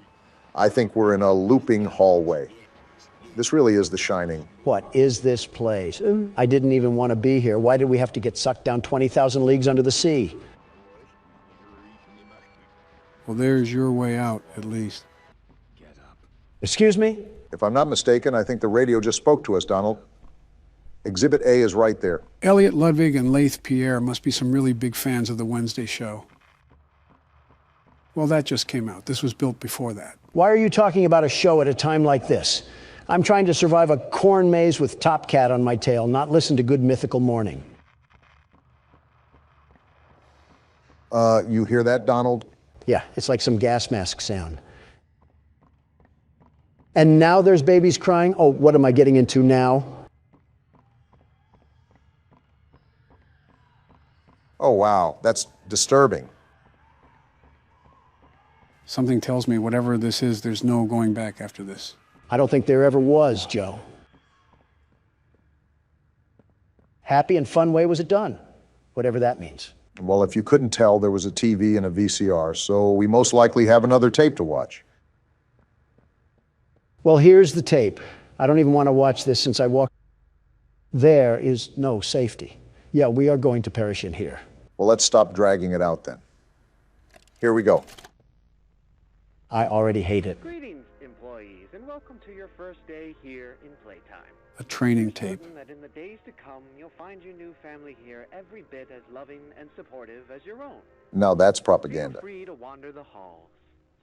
I think we're in a looping hallway. This really is The Shining. What is this place? I didn't even want to be here. Why did we have to get sucked down 20,000 leagues under the sea? Well, there's your way out, at least. Excuse me? If I'm not mistaken, I think the radio just spoke to us, Donald. Exhibit A is right there. Elliot Ludwig and Laith Pierre must be some really big fans of the Wednesday show. Well, that just came out. This was built before that. Why are you talking about a show at a time like this? I'm trying to survive a corn maze with Top Cat on my tail, not listen to Good Mythical Morning. You hear that, Donald? Yeah, it's like some gas mask sound. And now there's babies crying? Oh, what am I getting into now? Oh, wow, that's disturbing. Something tells me whatever this is, there's no going back after this. I don't think there ever was, Joe. Happy and fun way was it done? Whatever that means. Well, if you couldn't tell, there was a TV and a VCR, so we most likely have another tape to watch. Well, here's the tape. I don't even want to watch this since I walked. There is no safety. Yeah, we are going to perish in here. Well, let's stop dragging it out then. Here we go. I already hate it. Greetings, employees, and welcome to your first day here in Playtime. A training tape. Certain that in the days to come, you'll find your new family here every bit as loving and supportive as your own. Now that's propaganda. Feel free to wander the halls,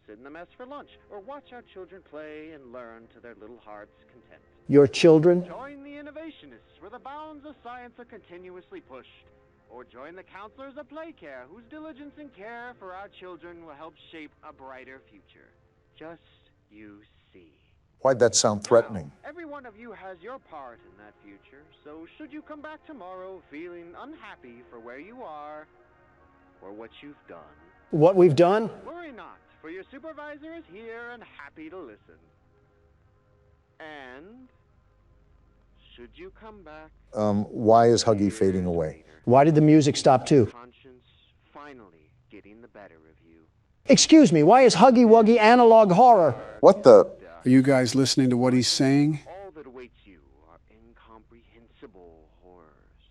sit in the mess for lunch, or watch our children play and learn to their little hearts' content. Your children? Join the innovationists, where the bounds of science are continuously pushed. Or join the counselors of Playcare, whose diligence and care for our children will help shape a brighter future. Just you see. Why'd that sound threatening? Every one of you has your part in that future, so should you come back tomorrow feeling unhappy for where you are or what you've done, What we've done? worry not, for your supervisor is here and happy to listen. And should you come back, Why is Huggy fading away? Why did the music stop too? conscience finally getting the better of you. Excuse me, why is Huggy Wuggy analog horror? What the? Are you guys listening to what he's saying? All that awaits you are incomprehensible horrors,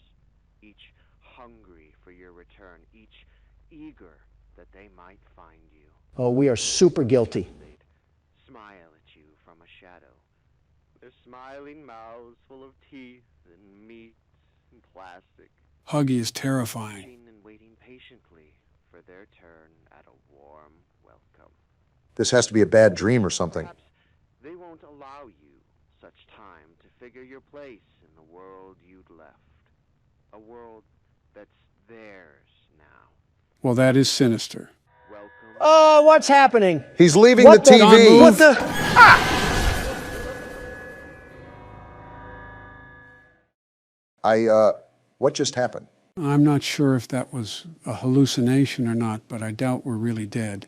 each hungry for your return, each eager that they might find you. Oh, we are super guilty. Smile at you from a shadow, their smiling mouths full of teeth and meat and plastic, Huggy is terrifying. and waiting patiently for their turn at a warm welcome. This has to be a bad dream or something. They won't allow you such time to figure your place in the world you'd left. A world that's theirs now. Well, that is sinister. Oh, what's happening? He's leaving What the TV. Don't move. What the? What just happened? I'm not sure if that was a hallucination or not, but I doubt we're really dead.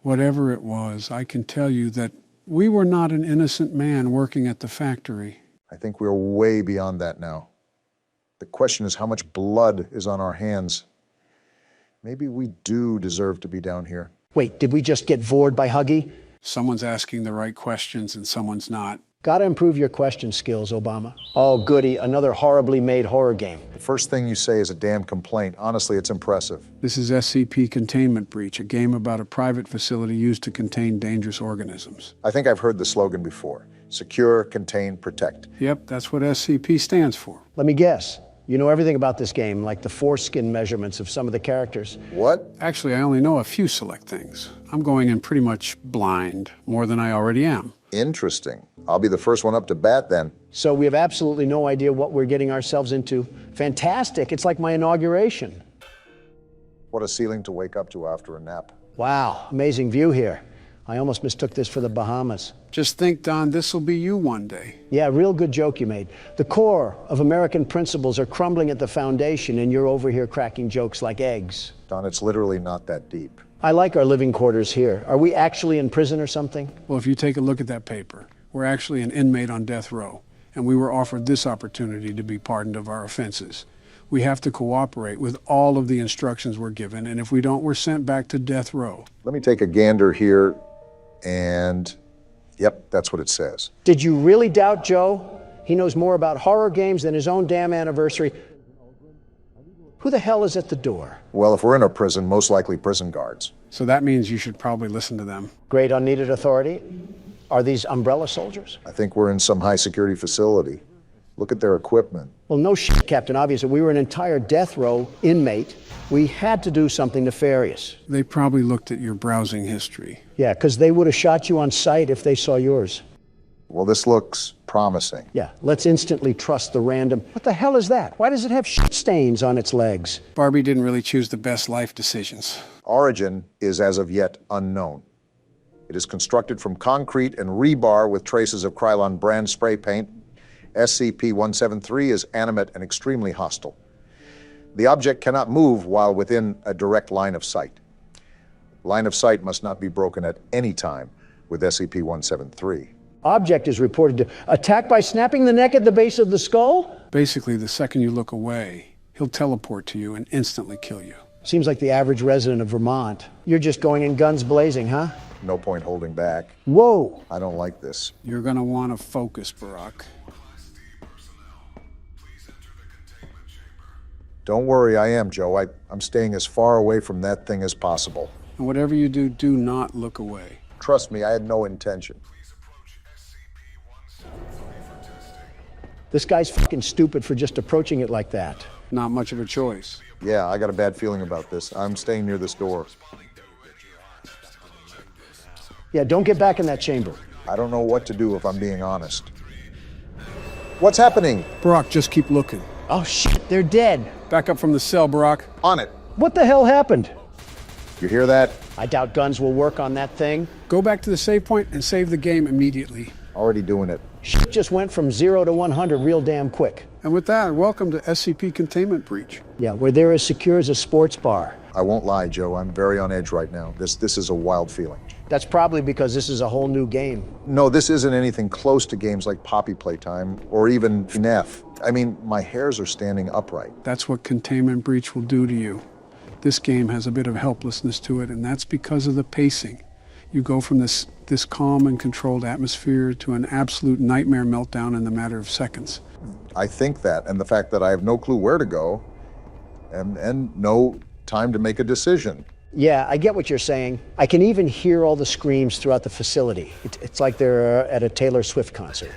Whatever it was, I can tell you that we were not an innocent man working at the factory. I think we're way beyond that now. The question is how much blood is on our hands. Maybe we do deserve to be down here. Wait, did we just get vored by Huggy? Someone's asking the right questions and someone's not. Gotta improve your question skills, Obama. Oh, goody, another horribly made horror game. The first thing you say is a damn complaint. Honestly, it's impressive. This is SCP Containment Breach, a game about a private facility used to contain dangerous organisms. I think I've heard the slogan before. Secure, contain, protect. Yep, that's what SCP stands for. Let me guess. You know everything about this game, like the foreskin measurements of some of the characters. What? Actually, I only know a few select things. I'm going in pretty much blind, more than I already am. Interesting. I'll be the first one up to bat then. So we have absolutely no idea what we're getting ourselves into. Fantastic. It's like my inauguration. What a ceiling to wake up to after a nap. Wow, amazing view here. I almost mistook this for the Bahamas. Just think, Don, this'll be you one day. Yeah, real good joke you made. The core of American principles are crumbling at the foundation, and you're over here cracking jokes like eggs. Don, it's literally not that deep. I like our living quarters here. Are we actually in prison or something? Well, if you take a look at that paper, we're actually an inmate on death row, and we were offered this opportunity to be pardoned of our offenses. We have to cooperate with all of the instructions we're given, and if we don't, we're sent back to death row. Let me take a gander here, and yep, that's what it says. Did you really doubt Joe? He knows more about horror games than his own damn anniversary. Who the hell is at the door? Well, if we're in a prison, most likely prison guards. So that means you should probably listen to them. Great unneeded authority. Are these umbrella soldiers? I think we're in some high security facility. Look at their equipment. Well, no shit, Captain Obvious. We were an entire death row inmate. We had to do something nefarious. They probably looked at your browsing history. Yeah, because they would have shot you on sight if they saw yours. Well, this looks promising. Yeah, let's instantly trust the random. What the hell is that? Why does it have shit stains on its legs? Barbie didn't really choose the best life decisions. Origin is as of yet unknown. It is constructed from concrete and rebar with traces of Krylon brand spray paint. SCP-173 is animate and extremely hostile. The object cannot move while within a direct line of sight. Line of sight must not be broken at any time with SCP-173. Object is reported to attack by snapping the neck at the base of the skull? Basically, the second you look away, He'll teleport to you and instantly kill you. Seems like the average resident of Vermont. You're just going in guns blazing, huh? No point holding back. Whoa! I don't like this. You're gonna want to focus, Barack. Don't worry, I am, Joe. I'm staying as far away from that thing as possible. And whatever you do, do not look away. Trust me, I had no intention. This guy's fucking stupid for just approaching it like that. Not much of a choice. Yeah, I got a bad feeling about this. I'm staying near this door. Yeah, don't get back in that chamber. I don't know what to do if I'm being honest. What's happening? Barack, just keep looking. Oh shit, they're dead. Back up from the cell, Barack. On it. What the hell happened? You hear that? I doubt guns will work on that thing. Go back to the save point and save the game immediately. Already doing it. Shit just went from 0 to 100 real damn quick. And with that, welcome to SCP Containment Breach. Yeah, we're there as secure as a sports bar. I won't lie, Joe. I'm very on edge right now. This is a wild feeling. That's probably because this is a whole new game. No, this isn't anything close to games like Poppy Playtime or even FNAF. I mean, my hairs are standing upright. That's what Containment Breach will do to you. This game has a bit of helplessness to it, and that's because of the pacing. You go from this calm and controlled atmosphere to an absolute nightmare meltdown in the matter of seconds. I think that, and the fact that I have no clue where to go and no time to make a decision. Yeah, I get what you're saying. I can even hear all the screams throughout the facility. It's like they're at a Taylor Swift concert.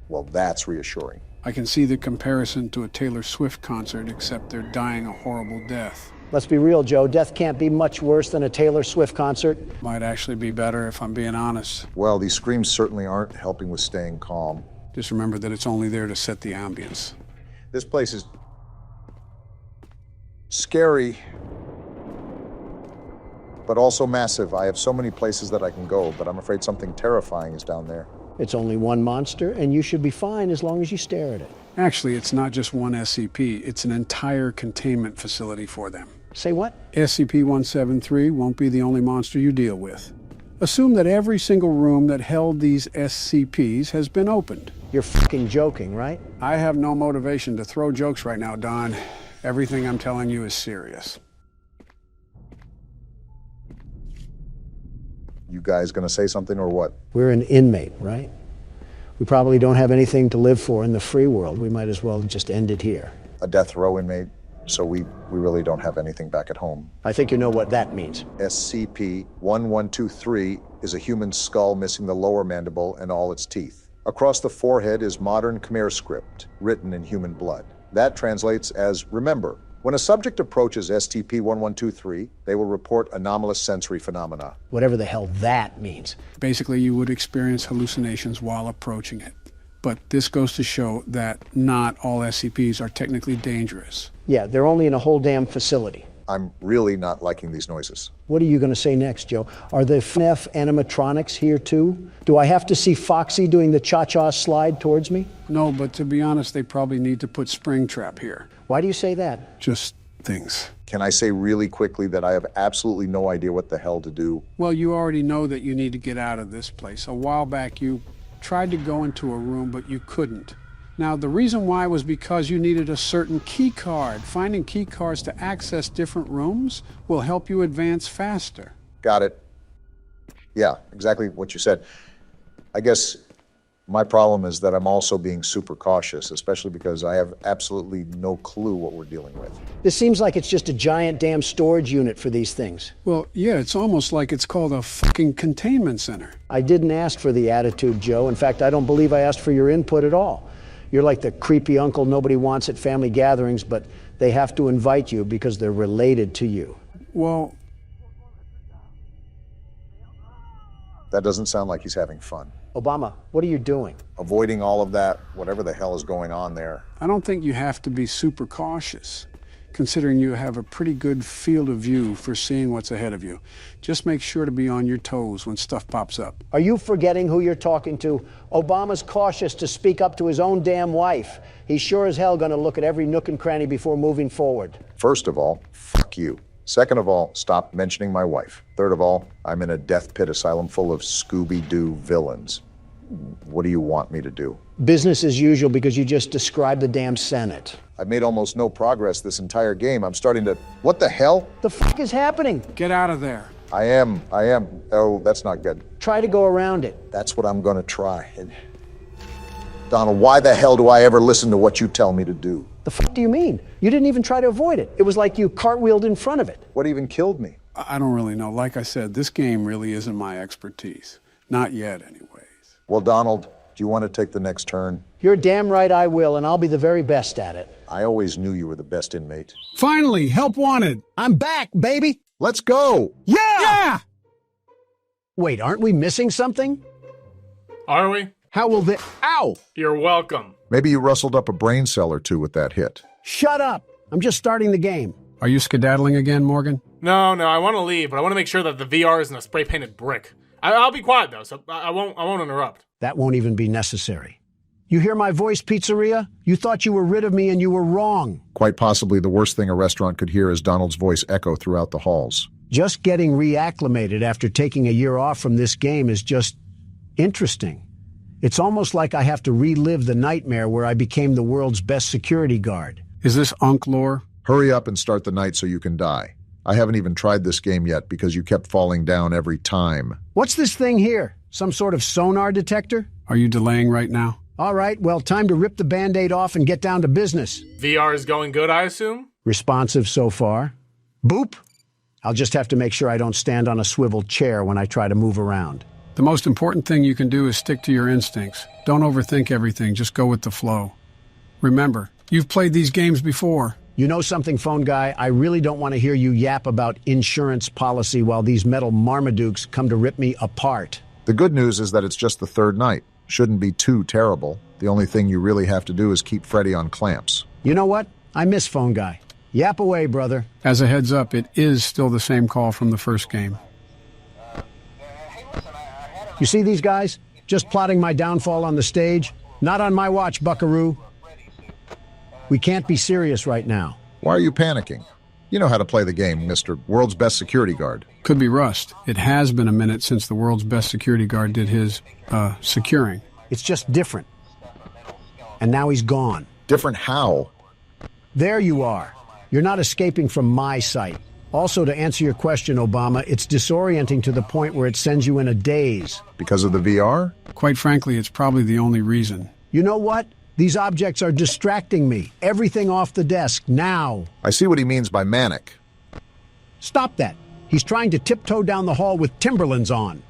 Well, that's reassuring. I can see the comparison to a Taylor Swift concert, except they're dying a horrible death. Let's be real, Joe. Death can't be much worse than a Taylor Swift concert. Might actually be better if I'm being honest. Well, these screams certainly aren't helping with staying calm. Just remember that it's only there to set the ambience. This place is scary, but also massive. I have so many places that I can go, but I'm afraid something terrifying is down there. It's only one monster, and you should be fine as long as you stare at it. Actually, it's not just one SCP. It's an entire containment facility for them. Say what? SCP-173 won't be the only monster you deal with. Assume that every single room that held these SCPs has been opened. You're fucking joking, right? I have no motivation to throw jokes right now, Don. Everything I'm telling you is serious. You guys gonna say something or what? We're an inmate, right? We probably don't have anything to live for in the free world. We might as well just end it here. A death row inmate, so we really don't have anything back at home. I think you know what that means. SCP-1123 is a human skull missing the lower mandible and all its teeth. Across the forehead is modern Khmer script, written in human blood. That translates as remember. When a subject approaches SCP-1123, they will report anomalous sensory phenomena. Whatever the hell that means. Basically, you would experience hallucinations while approaching it. But this goes to show that not all SCPs are technically dangerous. Yeah, they're only in a whole damn facility. I'm really not liking these noises. What are you going to say next, Joe? Are the FNAF animatronics here too? Do I have to see Foxy doing the cha-cha slide towards me? No, but to be honest, they probably need to put Springtrap here. Why do you say that? Just things. Can I say really quickly that I have absolutely no idea what the hell to do? Well, you already know that you need to get out of this place. A while back, you tried to go into a room, but you couldn't. Now, the reason why was because you needed a certain key card. Finding key cards to access different rooms will help you advance faster. Got it. Yeah, exactly what you said. I guess my problem is that I'm also being super cautious, especially because I have absolutely no clue what we're dealing with. This seems like it's just a giant damn storage unit for these things. Well, yeah, it's almost like it's called a fucking containment center. I didn't ask for the attitude, Joe. In fact, I don't believe I asked for your input at all. You're like the creepy uncle nobody wants at family gatherings, but they have to invite you because they're related to you. Well, that doesn't sound like he's having fun. Obama, what are you doing? Avoiding all of that, whatever the hell is going on there. I don't think you have to be super cautious, considering you have a pretty good field of view for seeing what's ahead of you. Just make sure to be on your toes when stuff pops up. Are you forgetting who you're talking to? Obama's cautious to speak up to his own damn wife. He's sure as hell gonna look at every nook and cranny before moving forward. First of all, fuck you. Second of all, stop mentioning my wife. Third of all, I'm in a death pit asylum full of Scooby-Doo villains. What do you want me to do? Business as usual because you just described the damn Senate. I've made almost no progress this entire game. I'm starting to... What the hell? The fuck is happening? Get out of there. I am. Oh, that's not good. Try to go around it. That's what I'm gonna try. Donald, why the hell do I ever listen to what you tell me to do? The fuck do you mean? You didn't even try to avoid it. It was like you cartwheeled in front of it. What even killed me? I don't really know. Like I said, this game really isn't my expertise. Not yet, anyways. Well, Donald, do you want to take the next turn? You're damn right I will, and I'll be the very best at it. I always knew you were the best inmate. Finally, help wanted. I'm back, baby. Let's go. Yeah! Wait, aren't we missing something? Are we? How will they... Ow! You're welcome. Maybe you rustled up a brain cell or two with that hit. Shut up. I'm just starting the game. Are you skedaddling again, Morgan? No, I want to leave, but I want to make sure that the VR isn't a spray-painted brick. I'll be quiet, though, so I won't interrupt. That won't even be necessary. You hear my voice, pizzeria? You thought you were rid of me and you were wrong. Quite possibly the worst thing a restaurant could hear is Donald's voice echo throughout the halls. Just getting reacclimated after taking a year off from this game is just interesting. It's almost like I have to relive the nightmare where I became the world's best security guard. Is this Unk lore? Hurry up and start the night so you can die. I haven't even tried this game yet because you kept falling down every time. What's this thing here? Some sort of sonar detector? Are you delaying right now? All right, well, time to rip the Band-Aid off and get down to business. VR is going good, I assume? Responsive so far. Boop. I'll just have to make sure I don't stand on a swivel chair when I try to move around. The most important thing you can do is stick to your instincts. Don't overthink everything, just go with the flow. Remember, you've played these games before. You know something, phone guy? I really don't want to hear you yap about insurance policy while these metal Marmadukes come to rip me apart. The good news is that it's just the third night. Shouldn't be too terrible. The only thing you really have to do is keep Freddy on clamps. You know what? I miss phone guy. Yap away, brother. As a heads up, it is still the same call from the first game. You see these guys? Just plotting my downfall on the stage? Not on my watch, buckaroo. We can't be serious right now. Why are you panicking? You know how to play the game, Mr. World's Best Security Guard. Could be rust. It has been a minute since the world's best security guard did his, securing. It's just different. And now he's gone. Different how? There you are. You're not escaping from my sight. Also, to answer your question, Obama, it's disorienting to the point where it sends you in a daze. Because of the VR? Quite frankly, it's probably the only reason. You know what? These objects are distracting me. Everything off the desk, now. I see what he means by manic. Stop that. He's trying to tiptoe down the hall with Timberlands on.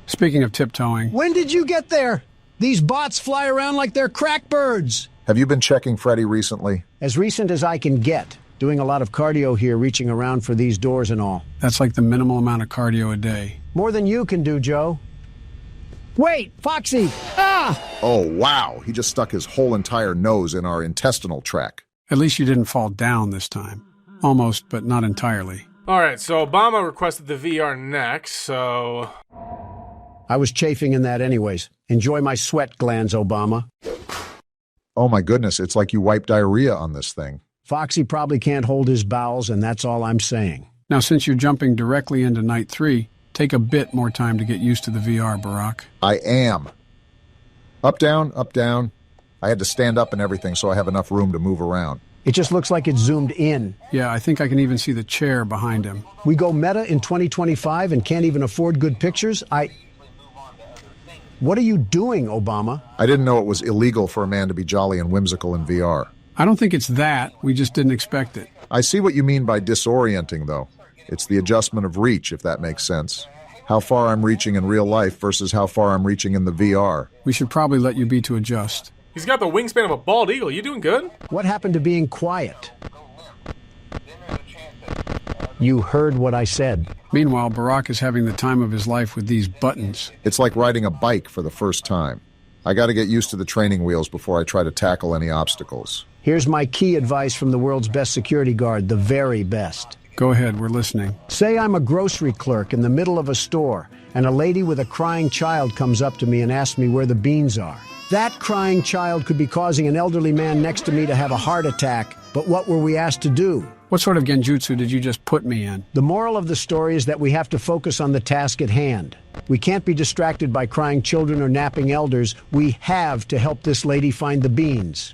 Speaking of tiptoeing... When did you get there? These bots fly around like they're crack birds. Have you been checking Freddy recently? As recent as I can get. Doing a lot of cardio here, reaching around for these doors and all. That's like the minimal amount of cardio a day. More than you can do, Joe. Wait, Foxy! Ah! Oh, wow. He just stuck his whole entire nose in our intestinal tract. At least you didn't fall down this time. Almost, but not entirely. Alright, so Obama requested the VR next, so... I was chafing in that anyways. Enjoy my sweat glands, Obama. Oh my goodness, it's like you wiped diarrhea on this thing. Foxy probably can't hold his bowels, and that's all I'm saying. Now, since you're jumping directly into night 3, take a bit more time to get used to the VR, Barack. I am. Up, down, up, down. I had to stand up and everything so I have enough room to move around. It just looks like it's zoomed in. Yeah, I think I can even see the chair behind him. We go meta in 2025 and can't even afford good pictures? What are you doing, Obama? I didn't know it was illegal for a man to be jolly and whimsical in VR. I don't think it's that. We just didn't expect it. I see what you mean by disorienting, though. It's the adjustment of reach, if that makes sense. How far I'm reaching in real life versus how far I'm reaching in the VR. We should probably let you be to adjust. He's got the wingspan of a bald eagle. You doing good? What happened to being quiet? You heard what I said. Meanwhile, Barack is having the time of his life with these buttons. It's like riding a bike for the first time. I got to get used to the training wheels before I try to tackle any obstacles. Here's my key advice from the world's best security guard, the very best. Go ahead, we're listening. Say I'm a grocery clerk in the middle of a store, and a lady with a crying child comes up to me and asks me where the beans are. That crying child could be causing an elderly man next to me to have a heart attack, but what were we asked to do? What sort of genjutsu did you just put me in? The moral of the story is that we have to focus on the task at hand. We can't be distracted by crying children or napping elders. We have to help this lady find the beans.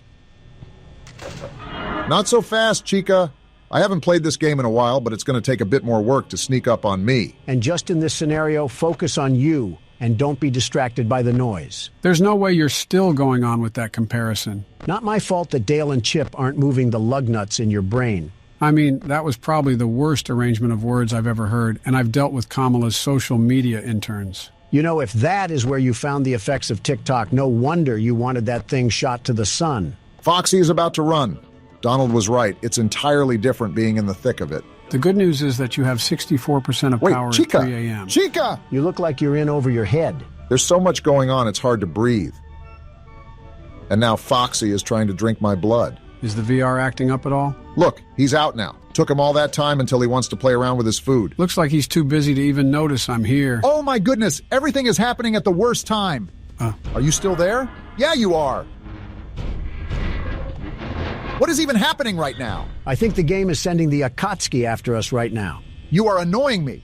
Not so fast, Chica. I haven't played this game in a while, but it's going to take a bit more work to sneak up on me. And just in this scenario, focus on you and don't be distracted by the noise. There's no way you're still going on with that comparison. Not my fault that Dale and Chip aren't moving the lug nuts in your brain. I mean, that was probably the worst arrangement of words I've ever heard, and I've dealt with Kamala's social media interns. You know, if that is where you found the effects of TikTok, no wonder you wanted that thing shot to the sun. Foxy is about to run. Donald was right. It's entirely different being in the thick of it. The good news is that you have 64% of power Chica! at 3 a.m. Chica! You look like you're in over your head. There's so much going on, it's hard to breathe. And now Foxy is trying to drink my blood. Is the VR acting up at all? Look, he's out now. Took him all that time until he wants to play around with his food. Looks like he's too busy to even notice I'm here. Oh my goodness, everything is happening at the worst time. Are you still there? Yeah, you are. What is even happening right now? I think the game is sending the Akatsuki after us right now. You are annoying me.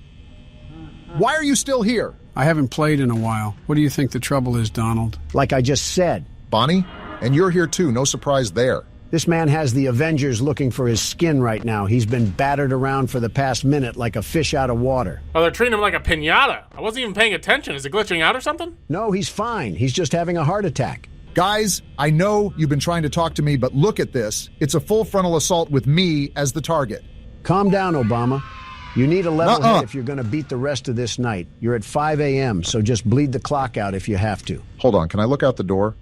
Why are you still here? I haven't played in a while. What do you think the trouble is, Donald? Like I just said. Bonnie? And you're here too, no surprise there. This man has the Avengers looking for his skin right now. He's been battered around for the past minute like a fish out of water. Oh, they're treating him like a piñata. I wasn't even paying attention. Is it glitching out or something? No, he's fine. He's just having a heart attack. Guys, I know you've been trying to talk to me, but look at this. It's a full frontal assault with me as the target. Calm down, Obama. You need a level head if you're going to beat the rest of this night. You're at 5 a.m., so just bleed the clock out if you have to. Hold on, can I look out the door?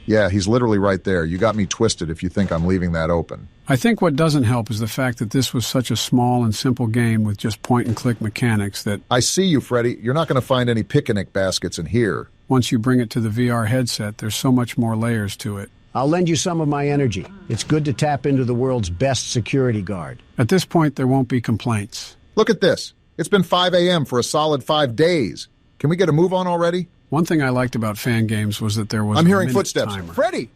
Yeah, he's literally right there. You got me twisted if you think I'm leaving that open. I think what doesn't help is the fact that this was such a small and simple game with just point-and-click mechanics that... I see you, Freddy. You're not going to find any picnic baskets in here. Once you bring it to the VR headset, there's so much more layers to it. I'll lend you some of my energy. It's good to tap into the world's best security guard. At this point, there won't be complaints. Look at this. It's been 5 a.m. for a solid 5 days. Can we get a move on already? One thing I liked about fan games was that there was I'm a hearing minute footsteps. timer. Freddy!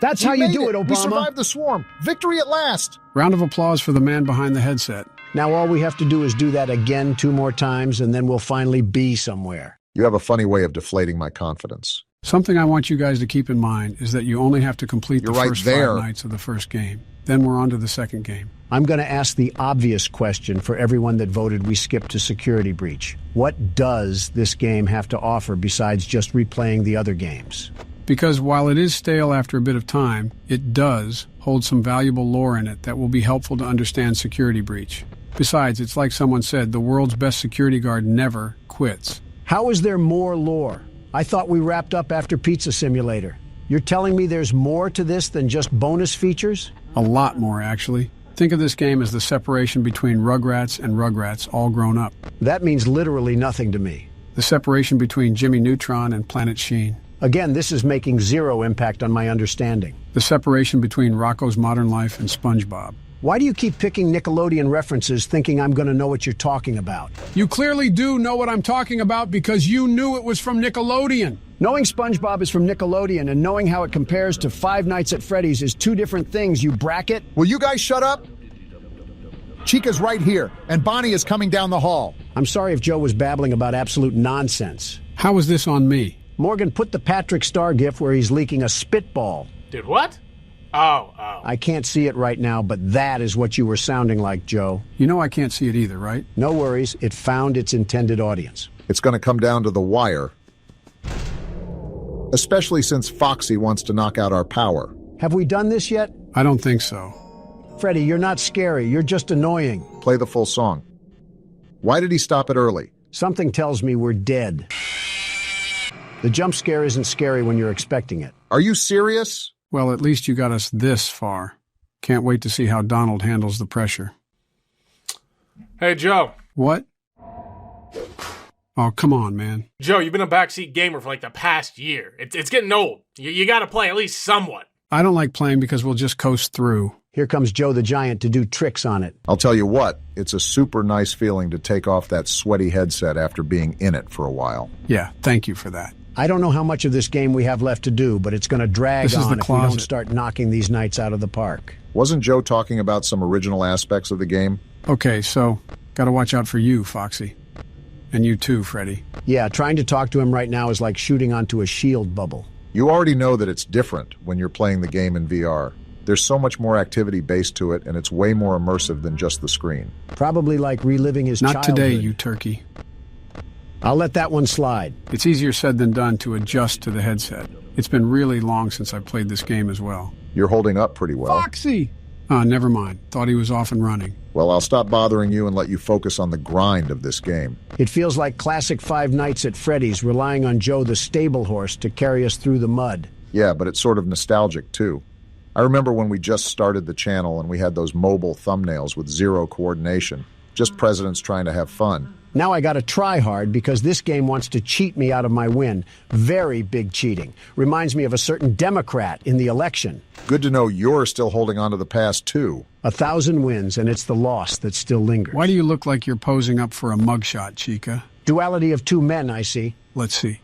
That's how you do it, Obama. We survived the swarm. Victory at last. Round of applause for the man behind the headset. Now all we have to do is do that again 2 more times, and then we'll finally be somewhere. You have a funny way of deflating my confidence. Something I want you guys to keep in mind is that you only have to complete the first 5 nights of the first game. Then we're on to the second game. I'm going to ask the obvious question for everyone that voted we skip to security breach. What does this game have to offer besides just replaying the other games? Because while it is stale after a bit of time, it does hold some valuable lore in it that will be helpful to understand security breach. Besides, it's like someone said, the world's best security guard never quits. How is there more lore? I thought we wrapped up after Pizza Simulator. You're telling me there's more to this than just bonus features? A lot more, actually. Think of this game as the separation between Rugrats and Rugrats all grown up. That means literally nothing to me. The separation between Jimmy Neutron and Planet Sheen. Again, this is making zero impact on my understanding. The separation between Rocko's Modern Life and SpongeBob. Why do you keep picking Nickelodeon references thinking I'm going to know what you're talking about? You clearly do know what I'm talking about because you knew it was from Nickelodeon. Knowing SpongeBob is from Nickelodeon and knowing how it compares to Five Nights at Freddy's is 2 different things, you bracket. Will you guys shut up? Chica's right here, and Bonnie is coming down the hall. I'm sorry if Joe was babbling about absolute nonsense. How is this on me? Morgan, put the Patrick Star gif where he's leaking a spitball. Dude, what? Oh. I can't see it right now, but that is what you were sounding like, Joe. You know I can't see it either, right? No worries. It found its intended audience. It's going to come down to the wire. Especially since Foxy wants to knock out our power. Have we done this yet? I don't think so. Freddy, you're not scary. You're just annoying. Play the full song. Why did he stop it early? Something tells me we're dead. The jump scare isn't scary when you're expecting it. Are you serious? Well, at least you got us this far. Can't wait to see how Donald handles the pressure. Hey, Joe. What? Oh, come on, man. Joe, you've been a backseat gamer for like the past year. It's getting old. You gotta play at least somewhat. I don't like playing because we'll just coast through. Here comes Joe the Giant to do tricks on it. I'll tell you what, it's a super nice feeling to take off that sweaty headset after being in it for a while. Yeah, thank you for that. I don't know how much of this game we have left to do, but it's going to drag This is on the if we don't closet. start knocking these nights out of the park. Wasn't Joe talking about some original aspects of the game? Okay, so gotta watch out for you, Foxy. And you too, Freddy. Yeah, trying to talk to him right now is like shooting onto a shield bubble. You already know that it's different when you're playing the game in VR. There's so much more activity based to it, and it's way more immersive than just the screen. Probably like reliving his Not childhood. today, you turkey. I'll let that one slide. It's easier said than done to adjust to the headset. It's been really long since I played this game as well. You're holding up pretty well. Foxy! Ah, never mind. Thought he was off and running. Well, I'll stop bothering you and let you focus on the grind of this game. It feels like classic Five Nights at Freddy's, relying on Joe the stable horse to carry us through the mud. Yeah, but it's sort of nostalgic, too. I remember when we just started the channel and we had those mobile thumbnails with zero coordination. Just presidents trying to have fun. Now I gotta try hard because this game wants to cheat me out of my win. Very big cheating. Reminds me of a certain Democrat in the election. Good to know you're still holding on to the past, too. 1,000 wins, and it's the loss that still lingers. Why do you look like you're posing up for a mugshot, Chica? Duality of two men, I see. Let's see.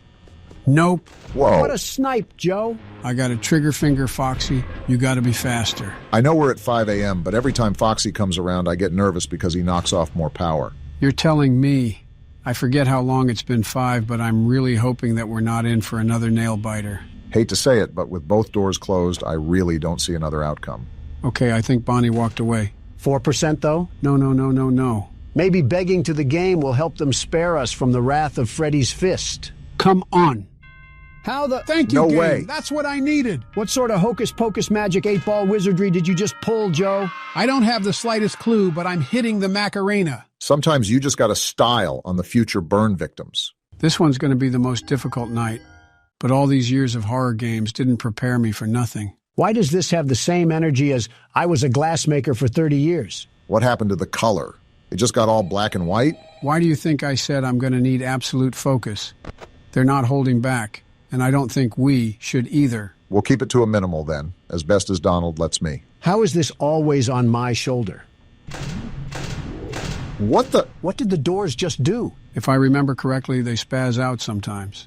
Nope. Whoa. What a snipe, Joe. I got a trigger finger, Foxy. You gotta be faster. I know we're at 5 a.m., but every time Foxy comes around, I get nervous because he knocks off more power. You're telling me. I forget how long it's been 5, but I'm really hoping that we're not in for another nail-biter. Hate to say it, but with both doors closed, I really don't see another outcome. Okay, I think Bonnie walked away. 4% though? No. Maybe begging to the game will help them spare us from the wrath of Freddy's fist. Come on. How the... Thank you, No game. way. That's what I needed. What sort of hocus-pocus magic 8-ball wizardry did you just pull, Joe? I don't have the slightest clue, but I'm hitting the Macarena. Sometimes you just got to style on the future burn victims. This one's going to be the most difficult night, but all these years of horror games didn't prepare me for nothing. Why does this have the same energy as I was a glassmaker for 30 years? What happened to the color? It just got all black and white? Why do you think I said I'm going to need absolute focus? They're not holding back, and I don't think we should either. We'll keep it to a minimal then, as best as Donald lets me. How is this always on my shoulder? What the? What did the doors just do? If I remember correctly, they spaz out sometimes.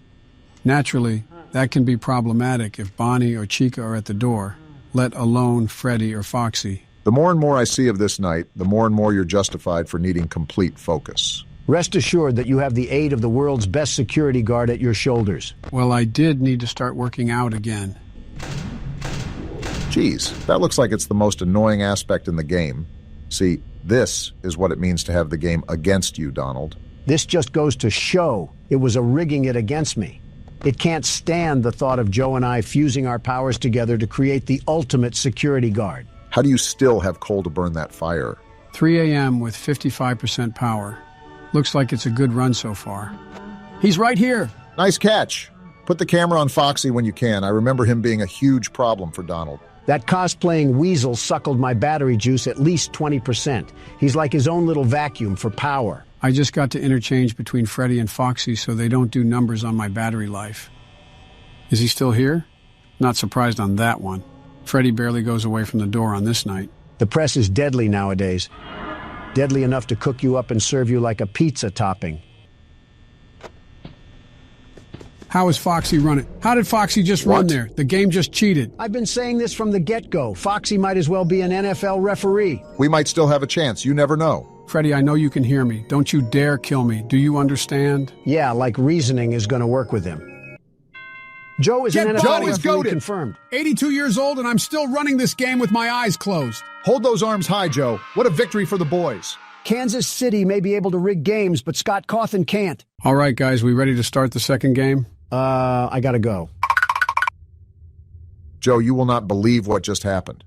Naturally, that can be problematic if Bonnie or Chica are at the door, let alone Freddy or Foxy. The more and more I see of this night, the more and more you're justified for needing complete focus. Rest assured that you have the aid of the world's best security guard at your shoulders. Well, I did need to start working out again. Geez, that looks like it's the most annoying aspect in the game. See, this is what it means to have the game against you, Donald. This just goes to show it was a rigging it against me. It can't stand the thought of Joe and I fusing our powers together to create the ultimate security guard. How do you still have coal to burn that fire? 3 a.m. with 55% power. Looks like it's a good run so far. He's right here. Nice catch. Put the camera on Foxy when you can. I remember him being a huge problem for Donald. That cosplaying weasel suckled my battery juice at least 20%. He's like his own little vacuum for power. I just got to interchange between Freddy and Foxy so they don't do numbers on my battery life. Is he still here? Not surprised on that one. Freddy barely goes away from the door on this night. The press is deadly nowadays. Deadly enough to cook you up and serve you like a pizza topping. How is Foxy running? How did Foxy just run there? The game just cheated. I've been saying this from the get-go. Foxy might as well be an NFL referee. We might still have a chance. You never know. Freddy, I know you can hear me. Don't you dare kill me. Do you understand? Yeah, like reasoning is going to work with him. Joe is an NFL referee confirmed. 82 years old and I'm still running this game with my eyes closed. Hold those arms high, Joe. What a victory for the boys. Kansas City may be able to rig games, but Scott Cawthon can't. All right, guys, we ready to start the second game? I gotta go. Joe, you will not believe what just happened.